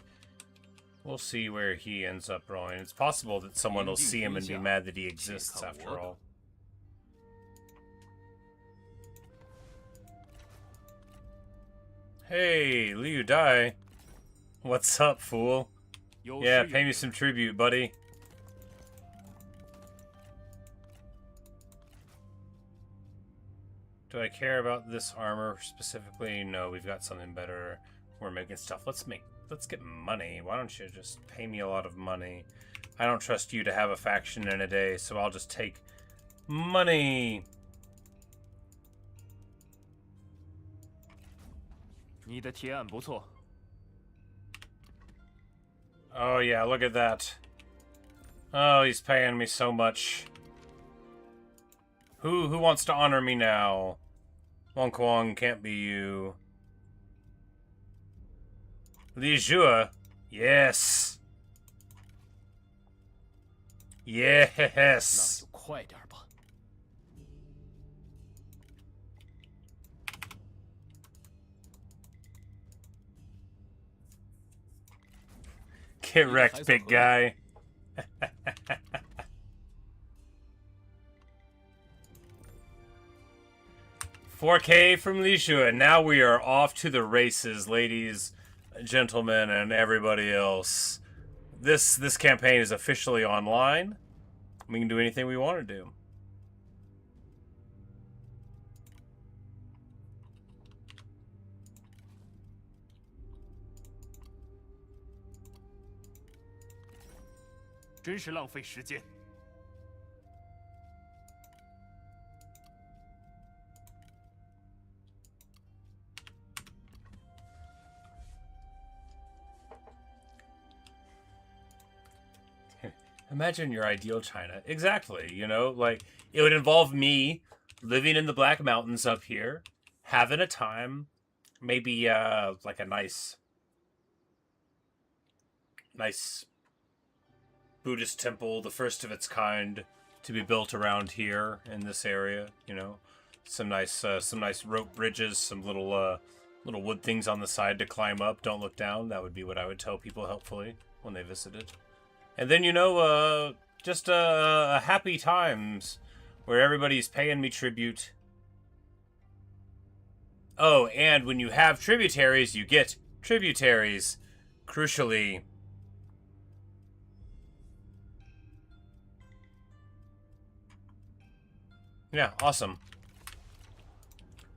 we'll see where he ends up rolling. It's possible that someone will see him and be mad that he exists after all. Hey, Liu Dai. What's up, fool? Yeah, pay me some tribute, buddy. Do I care about this armor specifically? No, we've got something better. We're making stuff. Let's get money. Why don't you just pay me a lot of money? I don't trust you to have a faction in a day, so I'll just take money. 你的提案不错。 Oh yeah, look at that. Oh, he's paying me so much. Who wants to honor me now? Wong Kwong can't be you. Li Zhua. Yes. Yes. 那就快点吧。 Get wrecked, big guy. $4K from Li Zhua. Now we are off to the races, ladies, gentlemen, and everybody else. This campaign is officially online. We can do anything we want to do.真是浪费时间。 Imagine your ideal China. Exactly, you know, like, it would involve me living in the Black Mountains up here, having a time, maybe, like a nice Buddhist temple, the first of its kind, to be built around here in this area, you know. Some nice rope bridges, some little wood things on the side to climb up. Don't look down. That would be what I would tell people, helpfully, when they visited. And then, you know, just happy times where everybody's paying me tribute. Oh, and when you have tributaries, you get tributaries. Crucially. Yeah, awesome.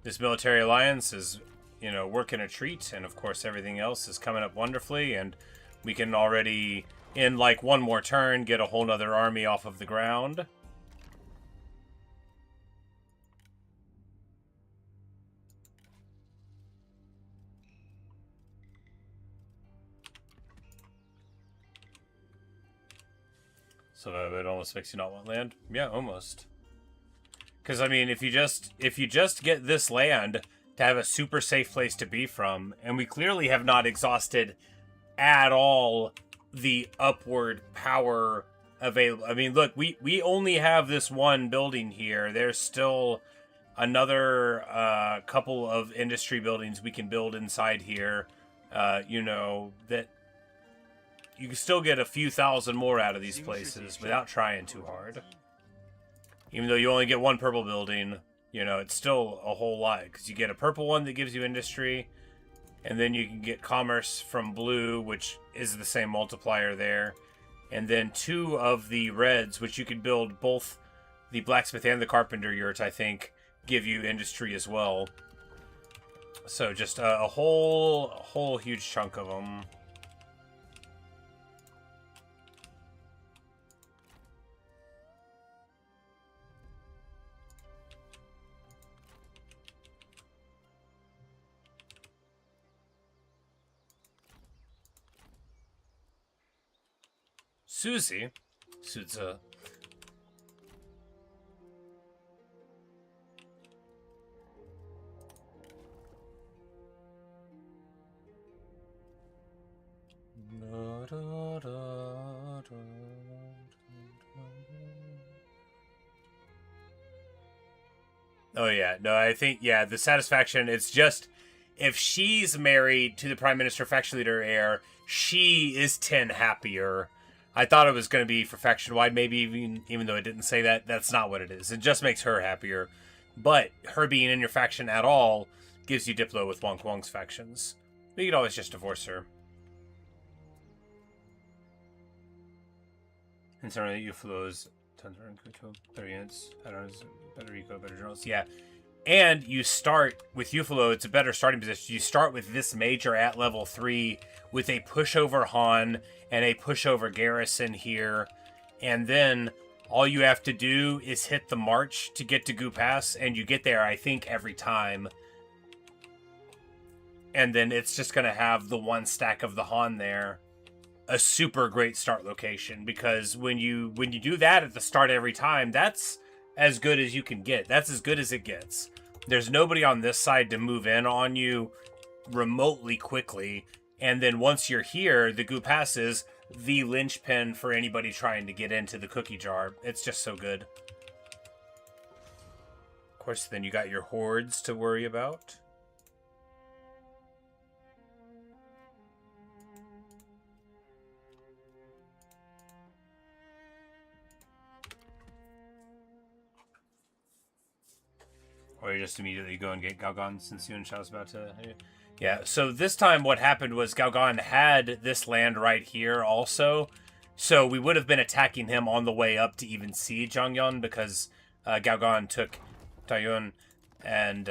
This military alliance is, you know, working a treat, and of course everything else is coming up wonderfully, and we can already, in like one more turn, get a whole nother army off of the ground. So it almost makes you not want land? Yeah, almost. Because, I mean, if you just get this land to have a super safe place to be from, and we clearly have not exhausted at all the upward power available. I mean, look, we only have this one building here. There's still another couple of industry buildings we can build inside here. You know, that you can still get a few thousand more out of these places without trying too hard. Even though you only get one purple building, you know, it's still a whole lot. Because you get a purple one that gives you industry, and then you can get commerce from blue, which is the same multiplier there. And then 2 of the reds, which you can build both the blacksmith and the carpenter yurt, I think, give you industry as well. So just a whole huge chunk of them. Susie? Suza. Oh yeah, no, I think the satisfaction. It's just if she's married to the prime minister, faction leader, heir, she is 10 happier. I thought it was going to be for faction wide, maybe even though it didn't say that. That's not what it is. It just makes her happier. But her being in your faction at all gives you Diplo with Wong Wong's factions. But you could always just divorce her. And certainly Yufuluo's better units, better eco, better journals. Yeah. And you start with Yufuluo, it's a better starting position. You start with this major at level 3 with a pushover Han and a pushover garrison here. And then all you have to do is hit the march to get to Gu Pass, and you get there, I think, every time. And then it's just going to have the one stack of the Han there. A super great start location, because when you do that at the start every time, that's as good as you can get. That's as good as it gets. There's nobody on this side to move in on you remotely quickly, and then once you're here, the Gu Pass is the linchpin for anybody trying to get into the cookie jar. It's just so good. Of course, then you got your hordes to worry about. Or you just immediately go and get Galgan since Yun Shao's about to... Yeah, so this time what happened was Galgan had this land right here also. So we would have been attacking him on the way up to even see Zhangyon, because Galgan took Taiyun and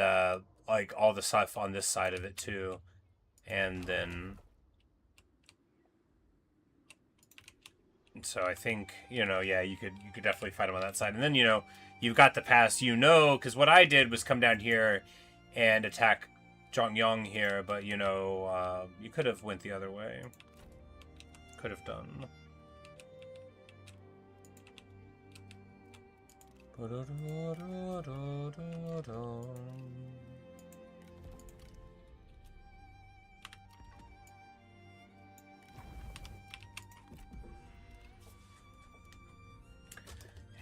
like all the stuff on this side of it too. And then... So I think, you could definitely fight him on that side. And then, you've got the pass, because what I did was come down here and attack Zhongyong here, but, you could have went the other way. Could have done.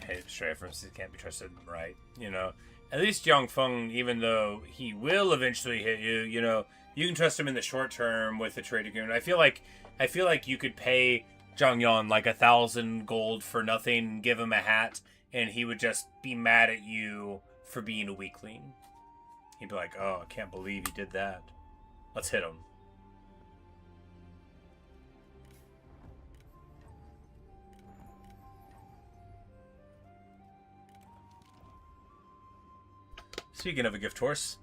Hey, stray from can't be trusted, right? At least Yongfeng, even though he will eventually hit you, you can trust him in the short term with the trade agreement. I feel like you could pay Zhangyan like 1,000 gold for nothing, give him a hat, and he would just be mad at you for being a weakling. He'd be like, "Oh, I can't believe you did that. Let's hit him." Speaking of a gift horse,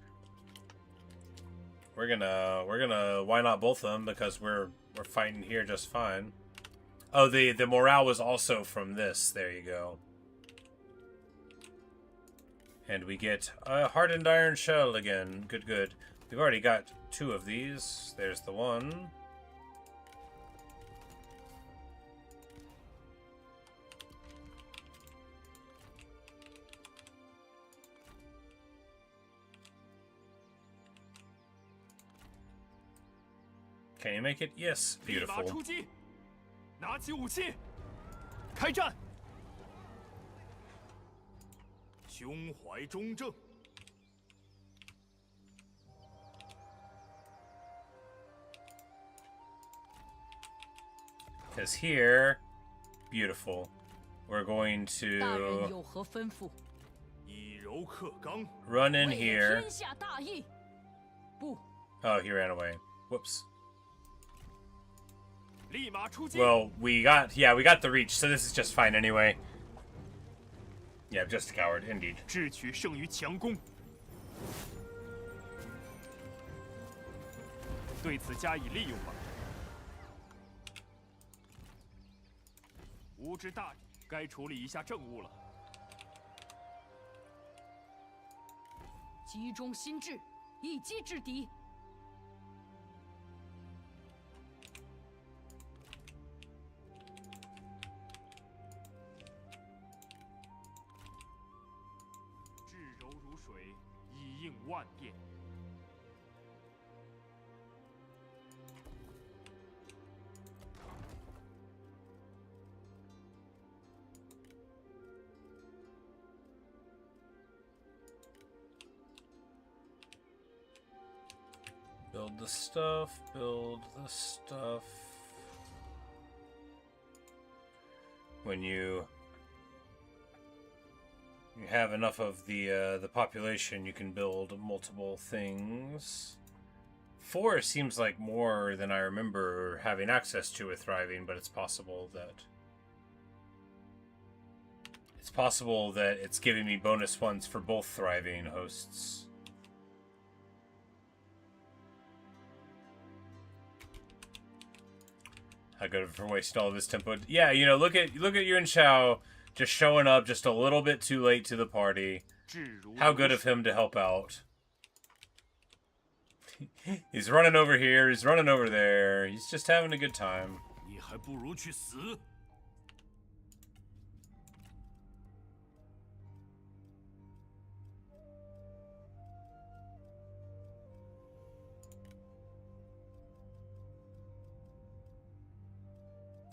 we're gonna why not both of them, because we're fighting here just fine. Oh, the morale was also from this. There you go. And we get a hardened iron shell again. Good. We've already got 2 of these. There's the one. Can you make it? Yes. Beautiful. Because here, beautiful. We're going to run in here. Oh, he ran away. Whoops. Well, we got the reach, so this is just fine anyway. Yeah, just a coward, indeed. build the stuff, build the stuff. When you have enough of the population, you can build multiple things. 4 seems like more than I remember having access to with thriving, but it's possible that it's giving me bonus ones for both thriving hosts. How good for wasting all this tempo. Yeah, you know, look at Yuan Shao just showing up just a little bit too late to the party. How good of him to help out. He's running over here, he's running over there. He's just having a good time.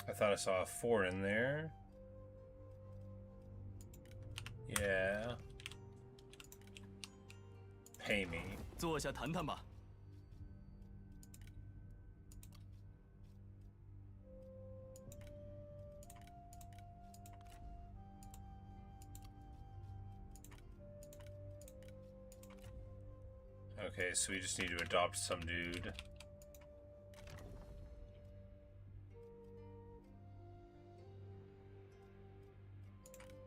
I thought I saw a 4 in there. Yeah. Pay me. 坐下谈谈吧。 Okay, so we just need to adopt some dude.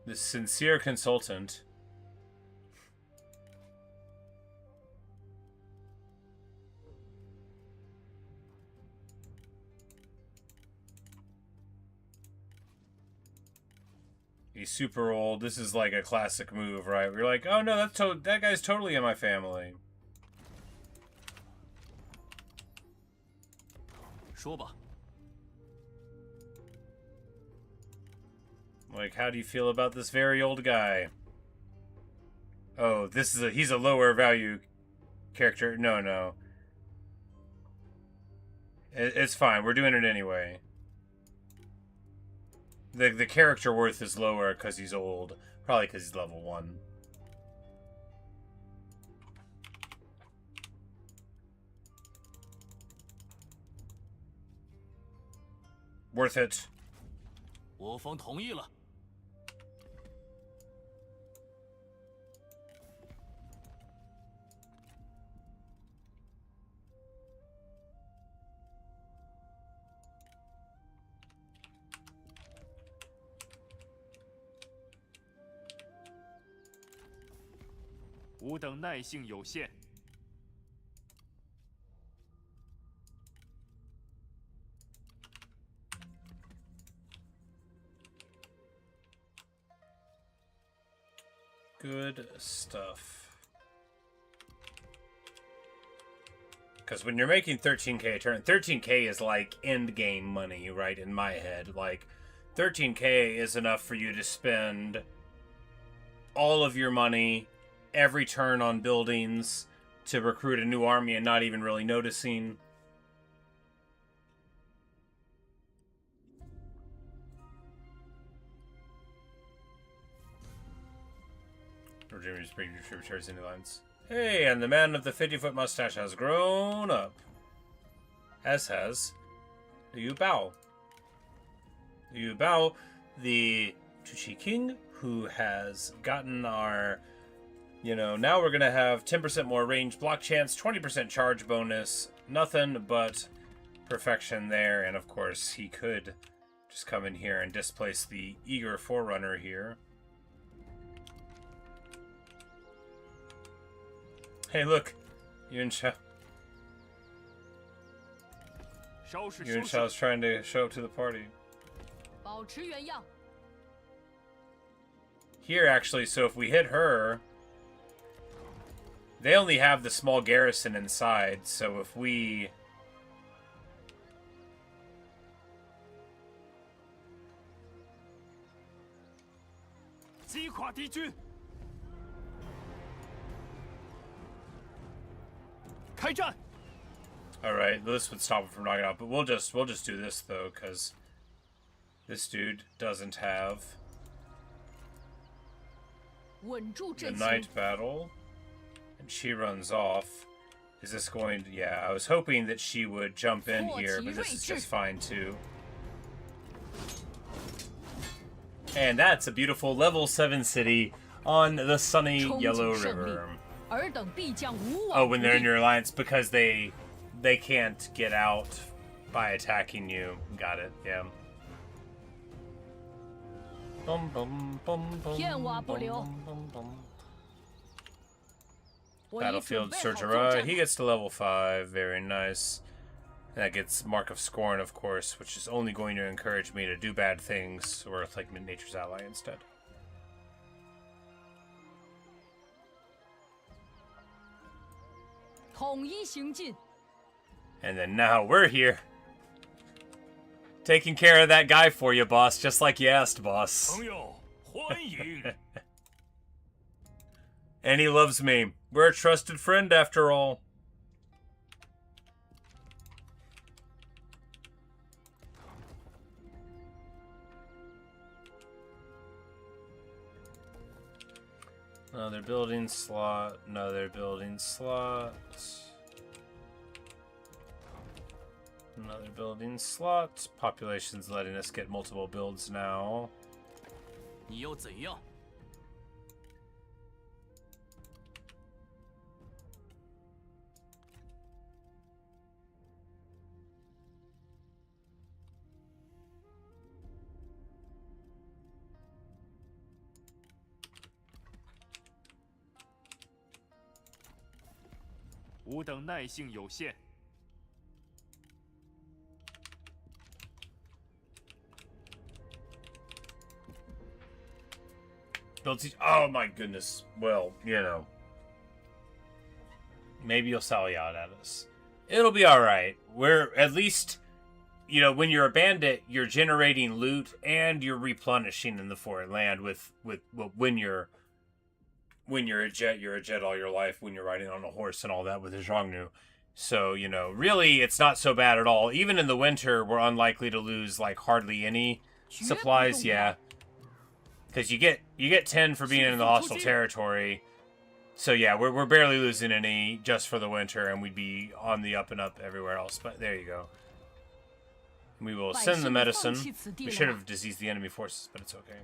The sincere consultant. He's super old. This is like a classic move, right? We're like, oh no, that guy's totally in my family. 说吧。 Like, how do you feel about this very old guy? Oh, he's a lower value character. No. It's fine. We're doing it anyway. The character worth is lower because he's old. Probably because he's level 1. Worth it. 我方同意了。 吾等耐性有限。 Good stuff. Because when you're making 13k a turn, 13k is like end game money, right? In my head, like 13k is enough for you to spend all of your money every turn on buildings to recruit a new army and not even really noticing. Jimmy's bringing tributaries into lines. Hey, and the man of the 50-foot mustache has grown up. As has Liu Bao. Liu Bao, the Chuchi King, who has gotten our, now we're going to have 10% more range block chance, 20% charge bonus, nothing but perfection there, and of course he could just come in here and displace the eager Forerunner here. Hey, look! Yuan Shao. Yuan Shao's trying to show up to the party. Here, actually, so if we hit her, they only have the small garrison inside, so if we... Alright, this would stop him from knocking out, but we'll just do this though, because this dude doesn't have the night battle, and she runs off. Is this going to... Yeah, I was hoping that she would jump in here, but this is just fine, too. And that's a beautiful level 7 city on the sunny Yellow River. Oh, when they're in your alliance, because they can't get out by attacking you. Got it, yeah. Bum, bum, bum, bum, bum, bum, bum. Battlefield Sorcerer, he gets to level 5, very nice. That gets Mark of Scorn, of course, which is only going to encourage me to do bad things, or like Nature's Ally instead. And then now we're here. Taking care of that guy for you, boss, just like you asked, boss. And he loves me. We're a trusted friend after all. Another building slot, another building slot. Another building slot. Population's letting us get multiple builds now. 你又怎样？ 吾等耐性有限。 Oh my goodness. Well, you know. Maybe you'll sally out at us. It'll be alright. We're at least, you know, when you're a bandit, you're generating loot and you're replenishing in the foreign land with when you're a jet all your life, when you're riding on a horse and all that with a Zhongnu. So, you know, really it's not so bad at all. Even in the winter, we're unlikely to lose like hardly any supplies, yeah. Because you get 10 for being in the hostile territory. So yeah, we're barely losing any just for the winter, and we'd be on the up and up everywhere else. But there you go. We will send the medicine. We should have diseased the enemy forces, but it's okay.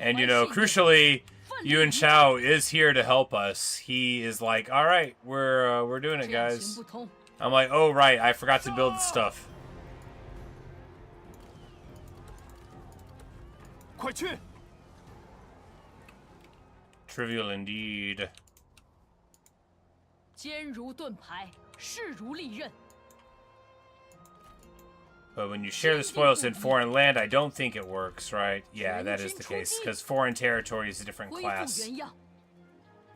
And you know, crucially, Yuan Shao is here to help us. He is like, all right, we're doing it, guys. I'm like, oh right, I forgot to build the stuff. 快去！ Trivial indeed. 坚如盾牌，势如利刃。 But when you share the spoils in foreign land, I don't think it works, right? Yeah, that is the case, because foreign territory is a different class.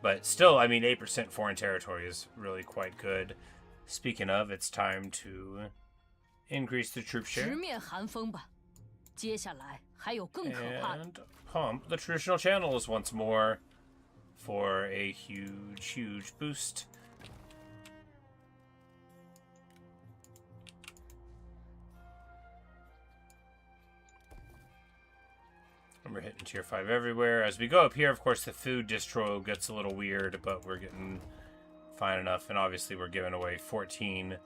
But still, I mean, 8% foreign territory is really quite good. Speaking of, it's time to increase the troop share. 直面寒风吧，接下来还有更可怕的。 And pump the traditional channels once more for a huge boost. And we're hitting tier 5 everywhere. As we go up here, of course, the food distro gets a little weird, but we're getting fine enough. And obviously, we're giving away 14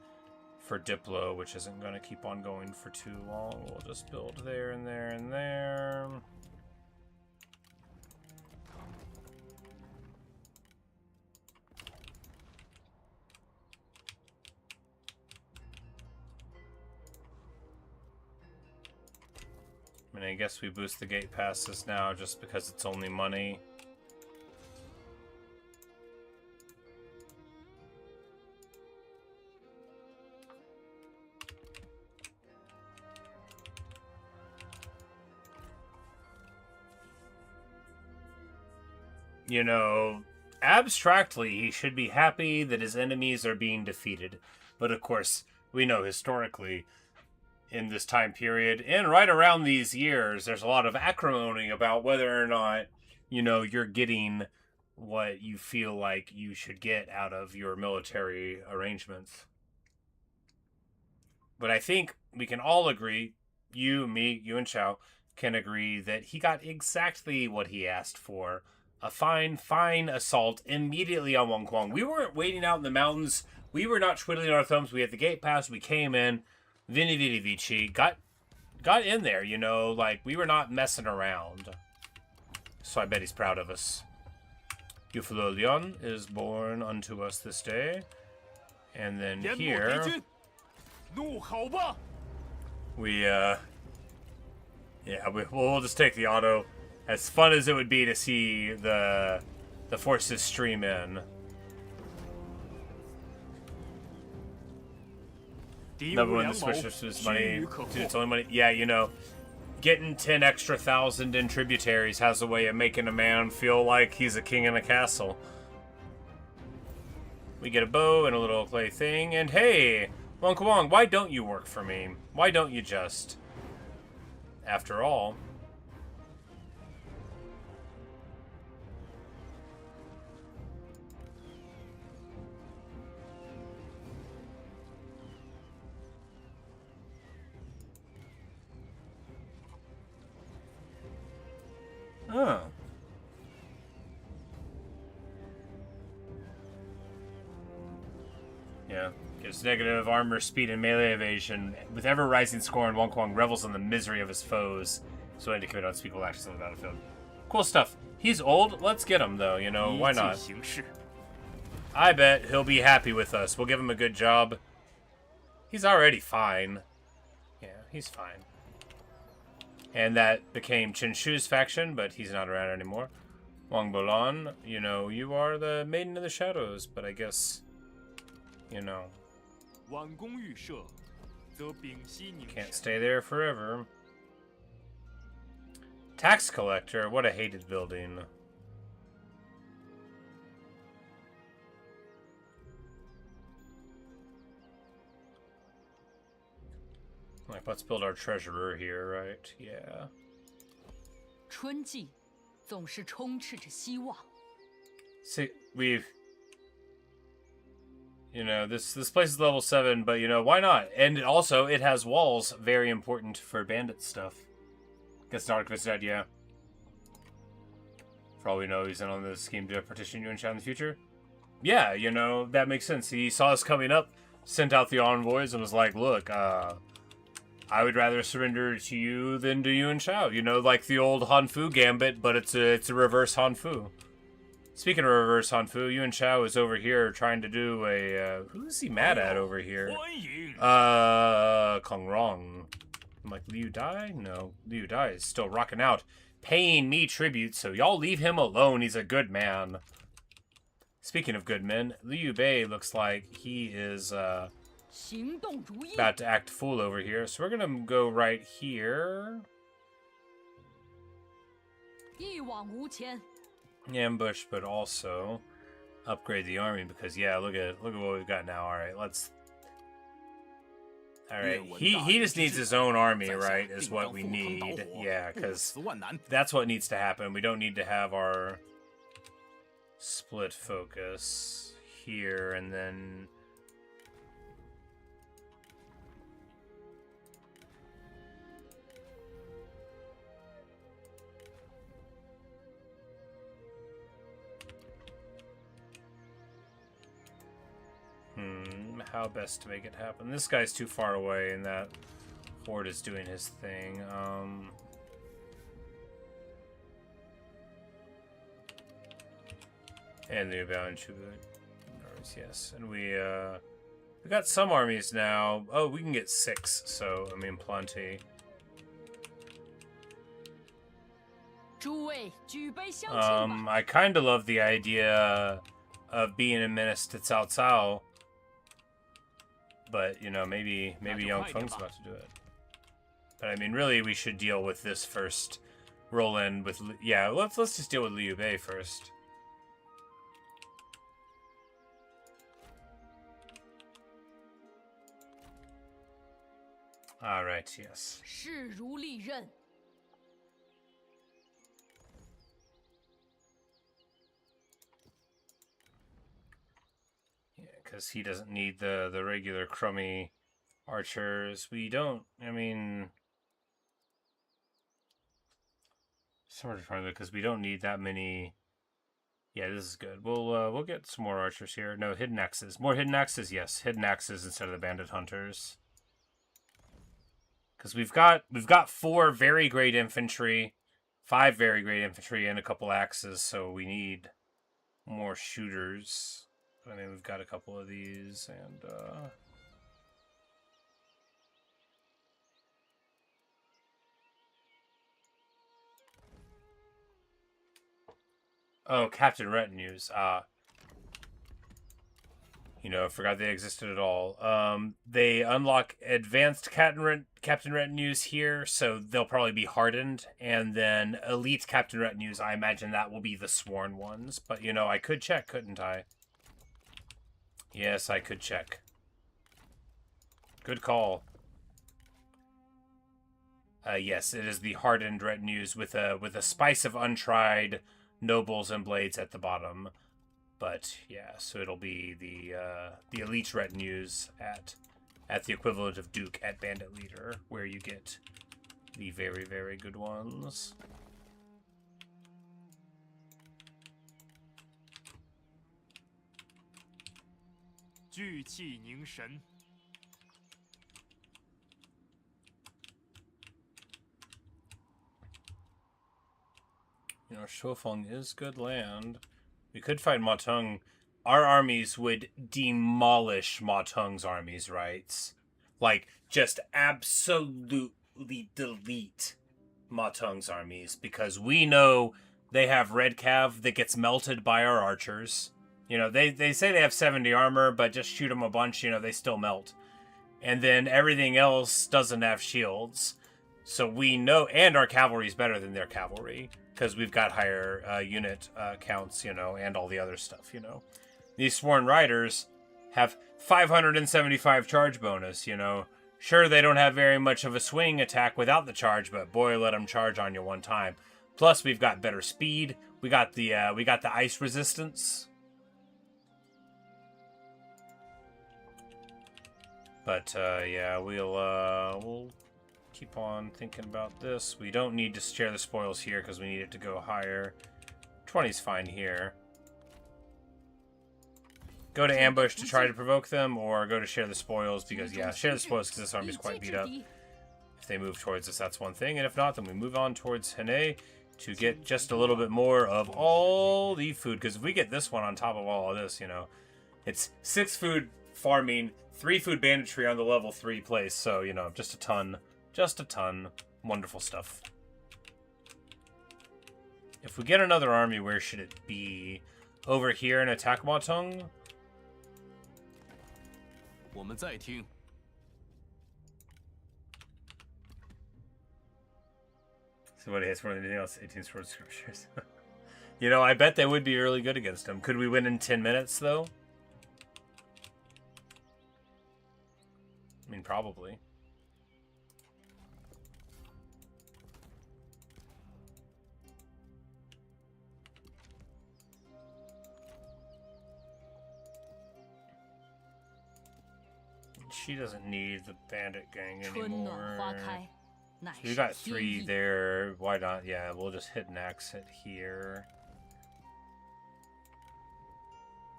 for Diplo, which isn't going to keep on going for too long. We'll just build there and there and there. I mean, I guess we boost the gate passes now just because it's only money. You know, abstractly, he should be happy that his enemies are being defeated. But of course, we know historically, in this time period, and right around these years, there's a lot of acrimony about whether or not, you know, you're getting what you feel like you should get out of your military arrangements. But I think we can all agree, you, me, you, and Chao, can agree that he got exactly what he asked for a fine assault immediately on Wangquang. We weren't waiting out in the mountains. We were not twiddling our thumbs. We had the gate pass. We came in. Vini Vidi Vici. Got in there, you know. Like, we were not messing around. So I bet he's proud of us. Yufuluo Leon is born unto us this day. And then here... we'll just take the auto. As fun as it would be to see the forces stream in. Number one, the switch is money. Dude, it's only money. Yeah, you know, getting 10 extra thousand in tributaries has a way of making a man feel like he's a king in a castle. We get a bow and a little clay thing, and hey, Wangquang, why don't you work for me? Why don't you just? After all. Oh. Yeah. Gives negative armor, speed, and melee evasion. With ever-rising scorn, Wangquang revels in the misery of his foes. So willing to commit unspeakable actions on the battlefield. Cool stuff. He's old. Let's get him, though. You know, why not? I bet he'll be happy with us. We'll give him a good job. He's already fine. Yeah, he's fine. And that became Chen Shu's faction, but he's not around anymore. Wang Bolan, you know, you are the Maiden of the Shadows, but I guess, you know, can't stay there forever. Tax Collector, what a hated building. Like, let's build our treasurer here, right? Yeah. 春季总是充斥着希望。 See, we've... You know, this place is level 7, but, you know, why not? And also, it has walls, very important for bandit stuff. Guess Narcovitz died, yeah. For all we know, he's in on the scheme to partition Yuansha in the future. Yeah, you know, that makes sense. He saw us coming up, sent out the envoys, and was like, look, I would rather surrender to you than to Yuansha. You know, like the old Hanfu gambit, but it's a reverse Hanfu. Speaking of reverse Hanfu, Yuansha is over here trying to do a... who's he mad at over here? Kong Rong. I'm like, Liu Dai? No, Liu Dai is still rocking out, paying me tribute, so y'all leave him alone. He's a good man. Speaking of good men, Liu Bei looks like he is about to act fool over here, so we're gonna go right here. 一往无前。 Ambush, but also upgrade the army because yeah, look at what we've got now. All right, let's. All right, he just needs his own army, right? Is what we need. Yeah, because that's what needs to happen. We don't need to have our split focus here and then. How best to make it happen? This guy's too far away, and that horde is doing his thing. And the Abound yes, and we got some armies now. Oh, we can get 6, so I mean plenty. 诸位举杯相庆吧。 I kind of love the idea of being a menace to Cao Cao. But, you know, maybe Young Feng's about to do it. But, I mean, really, we should deal with this first. Roll in with... Yeah, let's just deal with Liu Bei first. Alright, yes. 势如利刃。 Because he doesn't need the regular crummy archers. We don't, I mean... Sort of because we don't need that many Yeah, this is good. We'll get some more archers here. No, hidden axes. More hidden axes? Yes, hidden axes instead of the bandit hunters. Because we've got 4 very great infantry, 5 very great infantry, and a couple axes, so we need more shooters. I mean, we've got a couple of these, and oh, Captain Retinues. You know, I forgot they existed at all. They unlock advanced Captain Retinues here, so they'll probably be hardened. And then elite Captain Retinues, I imagine that will be the sworn ones. But, you know, I could check, couldn't I? Yes, I could check. Good call. Yes, it is the hardened retinues with a spice of untried nobles and blades at the bottom. But yeah, so it'll be the elite retinues at the equivalent of Duke at Bandit Leader, where you get the very, very good ones. You know, Shofeng is good land. We could fight Matung. Our armies would demolish Matung's armies, right? Like, just absolutely delete Matung's armies, because we know they have red cav that gets melted by our archers. You know, they say they have 70 armor, but just shoot them a bunch, you know, they still melt. And then everything else doesn't have shields. So we know, and our cavalry is better than their cavalry, because we've got higher unit counts, you know, and all the other stuff, you know. These sworn riders have 575 charge bonus, you know. Sure, they don't have very much of a swing attack without the charge, but boy, let them charge on you one time. Plus, we've got better speed. We got the ice resistance. But yeah, we'll keep on thinking about this. We don't need to share the spoils here because we need it to go higher. 20's fine here. Go to ambush to try to provoke them, or go to share the spoils because, yeah, share the spoils because this army's quite beat up. If they move towards us, that's one thing, and if not, then we move on towards Hene to get just a little bit more of all the food, because if we get this one on top of all of this, you know, it's 6 food farming, 3 food banditry on the level 3 place, so, you know, just a ton. Just a ton. Wonderful stuff. If we get another army, where should it be? Over here in attack Matung? Somebody hits more than anything else. 18 sword scriptures. You know, I bet they would be really good against him. Could we win in 10 minutes, though? I mean, probably. She doesn't need the bandit gang anymore. So we got 3 there. Why not? Yeah, we'll just hit an exit here.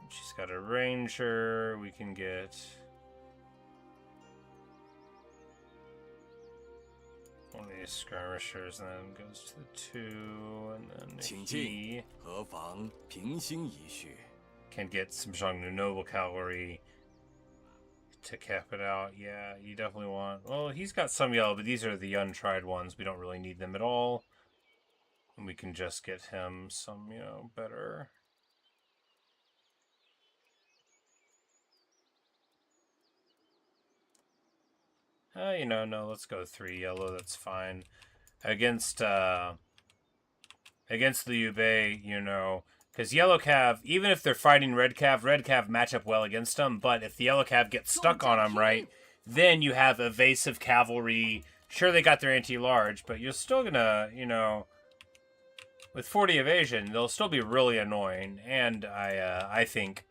She's got a ranger. We can get one of these skirmishers, and then goes to the 2, and then he can get some Xiongnu Noble Cavalry to cap it out. Yeah, you definitely want... Well, he's got some yellow, but these are the untried ones. We don't really need them at all. And we can just get him some, you know, better... you know, no, let's go 3 yellow. That's fine. Against the Yubei, you know... Because yellow cav, even if they're fighting red cav match up well against them. But if the yellow cav gets stuck on them, right, then you have evasive cavalry. Sure, they got their anti-large, but you're still gonna, you know, with 40 evasion, they'll still be really annoying. And I think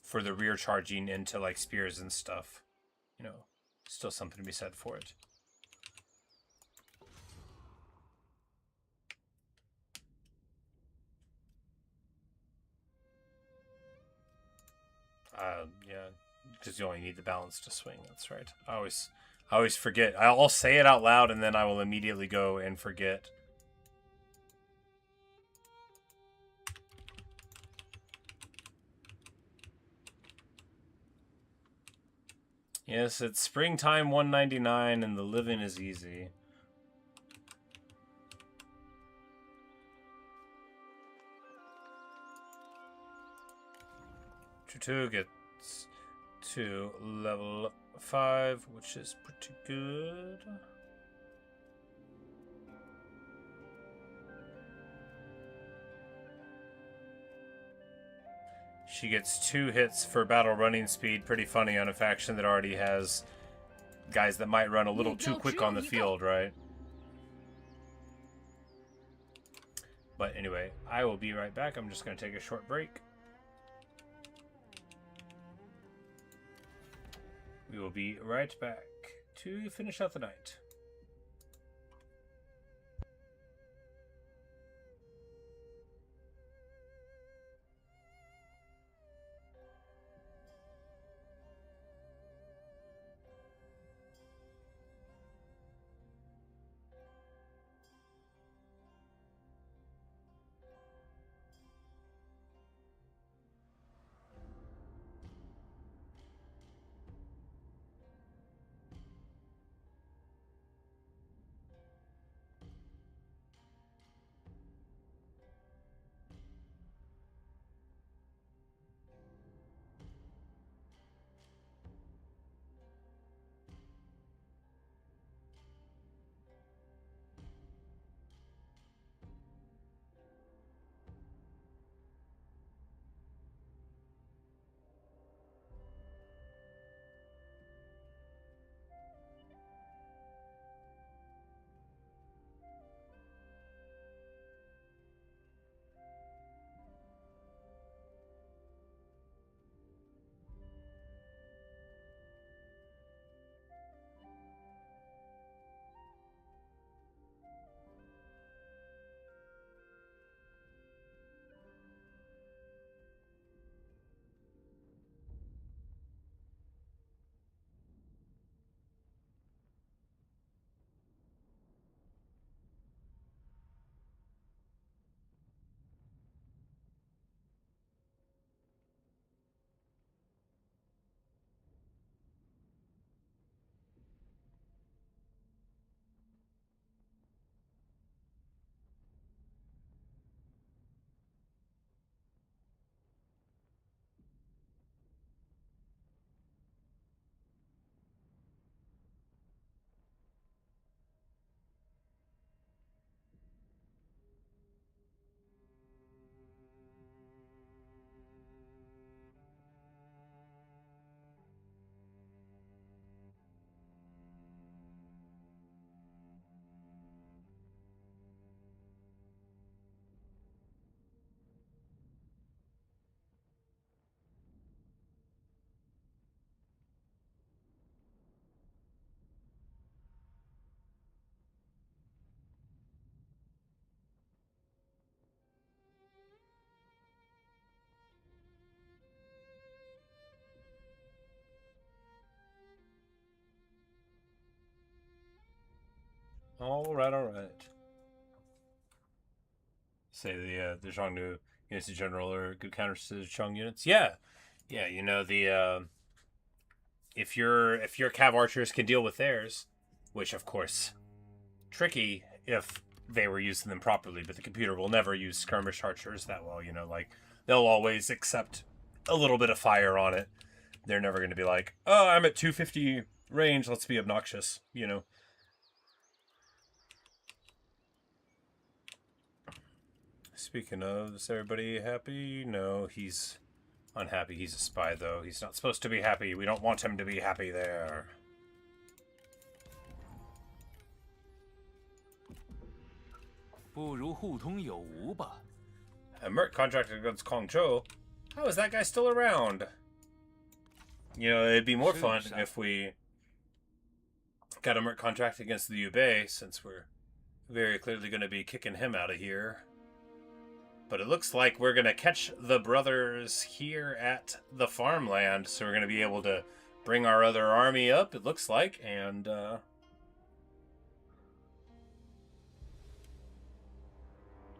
for the rear charging into like spears and stuff, you know, still something to be said for it. Yeah, because you only need the balance to swing. That's right. I always forget. I'll say it out loud and then I will immediately go and forget. Yes, it's springtime 199 and the living is easy. Two gets to level 5, which is pretty good. She gets 2 hits for battle running speed. Pretty funny on a faction that already has guys that might run a little too quick on the field, right? But anyway, I will be right back. I'm just going to take a short break. We will be right back to finish out the night. All right. Say the Zhongnu units in general are good counters to Chung units. Yeah. You know the if your cav archers can deal with theirs, which of course tricky if they were using them properly, but the computer will never use skirmish archers that well. You know, like they'll always accept a little bit of fire on it. They're never going to be like, oh, I'm at 250 range. Let's be obnoxious. You know. Speaking of, is everybody happy? No, he's unhappy. He's a spy, though. He's not supposed to be happy. We don't want him to be happy there. A merc contracted against Kongzhou? How is that guy still around? You know, it'd be more fun if we got a merc contract against the Yubei, since we're very clearly going to be kicking him out of here. But it looks like we're going to catch the brothers here at the farmland. So we're going to be able to bring our other army up, it looks like. And,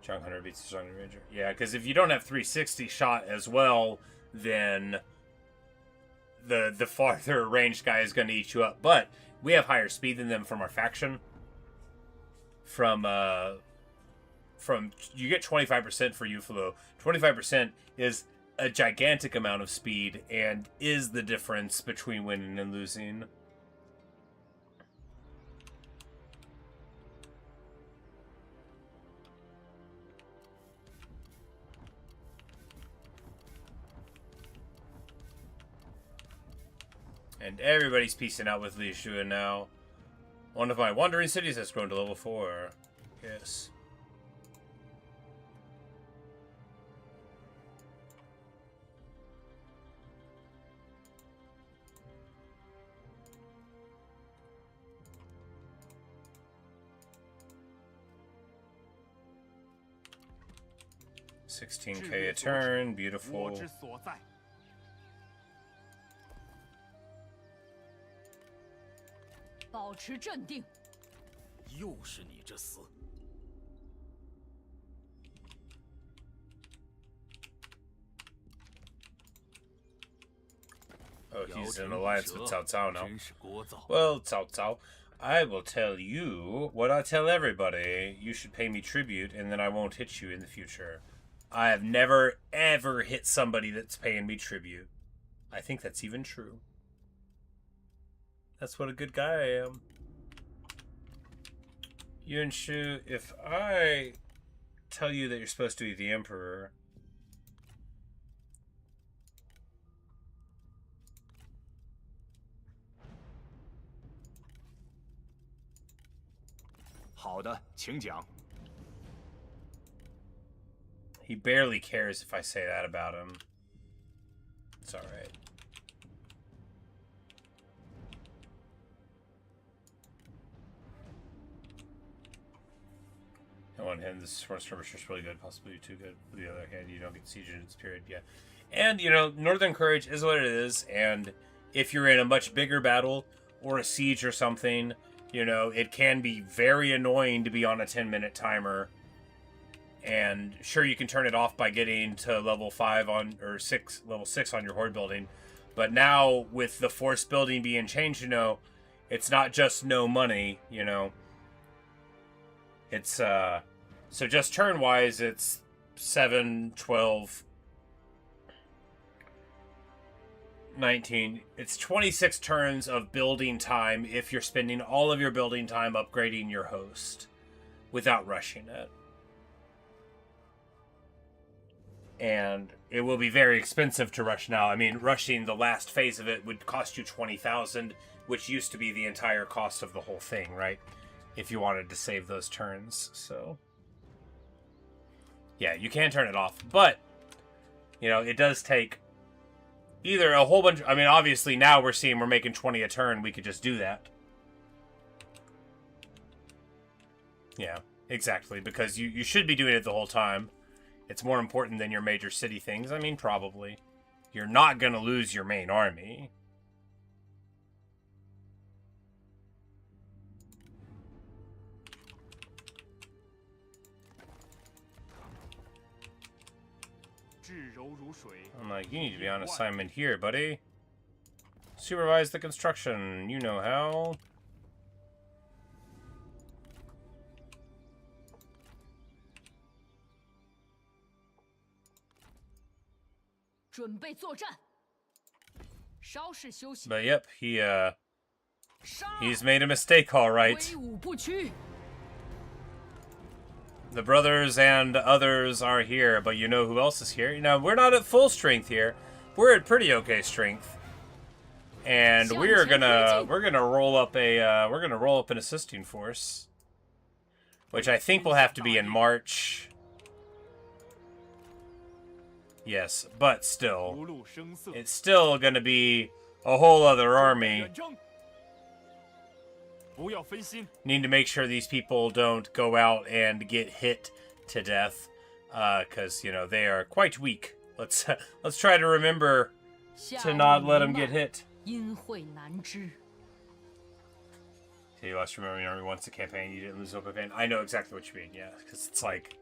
Strong Hunter beats the Strong Ranger. Yeah, because if you don't have 360 shot as well, then the farther ranged guy is going to eat you up. But we have higher speed than them from our faction. From you get 25% for Yufuluo. 25% is a gigantic amount of speed and is the difference between winning and losing. And everybody's piecing out with Li Shuan now. One of my wandering cities has grown to level 4. Yes. $16K a turn, beautiful. 保持镇定。又是你这厮！ Oh, he's in alliance with Cao Cao now. 真是聒噪。 Well, Cao Cao, I will tell you what I tell everybody. You should pay me tribute, and then I won't hit you in the future. I have never, ever hit somebody that's paying me tribute. I think that's even true. That's what a good guy I am. Yunshu, if I tell you that you're supposed to be the Emperor... He barely cares if I say that about him. It's alright. On one hand, this Horse Skirmisher is really good, possibly too good. On the other hand, you don't get siege in its period, yeah. And, you know, Northern Courage is what it is, and if you're in a much bigger battle, or a siege or something, you know, it can be very annoying to be on a 10-minute timer. And sure, you can turn it off by getting to level 5 on, or 6, level 6 on your horde building. But now, with the force building being changed, you know, it's not just no money, you know. It's, so just turn-wise, it's 7, 12, 19. It's 26 turns of building time if you're spending all of your building time upgrading your host without rushing it. And it will be very expensive to rush now. I mean, rushing the last phase of it would cost you 20,000, which used to be the entire cost of the whole thing, right? If you wanted to save those turns, so... yeah, you can turn it off, but, you know, it does take either a whole bunch... I mean, obviously, now we're seeing we're making 20 a turn. We could just do that. Yeah, exactly, because you should be doing it the whole time. It's more important than your major city things. I mean, probably. You're not going to lose your main army. I'm like, you need to be on assignment here, buddy. Supervise the construction. You know how. But yep, he's made a mistake, all right. The brothers and others are here, but you know who else is here? You know, we're not at full strength here. We're at pretty okay strength, and we're gonna roll up an assisting force, which I think will have to be in March. Yes, but still, it's still gonna be a whole other army. Need to make sure these people don't go out and get hit to death. because you know they are quite weak. Let's try to remember to not let them get hit. 因会难知。 So you must remember once the campaign you didn't lose hope of it. I know exactly what you mean, yeah, because it's like,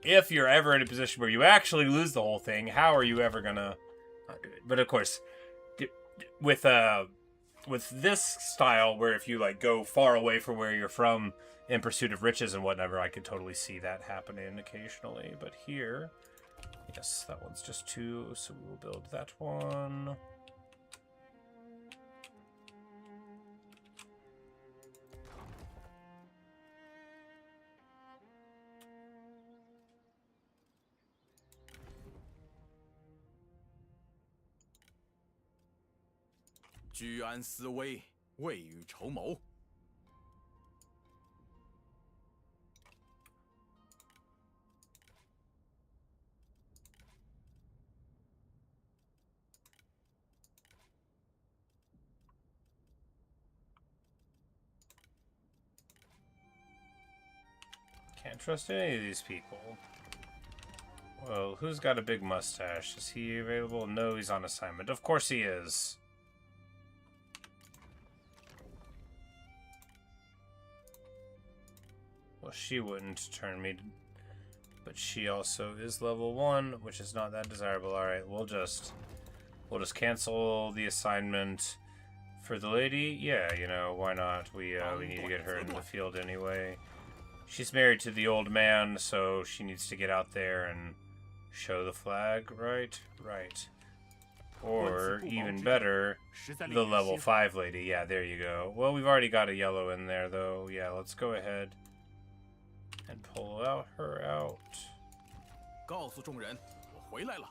if you're ever in a position where you actually lose the whole thing, how are you ever gonna not do it? But of course, with this style, where if you like go far away from where you're from in pursuit of riches and whatever, I could totally see that happening occasionally. But here, yes, that one's just 2, so we will build that one. "居安思危，未雨绸缪。" Can't trust any of these people. Well, who's got a big mustache? Is he available? No, he's on assignment. Of course he is. Well, she wouldn't turn me, but she also is level 1, which is not that desirable. All right, we'll just cancel the assignment for the lady. Yeah, you know, why not? We need to get her into the field anyway. She's married to the old man, so she needs to get out there and show the flag, right? Right. Or, even better, the level 5 lady. Yeah, there you go. Well, we've already got a yellow in there, though. Yeah, let's go ahead and pull her out. 告诉众人，我回来了。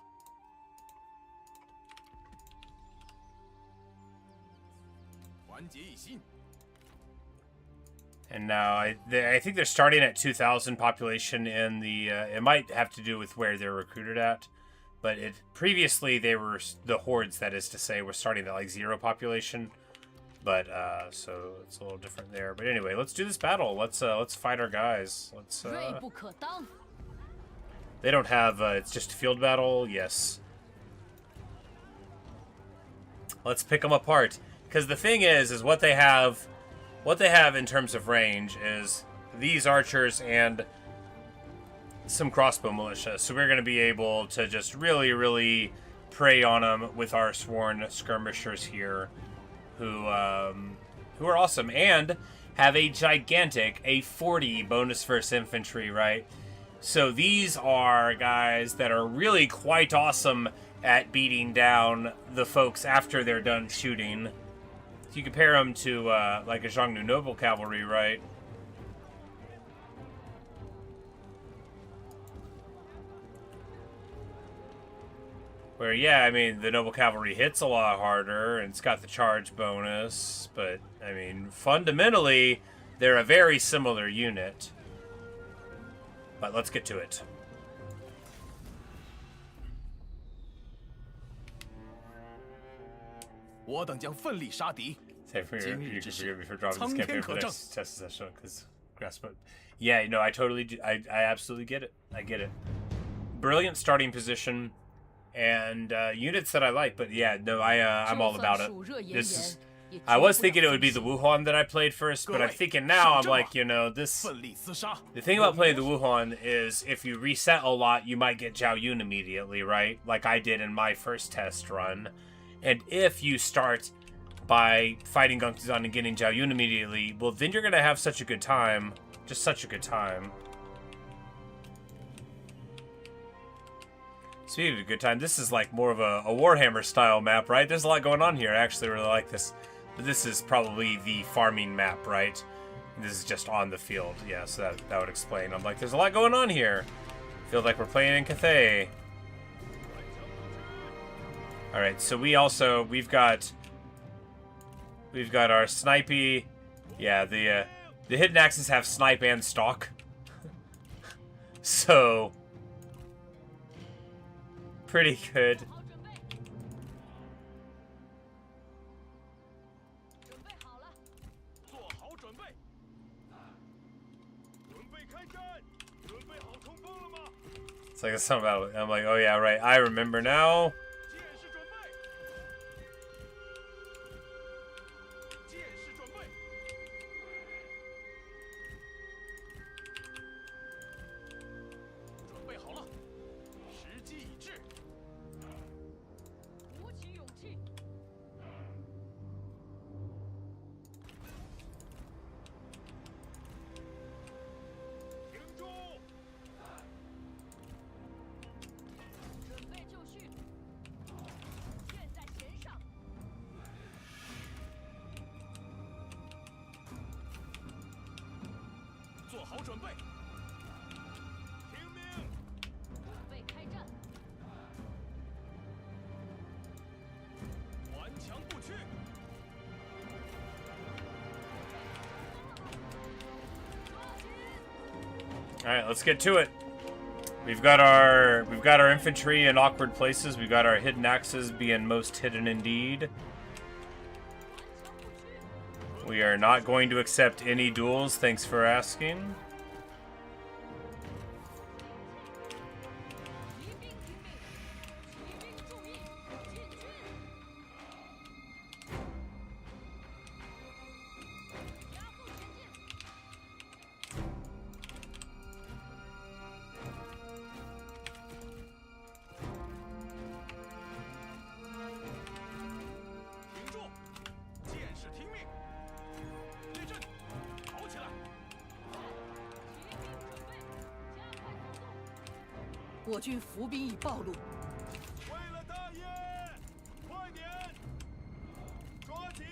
团结一心。 And now I think they're starting at 2,000 population in the. It might have to do with where they're recruited at, but previously they were the hordes. That is to say, were starting at like 0 population, but so it's a little different there. But anyway, let's do this battle. Let's fight our guys. Let's. 锐不可当。 They don't have. It's just a field battle. Yes. Let's pick them apart, because the thing is what they have. What they have in terms of range is these archers and some crossbow militia. So we're going to be able to just really, really prey on them with our sworn skirmishers here, who are awesome and have a gigantic 40 bonus versus infantry, right? So these are guys that are really quite awesome at beating down the folks after they're done shooting. You compare them to like a Xiongnu noble cavalry, right? Where, yeah, I mean, the noble cavalry hits a lot harder, and it's got the charge bonus, but, I mean, fundamentally, they're a very similar unit. But let's get to it. Say for you can forgive me for dropping this campaign for the next test session, because grasp. Yeah, no, I totally do. I absolutely get it. I get it. Brilliant starting position, and units that I like. But yeah, no, I'm all about it. This is. I was thinking it would be the Wuhan that I played first, but I'm thinking now, I'm like, you know, this. The thing about playing the Wuhan is if you reset a lot, you might get Zhao Yun immediately, right? Like I did in my first test run. And if you start by fighting Gongtuzan and getting Zhao Yun immediately, well, then you're going to have such a good time. Just such a good time. Speaking of a good time, this is like more of a Warhammer style map, right? There's a lot going on here. I actually really like this. But this is probably the farming map, right? This is just on the field. Yeah, so that would explain. I'm like, there's a lot going on here. Feels like we're playing in Cathay. Alright, so we've got our snipey. Yeah, the hidden axes have snipe and stalk. So pretty good. It's like something about. I'm like, oh yeah, right. I remember now. 剑士准备，准备好了，时机已至。鼓起勇气，停住！准备就绪，箭在弦上，做好准备。听命！准备开战。顽强不屈。 All right, let's get to it. We've got our infantry in awkward places. We've got our hidden axes being most hidden indeed. We are not going to accept any duels. Thanks for asking. 骑兵听命，骑兵注意，进军。加速前进。停住！剑士听命！列阵，跑起来！骑兵准备，加快速度。我军伏兵已暴露，为了大业，快点！抓紧！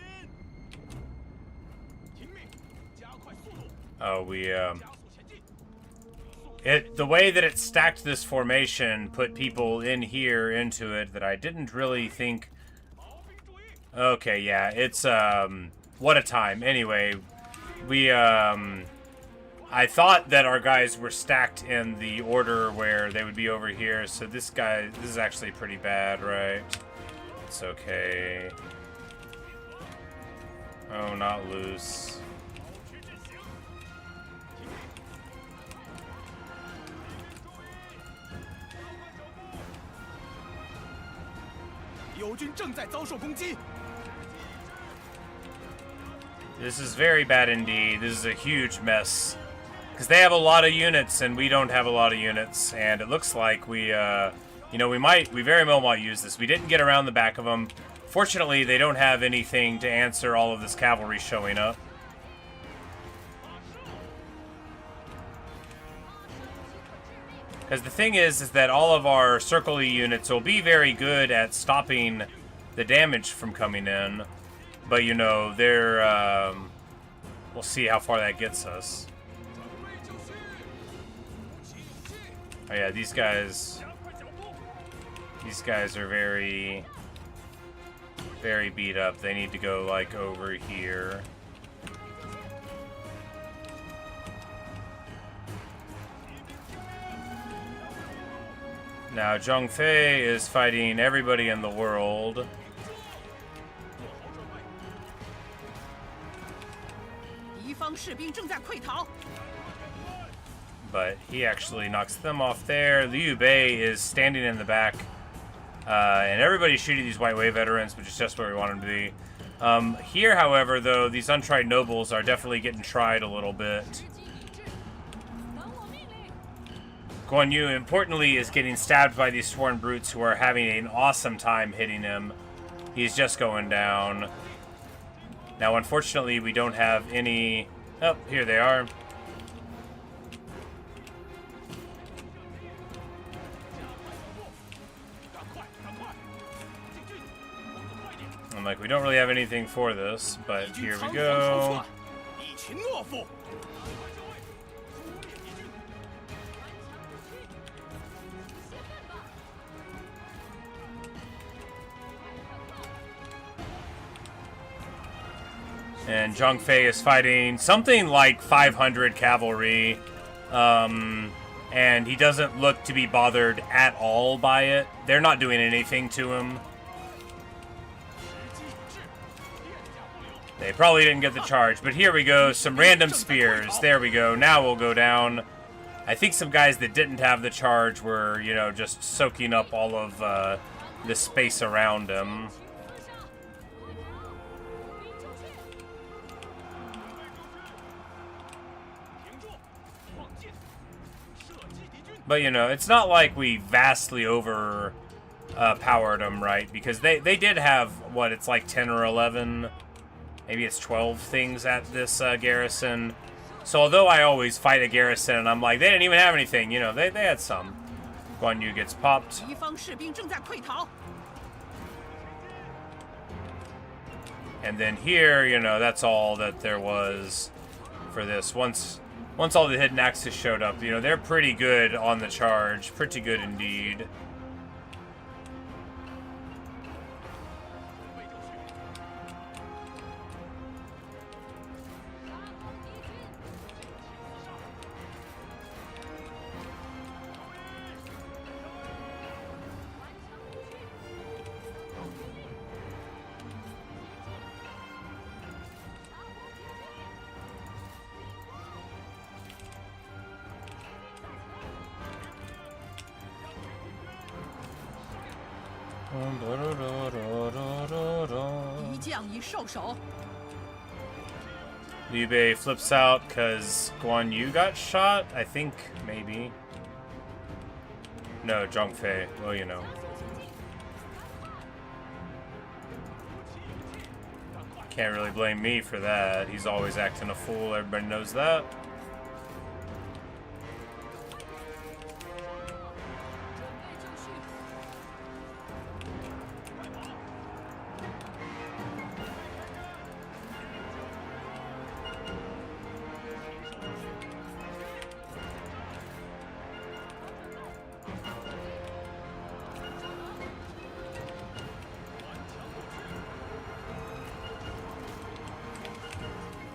听命，加快速度， Oh, we 加速前进。 the way that it stacked this formation put people in here into it that I didn't really think. 毛兵注意！ Okay, yeah, it's what a time. Anyway, we I thought that our guys were stacked in the order where they would be over here, so this is actually pretty bad, right? It's okay. Oh, not loose. 保持阵型。听命！友军正在遭受攻击。 This is very bad indeed. This is a huge mess. Because they have a lot of units and we don't have a lot of units. And it looks like we very well might use this. We didn't get around the back of them. Fortunately, they don't have anything to answer all of this cavalry showing up. Because the thing is that all of our Circle E units will be very good at stopping the damage from coming in. But, you know, they're, we'll see how far that gets us. 准备就绪，鼓起勇气， Oh yeah, these guys 加快脚步。 are very, very beat up. They need to go, like, over here. Now, Zhang Fei is fighting everybody in the world. 做好准备。敌方士兵正在溃逃。 But he actually knocks them off there. Liu Bei is standing in the back. And everybody's shooting these White Wave veterans, which is just where we want them to be. Here, however, though, these untried nobles are definitely getting tried a little bit. 时机已至，等我命令。 Guan Yu, importantly, is getting stabbed by these sworn brutes who are having an awesome time hitting him. He's just going down. Now, unfortunately, we don't have any... Oh, here they are. 赶快，赶快，进军，动作快点！ I'm like, we don't really have anything for this, but 敌军 here 仓 we 皇逃 go. 窜，一群懦夫！赶快就位，诛灭敌军！顽强不屈，泄愤吧！ And Zhang Fei is fighting something like 500 cavalry. And he doesn't look to be bothered at all by it. They're not doing anything to him. 时机已至，天下不留。 They probably didn't get the charge, but here we go. Some random spears. There we go. Now we'll go down. I think some guys that didn't have the charge were, you know, just soaking up all of the space around him. 停住，放箭，射击敌军。 But, you know, it's not like we vastly powered them, right? Because they did have, what, it's like 10 or 11, maybe it's 12 things at this garrison. So although I always fight a garrison and I'm like, they didn't even have anything, you know, they had some. Guan Yu gets popped. 敌方士兵正在溃逃。 And then here, you know, that's all that there was for this. Once all the hidden axes showed up, you know, they're pretty good on the charge. Pretty good indeed. Oh. 敌将已受手。 Liu Bei flips out because Guan Yu got shot? I think, maybe. No, Zhongfei. Well, you know. Can't really blame me for that. He's always acting a fool. Everybody knows that.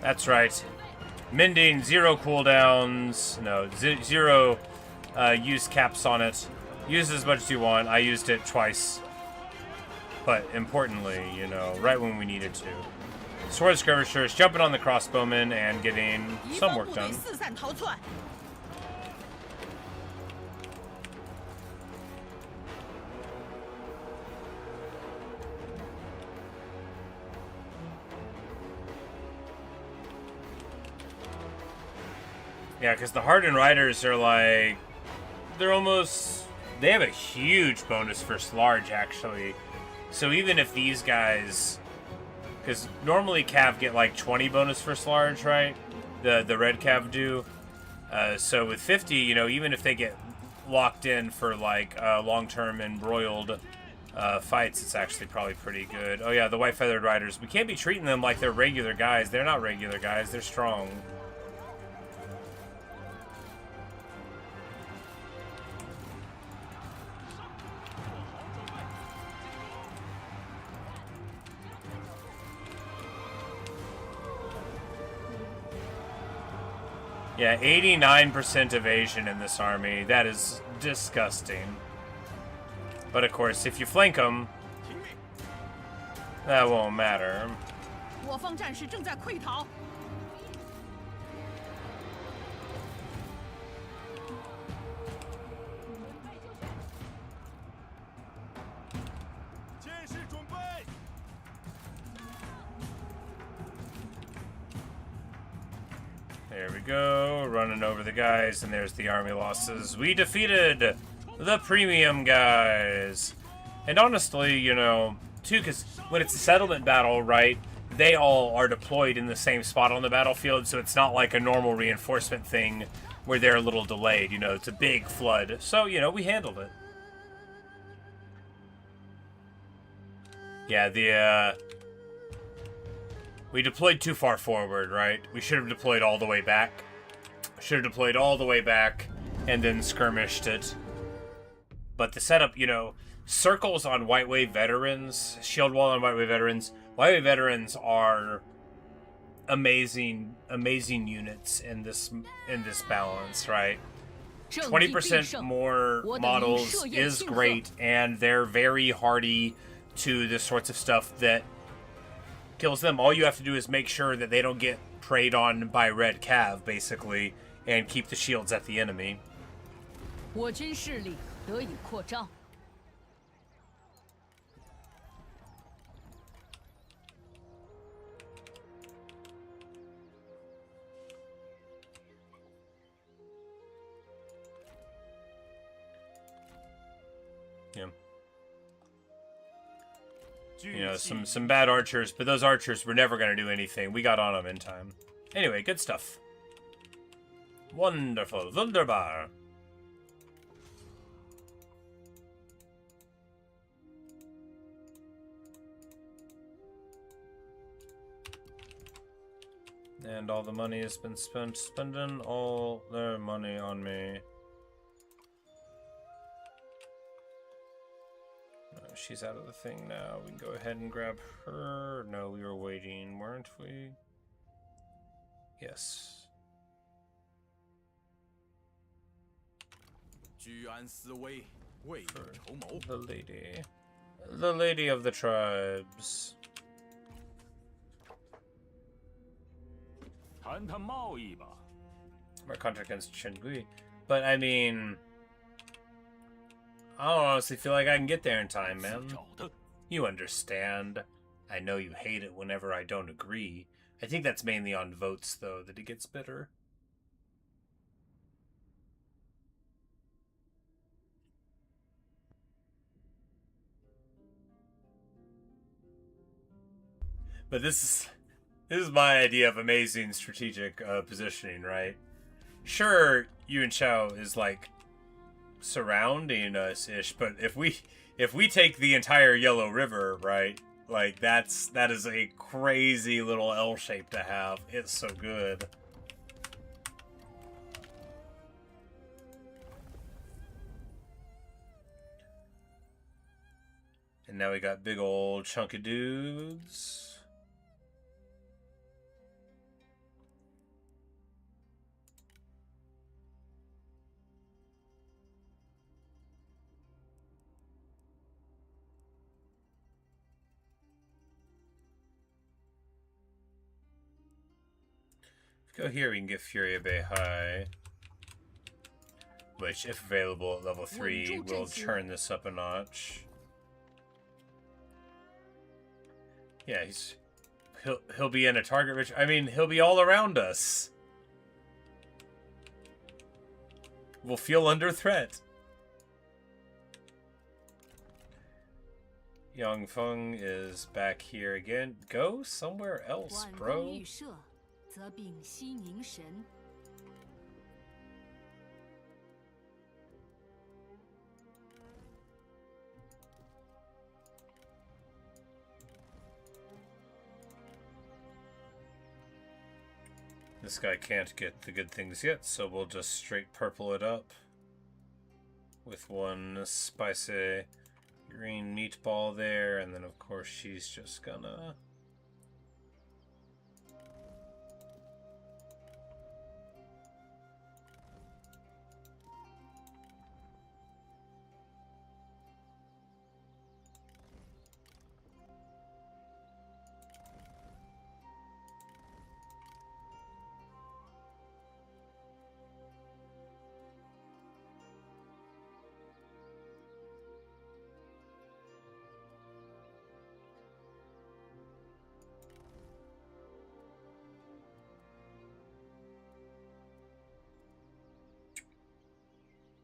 That's right. Mending, 0 cooldowns. No, zero use caps on it. Use as much as you want. I used it twice. But importantly, you know, right when we needed to. Sword skirmishers jumping on the crossbowmen and getting 敌 some 方 work 部队 done. 四散逃窜。 Yeah, because the hardened riders are like, they have a huge bonus for large, actually. So even if these guys, because normally Cav get like 20 bonus for large, right? The red Cav do. So with 50, you know, even if they get locked in for like long-term embroiled fights, it's actually probably pretty good. Oh yeah, the white feathered riders. We can't be treating them like they're regular guys. They're not regular guys. They're strong. Yeah, 89% evasion in this army. That is disgusting. But of course, if you flank them, that won't matter. 我方战士正在溃逃。 剑士准备。 There we go, running over the guys, and there's the army losses. We defeated the premium guys. And honestly, you know, too, because when it's a settlement battle, right, they all are deployed in the same spot on the battlefield, so it's not like a normal reinforcement thing where they're a little delayed, you know, it's a big flood. So, you know, we handled it. Yeah, we deployed too far forward, right? We should have deployed all the way back. Should have deployed all the way back and then skirmished it. But the setup, you know, circles on White Wave veterans, shield wall on White Wave veterans. White Wave veterans are amazing units in this balance, right? 20% more models is great, and they're very hardy to the sorts of stuff that kills them. All you have to do is make sure that they don't get preyed on by red cav, basically, and keep the shields at the enemy. 我军势力得以扩张。 Yeah. You know, some bad archers, but those archers were never going to do anything. We got on them in time. Anyway, good stuff. Wonderful. Wunderbar. And all the money has been spent spending all their money on me. She's out of the thing now. We can go ahead and grab her. No, we were waiting, weren't we? Yes. 居安思危，未雨绸缪。 The lady of the tribes. 谈谈贸易吧。 Our contract against Chengui. But I mean, I don't honestly feel like I can get there in time, man. 找的 You understand. I know you hate it whenever I don't agree. I think that's mainly on votes, though, that it gets bitter. But this is my idea of amazing strategic positioning, right? Sure, Yuan Shao is like surrounding us ish, but if we take the entire Yellow River, right? Like that is a crazy little L shape to have. It's so good. And now we got big old chunky dudes. Go here, we can get Furia Bay High. Which, if available at level 3, will turn this up a notch. Yeah, he'll be in a target rich. I mean, he'll be all around us. We'll feel under threat. Yang Feng is back here again. Go somewhere else, bro. 则秉息凝神。 This guy can't get the good things yet, so we'll just straight purple it up with one spicy green meatball there, and then of course she's just gonna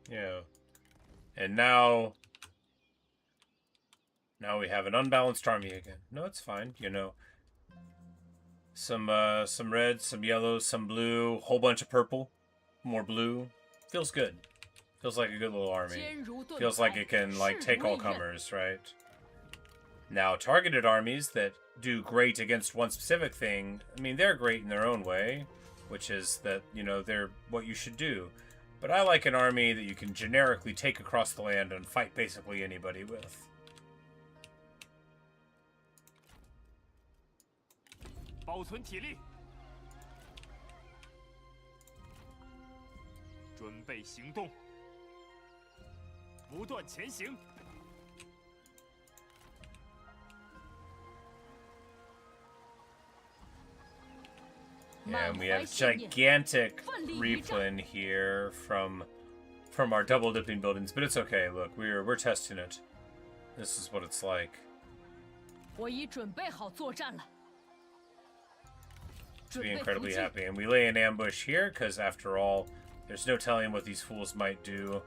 yeah. And now we have an unbalanced army again. No, it's fine, you know. Some red, some yellow, some blue, whole bunch of purple, more blue. Feels good. Feels like a good little army. Feels like it can like take all comers, right? Now, targeted armies that do great against one specific thing, I mean, they're great in their own way, which is that, you know, they're what you should do. But I like an army that you can generically take across the land and fight basically anybody with. 保存体力，准备行动，不断前行。And we have gigantic replin here from our double dipping buildings, but it's okay. Look, we're testing it. This is what it's like. 我已准备好作战了。 To be incredibly happy. And we lay an ambush here, because after all, there's no telling what these fools might do.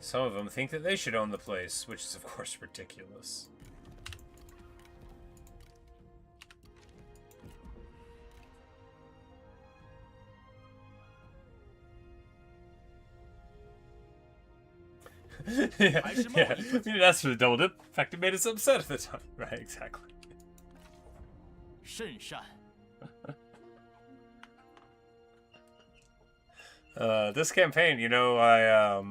Some of them think that they should own the place, which is of course ridiculous. yeah. I mean, that's for the double dip. In fact, it made us upset at the time. Right, exactly. 甚善。 This campaign, you know, I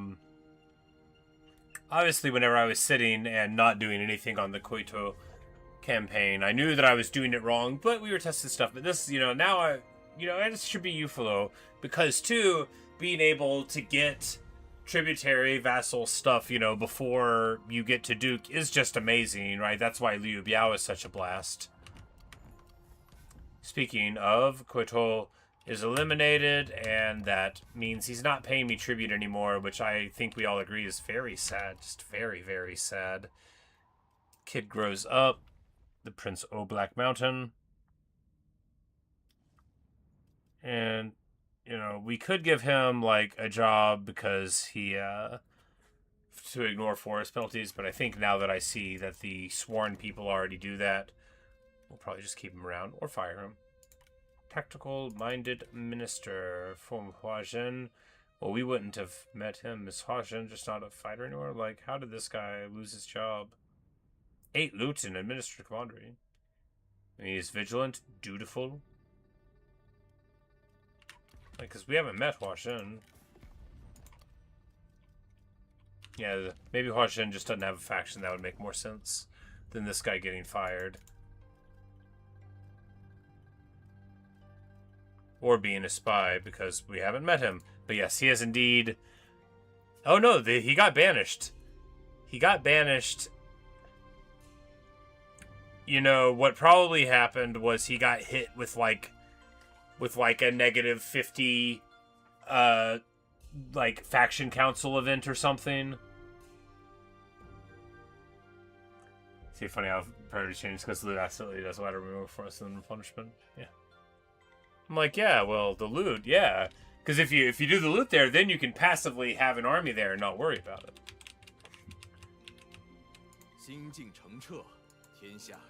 obviously whenever I was sitting and not doing anything on the Koito campaign, I knew that I was doing it wrong, but we were testing stuff. But this, you know, now I just should be Yufuluo, because too, being able to get tributary vassal stuff, you know, before you get to Duke is just amazing, right? That's why Liu Biao is such a blast. Speaking of, Koito is eliminated, and that means he's not paying me tribute anymore, which I think we all agree is very sad. Just very, very sad. Kid grows up. The Prince O Black Mountain. And, you know, we could give him, like, a job because he, to ignore forest penalties, but I think now that I see that the sworn people already do that, we'll probably just keep him around or fire him. Tactical-minded minister from Huazhen. Well, we wouldn't have met him. Is Huazhen just not a fighter anymore? Like, how did this guy lose his job? 8 loot in administrative commandery. And he's vigilant, dutiful. Like, because we haven't met Huazhen. Yeah, maybe Huazhen just doesn't have a faction. That would make more sense than this guy getting fired. Or being a spy, because we haven't met him. But yes, he is indeed... Oh no, he got banished. He got banished. You know, what probably happened was he got hit with like a negative 50, like, faction council event or something. See, funny how priority changes because loot absolutely does matter more for us than punishment. Yeah. I'm like, yeah, well, the loot, yeah. Because if you do the loot there, then you can passively have an army there and not worry about it.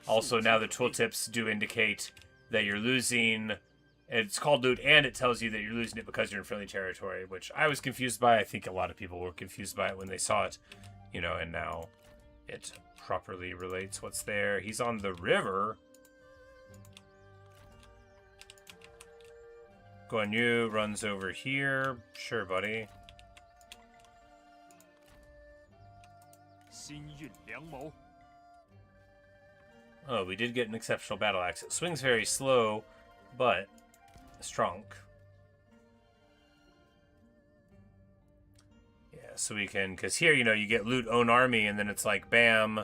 Also, now the tooltips do indicate that you're losing. It's called loot, and it tells you that you're losing it because you're in friendly territory, which I was confused by. I think a lot of people were confused by it when they saw it, you know, and now it properly relates what's there. He's on the river. Guan Yu runs over here. Sure, buddy. Oh, we did get an exceptional battle axe. It swings very slow, but strong. Yeah, so we can... Because here, you know, you get loot own army, and then it's like, bam.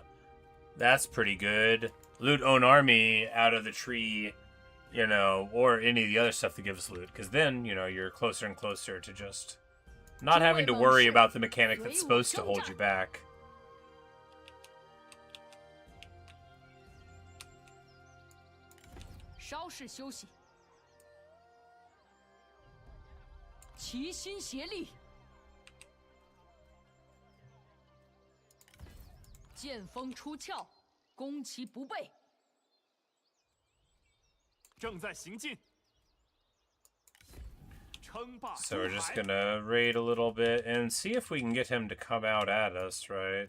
That's pretty good. Loot own army out of the tree... You know, or any of the other stuff that gives loot. Because then, you know, you're closer and closer to just not having to worry about the mechanic that's supposed to hold you back. So we're just gonna raid a little bit and see if we can get him to come out at us, right?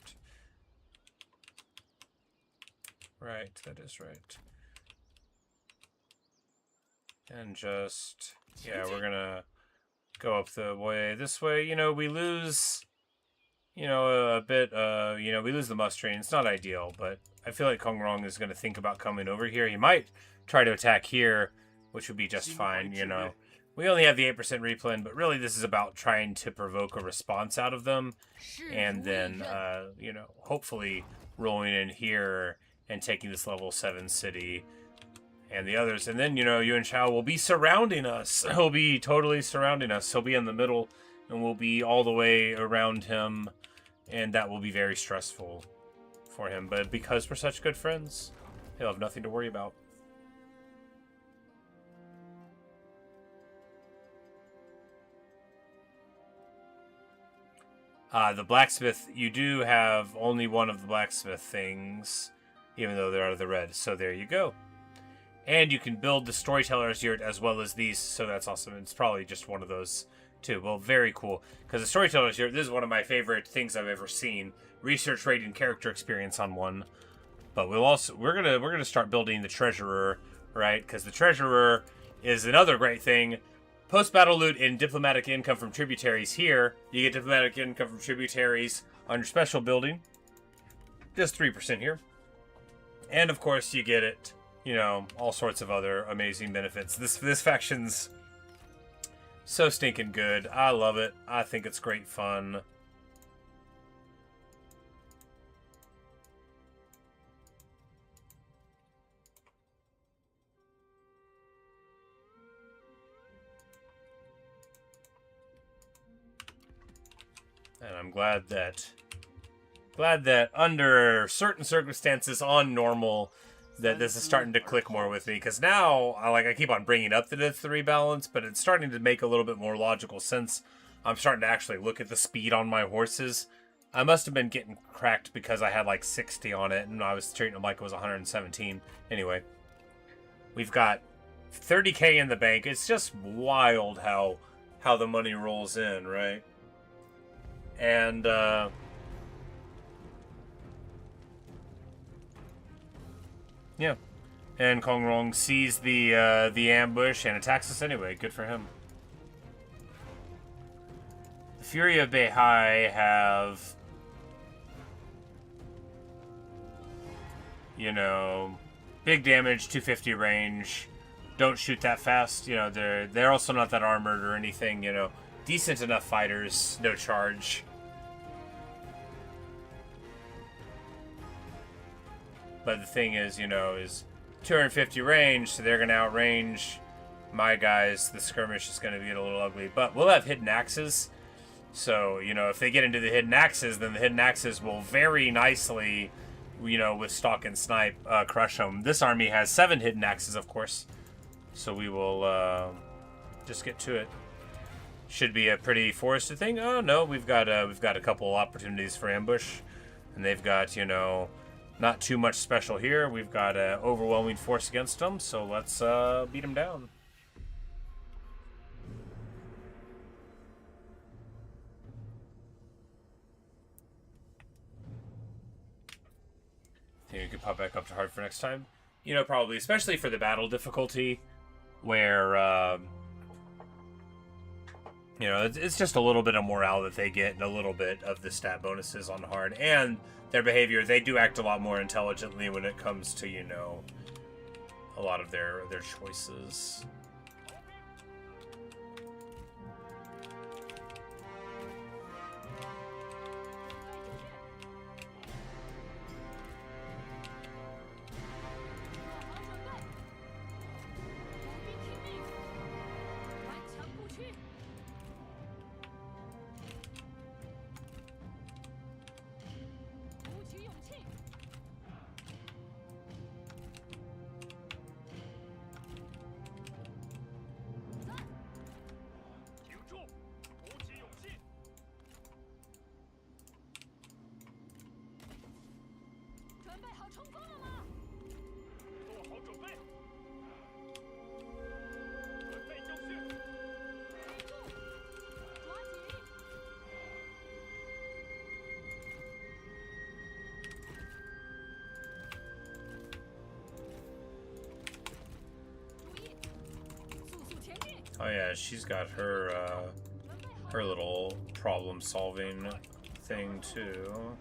Right, that is right. And just, yeah, we're gonna go up the way this way. You know, we lose, you know, a bit, you know, we lose the must train. It's not ideal, but I feel like Kong Rong is gonna think about coming over here. He might try to attack here, which would be just fine, you know. We only have the 8% replan, but really this is about trying to provoke a response out of them. 是 And 如 then, 一刃。 you know, hopefully rolling in here and taking this level 7 city and the others. And then, you know, Yuan Shao will be surrounding us. He'll be totally surrounding us. He'll be in the middle and we'll be all the way around him. And that will be very stressful for him. But because we're such good friends, he'll have nothing to worry about. The blacksmith, you do have only one of the blacksmith things, even though they're out of the red. So there you go. And you can build the storyteller's yurt as well as these, so that's awesome. It's probably just one of those too. Well, very cool. Because the storyteller's yurt, this is one of my favorite things I've ever seen. Research rate and character experience on one. But we're gonna start building the treasurer, right? Because the treasurer is another great thing. Post-battle loot and diplomatic income from tributaries here. You get diplomatic income from tributaries on your special building. Just 3% here. And of course you get it, you know, all sorts of other amazing benefits. This faction's so stinking good. I love it. I think it's great fun. And I'm glad that under certain circumstances on normal that this is starting to click more with me, because now I keep on bringing up that it's the rebalance, but it's starting to make a little bit more logical sense. I'm starting to actually look at the speed on my horses. I must have been getting cracked because I had like 60 on it and I was treating them like it was 117. Anyway, we've got 30k in the bank. It's just wild how the money rolls in, right? And yeah, and Kong Rong sees the ambush and attacks us anyway. Good for him. The Fury of Beihai have, you know, big damage, 250 range. Don't shoot that fast. You know, they're also not that armored or anything. You know, decent enough fighters, no charge. But the thing is, you know, is 250 range, so they're going to outrange my guys. The skirmish is going to get a little ugly. But we'll have hidden axes. So, you know, if they get into the hidden axes, then the hidden axes will very nicely, you know, with stalk and snipe, crush them. This army has 7 hidden axes, of course. So we will just get to it. Should be a pretty forested thing. Oh, no, we've got a couple opportunities for ambush. And they've got, you know, not too much special here. We've got an overwhelming force against them, so let's beat them down. Think we could pop back up to hard for next time? You know, probably, especially for the battle difficulty, where, you know, it's just a little bit of morale that they get and a little bit of the stat bonuses on hard. And their behavior, they do act a lot more intelligently when it comes to, you know, a lot of their choices. Oh yeah, she's got her her little problem-solving thing too.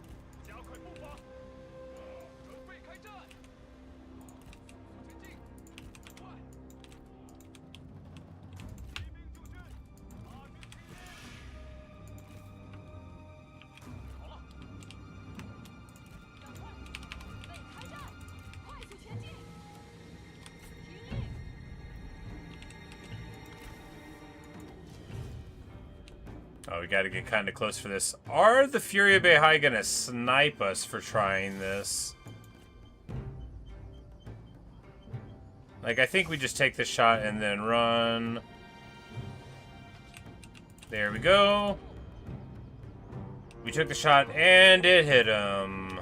Oh, we gotta get kind of close for this. Are the Fury Beihai gonna snipe us for trying this? Like, I think we just take the shot and then run. There we go. We took the shot and it hit him.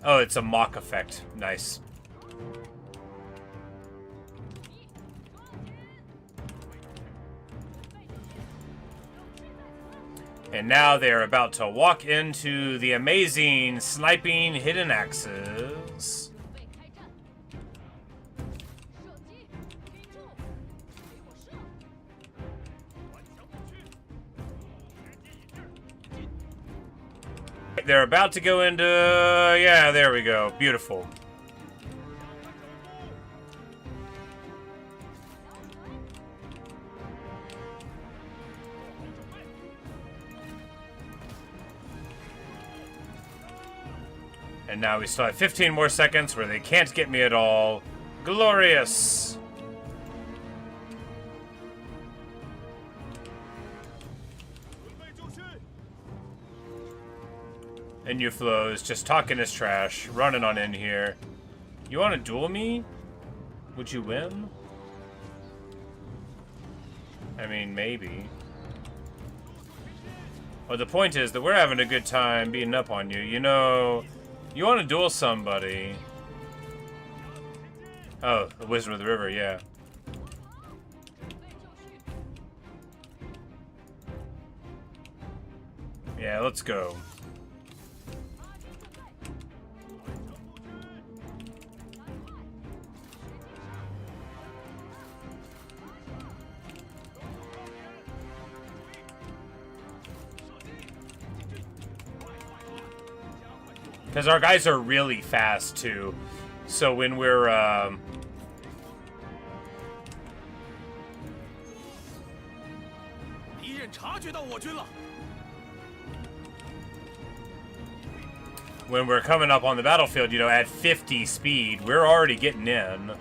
Oh, it's a mock effect. Nice. And now they're about to walk into the amazing sniping hidden axes. 准备开战，动手快点！ They're about to go into... yeah, there we go. Beautiful. And now we still have 15 more seconds where they can't get me at all. Glorious! And Yufuluo is just talking his trash, running on in here. You want to duel me? Would you win? I mean, maybe. But the point is that we're having a good time beating up on you. You know, you want to duel somebody. Oh, the Wizard of the River, yeah. Yeah, let's go. Because our guys are really fast, too. So when we're, when we're coming up on the battlefield, you know, at 50 speed, we're already getting in.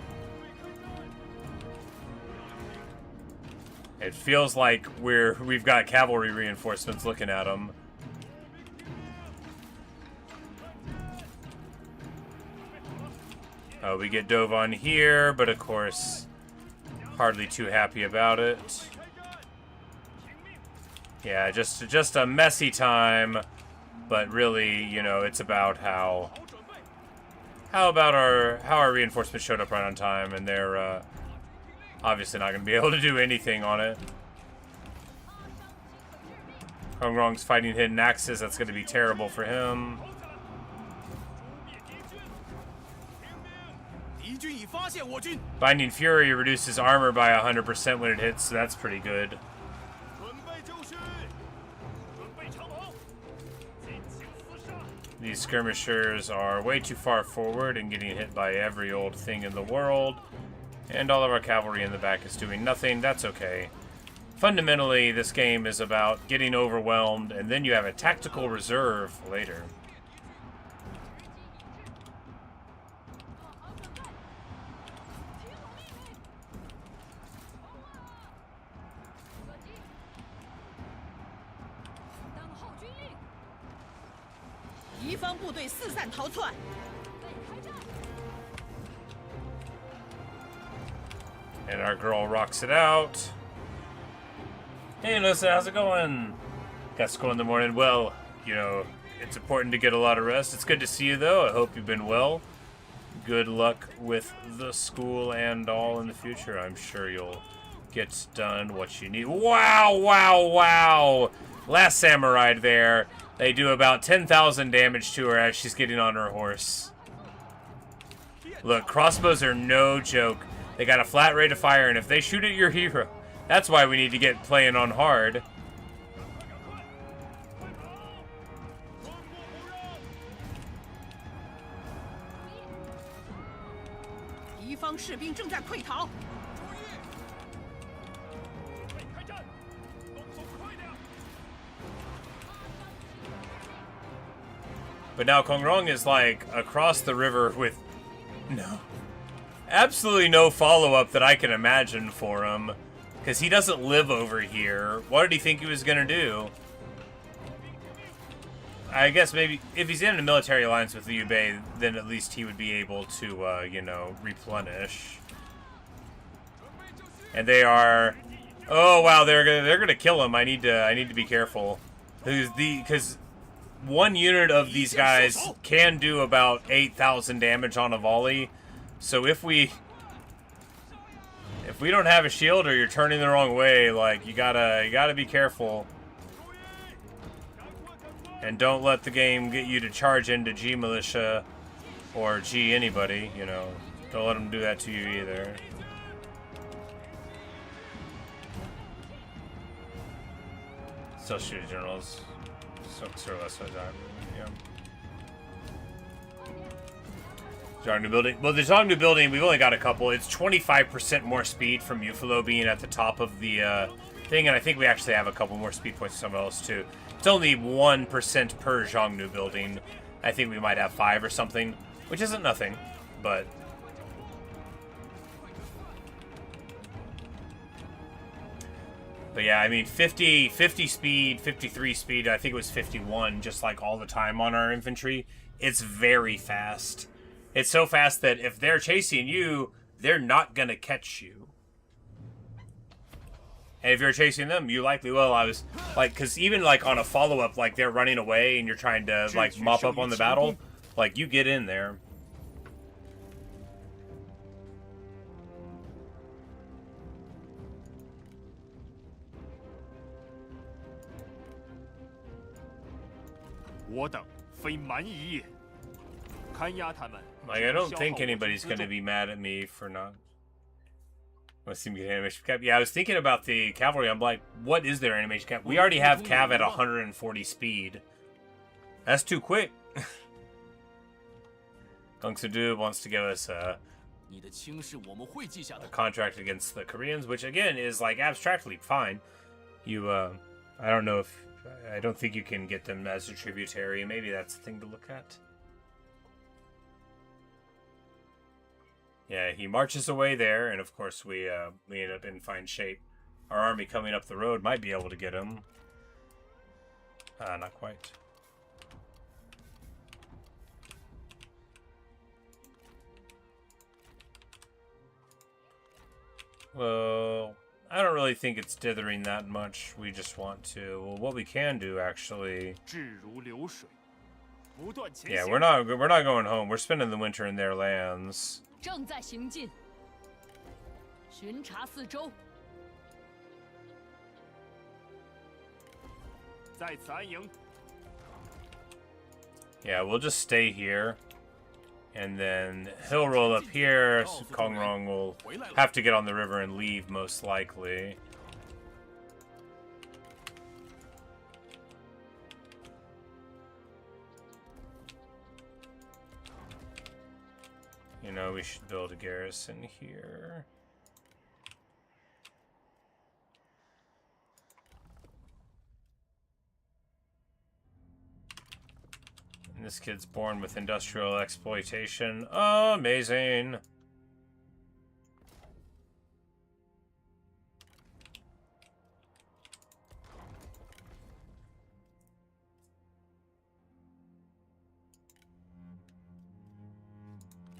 It feels like we've got cavalry reinforcements looking at them. We get dove on here, but of course, hardly too happy about it. Yeah, just a messy time, but really, you know, it's about how our reinforcements showed up right on time, and they're obviously not going to be able to do anything on it. Kongrong's fighting hidden axes. That's going to be terrible for him. Binding Fury reduces armor by 100% when it hits, so that's pretty good. These skirmishers are way too far forward and getting hit by every old thing in the world. And all of our cavalry in the back is doing nothing. That's okay. Fundamentally, this game is about getting overwhelmed, and then you have a tactical reserve later. And our girl rocks it out. Hey, Alyssa, how's it going? Got school in the morning. Well, you know, it's important to get a lot of rest. It's good to see you, though. I hope you've been well. Good luck with the school and all in the future. I'm sure you'll get done what you need. Wow, wow, wow. Last samurai there. They do about 10,000 damage to her as she's getting on her horse. Look, crossbows are no joke. They got a flat rate of fire, and if they shoot at your hero, that's why we need to get playing on hard. But now Kongrong is like across the river with absolutely no follow-up that I can imagine for him. Because he doesn't live over here. What did he think he was going to do? I guess maybe if he's in a military alliance with the Liu Bei, then at least he would be able to, you know, replenish. And they are... Oh, wow, they're gonna kill him. I need to be careful. Because one unit of these guys can do about 8,000 damage on a volley. So if we don't have a shield or you're turning the wrong way, like you gotta be careful. And don't let the game get you to charge into G militia or G anybody, you know. Don't let them do that to you either. Still shoot generals. So less so time. Yeah. Zhangnu building. Well, the Zhangnu building, we've only got a couple. It's 25% more speed from Yufuluo being at the top of the thing, and I think we actually have a couple more speed points somewhere else too. It's only 1% per Zhangnu building. I think we might have 5 or something, which isn't nothing, but... But yeah, I mean, 50 speed, 53 speed, I think it was 51, just like all the time on our infantry. It's very fast. It's so fast that if they're chasing you, they're not gonna catch you. And if you're chasing them, you likely will. I was, like, because even, like, on a follow-up, like, they're running away and you're trying to, like, mop up on the battle, like, you get in there. Like, I don't think anybody's going to be mad at me for not... Animation cap. Yeah, I was thinking about the cavalry. I'm like, what is their animation cap? We already have cav at 140 speed. That's too quick. Gong Sudu wants to give us a contract against the Koreans, which again is like abstractly fine. You, I don't know if... I don't think you can get them as a tributary. Maybe that's the thing to look at. Yeah, he marches away there, and of course we end up in fine shape. Our army coming up the road might be able to get him. Not quite. Well, I don't really think it's dithering that much. We just want to... Well, what we can do, actually... Yeah, we're not going home. We're spending the winter in their lands. 正在行进，巡查四周。在此安营。 Yeah, we'll just stay here, and then he'll roll up here. So Kongrong will have to get on the river and leave, most likely. You know, we should build a garrison here. And this kid's born with industrial exploitation. Oh, amazing.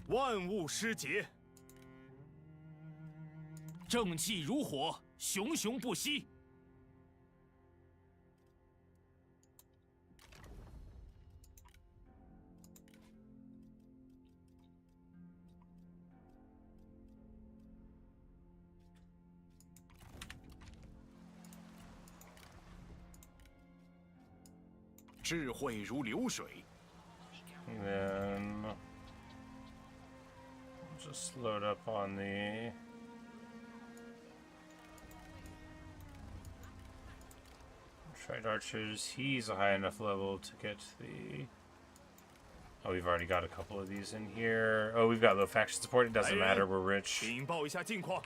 万物失节，正气如火，熊熊不息。智慧如流水。 And then just load up on the Trade Archers. He's a high enough level to get the... Oh, we've already got a couple of these in here. Oh, we've got low faction support. It doesn't matter. We're rich. 禀报一下近况。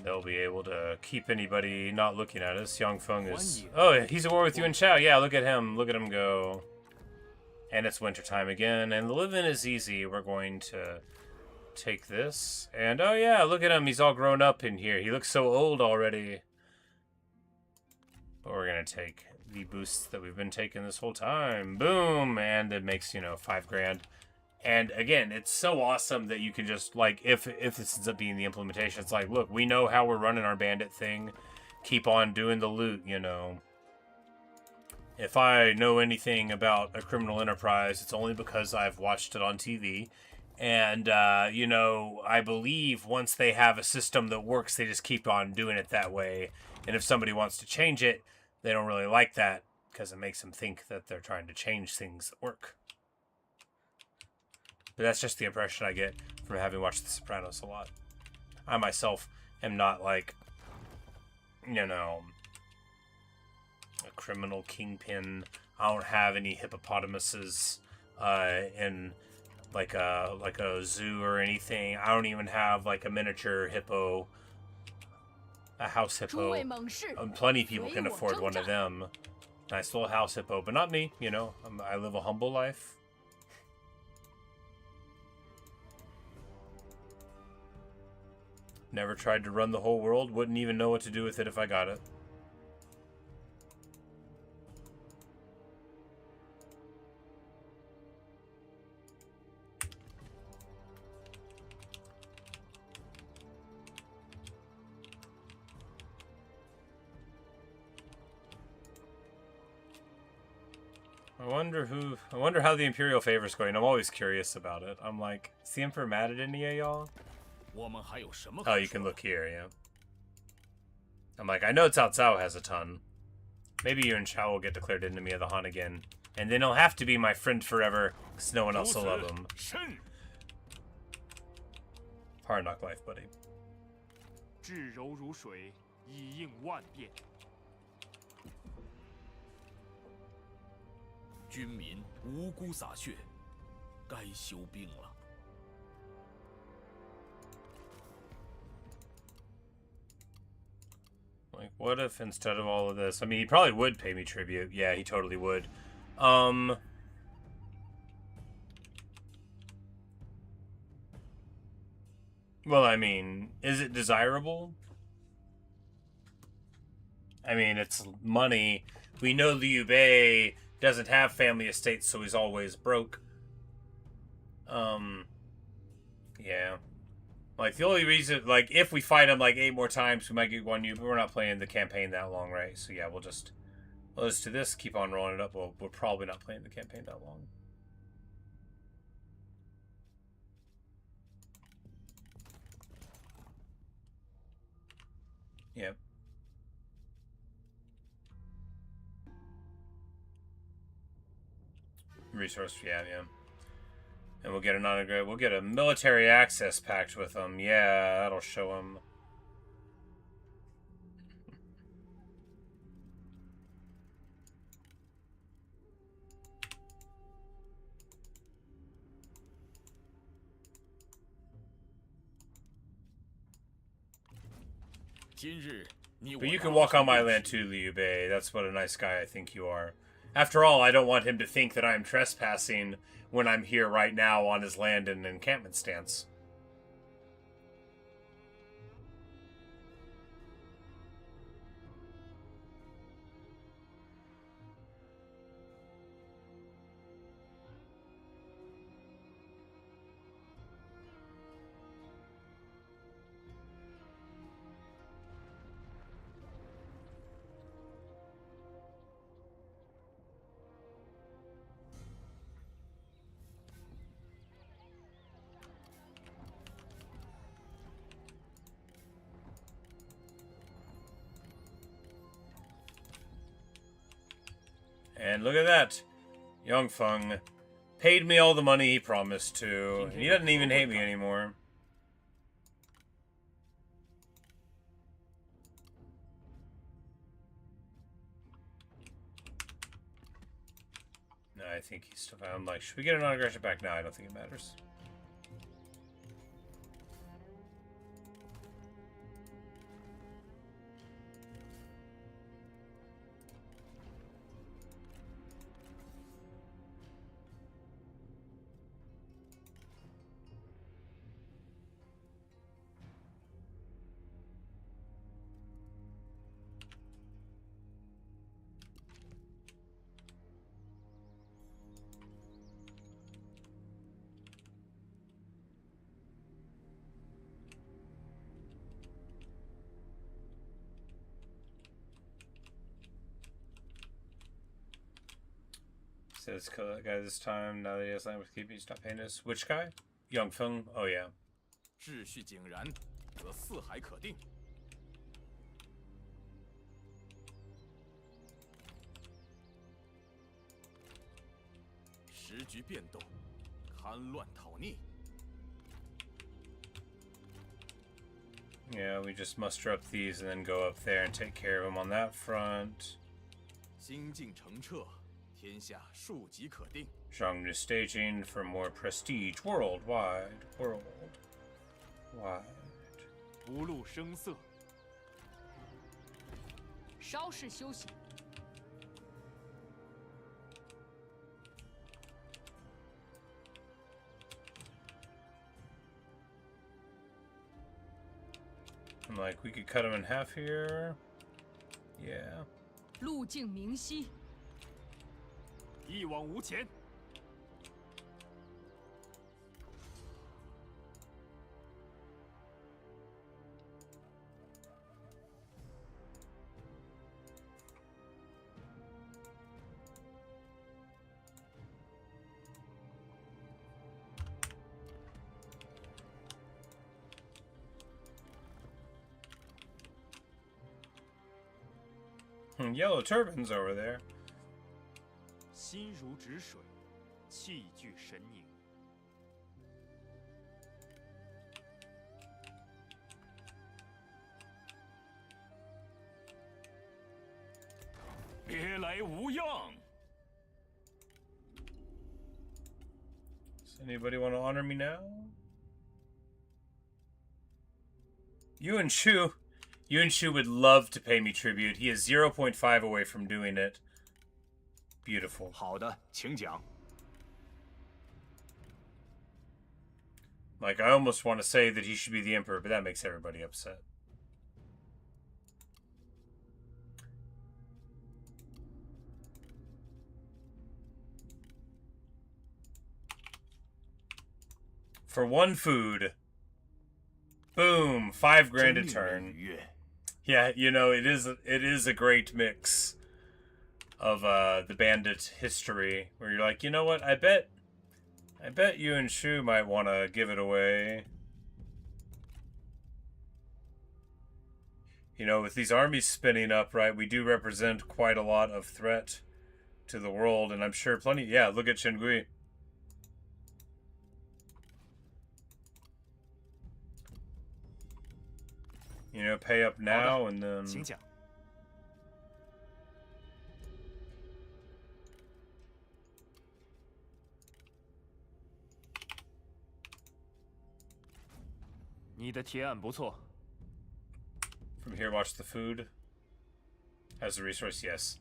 they'll be able to keep anybody not looking at us. Yangfeng is... Oh, he's at war with you and Chao. Yeah, look at him. Look at him go. And it's wintertime again, and the living is easy. We're going to take this. And, oh yeah, look at him. He's all grown up in here. He looks so old already. But we're going to take the boosts that we've been taking this whole time. Boom! And it makes, you know, 5 grand. And again, it's so awesome that you can just, like, if this ends up being the implementation, it's like, look, we know how we're running our bandit thing. Keep on doing the loot, you know. If I know anything about a criminal enterprise, it's only because I've watched it on TV. And, you know, I believe once they have a system that works, they just keep on doing it that way. And if somebody wants to change it, they don't really like that because it makes them think that they're trying to change things that work. But that's just the impression I get from having watched The Sopranos a lot. I myself am not like, you know, a criminal kingpin. I don't have any hippopotamuses in like a zoo or anything. I don't even have like a miniature hippo, a house hippo. Plenty of people can afford one of them. Nice little house hippo, but not me. You know, I live a humble life. Never tried to run the whole world. Wouldn't even know what to do with it if I got it. I wonder how the Imperial favor's going. I'm always curious about it. I'm like, is the Emperor mad at any of y'all? Oh, you can look here, yeah. I'm like, I know Cao Cao has a ton. Maybe you and Chao will get declared enemy of the Han again. And then he'll have to be my friend forever, because no one else will love him. Hard knock life, buddy. 至柔如水，以应万变。军民无辜洒血，该休兵了。 Like, what if instead of all of this... I mean, he probably would pay me tribute. Yeah, he totally would. Well, I mean, is it desirable? I mean, it's money. We know Liu Bei doesn't have family estates, so he's always broke. Yeah. Like, the only reason, like, if we fight him, like, 8 more times, we might get 1 U, but we're not playing the campaign that long, right? So, yeah, we'll just do this, keep on rolling it up. Well, we're probably not playing the campaign that long. Yep. Resource, yeah. And we'll get we'll get a military access pact with them. Yeah, that'll show them. But you can walk on my land too, Liu Bei. That's what a nice guy I think you are. After all, I don't want him to think that I'm trespassing when I'm here right now on his land in an encampment stance. And look at that. Yangfeng paid me all the money he promised to. And he doesn't even hate me anymore. No, I think he's still... I'm like, should we get a non-aggression back? No, I don't think it matters. So let's kill that guy this time. Now that he has land with keeping, he's not paying us. Which guy? Yangfeng? Oh, yeah. 秩序井然，则四海可定。时局变动，戡乱讨逆。 Yeah, we just muster up these and then go up there and take care of them on that front. 心境澄澈，天下庶几可定。 Zhang is staging for more prestige worldwide. Worldwide. 不露声色。稍事休息。 I'm like, we could cut them in half here. Yeah. 路径明晰。一往无前。 Yellow turbans over there. 心如止水，气聚神凝。别来无恙。 Does anybody want to honor me now? Yuan Shu would love to pay me tribute. He is 0.5 away from doing it. Beautiful. 好的，请讲。 Like, I almost want to say that he should be the emperor, but that makes everybody upset. For one food. Boom, 5 grand a turn. Yeah, you know, it is a great mix of the Bandit history where you're like, you know what, I bet Yuan Shu might want to give it away. You know, with these armies spinning up, right, we do represent quite a lot of threat to the world, and I'm sure plenty, yeah, look at Chengui. You know, pay up now and then... 请讲。你的提案不错。 From here, watch the food. As a resource, yes.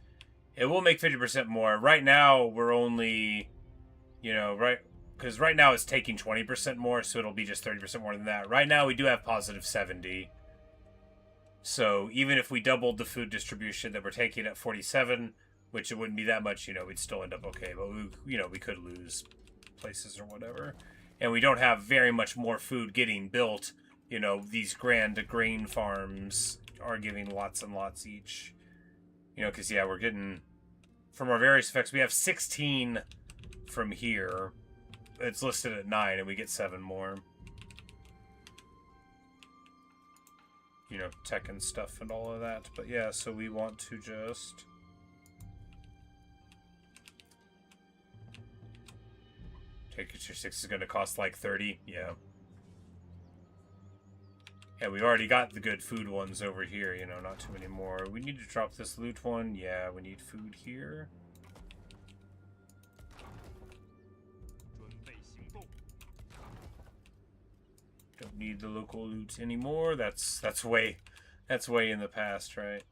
It will make 50% more. Right now, we're only... You know, right... Because right now it's taking 20% more, so it'll be just 30% more than that. Right now, we do have positive 70. So even if we doubled the food distribution that we're taking at 47, which it wouldn't be that much, you know, we'd still end up okay. But, we could lose places or whatever. And we don't have very much more food getting built. You know, these grand grain farms are giving lots and lots each. You know, because, yeah, we're getting... From our various effects, we have 16 from here. It's listed at 9, and we get 7 more. You know, tech and stuff and all of that. But yeah, so we want to just... Take it, your 6 is going to cost like 30. Yeah. Yeah, we've already got the good food ones over here, you know, not too many more. We need to drop this loot one. Yeah, we need food here. 准备行动。 Don't need the local loot anymore. That's way in the past, right?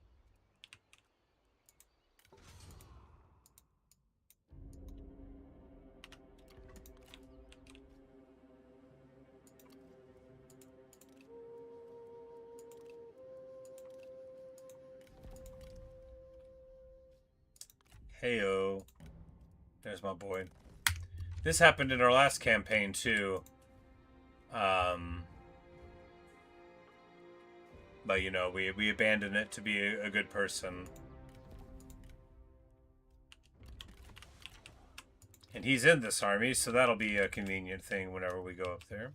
Heyo. There's my boy. This happened in our last campaign too. But you know, we abandoned it to be a good person. And he's in this army, so that'll be a convenient thing whenever we go up there.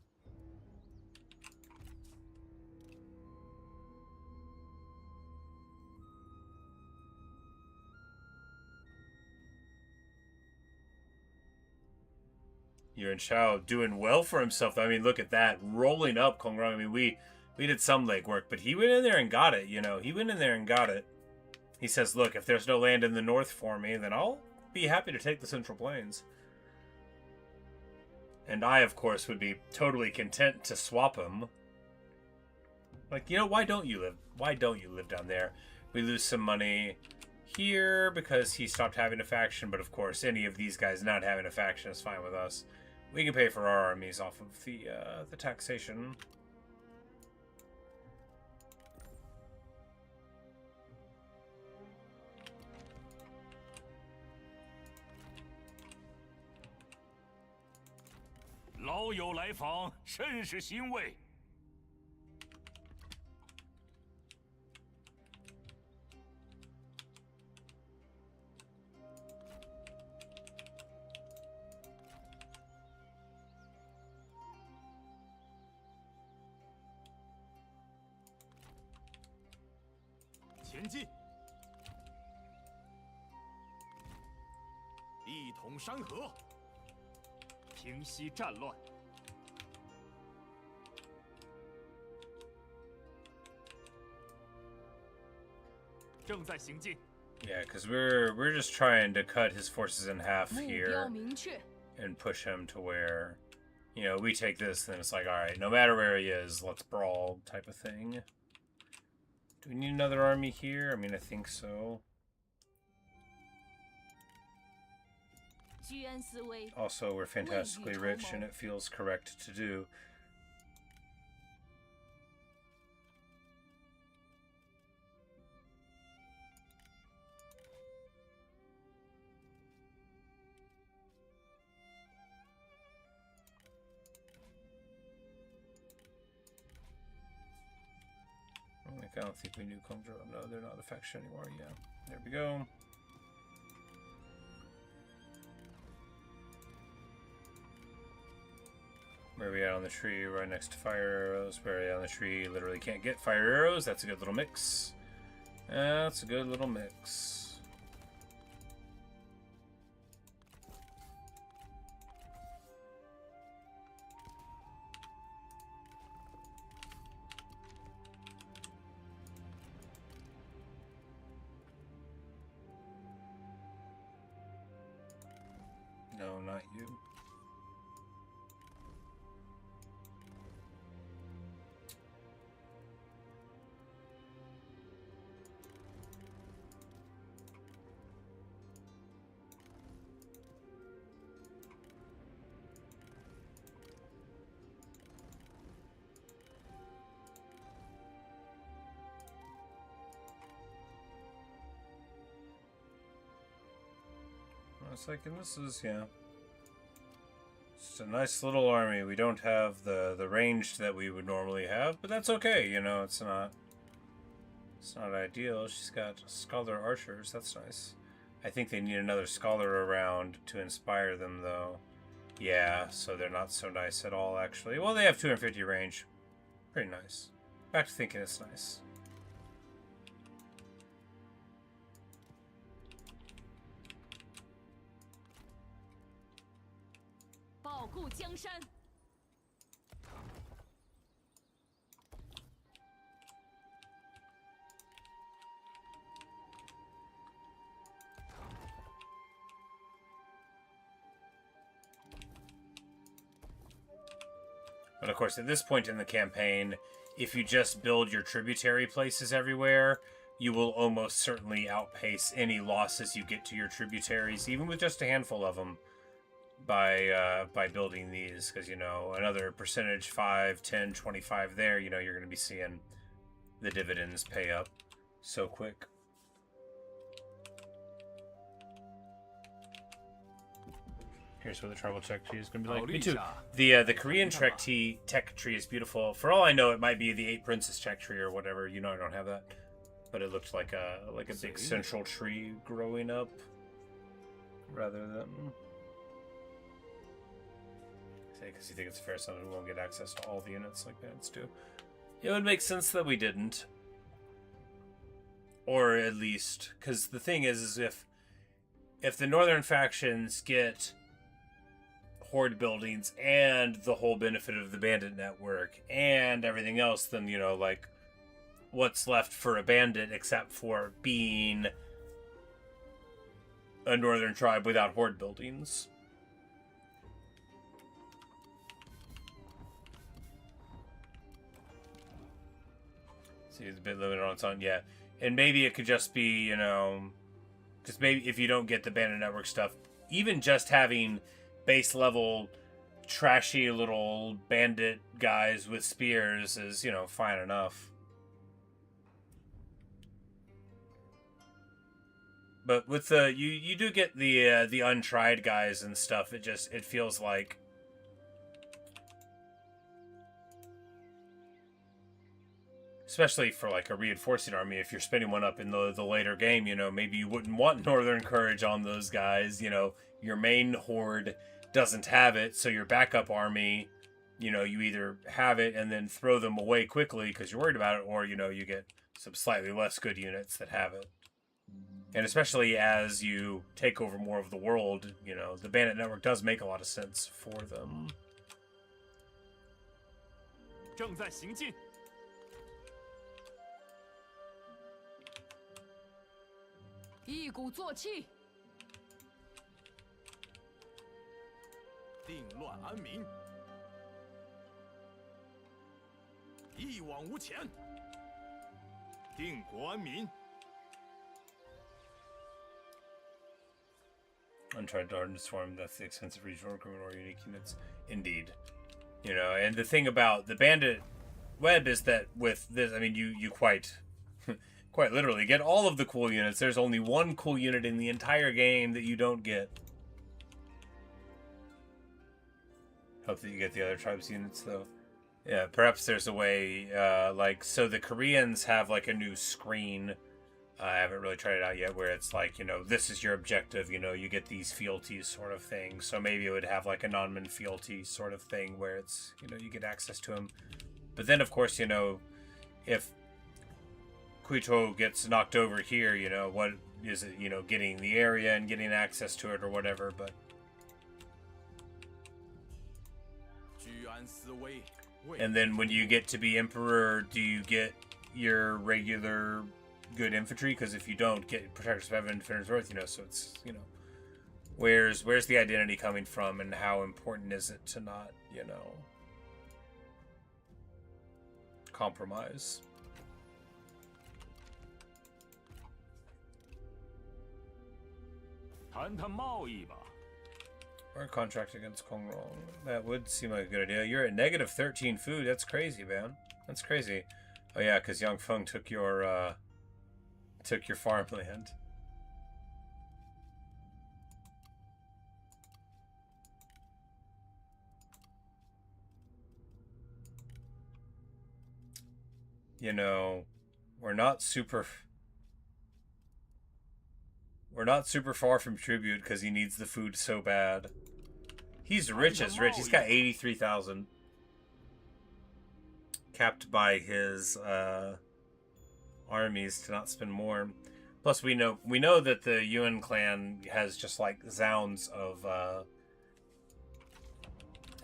Yuan Shao doing well for himself. I mean, look at that. Rolling up Kongrong. I mean, we did some legwork, but he went in there and got it, you know. He went in there and got it. He says, look, if there's no land in the north for me, then I'll be happy to take the Central Plains. And I, of course, would be totally content to swap him. Like, you know, why don't you live down there? We lose some money here because he stopped having a faction, but of course, any of these guys not having a faction is fine with us. We can pay for our armies off of the taxation.老友来访，甚是欣慰。前进，一统山河，平息战乱。正在行进。 Yeah, because we're just trying to cut his forces in half 目标 here 明确， and push him to where, you know, we take this, then it's like, all right, no matter where he is, let's brawl type of thing. Do we need another army here? I mean, I think so. 居安思危， Also, we're fantastically rich, and it feels correct to do. I don't think we knew Kongzhou. No, they're not a faction anymore. Yeah, there we go. Where are we at on the tree? Right next to fire arrows. Where are we at on the tree? Literally can't get fire arrows. That's a good little mix. That's a good little mix. No, not you. I was thinking this is, yeah. It's a nice little army. We don't have the range that we would normally have, but that's okay, you know, it's not ideal. She's got scholar archers, that's nice. I think they need another scholar around to inspire them though. Yeah, so they're not so nice at all actually. Well, they have 250 range. Pretty nice. Back to thinking it's nice. 保护江山。 But of course, at this point in the campaign, if you just build your tributary places everywhere, you will almost certainly outpace any losses you get to your tributaries, even with just a handful of them, by building these. Because, you know, another percentage, 5, 10, 25 there, you know, you're going to be seeing the dividends pay up so quick. Here's where the tribal tech tree is going to be like. Me too. The Korean tech tree is beautiful. For all I know, it might be the 8 Princess tech tree or whatever. You know, I don't have that, but it looked like a big central tree growing up, rather than. because you think it's fair some we won't get access to all the units like bandits do. It would make sense that we didn't. Or at least, because the thing is if the northern factions get horde buildings and the whole benefit of the bandit network and everything else, then, you know, like, what's left for a bandit except for being a northern tribe without horde buildings? See, it's a bit limited on its own, yeah. And maybe it could just be, you know, because maybe if you don't get the bandit network stuff, even just having base level trashy little bandit guys with spears is, you know, fine enough. But with the you do get the untried guys and stuff. It feels like, especially for like a reinforcing army, if you're spinning one up in the later game, you know, maybe you wouldn't want Northern Courage on those guys. You know, your main horde doesn't have it, so your backup army, you know, you either have it and then throw them away quickly because you're worried about it, or, you know, you get some slightly less good units that have it. And especially as you take over more of the world, you know, the bandit network does make a lot of sense for them. 正在行进。一鼓作气，定乱安民，一往无前，定国安民。 Untried Darkness Swarm, that's the expensive regional recruitment or unique units. Indeed. You know, and the thing about the Bandit Web is that with this, I mean, you quite literally get all of the cool units. There's only one cool unit in the entire game that you don't get. Hope that you get the other tribes units, though. Yeah, perhaps there's a way, like, so the Koreans have, like, a new screen. I haven't really tried it out yet, where it's like, you know, this is your objective, you know, you get these fealties sort of thing. So maybe it would have like a non-man fealty sort of thing where it's, you know, you get access to them. But then, of course, you know, if Quito gets knocked over here, you know, what is it, you know, getting the area and getting access to it or whatever, but... 居安思危。 And then when you get to be emperor, do you get your regular... good infantry? Because if you don't get protectors of heaven, defenders of earth, you know, so it's, you know, where's the identity coming from, and how important is it to not, you know, compromise? Or a contract against Kongrong. That would seem like a good idea. You're at negative 13 food. That's crazy, man. That's crazy. Oh yeah, because Yang Feng took your farmland. You know, we're not super far from tribute because he needs the food so bad. He's rich as rich. He's got 83,000. Capped by his armies to not spend more. Plus, we know that the Yuan clan has just like zounds of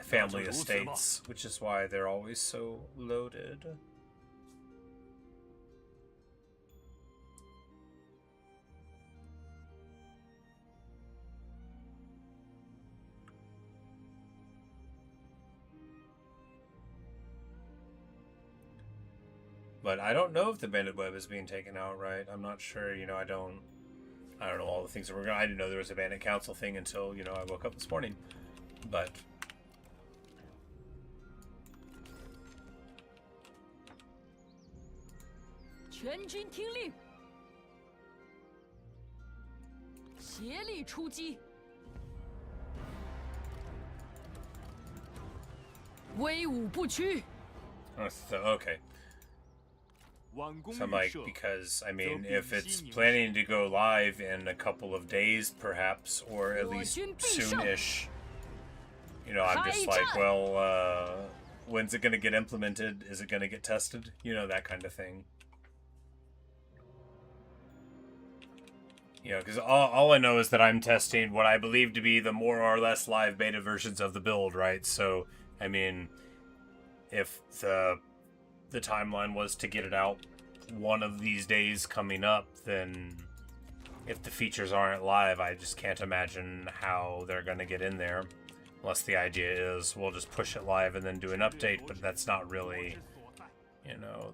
family estates, which is why they're always so loaded. But I don't know if the Bandit Web is being taken out, right? I'm not sure. You know, I don't know all the things that we're going. I didn't know there was a Bandit Council thing until, you know, I woke up this morning. But 全军听令，协力出击，威武不屈。 so, okay. So I'm like, because, I mean, if it's planning to go live in a couple of days, perhaps, or at least soonish, You know, I'm just like, well, when's it going to get implemented? Is it going to get tested? You know, that kind of thing. You know, because all I know is that I'm testing what I believe to be the more or less live beta versions of the build, right? So, I mean, if the timeline was to get it out one of these days coming up, then if the features aren't live, I just can't imagine how they're going to get in there. Unless the idea is we'll just push it live and then do an update, but that's not really, you know,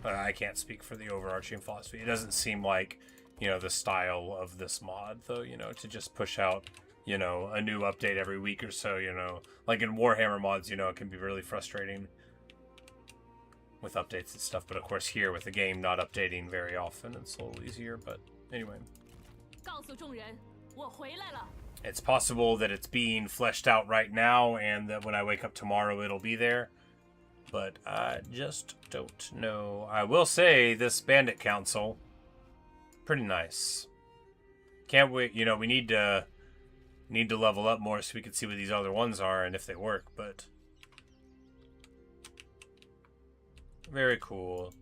I can't speak for the overarching philosophy. It doesn't seem like, you know, the style of this mod, though, you know, to just push out, you know, a new update every week or so, you know. Like in Warhammer mods, you know, it can be really frustrating with updates and stuff. But of course here, with the game not updating very often, it's a little easier. But anyway. It's possible that it's being fleshed out right now and that when I wake up tomorrow it'll be there. But I just don't know. I will say this Bandit Council, pretty nice. Can't wait, you know, we need to level up more so we can see what these other ones are and if they work, but very cool.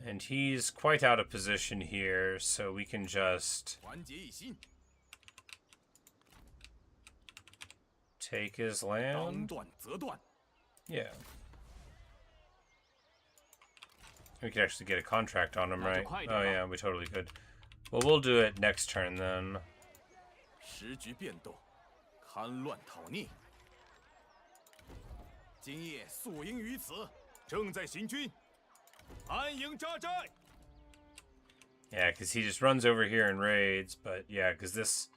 And he's quite out of position here, so we can just take his land. Yeah. We could actually get a contract on him, right? Oh yeah, we totally could. Well, we'll do it next turn then. Yeah, because he just runs over here and raids, but yeah, because there's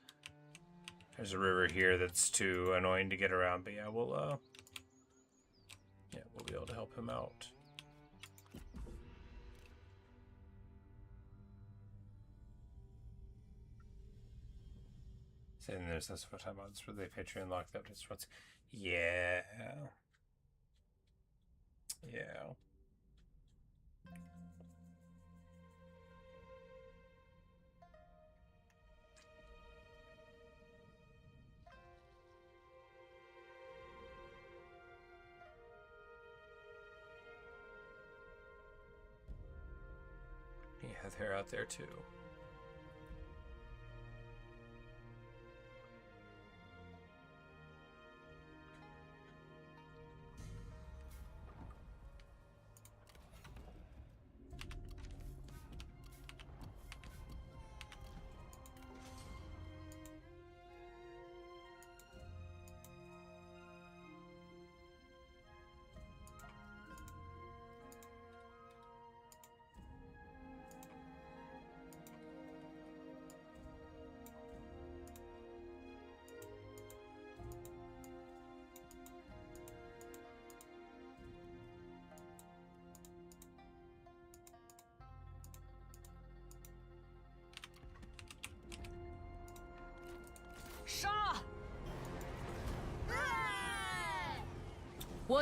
a river here that's too annoying to get around, but yeah, we'll be able to help him out. And there's this what time mods for the Patreon locked up to what's yeah. Yeah, they're out there too.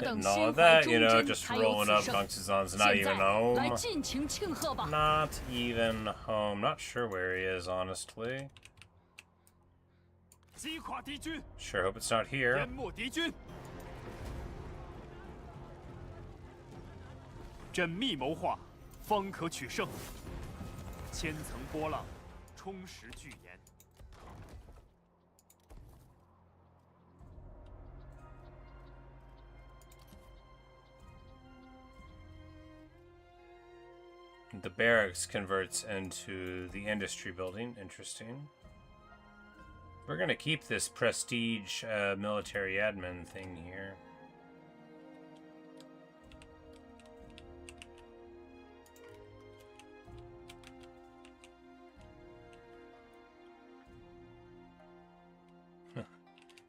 Getting all of that, you know, just rolling up. Gongsusan's not even home. Not even home. Not sure where he is, honestly. Sure hope it's not here. The barracks converts into the industry building. Interesting. We're going to keep this prestige military admin thing here.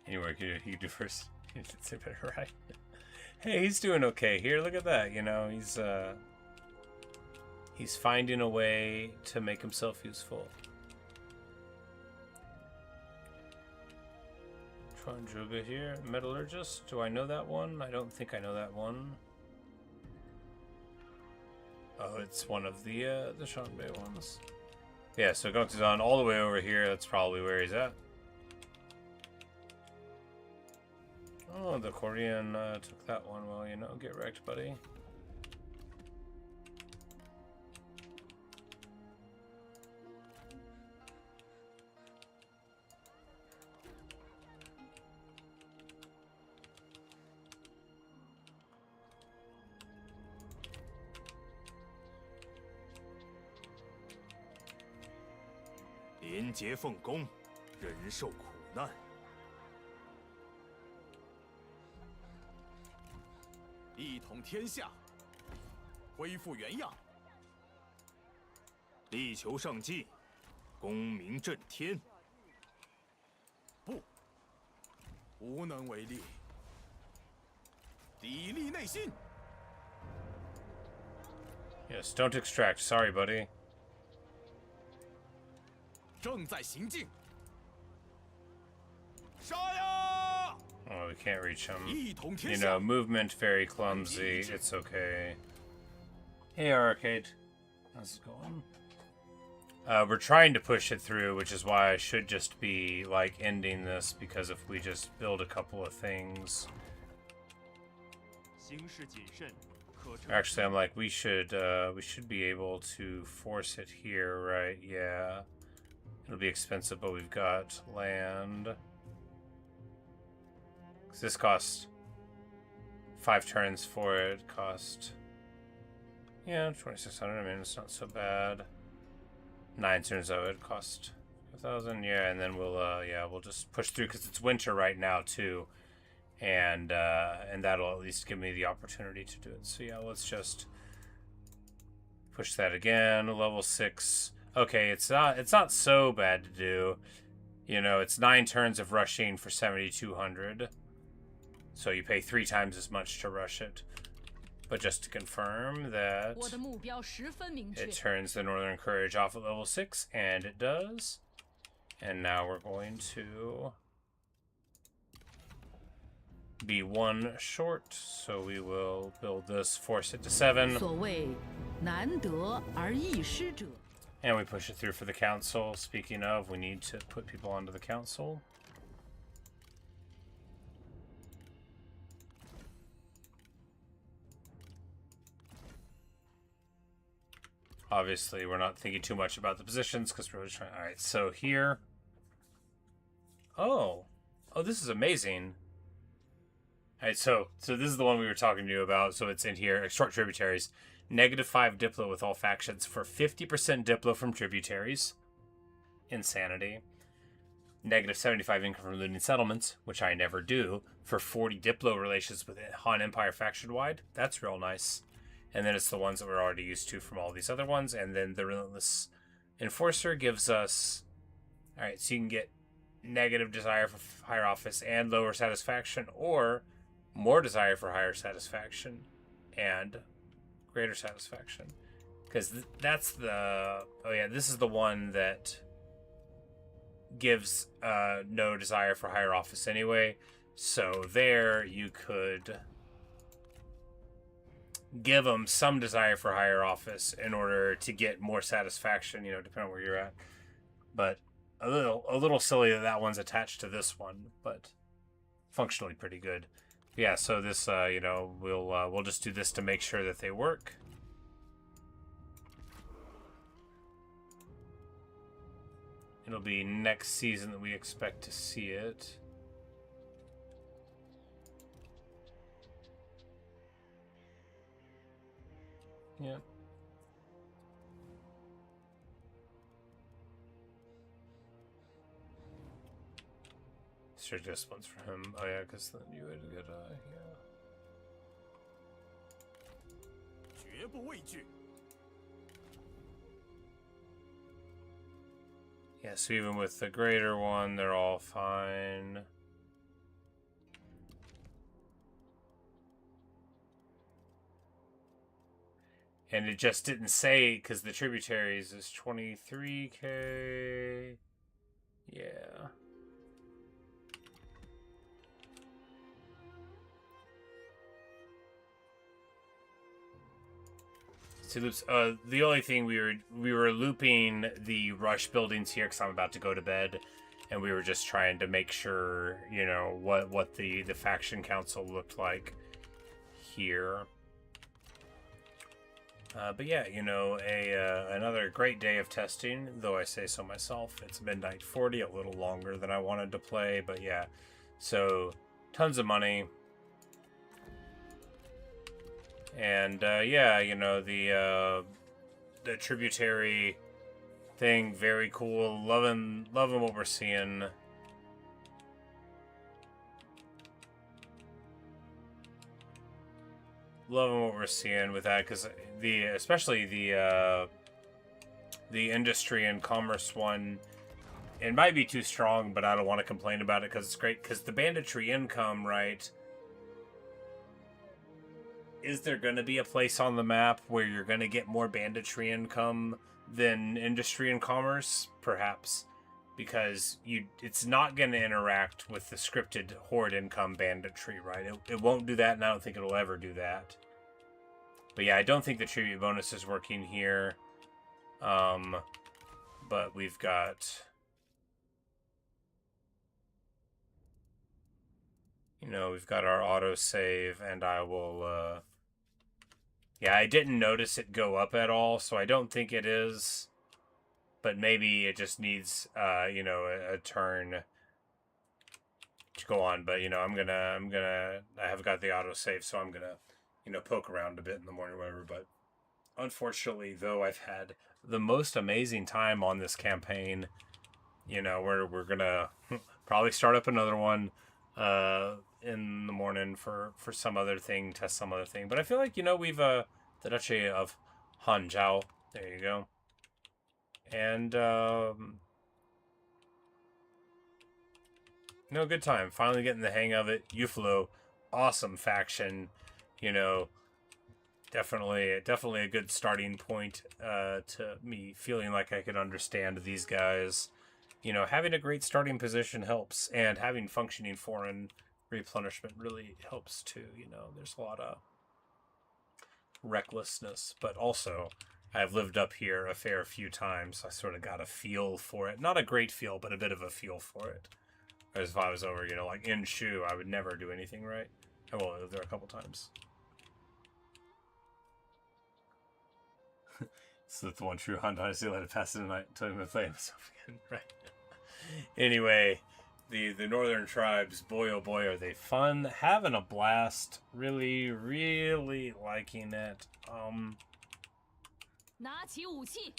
Anyway, he could do first. He did say better, right? Hey, he's doing okay here. Look at that. You know, he's finding a way to make himself useful. Tronjuga here. Metallurgist. Do I know that one? I don't think I know that one. Oh, it's one of the Shanbei ones. Yeah, so Gongsusan all the way over here. That's probably where he's at. Oh, the Korean took that one. Well, you know, get wrecked, buddy.廉洁奉公，人受苦难。一统天下，恢复原样。力求上进，功名震天。不，无能为力。砥砺内心。 Yes, don't extract. Sorry, buddy. 正在行进。杀呀！ Oh, we can't reach him. 一统 You 天 know, 下。 movement very clumsy. It's okay. Hey, Arcade. How's it going? We're trying to push it through, which is why I should just be, like, ending this, because if we just build a couple of things... Actually, I'm like, we should be able to force it here, right? Yeah. It'll be expensive, but we've got land. 'Cause this costs 5 turns for it. Cost, yeah, 2,600. I mean, it's not so bad. 9 turns though, it cost 5,000. Yeah, and then we'll just push through because it's winter right now too, and that'll at least give me the opportunity to do it. So yeah, let's just push that again. Level 6. Okay, it's not so bad to do. You know, it's 9 turns of rushing for 7,200. So you pay 3 times as much to rush it. But just to confirm that 我的目标十分明确。 it turns the Northern Courage off at level 6, and it does. And now we're going to be 1 short, so we will build this, force it to 7. 所谓难得而易失者。 And we push it through for the council. Speaking of, we need to put people onto the council. Obviously, we're not thinking too much about the positions because we're trying. All right, so here. Oh, this is amazing. All right, so this is the one we were talking to you about. So it's in here. Extort tributaries. -5 Diplo with all factions for 50% Diplo from tributaries. Insanity. -75 income from looting settlements, which I never do, for 40 Diplo relations with Han Empire faction-wide. That's real nice. And then it's the ones that we're already used to from all these other ones. And then the Relentless Enforcer gives us... Alright, so you can get negative desire for higher office and lower satisfaction, or more desire for higher satisfaction and greater satisfaction. Because that's the... Oh yeah, this is the one that gives no desire for higher office anyway. So there you could give them some desire for higher office in order to get more satisfaction, you know, depending on where you're at. But a little silly that one's attached to this one, but functionally pretty good. Yeah, so this, you know, we'll just do this to make sure that they work. It'll be next season that we expect to see it. Yeah. Strict disciplines for him. Oh yeah, because then you would get yeah. 绝不畏惧。 Yeah, so even with the greater one, they're all fine. And it just didn't say, because the tributaries is 23k. Yeah. So loops, the only thing we were looping the rush buildings here because I'm about to go to bed, and we were just trying to make sure, you know, what the faction council looked like here. But yeah, you know, another great day of testing, though I say so myself. It's midnight 40, a little longer than I wanted to play, but yeah. So, tons of money. And yeah, you know, the tributary thing, very cool. Loving what we're seeing. Loving what we're seeing with that, because especially the industry and commerce one, it might be too strong, but I don't want to complain about it because it's great. Because the banditry income, right? Is there going to be a place on the map where you're going to get more banditry income than industry and commerce? Perhaps. Because it's not going to interact with the scripted horde income banditry, right? It won't do that, and I don't think it'll ever do that. But yeah, I don't think the tribute bonus is working here. But we've got... You know, we've got our autosave, and I will... Yeah, I didn't notice it go up at all, so I don't think it is... But maybe it just needs, you know, a turn to go on. But, you know, I have got the autosave, so I'm gonna, you know, poke around a bit in the morning or whatever. But unfortunately, though, I've had the most amazing time on this campaign. You know, we're gonna probably start up another one in the morning for some other thing, test some other thing. But I feel like, you know, we've, the Duchy of Hanzhou, there you go. And, no, good time. Finally getting the hang of it. Yufuluo, awesome faction. You know, definitely a good starting point to me feeling like I could understand these guys. You know, having a great starting position helps, and having functioning foreign replenishment really helps too. You know, there's a lot of recklessness, but also... I've lived up here a fair few times, so I sort of got a feel for it. Not a great feel, but a bit of a feel for it. Whereas if I was over, you know, like in Shu, I would never do anything right. I will live there a couple times. So the one true Honda, I still let it pass the night until I'm playing myself again, right? Anyway, the northern tribes, boy oh boy, are they fun. Having a blast. Really, really liking it. 拿起武器，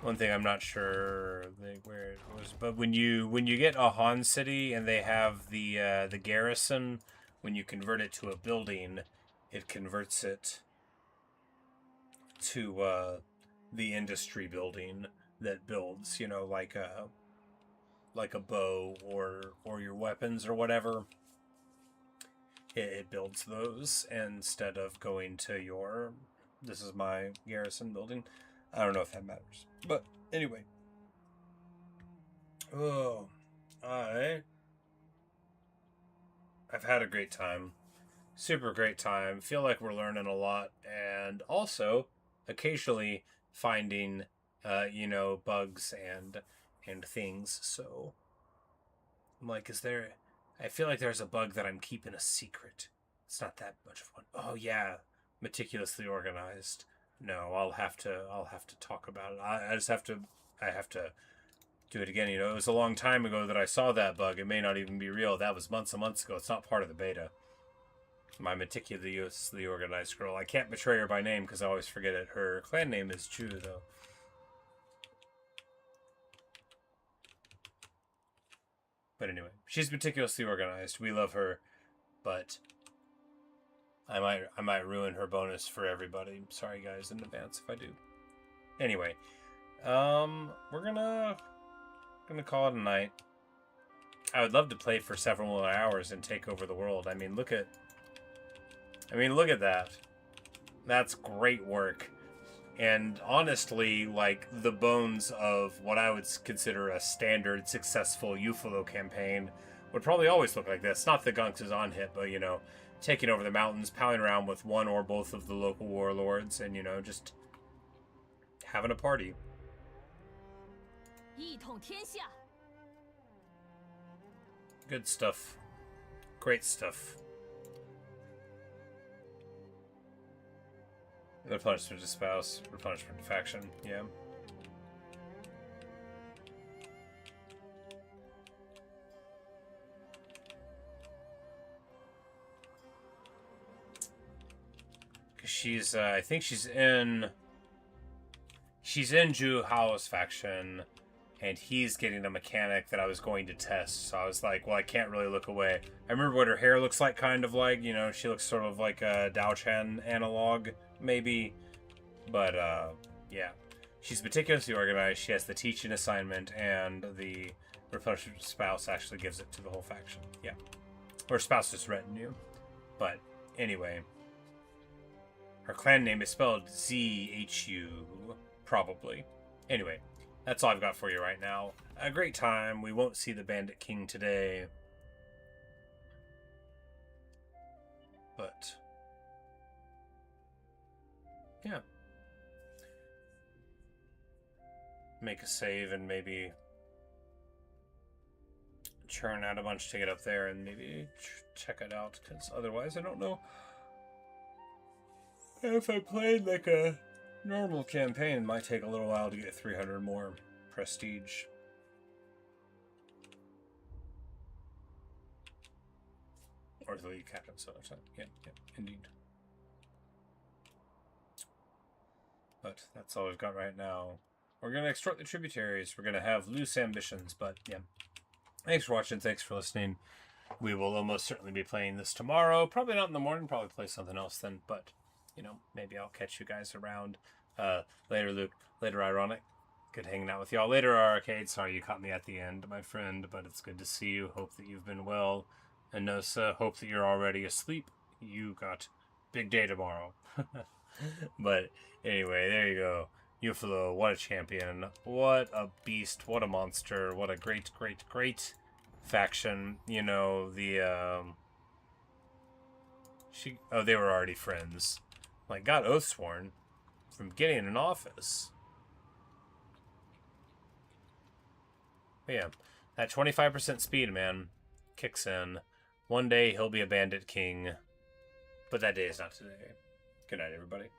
One thing I'm not sure where it was, but when you get a Han city and they have the garrison, when you convert it to a building, it converts it to the industry building that builds, you know, like a bow or your weapons or whatever. It builds those instead of going to your... This is my garrison building. I don't know if that matters. But anyway. Oh, I've had a great time. Super great time. Feel like we're learning a lot. And also, occasionally finding, you know, bugs and things. So, I'm like, I feel like there's a bug that I'm keeping a secret. It's not that much of one. Oh, yeah. Meticulously organized. No, I'll have to talk about it. I have to do it again. You know, it was a long time ago that I saw that bug. It may not even be real. That was months and months ago. It's not part of the beta. My meticulously organized girl. I can't betray her by name because I always forget it. Her clan name is Chu, though. But anyway, she's meticulously organized. We love her, but I might ruin her bonus for everybody. Sorry guys in advance if I do. Anyway, we're gonna call it a night. I would love to play for several more hours and take over the world. I mean, look at that. That's great work. And honestly, like, the bones of what I would consider a standard successful Yufuluo campaign would probably always look like this. Not the Gunks is on hit, but, you know, taking over the mountains, pounding around with one or both of the local warlords, and, you know, just having a party. 一统天下。 Good stuff. Great stuff. Replenishment to spouse. Replenishment to faction. Yeah. Cause she's, I think she's in Zhu Hao's faction. And he's getting a mechanic that I was going to test. So I was like, well, I can't really look away. I remember what her hair looks like, kind of like, you know, she looks sort of like a Dao Chen analog, maybe. But, yeah. She's meticulously organized. She has the teaching assignment, and the replenishment spouse actually gives it to the whole faction. Yeah. Or spouse's retinue. But, anyway. Her clan name is spelled Z-H-U, probably. Anyway. That's all I've got for you right now. A great time. We won't see the Bandit King today. But, yeah. Make a save and maybe churn out a bunch to get up there and maybe check it out. Because otherwise I don't know if I played like a normal campaign. It might take a little while to get 300 more prestige. Or the lead captain, so yeah, indeed. But that's all we've got right now. We're gonna extort the tributaries. We're gonna have loose ambitions, but yeah. Thanks for watching, thanks for listening. We will almost certainly be playing this tomorrow. Probably not in the morning, probably play something else then, but you know, maybe I'll catch you guys around. Later, Luke. Later, Ironic. Good hanging out with y'all. Later, Arcade. Sorry you caught me at the end, my friend, but it's good to see you. Hope that you've been well. Anosa, hope that you're already asleep. You got big day tomorrow. But anyway, there you go. Yufuluo, what a champion. What a beast. What a monster. What a great, great, great faction. You know, the, oh, they were already friends. Like, got oathsworn from getting in office. But yeah, that 25% speed, man, kicks in. One day he'll be a bandit king, but that day is not today. Good night, everybody.